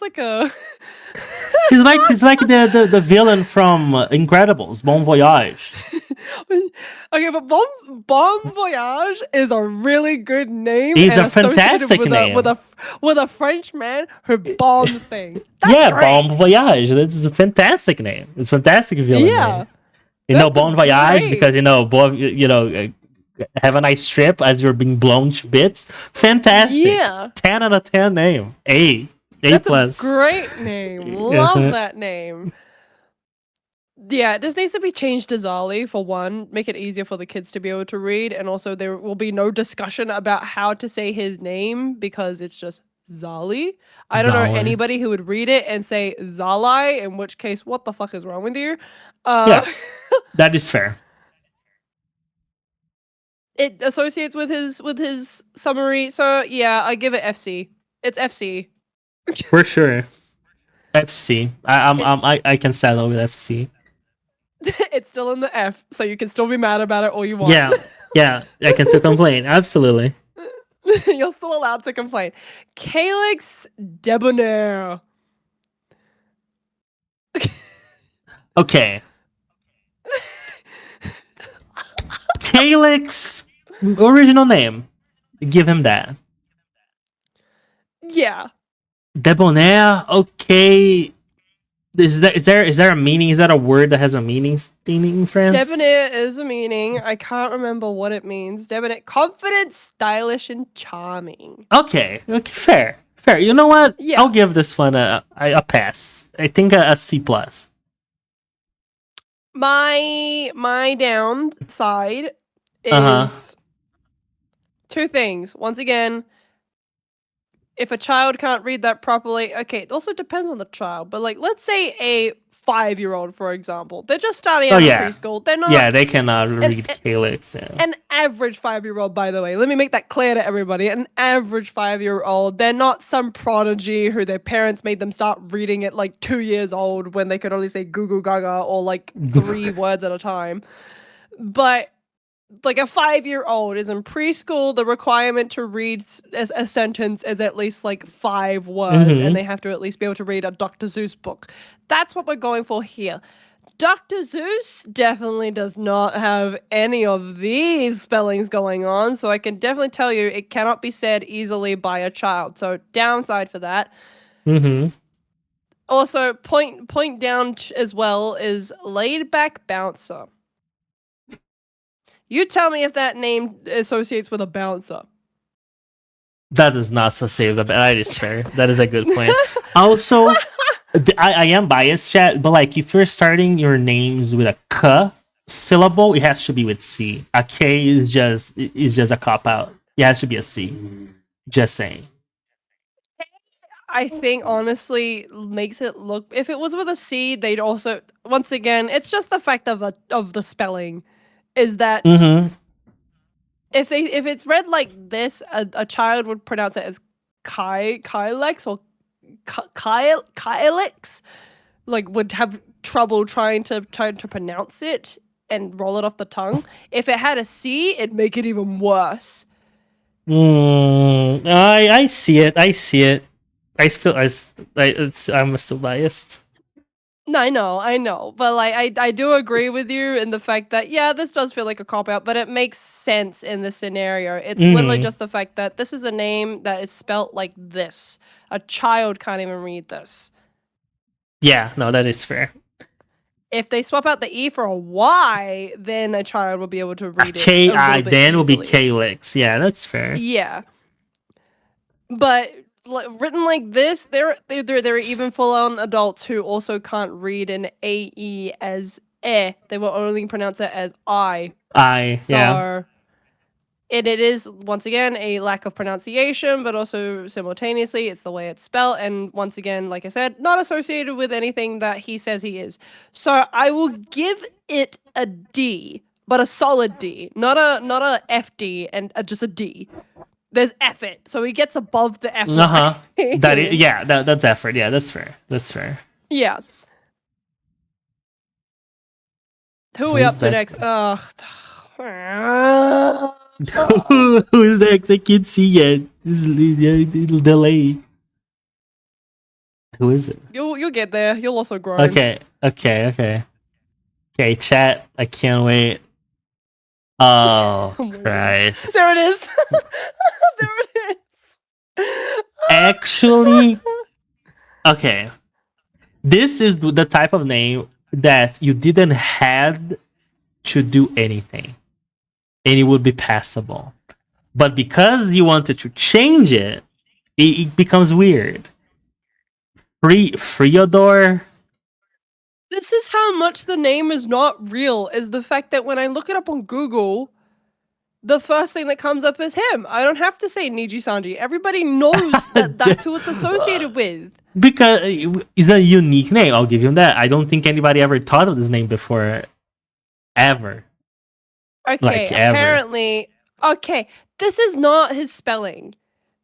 like a He's like the villain from Incredibles, Bon Voyage. Okay, but Bon Voyage is a really good name. It's and a fantastic name. With a French man who bombs things. That's yeah, great. Bon Voyage. That's a fantastic name. It's a fantastic villain name. You know, Bon Voyage great. because have a nice trip as you're being blown to bits. Fantastic. Yeah. 10 out of 10 name. A plus. A great name. Love that name. Yeah, it just needs to be changed to Zali for one, make it easier for the kids to be able to read, and also there will be no discussion about how to say his name because it's just Zali. I don't know anybody who would read it and say Zalai, in which case, what the fuck is wrong with you? Yeah, that is fair. It associates with his summary, so yeah, I give it FC. It's FC. For sure. FC. I can settle with FC. It's still in the F, so you can still be mad about it all you want. Yeah, I can still complain. Absolutely. You're still allowed to complain. Calyx Debonair. Okay. Calyx, original name. Give him that. Yeah. Debonair, okay. Is there a meaning? Is that a word that has a meaning in France? Debonair is a meaning. I can't remember what it means. Debonair, confident, stylish, and charming. Okay, fair. You know what? Yeah. I'll give this one a pass. I think a C+. My downside is 2 things. Once again, if a child can't read that properly, okay, it also depends on the child, but like, let's say a 5-year-old, for example, they're just starting out in preschool. They're not. Yeah, they cannot read Calyx. Yeah. An average 5-year-old, by the way, let me make that clear to everybody. An average 5-year-old, they're not some prodigy who their parents made them start reading at like 2 years old when they could only say goo goo gaga or like 3 words at a time. But like a 5-year-old is in preschool, the requirement to read a sentence is at least like 5 words, and they have to at least be able to read a Dr. Seuss book. That's what we're going for here. Dr. Seuss definitely does not have any of these spellings going on, so I can definitely tell you it cannot be said easily by a child. So downside for that. Also, point down as well is laid back bouncer. You tell me if that name associates with a bouncer. That is not associated with that. That is fair. That is a good point. Also, I am biased, chat, but like if you're starting your names with a K syllable, it has to be with C. A K is just a cop out. It has to be a C. Just saying. I think honestly makes it look. If it was with a C, they'd also. Once again, it's just the fact of the spelling. Is that if it's read like this, a child would pronounce it as Kylex or Kylex, like would have trouble trying to pronounce it and roll it off the tongue. If it had a C, it'd make it even worse. I see it. I'm still biased. No, I know, but like I do agree with you in the fact that this does feel like a cop out, but it makes sense in this scenario. It's literally just the fact that this is a name that is spelt like this. A child can't even read this. Yeah, no, that is fair. If they swap out the E for a Y, then a child will be able to read it. K-I, then will be Calyx. Yeah, that's fair. Yeah, but written like this, there are even full-on adults who also can't read an AE as eh. They will only pronounce it as I. Yeah. And it is, once again, a lack of pronunciation, but also simultaneously, it's the way it's spelled. And once again, like I said, not associated with anything that he says he is. So I will give it a D, but a solid D, not a FD and just a D. There's effort, so he gets above the F line. Uh-huh. That's effort. Yeah, that's fair. That's fair. Yeah. Who are we up to next? Ugh. Who's next? I can't see yet. It'll delay. Who is it? You'll get there. You'll also grow. Okay. Chat. I can't wait. Oh, Christ. There it is. There it is. Actually, okay. This is the type of name that you didn't have to do anything, and it would be passable. But because you wanted to change it, it becomes weird. Freodor. This is how much the name is not real, is the fact that when I look it up on Google, the first thing that comes up is him. I don't have to say Niji Sanji. Everybody knows that that's who it's associated with. Because it's a unique name, I'll give you that. I don't think anybody ever thought of this name before. Ever. Okay, like, apparently... Okay, this is not his spelling.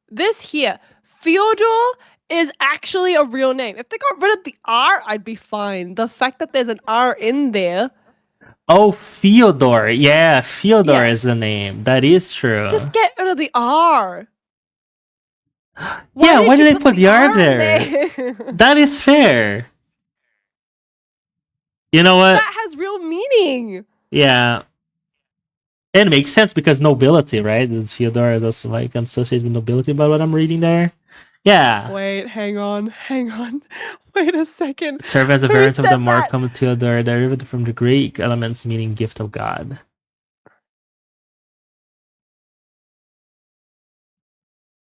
This here, Fyodor, is actually a real name. If they got rid of the R, I'd be fine. The fact that there's an R in there... Oh, Fyodor. Yeah, Fyodor is the name. That is true. Just get rid of the R. Why did they put the R there? That is fair. You know what? That has real meaning. Yeah. And it makes sense because nobility, right? It's Fyodor, that's like associated with nobility about what I'm reading there. Yeah. Wait, hang on. Wait a second. Serve as a variant of the more common Theodore, derivative from the Greek elements meaning gift of God.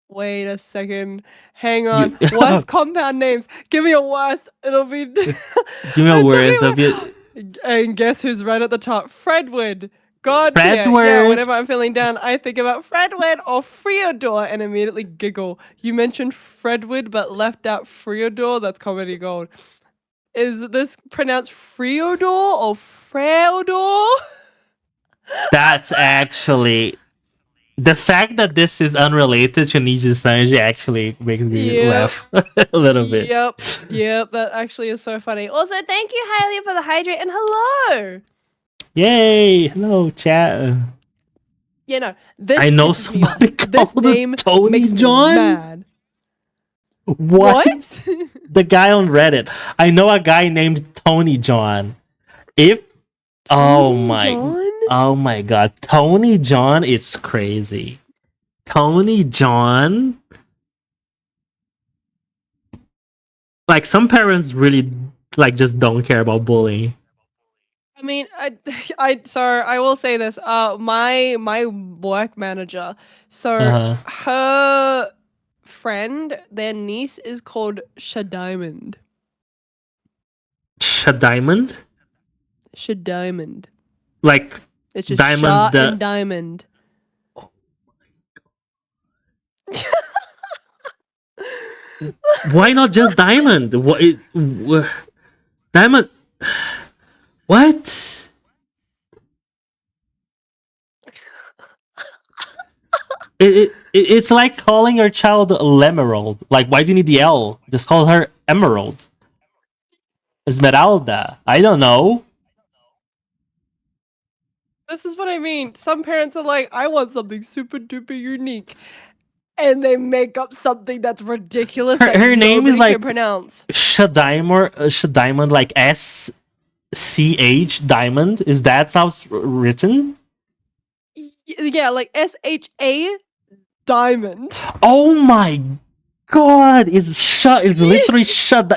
Wait a second. Hang on. Worst compound names. Give me a worst. It'll be... Give me a worst. And guess who's right at the top? Fredwood. God, yeah, whenever I'm feeling down, I think about Fredwood or Freodor and immediately giggle. You mentioned Fredwood but left out Freodor. That's comedy gold. Is this pronounced Freodor or Freodor? That's actually... The fact that this is unrelated to Niji Sanji actually makes me laugh a little bit. Yep, that actually is so funny. Also, thank you, Hailey, for the hydrate, and hello! Yay! Hello, chat. You know, this I know somebody called him Tony John. What? The guy on Reddit. I know a guy named Tony John. Oh my god, Tony John, it's crazy. Tony John. Like, some parents really like just don't care about bullying. I mean, I will say this. My work manager. So her friend, their niece is called Shadiamond. Shadiamond? Shadiamond. Like, it's just diamonds and diamond. Oh my god. Why not just diamond? Diamond. What? It's like calling your child Lemerald. Like, why do you need the L? Just call her Emerald. Esmeralda. I don't know. This is what I mean. Some parents are like, I want something super duper unique. And they make up something that's ridiculous. Her name is like pronounce. Shadiamond, like SCH Diamond. Is that how it's written? Yeah, like SHA Diamond. Oh my god! It's literally shut.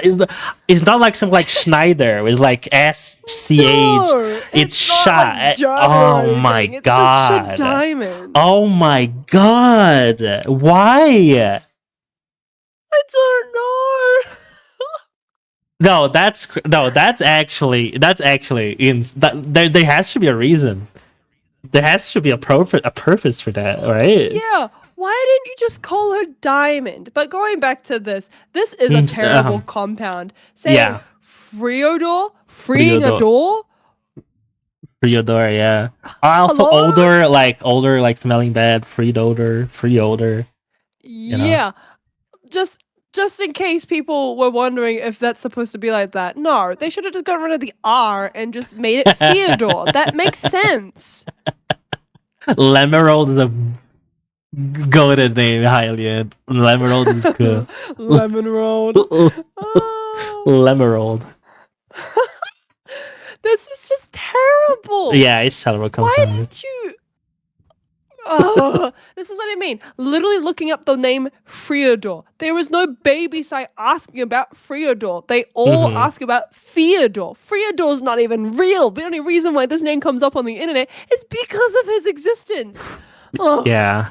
It's not like something like Schneider. It's like SCH. No, it's shut. Oh my god! Diamond. Oh my god! Why? I don't know. That's actually there has to be a reason. There has to be a purpose for that, right? Yeah. Why didn't you just call her Diamond? But going back to this is a terrible compound. Saying Yeah. Freodor, freeing a door. Freodor, yeah. Also Hello? older, like smelling bad. Free odor. Yeah. Just in case people were wondering if that's supposed to be like that. No, they should have just got rid of the R and just made it Theodore. That makes sense. Lemerold is a goated name, Hylian. Lemerold is cool. Lemon Road. Lemerold. This is just terrible. Yeah, it's terrible. Why didn't you? This is what I mean. Literally looking up the name Freodor. There was no baby site asking about Freodor. They all ask about Theodore. Freodor's not even real. The only reason why this name comes up on the internet is because of his existence. Yeah.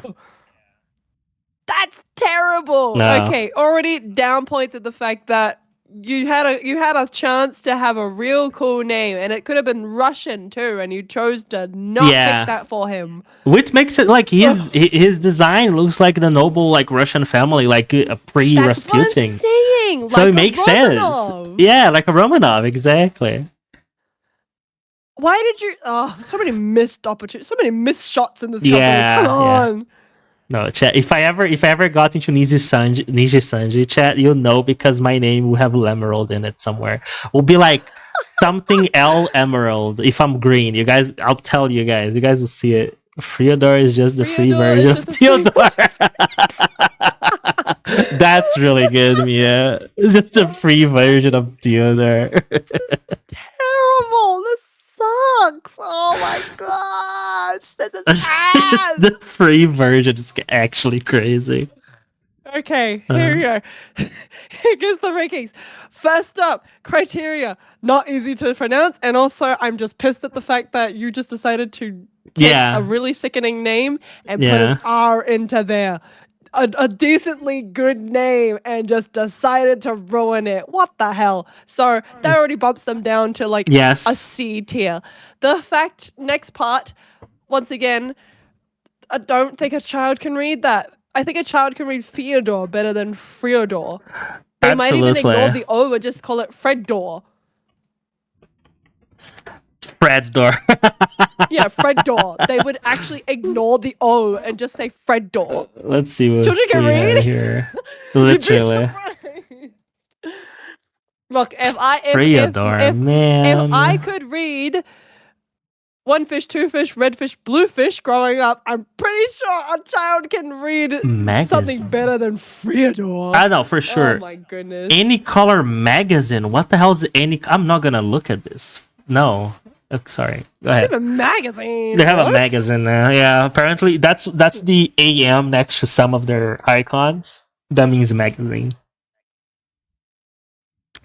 That's terrible. No. Okay, already down points at the fact that you had a chance to have a real cool name, and it could have been Russian too, and you chose to not pick that for him. Which makes it like his design looks like the noble like Russian family, like a pre-Rasputin. That's what I'm saying. So it makes sense. Yeah, like a Romanov, exactly. Why did you? Oh, so many missed opportunities, so many missed shots in this company. Come on. Yeah. No, chat. If I ever got into Niji-sanji chat, you'll know because my name will have Lemerold in it somewhere. Will be like something L Emerald. If I'm green, you guys, I'll tell you guys. You guys will see it. Freodor is just the free version of Theodore. That's really good, Mia. It's just a free version of Theodore. This is terrible. This sucks. Oh my gosh. This is ass. The free version is actually crazy. Okay, here we go. Here's the rankings. First up, criteria. Not easy to pronounce. And also, I'm just pissed at the fact that you just decided to take a really sickening name and put an R into there. A decently good name and just decided to ruin it. What the hell? So that already bumps them down to like a C tier. The fact, next part, once again, I don't think a child can read that. I think a child can read Theodore better than Freodor. They might even ignore the O and just call it Freddor. Freddor. Yeah, Freddor. They would actually ignore the O and just say Freddor. Let's see what children can read here. Literally. Look, if I could read one fish, two fish, red fish, blue fish growing up, I'm pretty sure a child can read something better than Freodor. I know for sure. Oh my goodness. Any color magazine. What the hell is any? I'm not gonna look at this. No. Oh, sorry. Go ahead. They have a magazine. They have a magazine now. Yeah. Apparently, that's the AM next to some of their icons. That means magazine.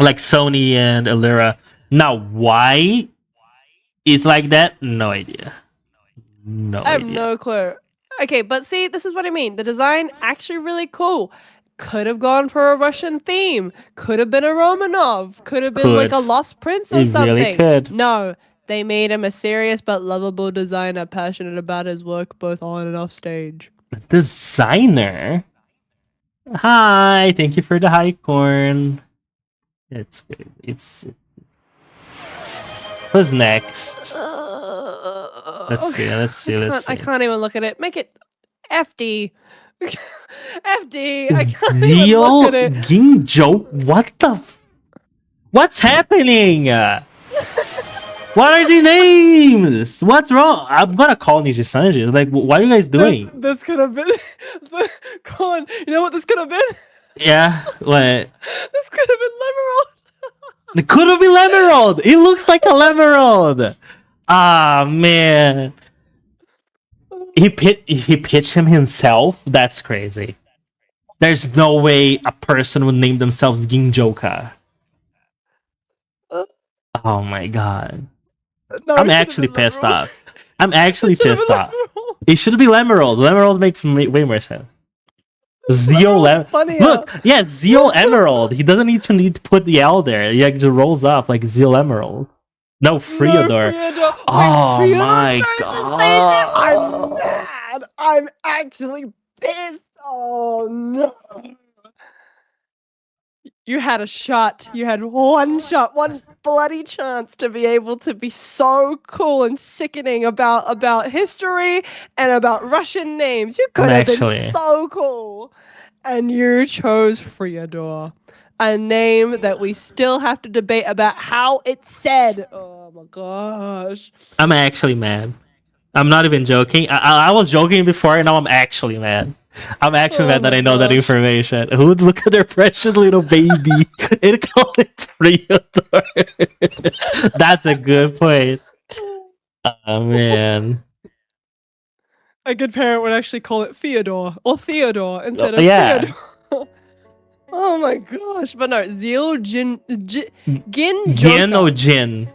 Like Sony and Allura. Now, why it's like that? No idea. I have no clue. Okay, but see, this is what I mean. The design actually really cool. Could have gone for a Russian theme. Could have been a Romanov. Could have been like a Lost Prince or something. Really could. No, they made him a serious but lovable designer, passionate about his work both on and off stage. Designer? Hi, thank you for the high corn. It's good. It's who's next? Let's see. I can't even look at it. Make it FD. FD. I can't even look at it. Ginjo? What the? What's happening? What are these names? What's wrong? I'm gonna call Niji-sanji. Like, what are you guys doing? This could have been. Colin, you know what this could have been? Yeah, what? This could have been Lemerold. It could have been Lemerold. It looks like a Lemerold. Ah, man. He pitched him himself? That's crazy. There's no way a person would name themselves Ginjoka. Oh my god. No, I'm actually pissed off. I'm actually pissed off. It should be Lemerold. Lemerold makes way more sense. Zeo Emerald. Look, yeah, Zeo Emerald. He doesn't need to put the L there. He just rolls up like Zeo Emerald. No, No, Freodor. Freodor. Wait, Oh Freodor my chose the stage name? I'm god. mad. I'm actually pissed. Oh no. You had a shot. You had one shot, one bloody chance to be able to be so cool and sickening about history and about Russian names. You I'm could have been actually. so cool. And you chose Fyodor, a name that we still have to debate about how it's said. Oh my gosh. I'm actually mad. I'm not even joking. I was joking before, and now I'm actually mad. I'm actually Oh mad that my I know that gosh. information. Who would look at their precious little baby and call it Freodor? That's a good point. Oh man. A good parent would actually call it Fyodor or Theodore instead of Yeah. Fyodor. Oh my gosh. But no, Gin Gin or Joker. Jin?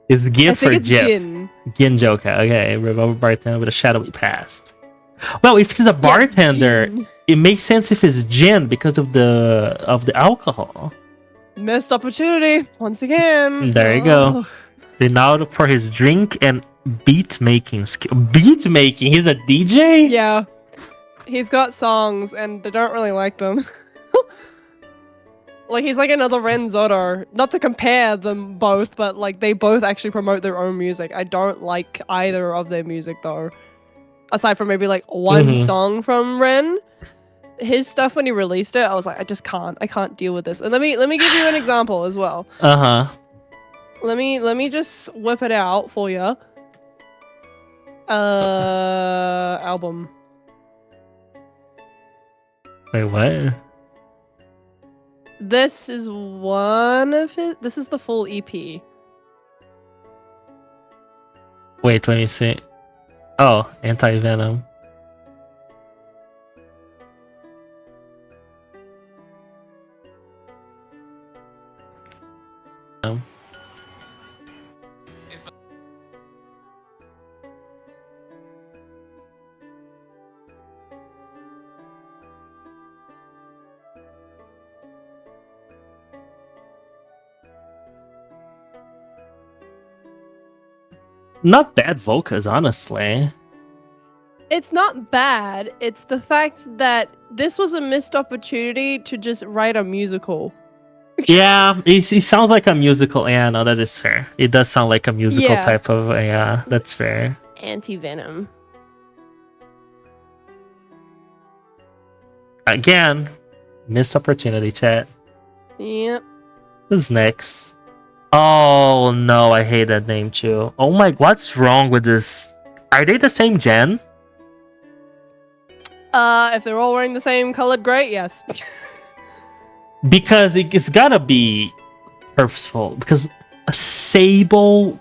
Is I GIF think or it's GIF? Gin. Gin Joker. Okay. Revolver bartender with a shadowy past. Well, if he's a bartender, Gin. it makes sense if it's gin because of the alcohol. Missed opportunity once again. There you go. Renowned for his drink and beat making skill. Beat making? He's a DJ? Yeah. He's got songs and I don't really like them. Like he's like another Ren Zotto. Not to compare them both, but like they both actually promote their own music. I don't like either of their music though. Aside from maybe like one song from Ren. His stuff when he released it, I was like, I can't deal with this. And let me give you an example as well. Let me just whip it out for you. Album. Wait, what? This is one of his. This is the full EP. Wait, let me see. Oh, Anti-Venom. Not bad vocals, honestly. It's not bad. It's the fact that this was a missed opportunity to just write a musical. Yeah, he sounds like a musical. Yeah, no, that is fair. It does sound like a musical type of. Yeah, that's fair. Anti-Venom. Again, missed opportunity, chat. Yep. Who's next? Oh no, I hate that name too. Oh my, what's wrong with this? Are they the same gen? If they're all wearing the same colored gray, yes. Because it's gotta be purposeful. Because Sable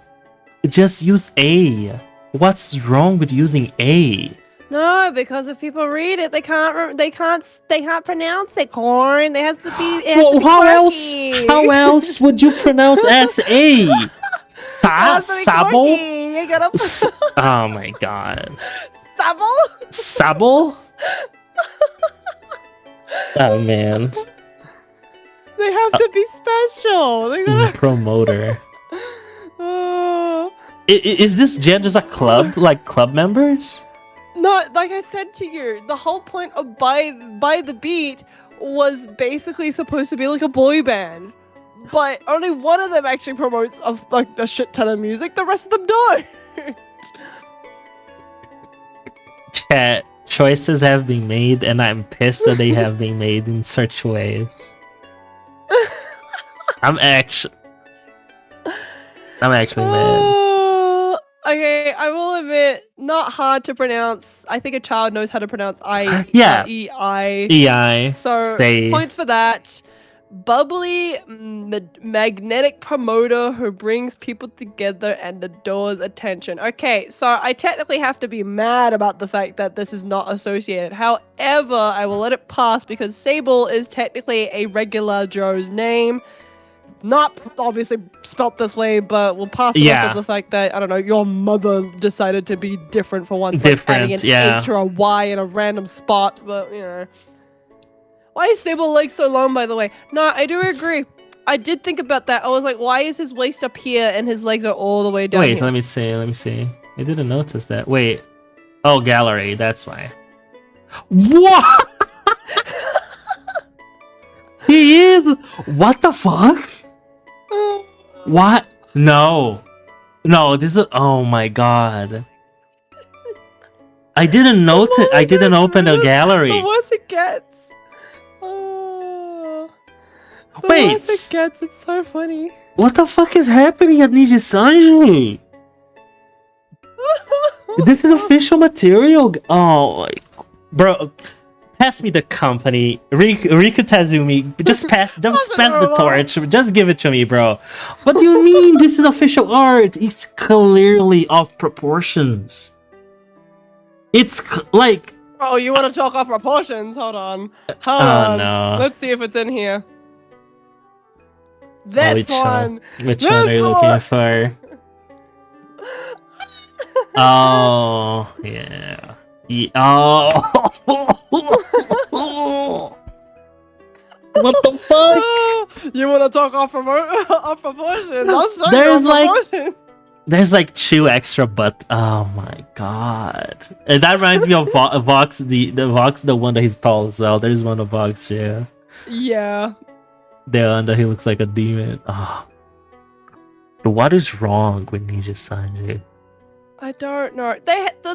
just use A. What's wrong with using A? No, because if people read it, they can't pronounce it. Corn. It has to be. Well, how else would you pronounce S-A? Sable? You gotta. Oh my god. Sable? Sable? Oh man. They have to be special. They gotta... Promoter. Is this gen just a club? Like club members? No, like I said to you, the whole point of by the Beat was basically supposed to be like a boy band. But only one of them actually promotes like a shit ton of music, the rest of them don't. Chat, choices have been made and I'm pissed that they have been made in such ways. I'm actually mad. Okay, I will admit, not hard to pronounce. I think a child knows how to pronounce E-I. E-I. So, points for that. Bubbly, magnetic promoter who brings people together and adores attention. Okay, so I technically have to be mad about the fact that this is not associated. However, I will let it pass because Sable is technically a regular Joe's name. Not obviously spelt this way, but we'll pass it off with the fact that, I don't know, your mother decided to be different for once. Like adding an H or a Y in a random spot, but, you know. Why is Sable legs so long, by the way? No, I do agree. I did think about that. I was like, why is his waist up here and his legs are all the way down Wait, here? let me see. I didn't notice that. Wait. Oh, gallery. That's why. What? He is. What the fuck? What? No. No, this is. Oh my god. I didn't notice. I didn't open the gallery. The worse it gets. Oh. The Wait. worse it gets. It's so funny. What the fuck is happening at Niji Sanji? This is official material. Oh, bro. Pass me the company. Riku Tazumi, just pass the torch. Just give it to me, bro. What do you mean this is official art? It's clearly off proportions. It's like... Oh, you want to talk off proportions? Hold on. Hold on. No. Let's see if it's in here. This one. Which one are you looking for? Oh, yeah. Oh. What the fuck? You want to talk off proportions? I'll show There's you like proportions. There's like 2 extra, but oh my god. And that reminds me of Vox, the Vox, the one that he's tall as well. There's one of Vox, yeah. Yeah. The one that he looks like a demon. Oh. But what is wrong with Niji Sanji? I don't know.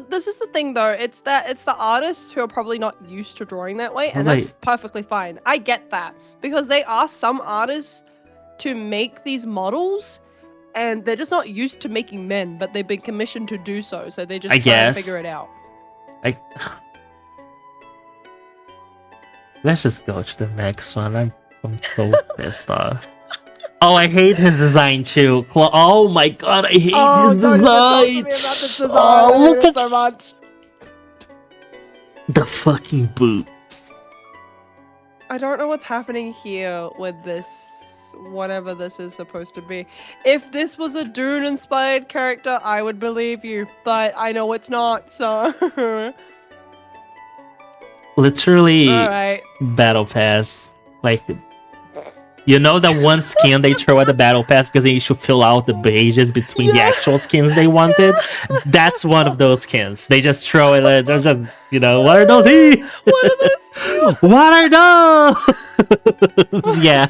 This is the thing though. It's the artists who are probably not used to drawing that way, and that's perfectly fine. I get that because they ask some artists to make these models, and they're just not used to making men, but they've been commissioned to do so. So they just try and figure it out. Let's just go to the next one. I'm so pissed off. Oh, I hate his design too. Oh my god, I hate his design. Oh, look at so much. The fucking boots. I don't know what's happening here with this, whatever this is supposed to be. If this was a Dune-inspired character, I would believe you, but I know it's not, so... Literally, battle pass. Like... You know that one skin they throw at the battle pass because they should fill out the pages between the actual skins they wanted? That's one of those skins. They just throw it and they're just, you know, what are those? What are those? Yeah,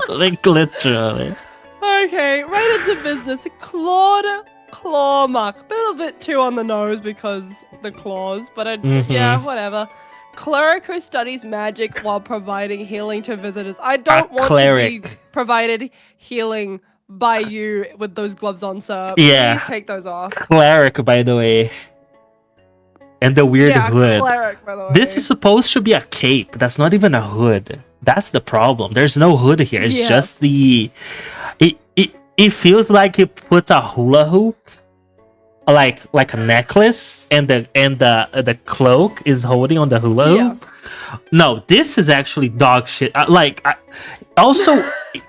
like literally. Okay, right into business. Claude Clawmark. A little bit too on the nose because the claws, but yeah, whatever. Cleric who studies magic while providing healing to visitors. I don't want to be provided healing by you with those gloves on, sir. Yeah. Please take those off. Cleric, by the way. And the weird hood. Cleric, by the way. This is supposed to be a cape. That's not even a hood. That's the problem. There's no hood here. It's just the... It feels like you put a hula hoop, like a necklace, and the cloak is holding on the hula hoop. No, this is actually dog shit. Also,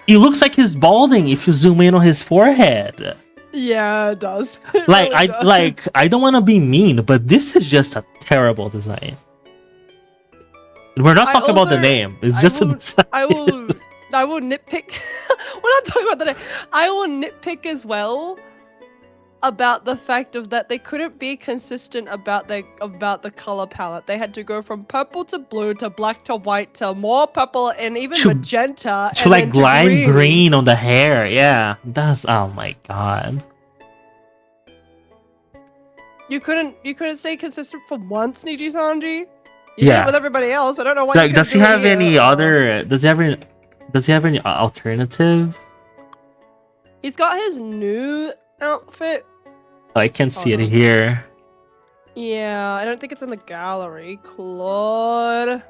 it looks like he's balding if you zoom in on his forehead. Yeah, it does. I don't want to be mean, but this is just a terrible design. We're not talking about the name. It's just a design. I will nitpick. We're not talking about the name. I will nitpick as well about the fact of that they couldn't be consistent about the color palette. They had to go from purple to blue to black to white to more purple and even magenta to like lime green on the hair. Yeah, that's oh my god. You couldn't stay consistent for once, Niji Sanji. You did it with everybody else. I don't know why. Like, does he have any other? Does he have any alternative? He's got his new outfit. I can see it here. Yeah, I don't think it's in the gallery. Clawmark.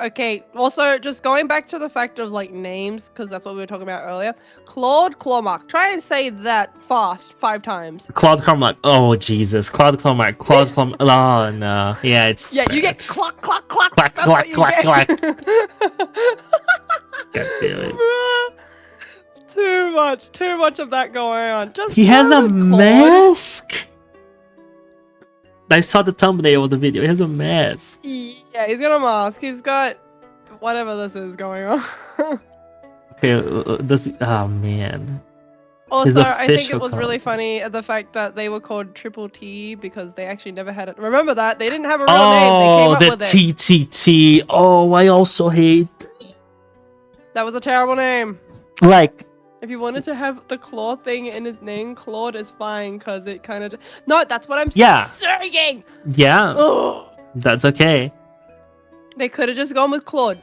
Okay, also, just going back to the fact of, like, names, because that's what we were talking about earlier. Clawmark. Try and say that fast 5 times. Claude Clawmark. Oh, Jesus. Claude Clawmark. Oh, no. Yeah, it's... Yeah, you get clock. Clack. God damn it. Too much of that going on. He has a mask. I saw the thumbnail of the video. He has a mask. Yeah, he's got a mask. He's got whatever this is going on. Okay, does oh man. His Also, I think it official was call. really funny the fact that they were called Triple T because they actually never had it. Remember that? They didn't have a real name. They came Oh, up the with it. TTT. Oh, I also hate. That was a terrible name. Like, If you wanted to have the Claw thing in his name, Claude is fine because it kind of. No, that's what I'm yeah, saying. yeah, Ugh. that's okay. They could have just gone with Claude.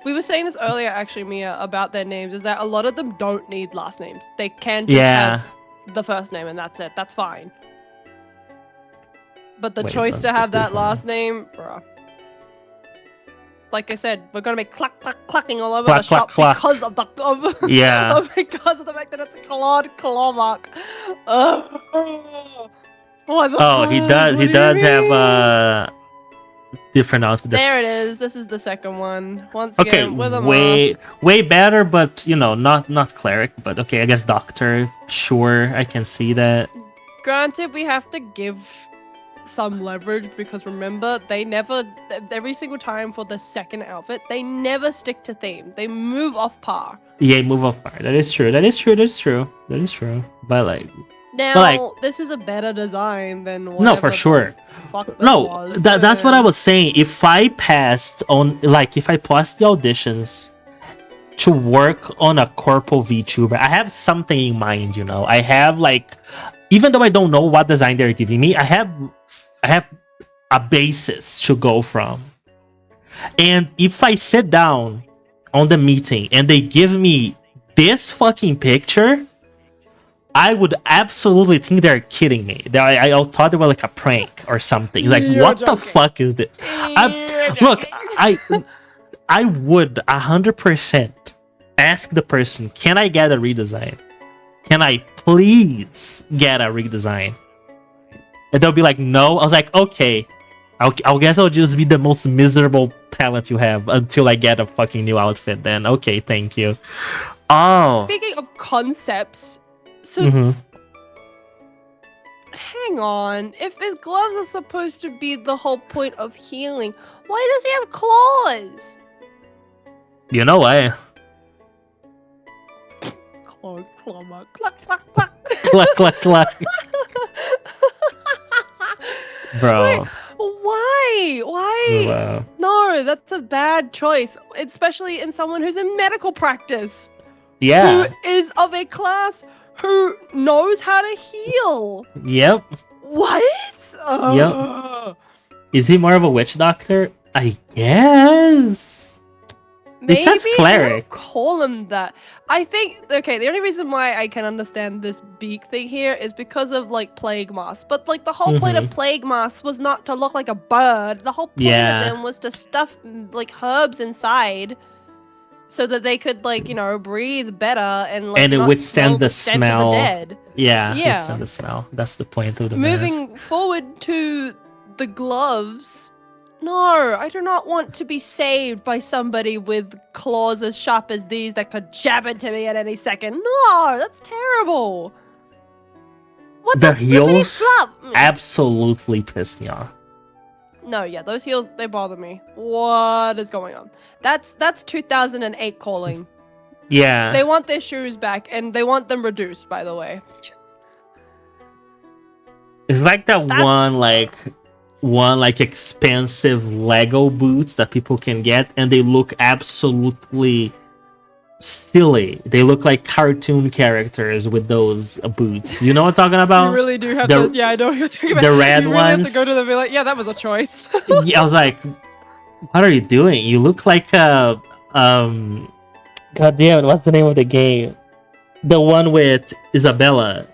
We were saying this earlier, actually, Mia, about their names, is that a lot of them don't need last names. They can just Yeah. have the first name and that's it. That's fine. But the Wait, choice to have that quick last name, bruh. Like I said, we're gonna be clucking all over Cluck, the cluck, shop cluck. because of the Yeah. because of the fact that it's Claude Clawmark. What the Oh, he fuck? does. What He do you does have mean? different outfit. There it is. This is the second one. Once Okay, again, with a way mask. better, but you know, not cleric. But okay, I guess doctor. Sure, I can see that. Granted, we have to give some leverage because remember, they never, every single time for the second outfit, they never stick to theme. They move off par. Yeah, move off fire. That is true. That is true. That's true. That is true. But like, Now, this is a better design than whatever no, for sure. Fuck this No, was. that's what I was saying. If I passed on, like, if I passed the auditions to work on a corpo VTuber, I have something in mind. You know, I have like, even though I don't know what design they're giving me, I have a basis to go from. And if I sit down on the meeting and they give me this fucking picture, I would absolutely think they're kidding me. I thought they were like a prank or something. Like, what the fuck is this? Look, I would 100% ask the person, can I get a redesign? Can I please get a redesign? And they'll be like, no. I was like, okay. I'll guess I'll just be the most miserable talent you have until I get a fucking new outfit then. Okay, thank you. Oh. Speaking of concepts, so hang on. If his gloves are supposed to be the whole point of healing, why does he have claws? You know why? Claw, cluck, cluck, cluck. Cluck, cluck, cluck. Bro. Wait, why? Why? Wow. No, that's a bad choice, especially in someone who's in medical practice. Yeah. Who is of a class who knows how to heal. Yep. What? Yep. Is he more of a witch doctor? I guess. Maybe it says cleric. Call him that. I think, okay, the only reason why I can understand this beak thing here is because of, like, plague mask. But, like, the whole point of plague mask was not to look like a bird. The whole point of them was to stuff, like, herbs inside so that they could, like, you know, breathe better and, like, and it not withstand the stench of smell. the dead. Yeah, Yeah. withstand the smell. That's the point of the Moving mask. forward to the gloves. No, I do not want to be saved by somebody with claws as sharp as these that could jab into me at any second. No, that's terrible. What The flippity heels flop? absolutely pissed me off. No, yeah, those heels, they bother me. What is going on? That's 2008 calling. Yeah. They want their shoes back, and they want them reduced, by the way. It's like that one expensive Lego boots that people can get, and they look absolutely silly. They look like cartoon characters with those boots. You know what I'm talking about? You really do have the, to. Yeah, I know what you're talking about. The red you really ones. have to go to them and be like, yeah, that was a choice. Yeah, I was like, what are you doing? You look like a God damn it, what's the name of the game? The one with Isabella.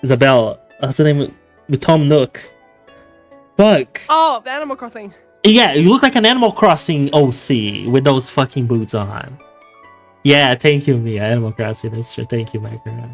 What's the name? With Tom Nook. Fuck. Oh, the Animal Crossing. Yeah, you look like an Animal Crossing OC with those fucking boots on. Yeah, thank you, Mia. Animal Crossing, that's true. Thank you, Micro.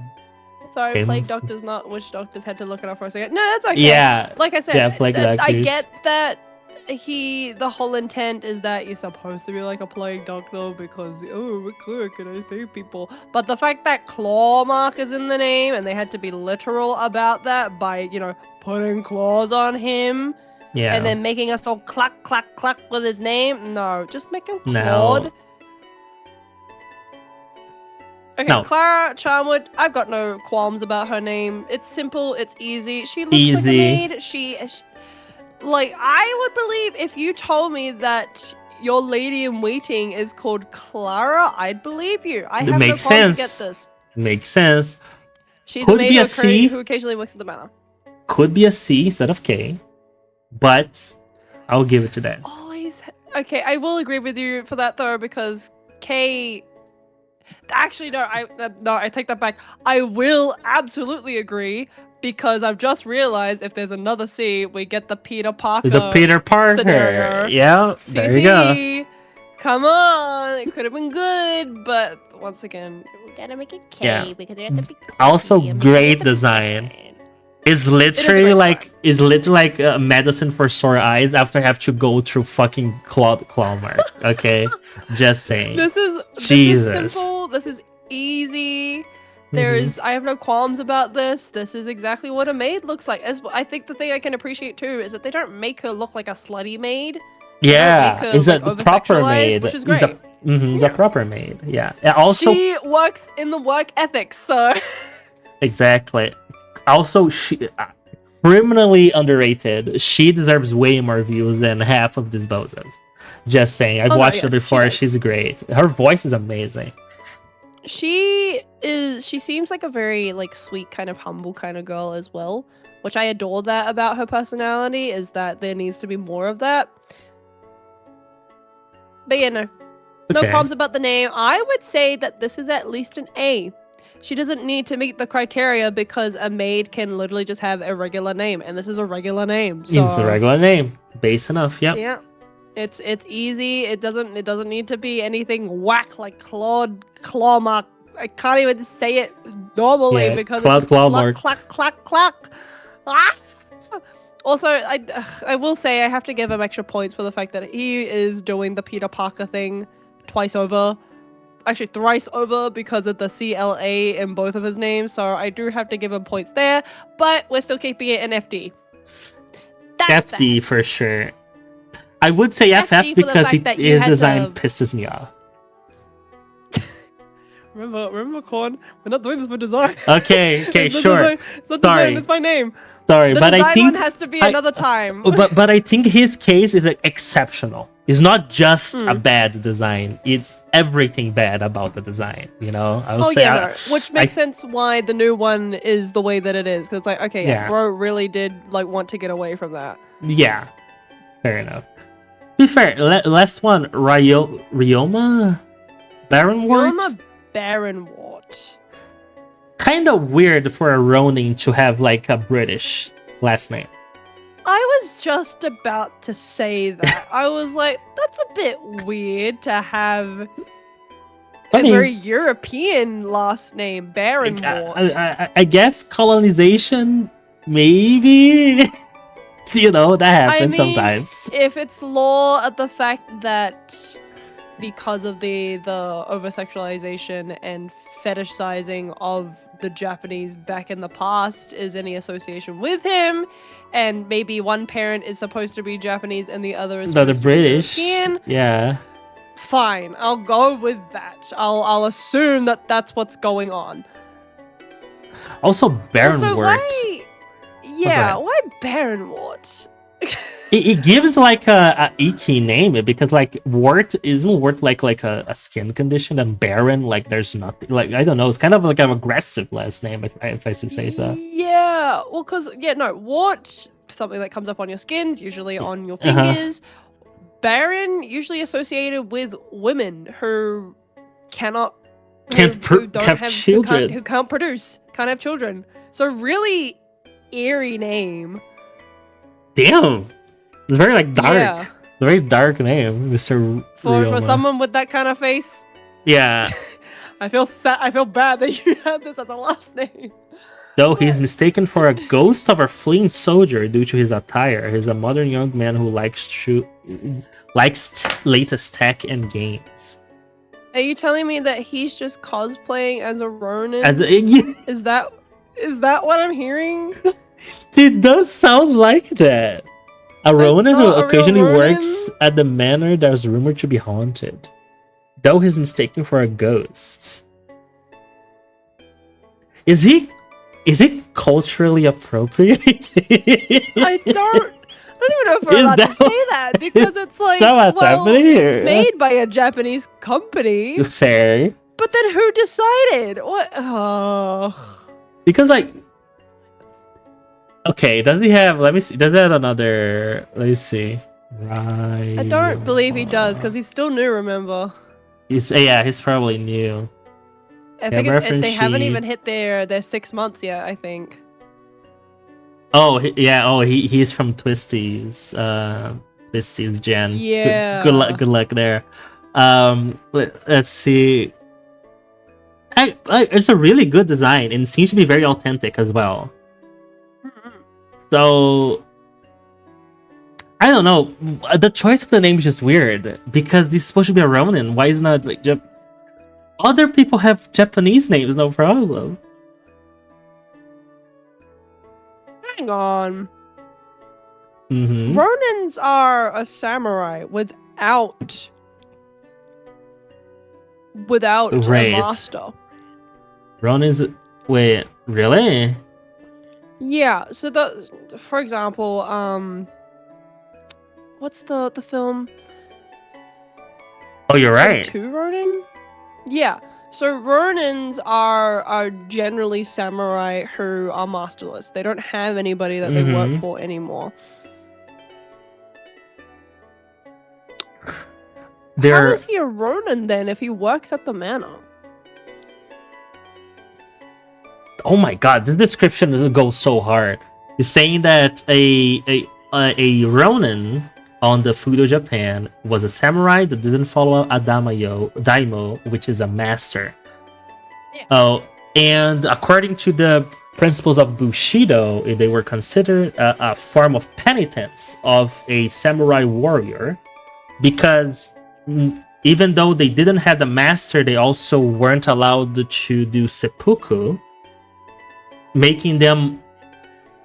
Sorry, Okay. plague doctors, not witch doctors, had to look it up for a second. No, that's okay. Yeah. Like I said, Yeah, plague I doctors. get that the whole intent is that you're supposed to be like a plague doctor because, oh, what clear can I save people? But the fact that claw mark is in the name and they had to be literal about that by, you know, putting claws on him Yeah. and then making us all cluck, cluck, cluck with his name. No, just make him No. Claude. Okay, No. Clara Charmwood, I've got no qualms about her name. It's simple, it's easy. She looks Easy. like a maid. She is, like, I would believe if you told me that your lady in waiting is called Clara, I'd believe you. I have Makes no qualms sense. to get this. Makes sense. She's Could a maid be a C. who occasionally works at the manor. Could be a C instead of K. But I'll give it to that. Always. Okay, I will agree with you for that though, because K. Actually, no, I take that back. I will absolutely agree because I've just realized if there's another C, we get the Peter Parker. The Peter Parker. Scenario. Yeah, there you go. Come on, it could have been good, but once again, we gotta make it K because they have to be. Also, great design. Is literally like medicine for sore eyes after I have to go through fucking claw mark. Okay, just saying. This is simple. This is easy. I have no qualms about this. This is exactly what a maid looks like. I think the thing I can appreciate too is that they don't make her look like a slutty maid. Yeah, is that the proper maid? Which is great. It's a proper maid. Yeah. Also, she works in the work ethics, so exactly. Also, she criminally underrated. She deserves way more views than half of these bozos. Just saying. I've watched her before. She's great. Her voice is amazing. She seems like a very like sweet, kind of humble kind of girl as well, which I adore that about her personality, is that there needs to be more of that. But yeah, no qualms about the name. I would say that this is at least an A. She doesn't need to meet the criteria because a maid can literally just have a regular name, and this is a regular name. So it's a regular name, base enough. Yep. Yeah, it's easy. It doesn't need to be anything whack like Clawmark. I can't even say it normally because it's just clack. Ah! Also, I will say I have to give him extra points for the fact that he is doing the Peter Parker thing twice over. Actually, thrice over because of the CLA in both of his names, so I do have to give him points there, but we're still keeping it an FD. That's FD for sure. I would say FF because his design pisses me off. Remember, Corn? We're not doing this for design. Okay, sure. It's not design, it's my name. Sorry, but I think one has to be another time. But I think his case is exceptional. It's not just a bad design; it's everything bad about the design. You know, I would say. Which makes sense why the new one is the way that it is. Because it's like, okay, bro really did like want to get away from that. Yeah, fair enough. Be fair, last one, Ryoma Baronwort. Baronwort. Kind of weird for a Ronin to have like a British last name. I was just about to say that. I was like, that's a bit weird to have a very European last name, Baronwort. I guess colonization, maybe. You know, that happens sometimes. If it's law at the fact that because of the over-sexualization and fetishizing of the Japanese back in the past is any association with him, and maybe one parent is supposed to be Japanese and the other is supposed British. To be European, yeah. Fine, I'll go with that. I'll assume that that's what's going on. Also, Baronwort. Why Baronwort? It gives like a icky name because like wart isn't wart like a skin condition, and Baron like there's nothing, like I don't know, it's kind of like an aggressive last name if I should say so. Yeah, well, because wart, something that comes up on your skins, usually on your fingers. Baron usually associated with women who can't have children, who can't produce, can't have children. So really eerie name. Damn. It's very like dark. Yeah. It's a very dark name, Mr. For someone with that kind of face. Yeah. I feel sad. I feel bad that you have this as a last name. Though he's mistaken for a ghost of a fleeing soldier due to his attire, he's a modern young man who likes latest tech and games. Are you telling me that he's just cosplaying as a Ronin? Is that what I'm hearing? It does sound like that. A Ronin who occasionally works at the manor that is rumored to be haunted. Though he's mistaken for a ghost. Is it culturally appropriate? I don't even know if we're Is allowed that to say that because it's like, that what's well, happening here? it's made by a Japanese company. Fair. But then who decided? What? Oh. Because like, okay, does he have? Let me see. Does he have another? Let me see. Right. I don't believe he does because he's still new. Remember? He's probably new. I think they haven't even hit their 6 months yet. I think. Oh he's from Twisties. Twisties Gen. Yeah. Good luck there. Let's see. It's a really good design and seems to be very authentic as well. So I don't know. The choice of the name is just weird because he's supposed to be a Ronin. Why is not like other people have Japanese names, no problem. Hang on. Mm-hmm. Ronins are a samurai without a master. Ronins. Wait, really? Yeah. So for example, what's the film? Oh, you're right. 2 Ronin? Yeah. So Ronins are generally samurai who are masterless. They don't have anybody that they work for anymore. How is he a Ronin then if he works at the manor? Oh my god, the description goes so hard. It's saying that a Ronin on the food of Japan was a samurai that didn't follow a daimyo, which is a master. Yeah. Oh, and according to the principles of Bushido, they were considered a form of penitence of a samurai warrior, because even though they didn't have the master, they also weren't allowed to do seppuku, making them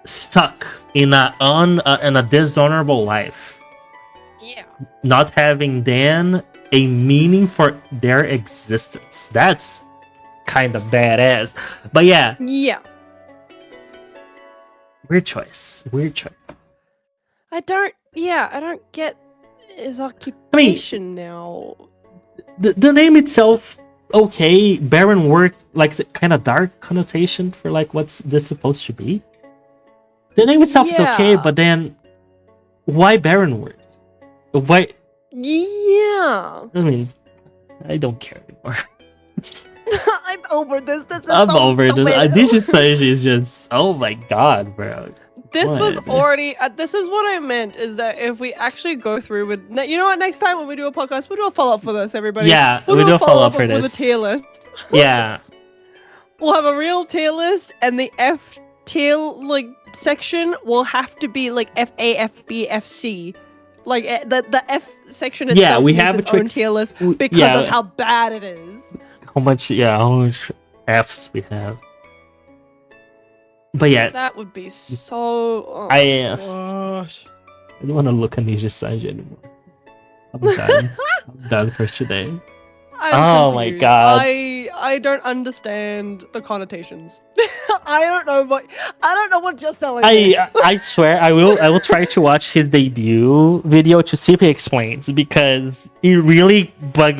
stuck in a dishonorable life. Yeah. Not having then a meaning for their existence. That's kind of badass. But yeah. Yeah. Weird choice. I don't get his occupation now. The name itself, okay. Baron work, like, kind of dark connotation for like what's this supposed to be. The name itself is okay, but then why Baron work? Why? Yeah. I mean, I don't care anymore. I'm over this. I'm over this. This is just, oh my god, bro. This was already. This is what I meant. Is that if we actually go through with, you know what? Next time when we do a podcast, we'll do a follow up for this, everybody. Yeah, we'll do a follow up for this with a tier list. Yeah. We'll have a real tier list, and the F tier section will have to be like FA, FB, FC. Like the F section itself. Yeah, we needs have its own tier list because of how bad it is. How much Fs we have. But yeah, that would be so. Oh gosh. I don't want to look at Ninja Sanji anymore. I'm done. I'm done for today. I'm my confused. god. I don't understand the connotations. I don't know what you're selling. I swear I will try to watch his debut video to see if he explains, because it really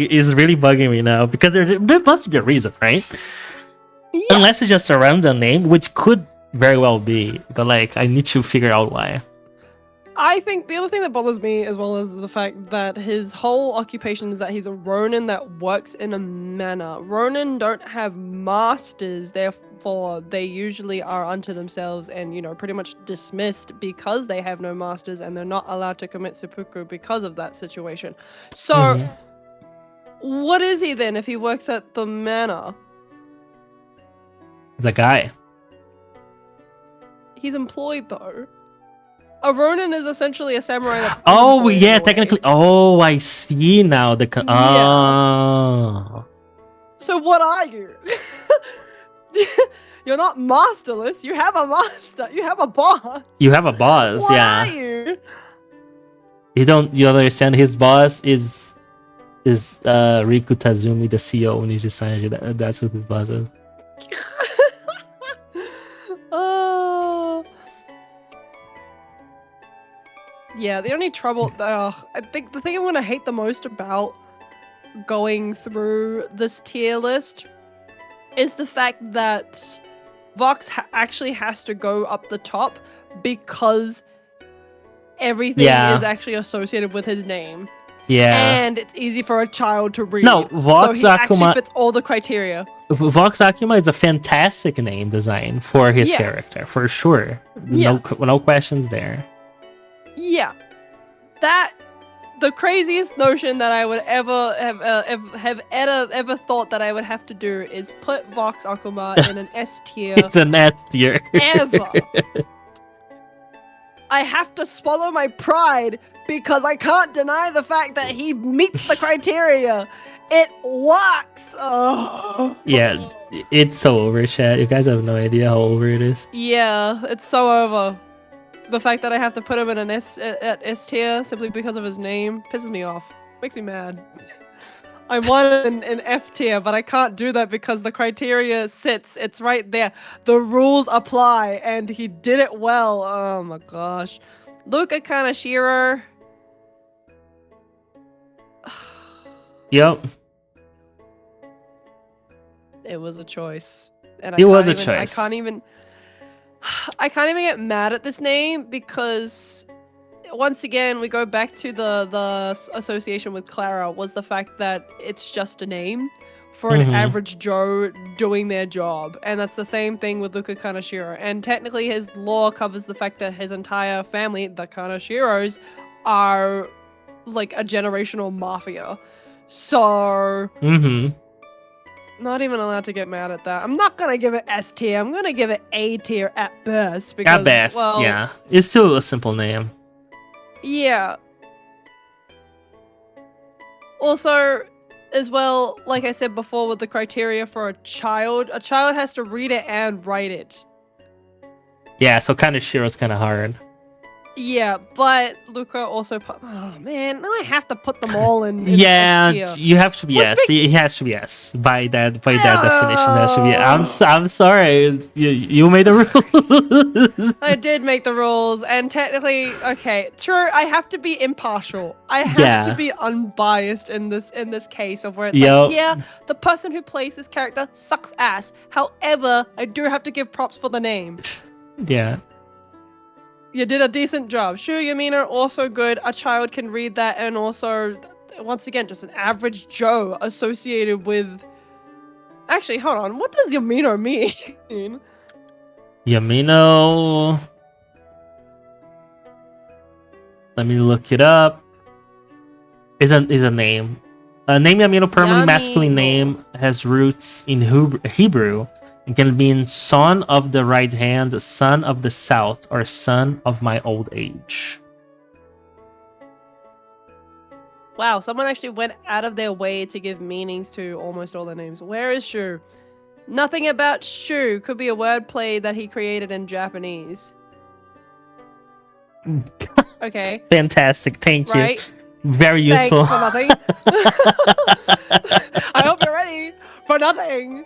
is really bugging me now, because there must be a reason, right? Yeah. Unless it's just a random name, which could very well be, but like I need to figure out why. I think the other thing that bothers me, as well as the fact that his whole occupation is that he's a Ronin that works in a manor. Ronin don't have masters, therefore they usually are unto themselves and, pretty much dismissed because they have no masters, and they're not allowed to commit seppuku because of that situation. So, what is he then if he works at the manor? The guy. He's employed though. A Ronin is essentially a samurai that's technically. Oh, I see now. Oh. So what are you? You're not masterless. You have a master. You have a boss. You have a boss, what yeah. Are you? You understand? His boss is Riku Tazumi, the CEO of Ninja Sanji. That's who his boss is. Yeah, the only trouble, I think the thing I'm gonna hate the most about going through this tier list is the fact that Vox actually has to go up the top because everything is Yeah. actually associated with his name. Yeah. And it's easy for a child to read. No, So Vox he actually Akuma. fits all the criteria. Vox Akuma is a fantastic name design for his Yeah. character, for sure. Yeah. No questions there. Yeah. The craziest notion that I would ever ever thought that I would have to do is put Vox Akuma in an S tier. It's an S tier. Ever. I have to swallow my pride because I can't deny the fact that he meets the criteria. It works. Oh. Yeah, it's so over, chat. You guys have no idea how over it is. Yeah, it's so over. The fact that I have to put him in an S tier simply because of his name pisses me off. Makes me mad. I want an F tier, but I can't do that because the criteria sits. It's right there. The rules apply, and he did it well. Oh my gosh. Luca Kaneshiro. Yep. It was a choice. And It was a choice. I can't even get mad at this name because once again we go back to the association with Clara was the fact that it's just a name for an average Joe doing their job, and that's the same thing with Luca Kaneshiro. And technically his lore covers the fact that his entire family, the Kaneshiros, are like a generational mafia. So not even allowed to get mad at that. I'm not gonna give it S tier. I'm gonna give it A tier at best. Because, at best, well, yeah. It's still a simple name. Yeah. Also, as well, like I said before, with the criteria for a child has to read it and write it. Yeah, so kind of Shiro's kind of hard. Yeah, but Luca also oh man, now I have to put them all in yeah, S tier. You have to be yes. He has to be yes. By that definition, that should be. I'm sorry. You made the rules. I did make the rules, and technically, okay, true. I have to be impartial. I have to be unbiased in this case of where it's like, yeah, the person who plays this character sucks ass. However, I do have to give props for the name. Yeah. You did a decent job. Sure, Yamina, also good. A child can read that, and also, once again, just an average Joe associated with... Actually, hold on. What does Yamino mean? Yamino... Let me look it up. Is a name. Name Yamino, permanently masculine name, has roots in Hebrew. It can mean son of the right hand, son of the south, or son of my old age. Wow, someone actually went out of their way to give meanings to almost all the names. Where is Shu? Nothing about Shu. Could be a wordplay that he created in Japanese. Okay. Fantastic. Thank you. Right? Very useful. Thanks for nothing. I hope you're ready for nothing.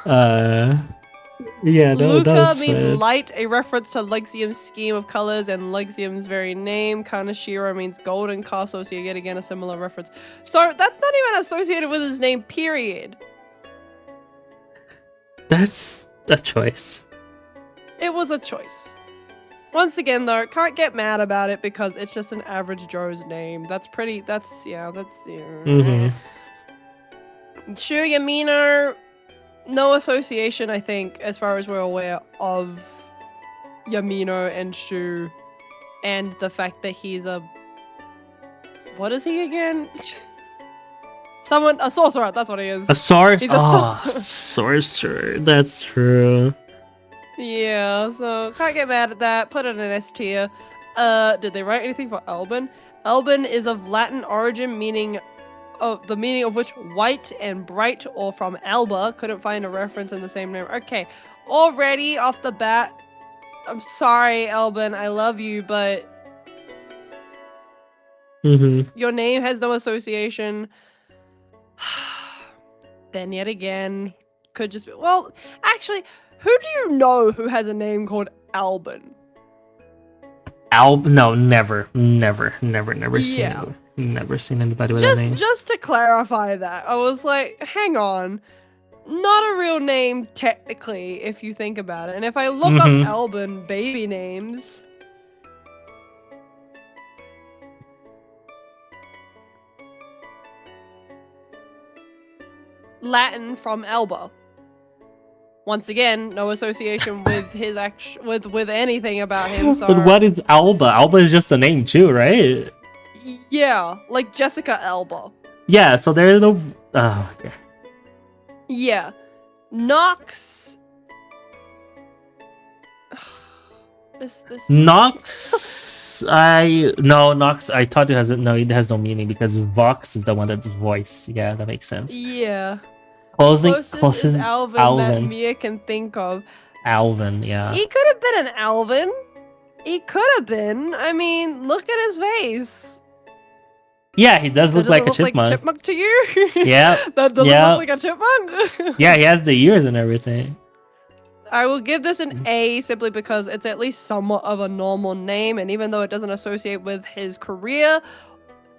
Yeah, Luca means light, a reference to Lexium's scheme of colors and Lexium's very name. Kaneshiro means golden castle, so you get again a similar reference. So that's not even associated with his name, period. That's a choice. It was a choice. Once again, though, can't get mad about it because it's just an average Joe's name. Sure, Yamino, no association, I think, as far as we're aware of Yamino and Shu, and the fact that he's a... What is he again? A sorcerer, that's what he is. A sorcerer? He's a sorcerer. Sorcerer, that's true. Yeah, so can't get mad at that. Put it in S tier. Did they write anything for Alban? Alban is of Latin origin, meaning of the meaning of which white and bright, or from Alba. Couldn't find a reference in the same name. Okay, already off the bat, I'm sorry, Alban. I love you, but your name has no association. Then yet again, could just be... Well, actually, who do you know who has a name called Alban? No, never Yeah. seen anybody with that name. Just to clarify that, I was like, hang on. Not a real name, technically, if you think about it. And if I look up Alban baby names... Latin from Alba. Once again, no association with his with anything about him. So. But what is Alba? Alba is just a name too, right? Yeah, like Jessica Alba. Yeah, so there's no. Oh, okay. Yeah, Nox. this. Nox. Nox. I thought it has it has no meaning because Vox is the one that's voice. Yeah, that makes sense. Yeah. Closest is Alvin that Mia can think of. Alvin, yeah. He could have been an Alvin. He could have been. I mean, look at his face. Yeah, he does look like a chipmunk. Like chipmunk to you? Yeah. That doesn't look like a chipmunk? Yeah, he has the ears and everything. I will give this an A simply because it's at least somewhat of a normal name, and even though it doesn't associate with his career,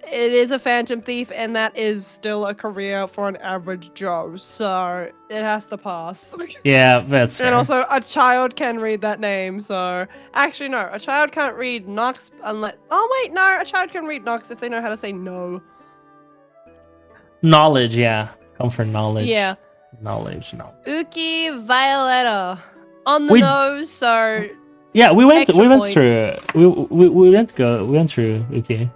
it is a Phantom Thief, and that is still a career for an average Joe, so it has to pass. Yeah, that's fair. And also, a child can read that name, so... Actually, no, a child can't read Nox unless... Oh, wait, no, a child can read Nox if they know how to say no. Knowledge, yeah. Come for knowledge. Yeah. Knowledge. Uki Violetta. On the nose, so... Yeah, we went through... We went through Uki.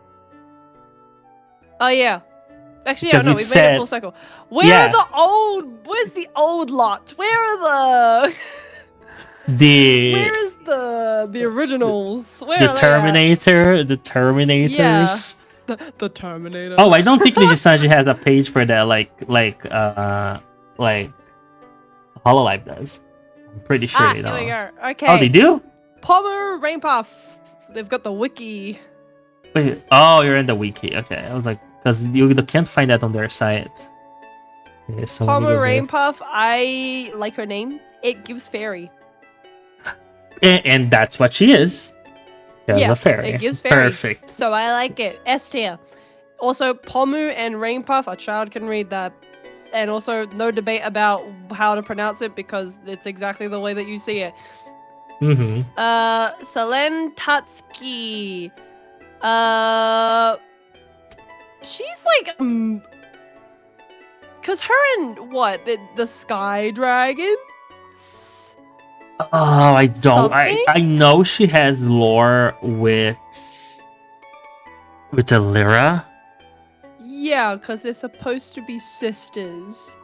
Oh yeah. Actually, yeah, no, we made it full circle. Where's the old lot? Where are where is the originals? Where the Terminator? The Terminators? Yeah. The Terminator. Oh, I don't think Nijisanji has a page for that like Hololive does. I'm pretty sure they don't. Here we go. Okay. Oh, they do? Pomu Rainpuff. They've got the wiki. Wait, oh, you're in the wiki. Okay, I was like, because you can't find that on their site. Okay, so Pomu Rainpuff, I like her name. It gives fairy. And that's what she is. Yeah, a fairy. It gives fairy. Perfect. So I like it. S tier. Also, Pomu and Rainpuff, a child can read that. And also, no debate about how to pronounce it because it's exactly the way that you see it. Selen Tatsuki. She's like, cause her and what the Sky Dragons. Oh, I don't. I know she has lore with Lyra. Yeah, cause they're supposed to be sisters.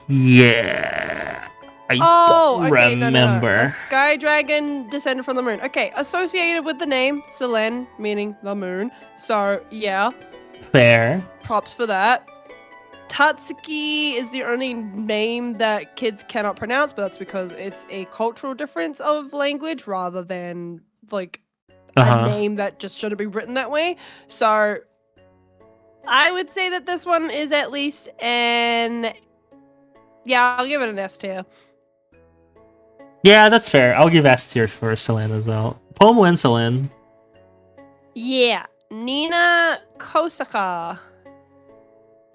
Yeah. I don't remember. No. A sky dragon descended from the moon. Okay, associated with the name Selen, meaning the moon. So, yeah. Fair. Props for that. Tatsuki is the only name that kids cannot pronounce, but that's because it's a cultural difference of language rather than, like, a name that just shouldn't be written that way. So, I would say that this one is at least an... Yeah, I'll give it an S tier. Yeah, that's fair. I'll give S tier for Selen as well. Pomu and Selen. Yeah. Nina Kosaka.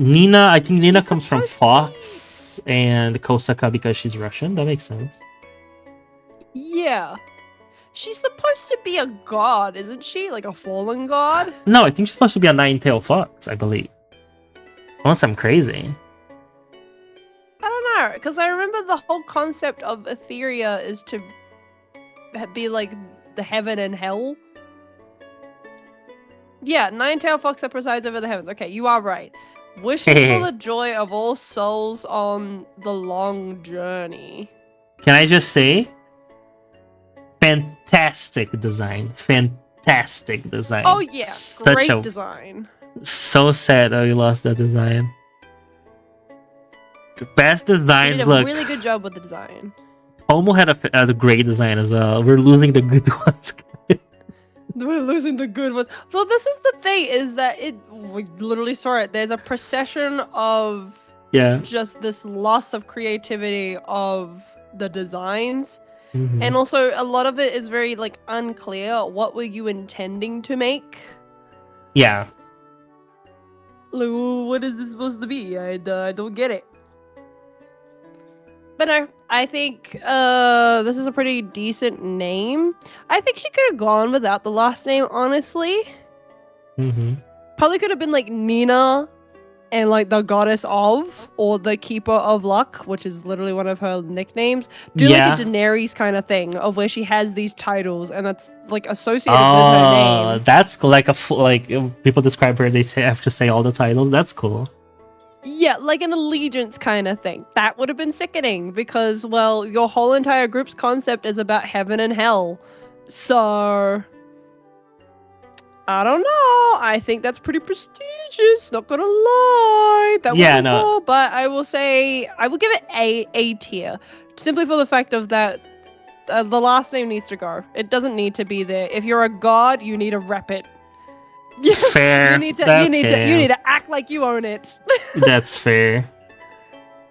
I think Nina comes from Fox, and Kosaka because she's Russian. That makes sense. Yeah. She's supposed to be a god, isn't she? Like a fallen god? No, I think she's supposed to be a nine-tailed fox, I believe. Unless I'm crazy. I don't know, because I remember the whole concept of Etheria is to be like the heaven and hell. Yeah, nine-tailed fox that presides over the heavens. Okay, you are right. Wishing for the joy of all souls on the long journey. Can I just say? Fantastic design. Fantastic design. Oh yeah, great design. So sad that we lost that design. The best design. They did a really good job with the design. Pomu had a great design as well. We're losing the good ones. We're losing the good ones. So this is the thing, is that we literally saw it. There's a procession of just this loss of creativity of the designs. Mhm. And also, a lot of it is very like unclear. What were you intending to make? Yeah. Like, what is this supposed to be? I don't get it. But no, I think this is a pretty decent name. I think she could have gone without the last name, honestly. Mm-hmm. Probably could have been like Nina and like the goddess of, or the keeper of luck, which is literally one of her nicknames. Do like a Daenerys kind of thing of where she has these titles and that's like associated with her name. That's cool. Like like people describe her, they have to say all the titles. That's cool. Yeah, like an allegiance kind of thing. That would have been sickening because, well, your whole entire group's concept is about heaven and hell. So, I don't know. I think that's pretty prestigious. Not gonna lie. That would be cool, but I will say, I will give it A tier. Simply for the fact of that the last name needs to go. It doesn't need to be there. If you're a god, you need to rep it. Fair. You need to act like you own it. That's fair.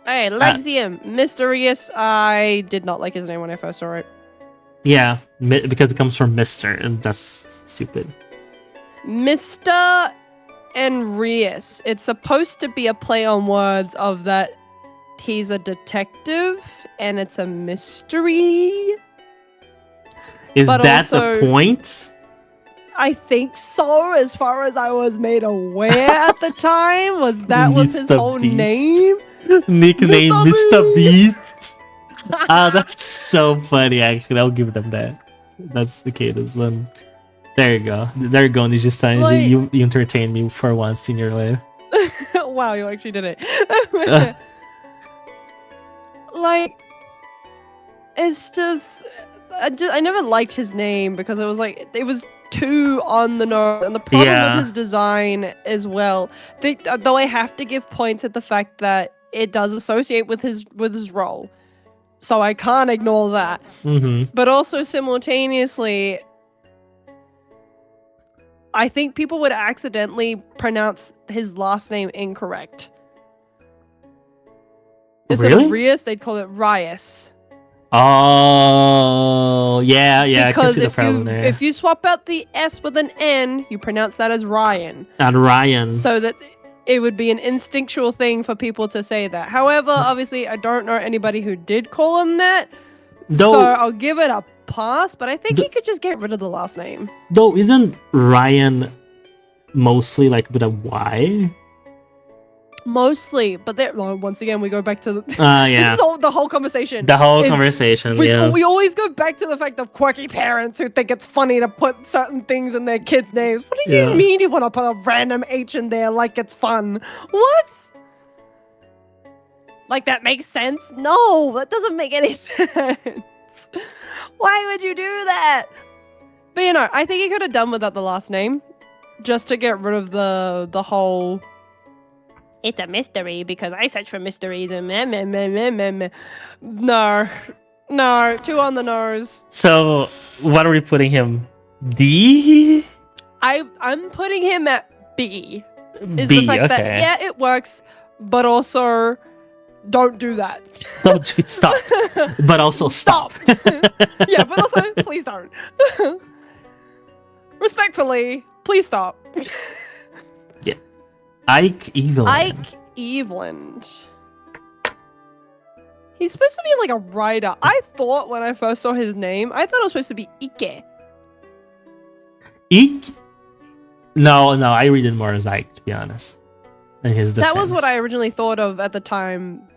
Hey, Lexium, Mysterious. I did not like his name when I first saw it. Yeah, because it comes from Mister, and that's stupid. Mr. Enrius. It's supposed to be a play on words of that he's a detective and it's a mystery. Is that the point? I think so, as far as I was made aware at the time, was his whole name. Nickname Mr. Beast. That's so funny, actually. I'll give them that. That's the cadence then. There you go. There you go, Ninja Science. Like, you entertained me for once in your life. Wow, you actually did it. Like, it's just... I never liked his name because it was like... It was too on the nose, and the problem with his design as well. Though I have to give points at the fact that it does associate with his role, so I can't ignore that. But also simultaneously, I think people would accidentally pronounce his last name incorrect. Instead of Rias, they'd call it Rias. Oh, yeah. Because I can see the problem there. If you swap out the S with an N, you pronounce that as Ryan. And Ryan. So that it would be an instinctual thing for people to say that. However, obviously, I don't know anybody who did call him that. So I'll give it a pass, but I think he could just get rid of the last name. Though, isn't Ryan mostly like with a Y? Mostly, but once again we go back to the this is the whole conversation. We always go back to the fact of quirky parents who think it's funny to put certain things in their kids' names. What do you mean you want to put a random H in there like it's fun? What? Like that makes sense? No, that doesn't make any sense. Why would you do that? But you know, I think he could have done without the last name, just to get rid of the whole. It's a mystery because I search for mysteries and No, too on the nose. So, what are we putting him? D? I'm putting him at B. Is the fact that it works, but also don't do that. Don't stop. But also stop. Yeah, but also please don't. Respectfully, please stop. Yeah. Ike Eveland. He's supposed to be like a writer. I thought when I first saw his name, I thought it was supposed to be Ike. Ike? No, I read it more as Ike, to be honest. In his defense. That was what I originally thought of at the time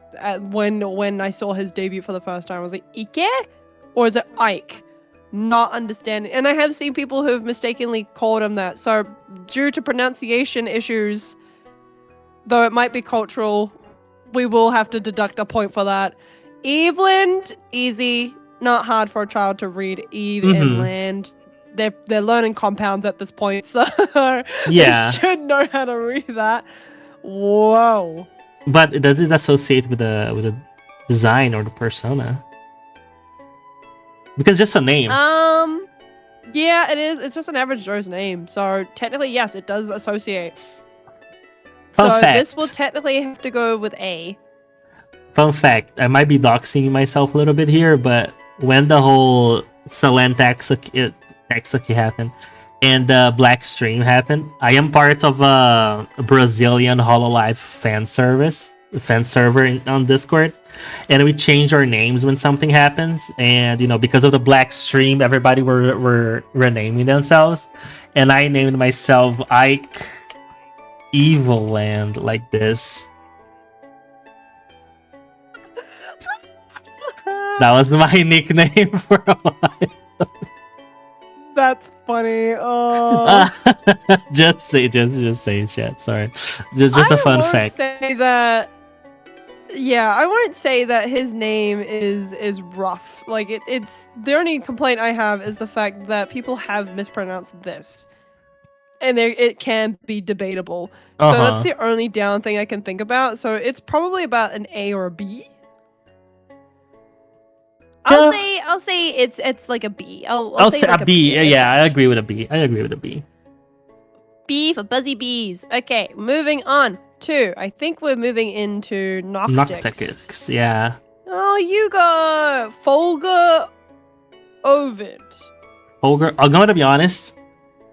when I saw his debut for the first time. I was like, Ike? Or is it Ike? Not understanding. And I have seen people who have mistakenly called him that. So due to pronunciation issues, though it might be cultural, we will have to deduct a point for that. Eveland, easy. Not hard for a child to read Eve and land. They're learning compounds at this point, so they should know how to read that. Whoa. But does it associate with the design or the persona? Because just a name. Yeah, it is. It's just an average Joe's name. So technically, yes, it does associate. Fun fact. This will technically have to go with A. Fun fact. I might be doxing myself a little bit here, but when the whole Selen Taxuki happened and the Black Stream happened, I am part of a Brazilian Hololive fan server on Discord, and we change our names when something happens. And because of the Black Stream, everybody were renaming themselves, and I named myself Ike Evil Land like this. That was my nickname for a while. That's funny. Oh. just say chat. Sorry, just a fun fact. Say that. Yeah, I won't say that his name is rough. Like it's the only complaint I have is the fact that people have mispronounced this, and it can be debatable. So that's the only down thing I can think about. So it's probably about an A or a B. I'll say it's like a B. I'll say like a B. Yeah, I agree with a B. B for Buzzy Bees. Okay, moving on to, I think we're moving into Noctix. Yeah. Oh, you go Folger Ovid. Folger. I'm going to be honest.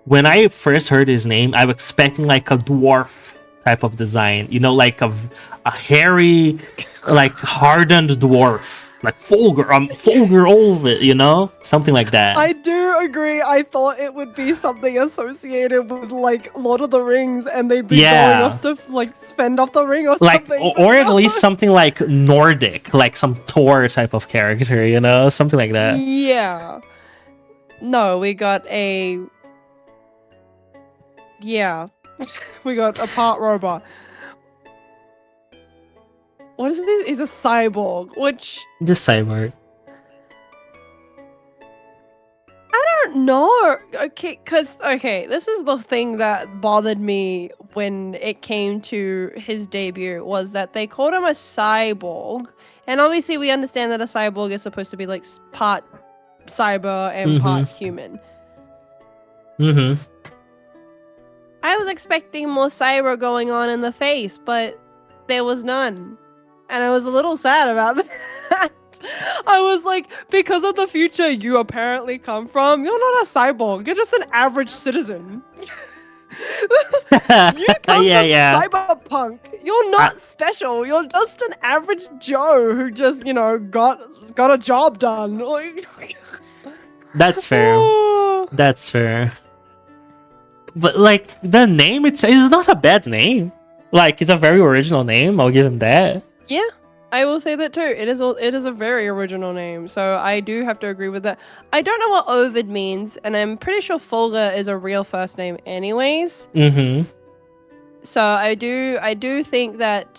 When I first heard his name, I was expecting like a dwarf type of design. Like a hairy, like hardened dwarf. Like Folger Ovid, something like that. I do agree. I thought it would be something associated with like Lord of the Rings, and they'd be going off to like spend off the ring or something. Or at least something like Nordic, like some Thor type of character, something like that. Yeah. No, we got a. Yeah, we got a part robot. What is this? He's a cyborg, which... Just cyborg. I don't know. Okay, this is the thing that bothered me when it came to his debut, was that they called him a cyborg. And obviously we understand that a cyborg is supposed to be like part cyber and part human. I was expecting more cyber going on in the face, but there was none. And I was a little sad about that. I was like, because of the future you apparently come from, you're not a cyborg. You're just an average citizen. You come from cyberpunk. You're not special. You're just an average Joe who just, got a job done. Like, that's fair. That's fair. But like the name, it's not a bad name. Like, it's a very original name. I'll give him that. Yeah, I will say that too. It is a very original name, so I do have to agree with that. I don't know what Ovid means, and I'm pretty sure Folger is a real first name anyways. So I do think that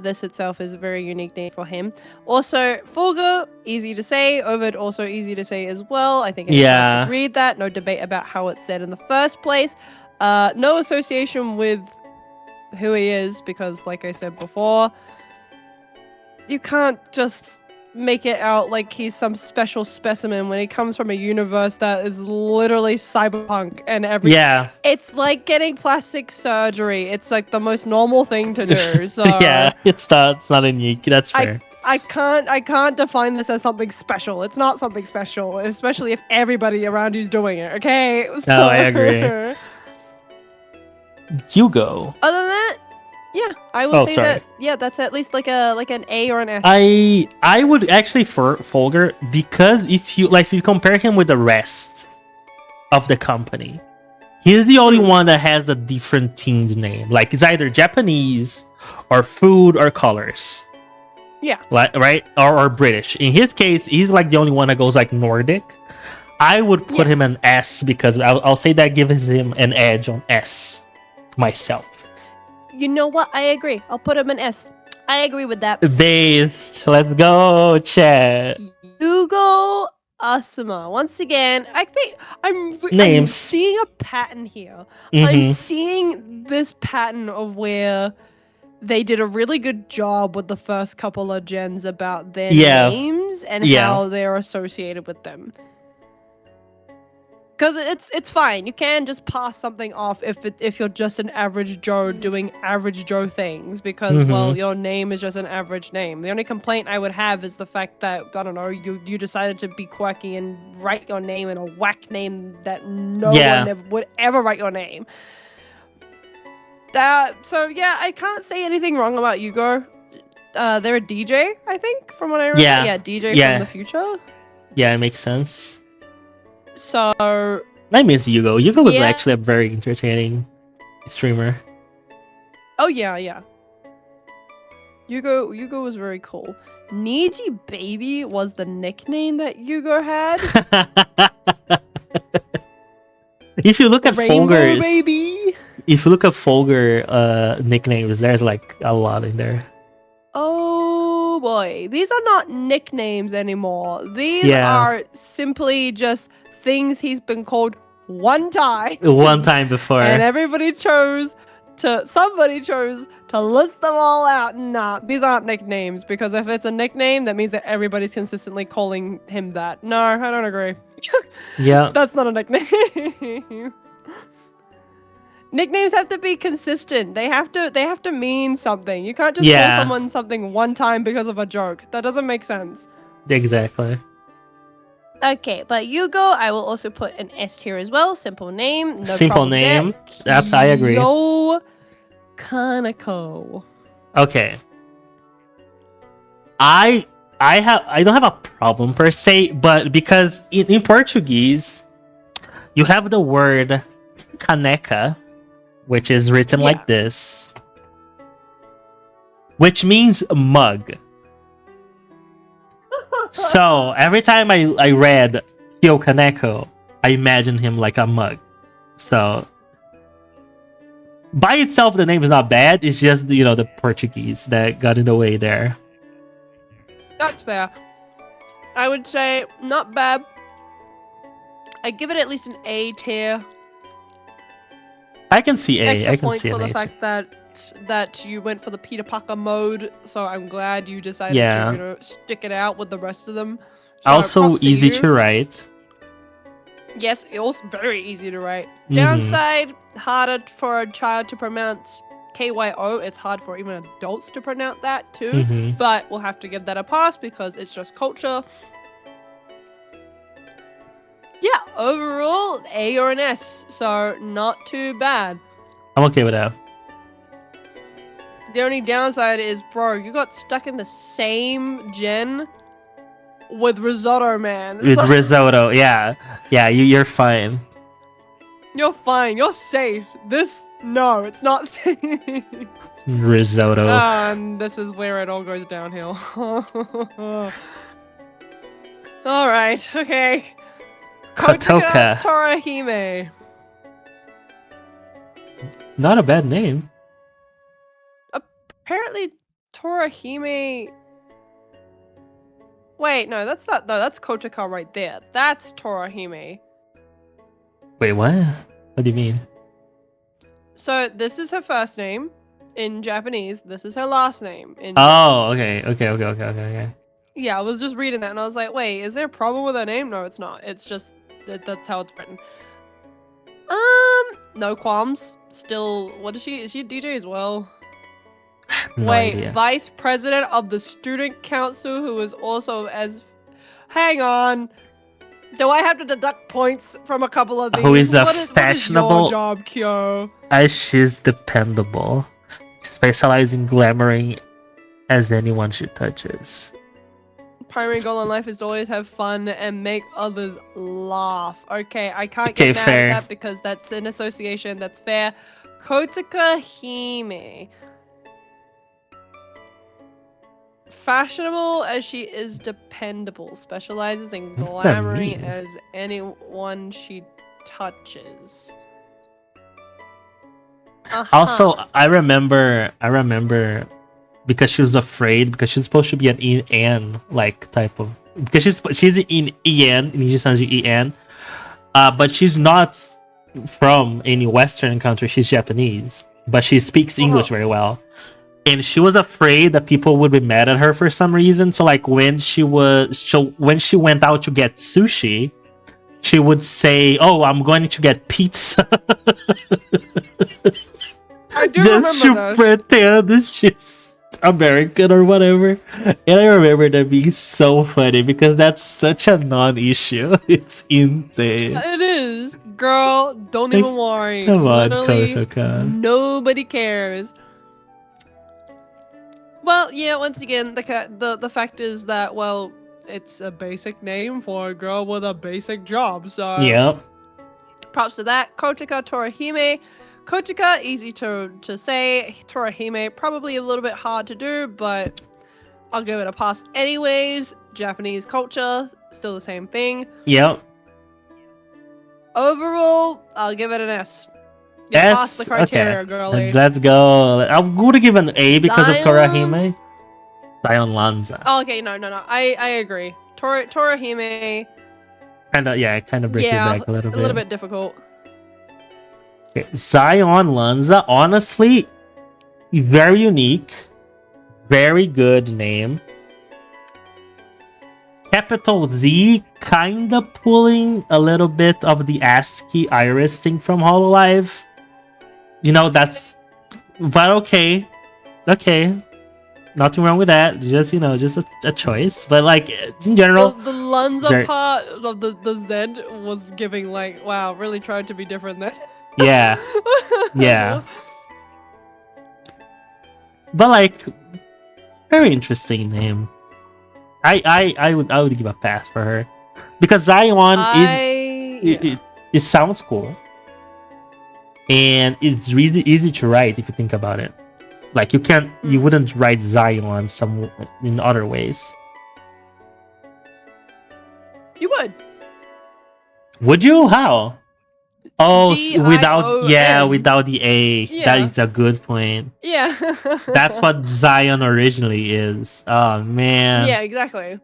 this itself is a very unique name for him. Also, Folger, easy to say. Ovid, also easy to say as well. I think read that. No debate about how it's said in the first place. No association with who he is, because like I said before, you can't just make it out like he's some special specimen when he comes from a universe that is literally cyberpunk and everything. Yeah. It's like getting plastic surgery. It's like the most normal thing to do. So yeah, it's not unique. That's fair. I can't define this as something special. It's not something special, especially if everybody around you's doing it. Okay? So, no, I agree. You go. Other than that, yeah, I would say that. Yeah, that's at least like an A or an S. I would actually for Folger, because if you compare him with the rest of the company, he's the only one that has a different themed name. Like, it's either Japanese or food or colors. Yeah. Like, right? Or British. In his case, he's like the only one that goes like Nordic. I would put him an S, because I'll say that gives him an edge on S myself. You know what? I agree. I'll put him an S. I agree with that. Based. Let's go, chat. Yugo Asuma. Once again, I think I'm seeing a pattern here. I'm seeing this pattern of where they did a really good job with the first couple of gens about their names and how they're associated with them. Because it's fine. You can just pass something off if you're just an average Joe doing average Joe things because well your name is just an average name. The only complaint I would have is the fact that I don't know you decided to be quirky and write your name in a whack name that no one would ever write your name. So yeah, I can't say anything wrong about Yugo. They're a DJ, I think, from what I remember. Yeah, DJ from the future. Yeah, it makes sense. So I miss Yugo. Yugo was actually a very entertaining streamer. Oh yeah. Yugo was very cool. Niji Baby was the nickname that Yugo had. If you look at Folger's, Baby. If you look at Folger nicknames, there's like a lot in there. Oh boy, these are not nicknames anymore. These are simply just things he's been called one time. One time before. And somebody chose to list them all out. Nah, these aren't nicknames because if it's a nickname, that means that everybody's consistently calling him that. No, I don't agree. Yeah. That's not a nickname. Nicknames have to be consistent. They have to mean something. You can't just call someone something one time because of a joke. That doesn't make sense. Exactly. Okay, but Yugo, I will also put an S tier as well. Simple name. No simple name. Absolutely, I agree. Yo Kaneko. Okay. I don't have a problem per se, but because in Portuguese, you have the word caneca, which is written like this, which means mug. So every time I read Kyo Kaneko, I imagined him like a mug. So by itself, the name is not bad. It's just, the Portuguese that got in the way there. That's fair. I would say not bad. I give it at least an A tier. I can see A. Extra I can points see for an the A. fact that you went for the Peter Parker mode, so I'm glad you decided to stick it out with the rest of them. So also easy to write. Yes, it was very easy to write. Downside, harder for a child to pronounce KYO. It's hard for even adults to pronounce that too. But we'll have to give that a pass because it's just culture. Yeah, overall, A or an S, so not too bad. I'm okay with that. The only downside is, bro, you got stuck in the same gen with Risotto Man. With Risotto, yeah. Yeah, you're fine. You're fine, you're safe. No, it's not safe. Risotto. And this is where it all goes downhill. Alright, okay. Kotoka Torahime. Not a bad name. Apparently, Torahime. Wait, no, that's not. No, that's Kotoka right there. That's Torahime. Wait, what? What do you mean? So this is her first name in Japanese. This is her last name in. Oh, okay. Yeah, I was just reading that and I was like, wait, is there a problem with her name? No, it's not. It's just that's how it's written. No qualms. Still, what is she? Is she a DJ as well? No idea. Vice president of the student council, who is also hang on. Do I have to deduct points from a couple of these? Who is fashionable? What is your job, Kyo? She's dependable. She specializes in glamoring as anyone she touches. Primary goal in life is to always have fun and make others laugh. Okay, I can't get mad at that because that's an association. That's fair. Kotoka Hime. Fashionable as she is dependable. Specializes in glamoring as anyone she touches. Also, I remember because she was afraid because she's supposed to be an EN like type of because she's in EN in Nijisanji EN, but she's not from any Western country. She's Japanese, but she speaks English very well. And she was afraid that people would be mad at her for some reason. So like when she went out to get sushi, she would say, "Oh, I'm going to get pizza." I do Just to remember this. pretend she's American or whatever. And I remember that being so funny because that's such a non-issue. It's insane. It is. Girl, don't Like, even worry. come on, Literally, Kosokan. nobody cares. Well, yeah, once again, the fact is that, well, it's a basic name for a girl with a basic job, so... Yep. Props to that. Kotaka Torahime. Kotaka, easy to say. Torahime, probably a little bit hard to do, but I'll give it a pass anyways. Japanese culture, still the same thing. Yep. Overall, I'll give it an S. You S. passed the criteria, Okay. girlie. Let's go. I'm going to give an A because of Torahime. Zion Lanza. Oh, okay, no. I agree. Torahime. Kind of brings it back a little bit. A little bit difficult. Okay. Zion Lanza, honestly, very unique, very good name. Capital Z, kinda pulling a little bit of the ASCII iris thing from Hololive. You know, that's... But okay. Nothing wrong with that. Just, just a choice. But, like, in general... The Lanza part of the Z was giving, like, wow, really tried to be different there. Yeah. Yeah. But, like, very interesting name. I would give a pass for her. Because Zion it sounds cool. And it's really easy to write if you think about it. Like you wouldn't write Zion in other ways. You would. Would you? How? Oh, without the A. Yeah. That is a good point. Yeah. That's what Zion originally is. Oh man. Yeah, exactly.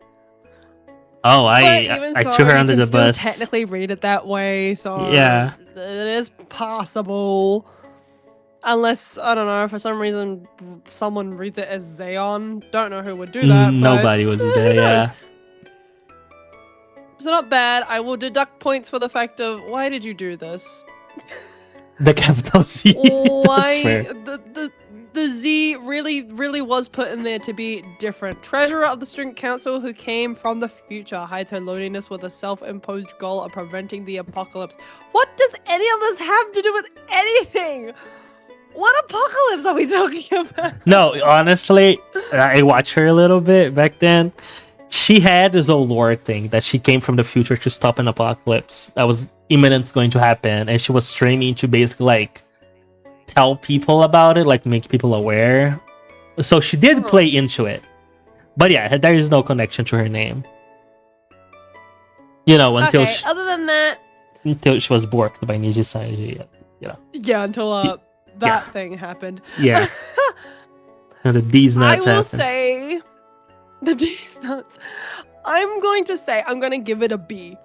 Oh, I threw her under the bus. Technically read it that way, so yeah, it is possible. Unless, I don't know, for some reason someone reads it as Zayon. Don't know who would do that. Nobody would do that, yeah. So not bad. I will deduct points for the fact of, why did you do this? The capital Z. Why? That's fair. The Z really was put in there to be different. Treasurer of the Student Council who came from the future hides her loneliness with a self-imposed goal of preventing the apocalypse. What does any of this have to do with anything? What apocalypse are we talking about? No, honestly, I watched her a little bit back then. She had this old lore thing that she came from the future to stop an apocalypse that was imminent going to happen, and she was streaming to basically like tell people about it, like make people aware. So she did play into it, but yeah, there is no connection to her name. Until other than that, until she was borked by Niji Sanji. Yeah, until that thing happened. Yeah. And the D's nuts I will happened. say the D's nuts. I'm going to give it a B.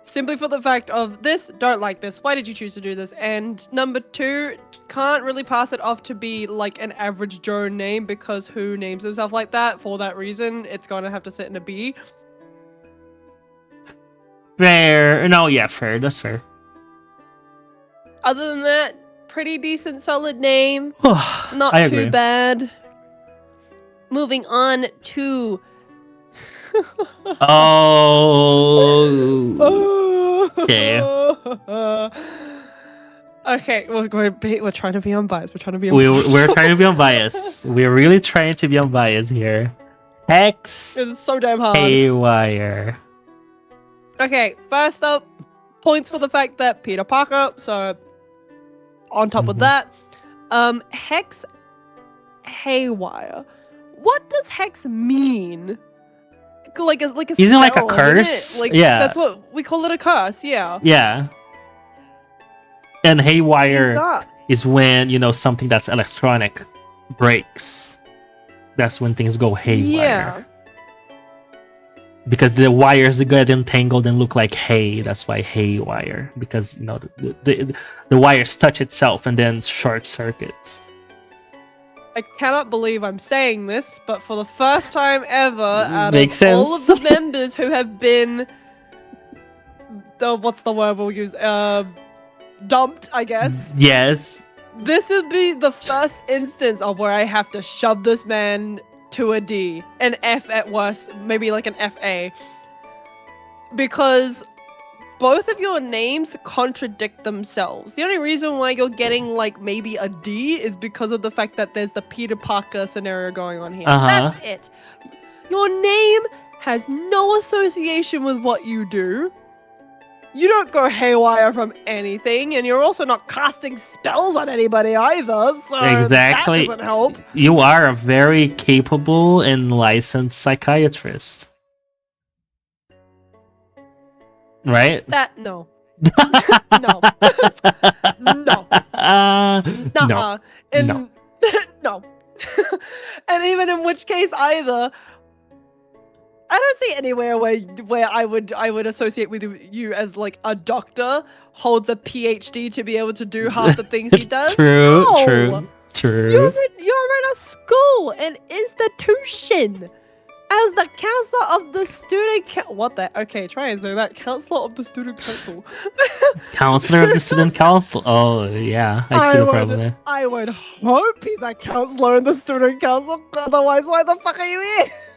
Simply for the fact of this, don't like this. Why did you choose to do this? And number 2, can't really pass it off to be like an average Joe name because who names himself like that? For that reason, it's going to have to sit in a B. Fair. No, yeah, fair. That's fair. Other than that, pretty decent, solid name. Not I too agree. bad. Moving on to... Oh. Okay. Okay, we're trying to be unbiased. We're trying to be We're trying to be unbiased. We're really trying to be unbiased here. Hex. It's so damn hard. Haywire. Okay, first up, points for the fact that Peter Parker. So, on top of that, Hex Haywire. What does Hex mean? Like a Isn't spell, it like a curse? Like, yeah, that's what we call it, a curse. Yeah. Yeah. And haywire What is when something that's electronic breaks. That's when things go haywire. Yeah. Because the wires get entangled and look like hay. That's why haywire. Because the wires touch itself and then short circuits. I cannot believe I'm saying this, but for the first time ever, out Makes of all of sense. the members who have been what's the word we'll use? Dumped, I guess. Yes. This would be the first instance of where I have to shove this man to a D, an F at worst, maybe like an FA, because both of your names contradict themselves. The only reason why you're getting like maybe a D is because of the fact that there's the Peter Parker scenario going on here. That's it. Your name has no association with what you do. You don't go haywire from anything, and you're also not casting spells on anybody either, so exactly. that doesn't help. You are a very capable and licensed psychiatrist. Right? No. No. No. No. And No. no. And even in which case either, I don't see anywhere where I would associate with you as like a doctor holds a PhD to be able to do half the things he does. True, No. true. You're in a school, an institution. As the counselor of the student what the? Okay, try and say that. Counselor of the student council. Counselor of the student council. Oh, yeah. I see the problem there. I would hope he's a counselor in the student council. Otherwise, why the fuck are you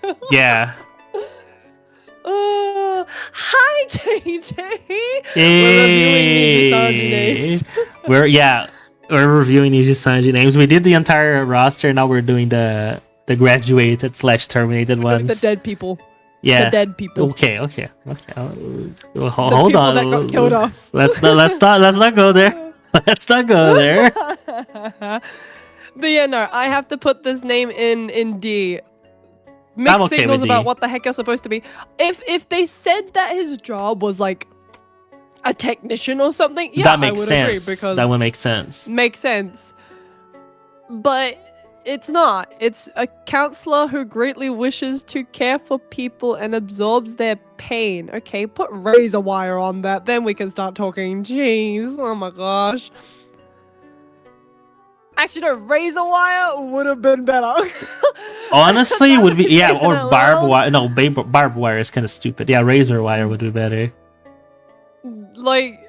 here? Yeah. Hi, KJ. Hey. We're reviewing Niji Sanji names. We did the entire roster. Now we're doing the graduated / terminated ones. The dead people. Yeah. The dead people. Okay. Hold people on. That got killed off. Let's not go there. Let's not go there. But yeah, no, I have to put this name in D. Mixed okay signals with about D. what the heck you're supposed to be. If they said that his job was like a technician or something, yeah, that makes I would sense. agree because That would make sense. Makes sense. But it's not. It's a counselor who greatly wishes to care for people and absorbs their pain. Okay, put razor wire on that, then we can start talking. Jeez, oh my gosh. Actually, no, razor wire would have been better. Honestly, would be or Hello? barbed wire. No, barbed wire is kind of stupid. Yeah, razor wire would be better. Like,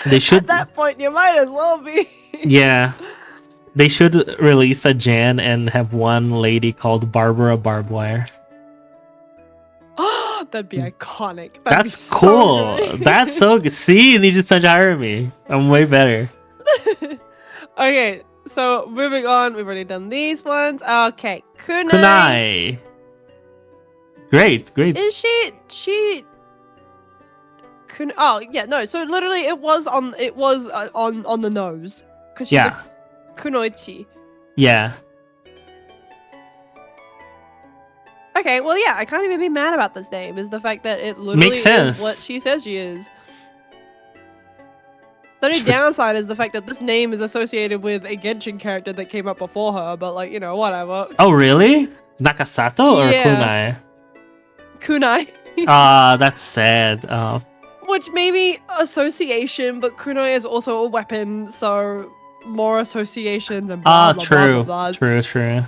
They should. at that point, you might as well be. Yeah, they should release a Jan and have one lady called Barbara Barbed Wire. That'd be iconic. That's cool. That's so good. See, you just such hire me. I'm way better. Okay, so moving on. We've already done these ones. Okay, Kunai. Great. Is she? Oh yeah, no. So literally, it was on the nose because she's a kunoichi. Yeah. Okay, well yeah, I can't even be mad about this name. Is the fact that it literally Makes sense. is what she says she is. The only downside is the fact that this name is associated with a Genshin character that came up before her, but like, you know, whatever. Oh, really? Nakasato or Yeah. Kunai? Kunai. That's sad. Which maybe association, but kunai is also a weapon, so more associations and blah, blah, true. blah, blah, blah. True.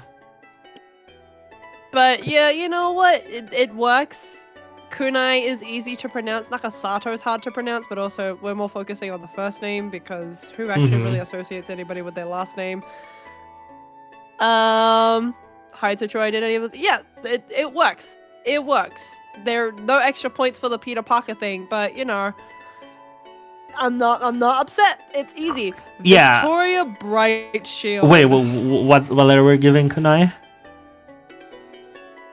But yeah, you know what? It works. Kunai is easy to pronounce. Nakasato is hard to pronounce, but also we're more focusing on the first name because who actually really associates anybody with their last name? Hide Troy did any of it. Yeah, it works. It works. There are no extra points for the Peter Parker thing, but you know, I'm not upset. It's easy. Yeah. Victoria Bright Shield. Wait, what letter we're giving Kunai?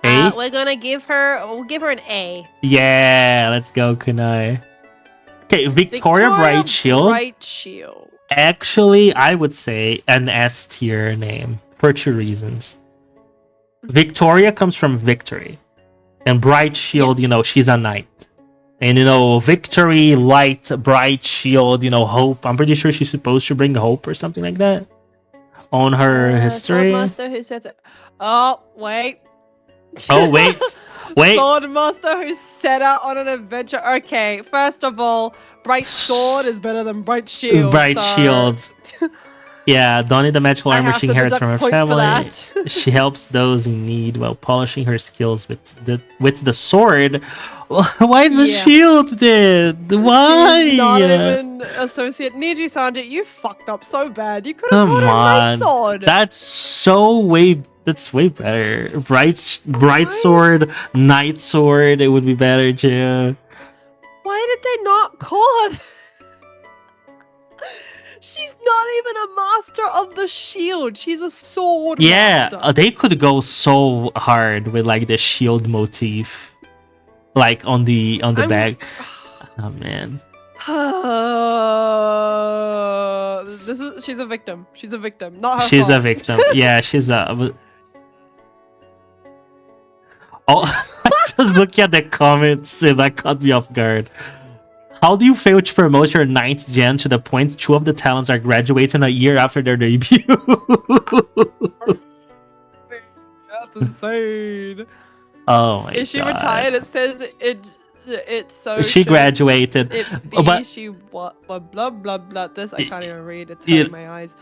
A? We'll give her an A. Yeah, let's go Kunai. Okay, Victoria Bright Shield. Bright Shield. Actually, I would say an S tier name for two reasons. Victoria comes from victory. And Bright Shield, Yes. She's a knight. And, victory, light, bright shield, hope. I'm pretty sure she's supposed to bring hope or something like that on her history. Swordmaster who says it. Oh, wait. Oh, wait. Swordmaster who set out on an adventure. Okay, first of all, Bright Sword is better than Bright Shield. Bright so... Shield. Yeah, donning the magical I armor have she to inherits deduct from her points for family. that. She helps those in need while polishing her skills with the sword. Why the Yeah. shield then? Why? She's not even associate. Niji Sanji, you fucked up so bad. You could have Come called her on. Greatsword. That's way better. Bright sword, night sword, it would be better too. Why did they not call her? She's not even a master of the shield. She's a sword master. They could go so hard with like the shield motif, like on the bag. Oh man. She's a victim. She's a victim. Not her She's fault. a victim. Yeah, she's a. Oh, just look at the comments and that caught me off guard. How do you fail to promote your 9th gen to the point 2 of the talents are graduating a year after their debut? That's insane. Oh my god. Is she retired? It says it's so. She graduated. But she what blah blah blah blah. This I can't even read. It's hurting my eyes.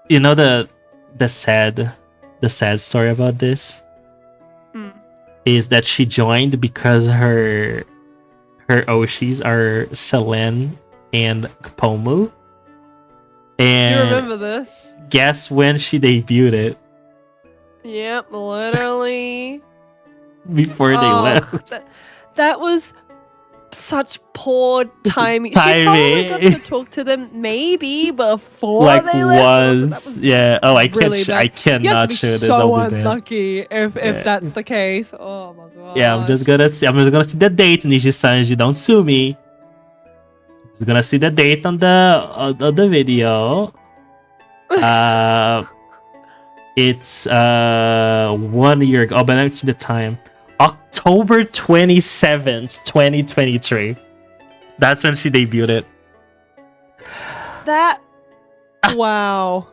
You know the sad story about this is that she joined because her Oshis are Selen and Pomu. And you remember this? Guess when she debuted it? Yep, literally. Before they left. That was such poor timing. She probably got to talk to them maybe before like they left. So yeah. Oh, I really can't. I cannot show this. So unlucky if that's the case. Oh my god. Yeah, I'm just gonna see the date, Niji Sanji. Don't sue me. I'm just gonna see the date on the video. It's 1 year ago. Oh, but let's see the time. October 27th, 2023. That's when she debuted it. Wow.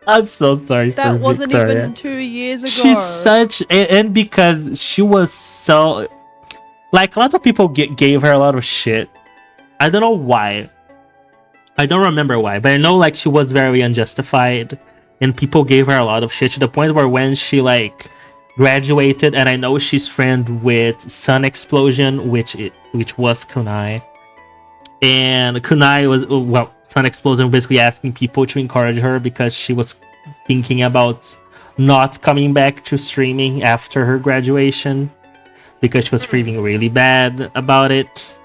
I'm so sorry. That wasn't Victoria. even 2 years ago. She's such, and because she was so, like, a lot of people gave her a lot of shit. I don't know why. I don't remember why, but I know like she was very unjustified, and people gave her a lot of shit to the point where when she like graduated, and I know she's friend with Sun Explosion, which was Kunai. And Kunai was, well, Sun Explosion basically asking people to encourage her because she was thinking about not coming back to streaming after her graduation because she was feeling really bad about it.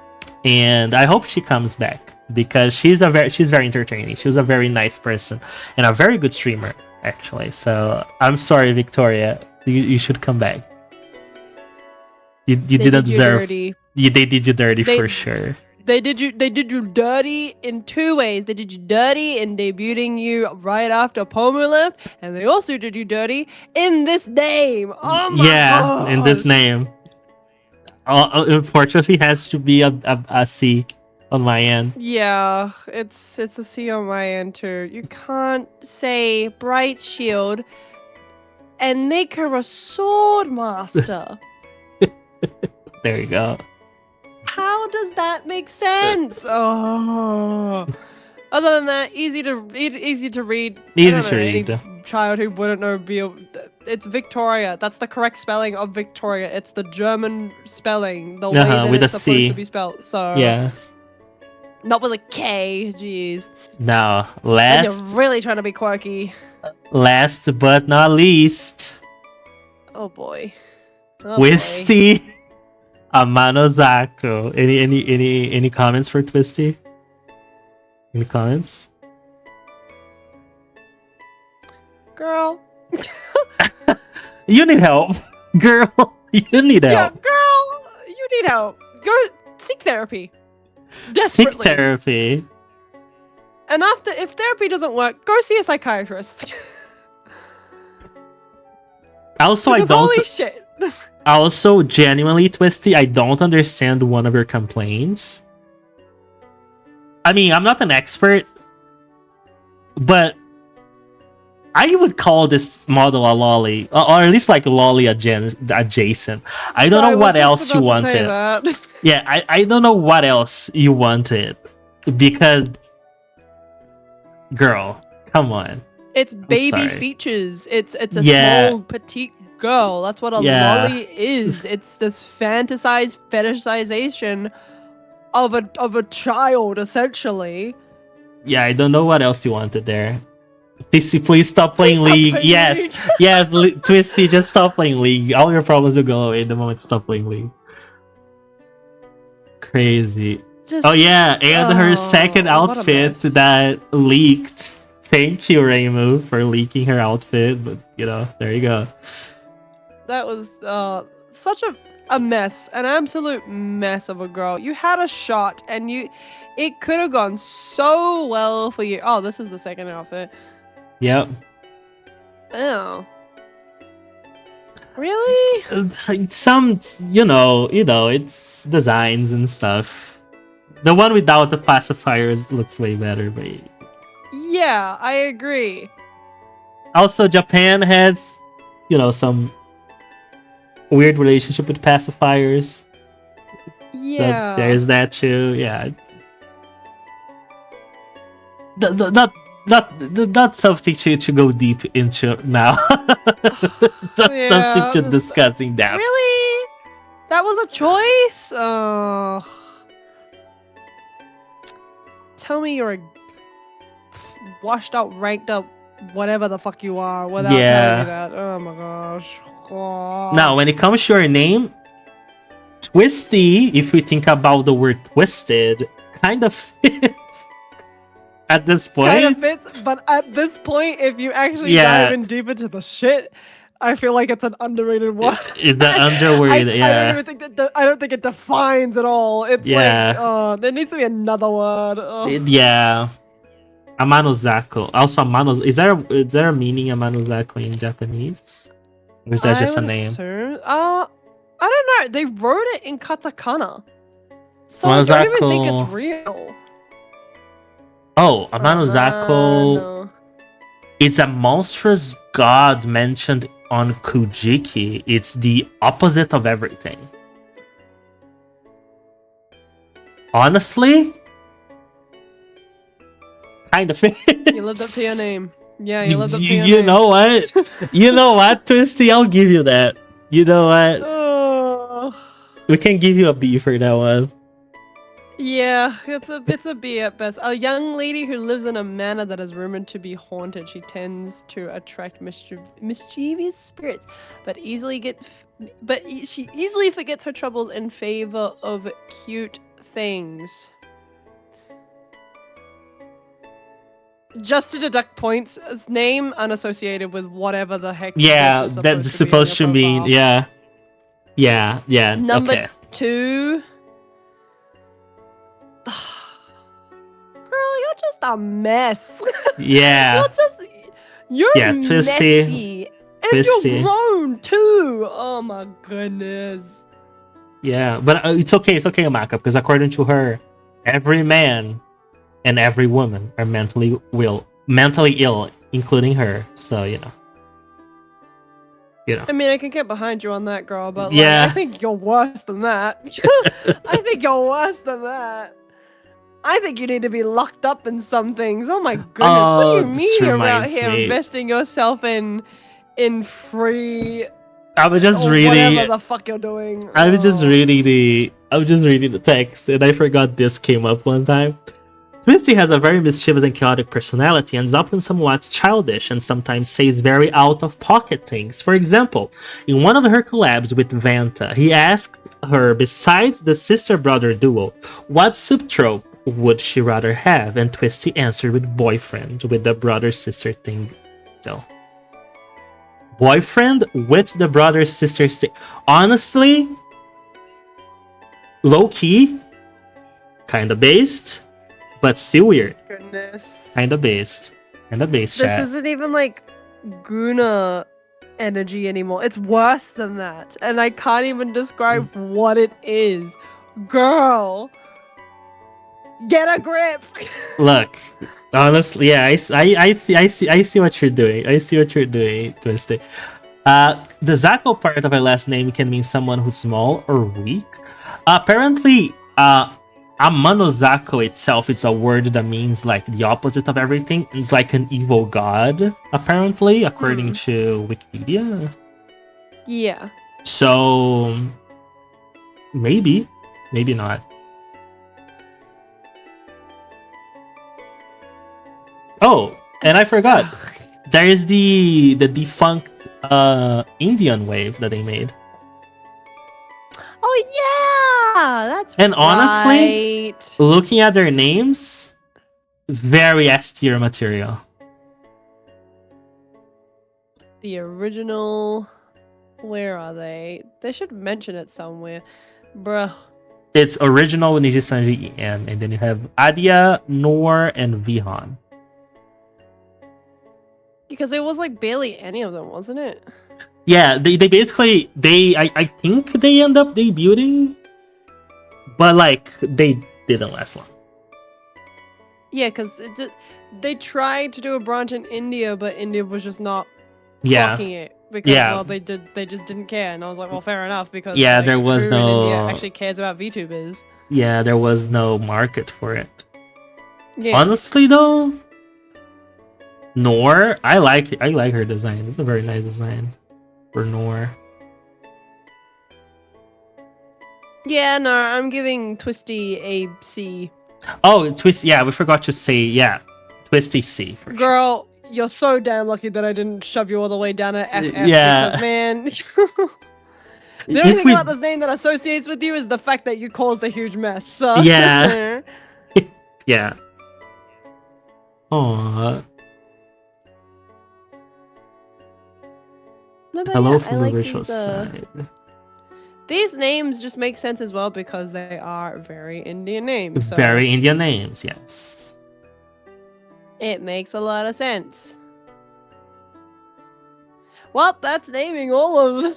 And I hope she comes back because she's very entertaining. She was a very nice person and a very good streamer, actually. So I'm sorry, Victoria. You should come back. You didn't deserve. They did you dirty for sure. They did you dirty in 2 ways. They did you dirty in debuting you right after Pomu left, and they also did you dirty in this name. Oh my god. In this name. Unfortunately, has to be a C on my end. Yeah, it's a C on my end too. You can't say Bright Shield and make her a sword master. There you go. How does that make sense? Oh. Other than that, easy to read. Easy to read. Any child who wouldn't know, it's Victoria. That's the correct spelling of Victoria. It's the German spelling, the way that with it's a supposed C to be spelled. So yeah, not with a K. Jeez. Now, And you're really trying to be quirky. Last but not least, Oh boy. Twisty Amanozako. Any comments for Twisty? Any comments? Girl. You need help. Girl, you need help. Yeah, girl, you need help. Go seek therapy. Desperately. Seek therapy. And if therapy doesn't work, go see a psychiatrist. Also, because holy shit. Also, genuinely, Twisty, I don't understand one of your complaints. I mean, I'm not an expert, but I would call this model a lolly, or at least like lolly adjacent. I don't know what else you wanted. Yeah, I don't know what else you wanted, because, girl, Come on. It's I'm baby sorry. features. It's a Yeah. small petite girl. That's what a Yeah. lolly is. It's this fantasized fetishization of a child, essentially. Yeah, I don't know what else you wanted there. Please stop playing Stop League. playing Yes, League. yes, Twisty, just stop playing League. All your problems will go away the moment you stop playing League. Crazy. Oh yeah, and her second outfit that leaked. Thank you, Reimu, for leaking her outfit. But you know, there you go. That was such a mess, an absolute mess of a girl. You had a shot, and it could have gone so well for you. Oh, this is the second outfit. Yep. Oh. Really? Some, you know, it's designs and stuff. The one without the pacifiers looks way better, but yeah, I agree. Also, Japan has, some weird relationship with pacifiers. Yeah. So there's that too. Yeah, it's not something to go deep into now. Not something to discuss in depth. Really? That was a choice? Tell me you're a washed out, ranked up, whatever the fuck you are without telling me that. Oh my gosh. Oh. Now, when it comes to your name, Twisty, if we think about the word twisted, kind of fits at this point. Kind of fits, but at this point, if you actually dive in deep into the shit, I feel like it's an underrated word. Is that underrated? Yeah. I don't even think that. I don't think it defines at all. It's like, there needs to be another word. Yeah. Amanozako. Also, is there a meaning Amanozako in Japanese? Or is that just a name? I don't know. They wrote it in katakana, so I don't even think it's real. Oh, Amanozako is a monstrous god mentioned on Kujiki. It's the opposite of everything. Honestly, kind of fits. You lived up to your name. Yeah, you lived up to your name. You know what? You know what, Twisty? I'll give you that. You know what? We can give you a B for that one. Yeah, it's a B at best. A young lady who lives in a manor that is rumored to be haunted. She tends to attract mischievous spirits, but she easily forgets her troubles in favor of cute things. Just to deduct points, name unassociated with whatever the heck. Yeah, that's supposed to mean. Yeah. Number 2. Girl, you're just a mess. Yeah. you're Twisty. messy. And you're grown too. Oh my goodness. Yeah, but it's okay, Amaka, because according to her, every man and every woman are mentally ill, including her. So, you know. I mean, I can get behind you on that, girl, but I think you're worse than that. I think you're worse than that. I think you need to be locked up in some things. Oh my goodness, what do you mean you're out here investing yourself in free? I was just reading whatever the fuck you're doing. I was just reading the text, and I forgot this came up one time. Twisty has a very mischievous and chaotic personality and is often somewhat childish and sometimes says very out-of-pocket things. For example, in one of her collabs with Vanta, he asked her, besides the sister-brother duo, what subtrope would she rather have? And Twisty answered with boyfriend, with the brother-sister thing still. Boyfriend with the brother-sister thing. Honestly, low-key, kinda based. But still weird. Goodness. Kinda based. This isn't even like Guna energy anymore. It's worse than that. And I can't even describe what it is. Girl. Get a grip. Look, honestly, yeah, I see what you're doing. I see what you're doing, Twisty. The Zako part of her last name can mean someone who's small or weak. Apparently, Amanozako itself is a word that means like the opposite of everything. It's like an evil god, apparently, according to Wikipedia. Yeah. So maybe not. Oh, and I forgot. There is the defunct Indian wave that they made. Oh yeah, that's And right. honestly, looking at their names, very S tier material. The original, where are they? They should mention it somewhere, bruh. It's original Nijisanji EN, and then you have Adia, Noor, and Vihan. Because it was like barely any of them, wasn't it? Yeah, they basically I think they end up debuting, but like they didn't last long. Yeah, because they tried to do a branch in India, but India was just not fucking it because well they just didn't care, and I was like, well, fair enough, because like, there was who no in India actually cares about VTubers. Yeah, there was no market for it. Yeah. Honestly though, Noor, I like her design. It's a very nice design for Noor. Yeah, no, I'm giving Twisty a C. Oh, Twist. Yeah, we forgot to say Twisty C. For Girl, sure. You're so damn lucky that I didn't shove you all the way down at FF. Yeah. Because, man, the only thing about this name that associates with you is the fact that you caused a huge mess. So. Yeah. Yeah. Aww. No, Hello yeah, from the virtual side. These names just make sense as well because they are very Indian names. So very Indian names, yes. it makes a lot of sense. Well, that's naming all of them.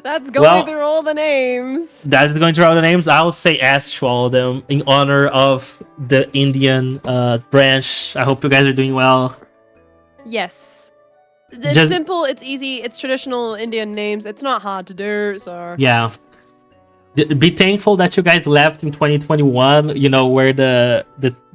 That's going through all the names. That's going through all the names. I'll say S to all of them in honor of the Indian branch. I hope you guys are doing well. Yes. It's simple, it's easy, it's traditional Indian names. It's not hard to do, so... Yeah. Be thankful that you guys left in 2021, you know, where the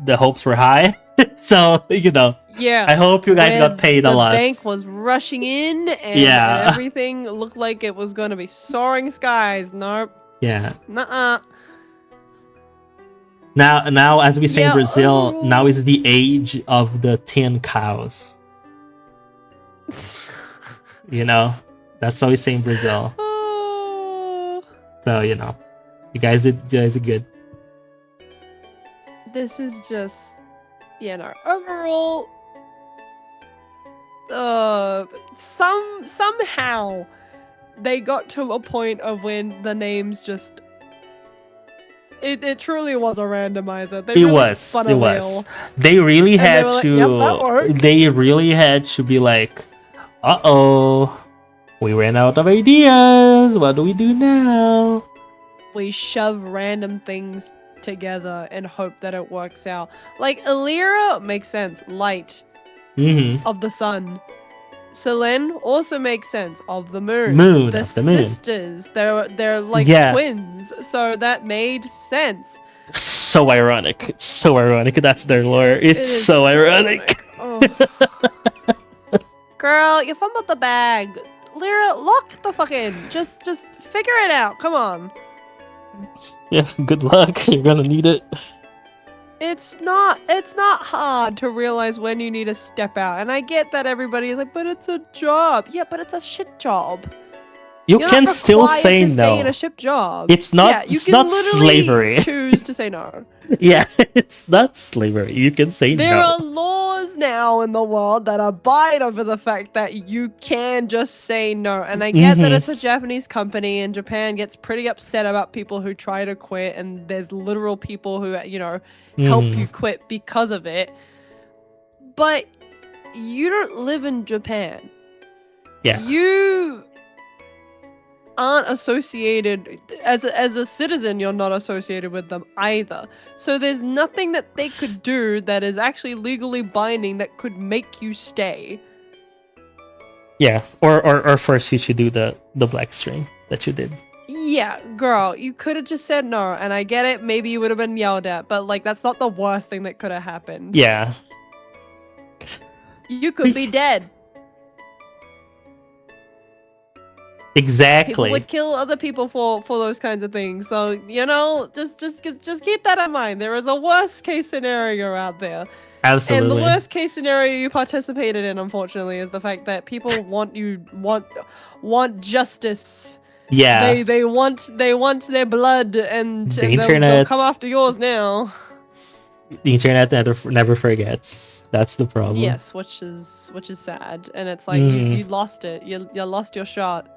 hopes were high. So, you know. Yeah. I hope you guys got paid a lot. The bank was rushing in, and everything looked like it was going to be soaring skies. Nope. Yeah. Nuh-uh. Now, as we say in Brazil, now is the age of the 10 cows. You know, that's what we say in Brazil. So, you know, you guys are good. This is just, you know, overall, somehow they got to a point of when the names just, it truly was a randomizer. They really spun a wheel. They really had to, they really had to be like, uh-oh, we ran out of ideas. What do we do now? We shove random things together and hope that it works out. Like, Alira makes sense. Light of the sun. Selene also makes sense. Of the moon. The sisters. They're like twins. So that made sense. So ironic. It's so ironic. That's their lore. It's so ironic. Girl, you fumbled the bag. Lyra, lock the fuck in. Just figure it out. Come on. Yeah, good luck. You're gonna need it. It's not hard to realize when you need to step out. And I get that everybody is like, but it's a job. Yeah, but it's a shit job. You can still say no. Stay in a ship job. It's not. It's not slavery. Choose to say no. Yeah, it's not slavery. You can say no. There are laws now in the world that abide over the fact that you can just say no. And I get that it's a Japanese company, and Japan gets pretty upset about people who try to quit, and there's literal people who, you know, help you quit because of it. But you don't live in Japan. Yeah. You aren't associated as a citizen. You're not associated with them either, so there's nothing that they could do that is actually legally binding that could make you stay. Yeah, or first you should do the black string that you did. Yeah, girl, you could have just said no, and I get it. Maybe you would have been yelled at, but like that's not the worst thing that could have happened. Yeah. You could be dead. Exactly. People would kill other people for those kinds of things. So just keep that in mind. There is a worst case scenario out there. Absolutely. And the worst case scenario you participated in, unfortunately, is the fact that people want justice. Yeah. They want their blood, and The they'll internet. come after yours now. The internet never forgets. That's the problem. Yes, which is sad, and it's like you lost it. You lost your shot.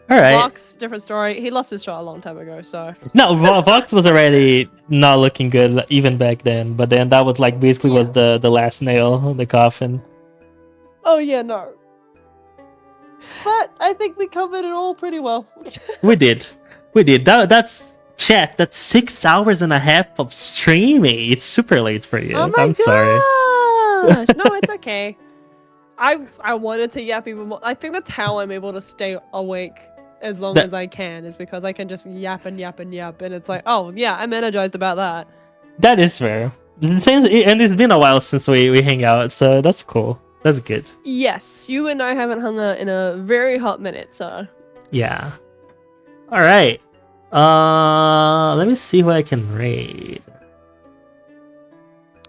All right. Vox, different story. He lost his shot a long time ago, so. No, Vox was already not looking good even back then. But then that was like basically was the last nail in the coffin. Oh yeah, no. But I think we covered it all pretty well. We did. That's chat. That's 6 hours and a half of streaming. It's super late for you. Oh my I'm sorry. gosh. No, it's okay. I wanted to yap even more. I think that's how I'm able to stay awake as long as I can, is because I can just yap and yap and yap, and it's like, oh yeah, I'm energized about that. That is fair. And it's been a while since we hang out, so that's cool. That's good. Yes, you and I haven't hung out in a very hot minute, so. Yeah. All right. Let me see what I can raid.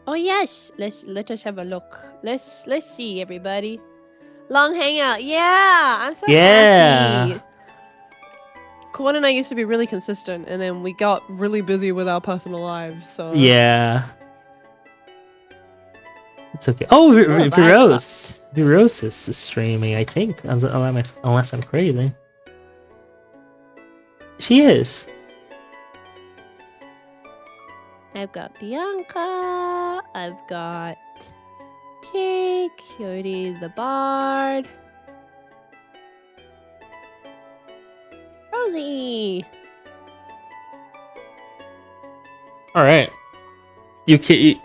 Oh yes, let us have a look. Let's see, everybody. Long hangout, yeah. I'm so happy. Corn and I used to be really consistent, and then we got really busy with our personal lives. So yeah, it's okay. Oh, Viros is streaming. I think, unless I'm crazy. She is. I've got Bianca. I've got Jake, Cody the Bard, Rosie. All right, you can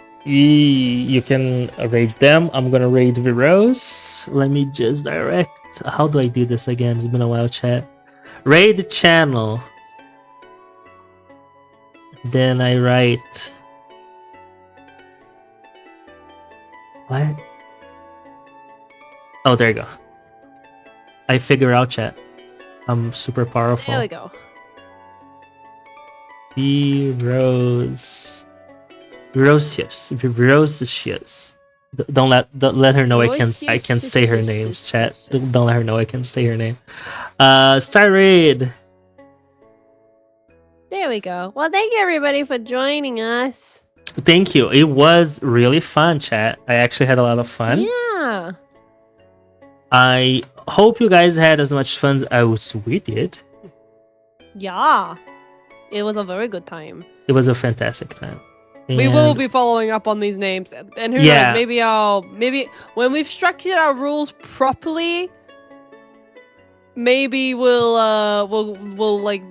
raid them. I'm gonna raid Viros. Let me just direct. How do I do this again? It's been a while, chat. Raid the channel. Then I write. What? Oh, there you go. I figure out chat. I'm super powerful. There we go. Virosius. Don't let her know I can say her name, chat. Don't let her know I can say her name. Star raid. There we go. Well, thank you everybody for joining us. Thank you. It was really fun, chat. I actually had a lot of fun. Yeah. I hope you guys had as much fun as we did. Yeah. It was a very good time. It was a fantastic time. We will be following up on these names, and who knows, maybe when we've structured our rules properly, maybe we'll like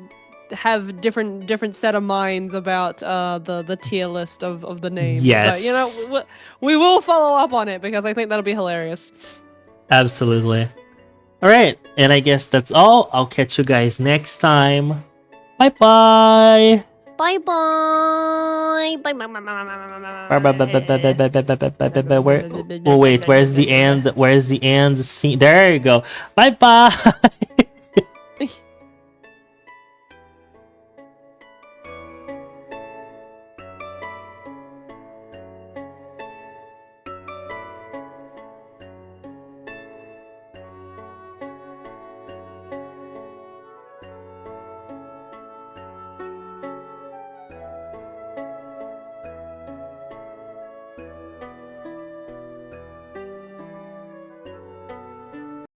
have different set of minds about the tier list of the names. Yes. But, you know, we will follow up on it because I think that'll be hilarious. Absolutely. All right, and I guess that's all. I'll catch you guys next time. Bye bye. Bye bye. Bye bye. Where? Oh wait, where's the end? Where's the end scene? There you go. Bye bye.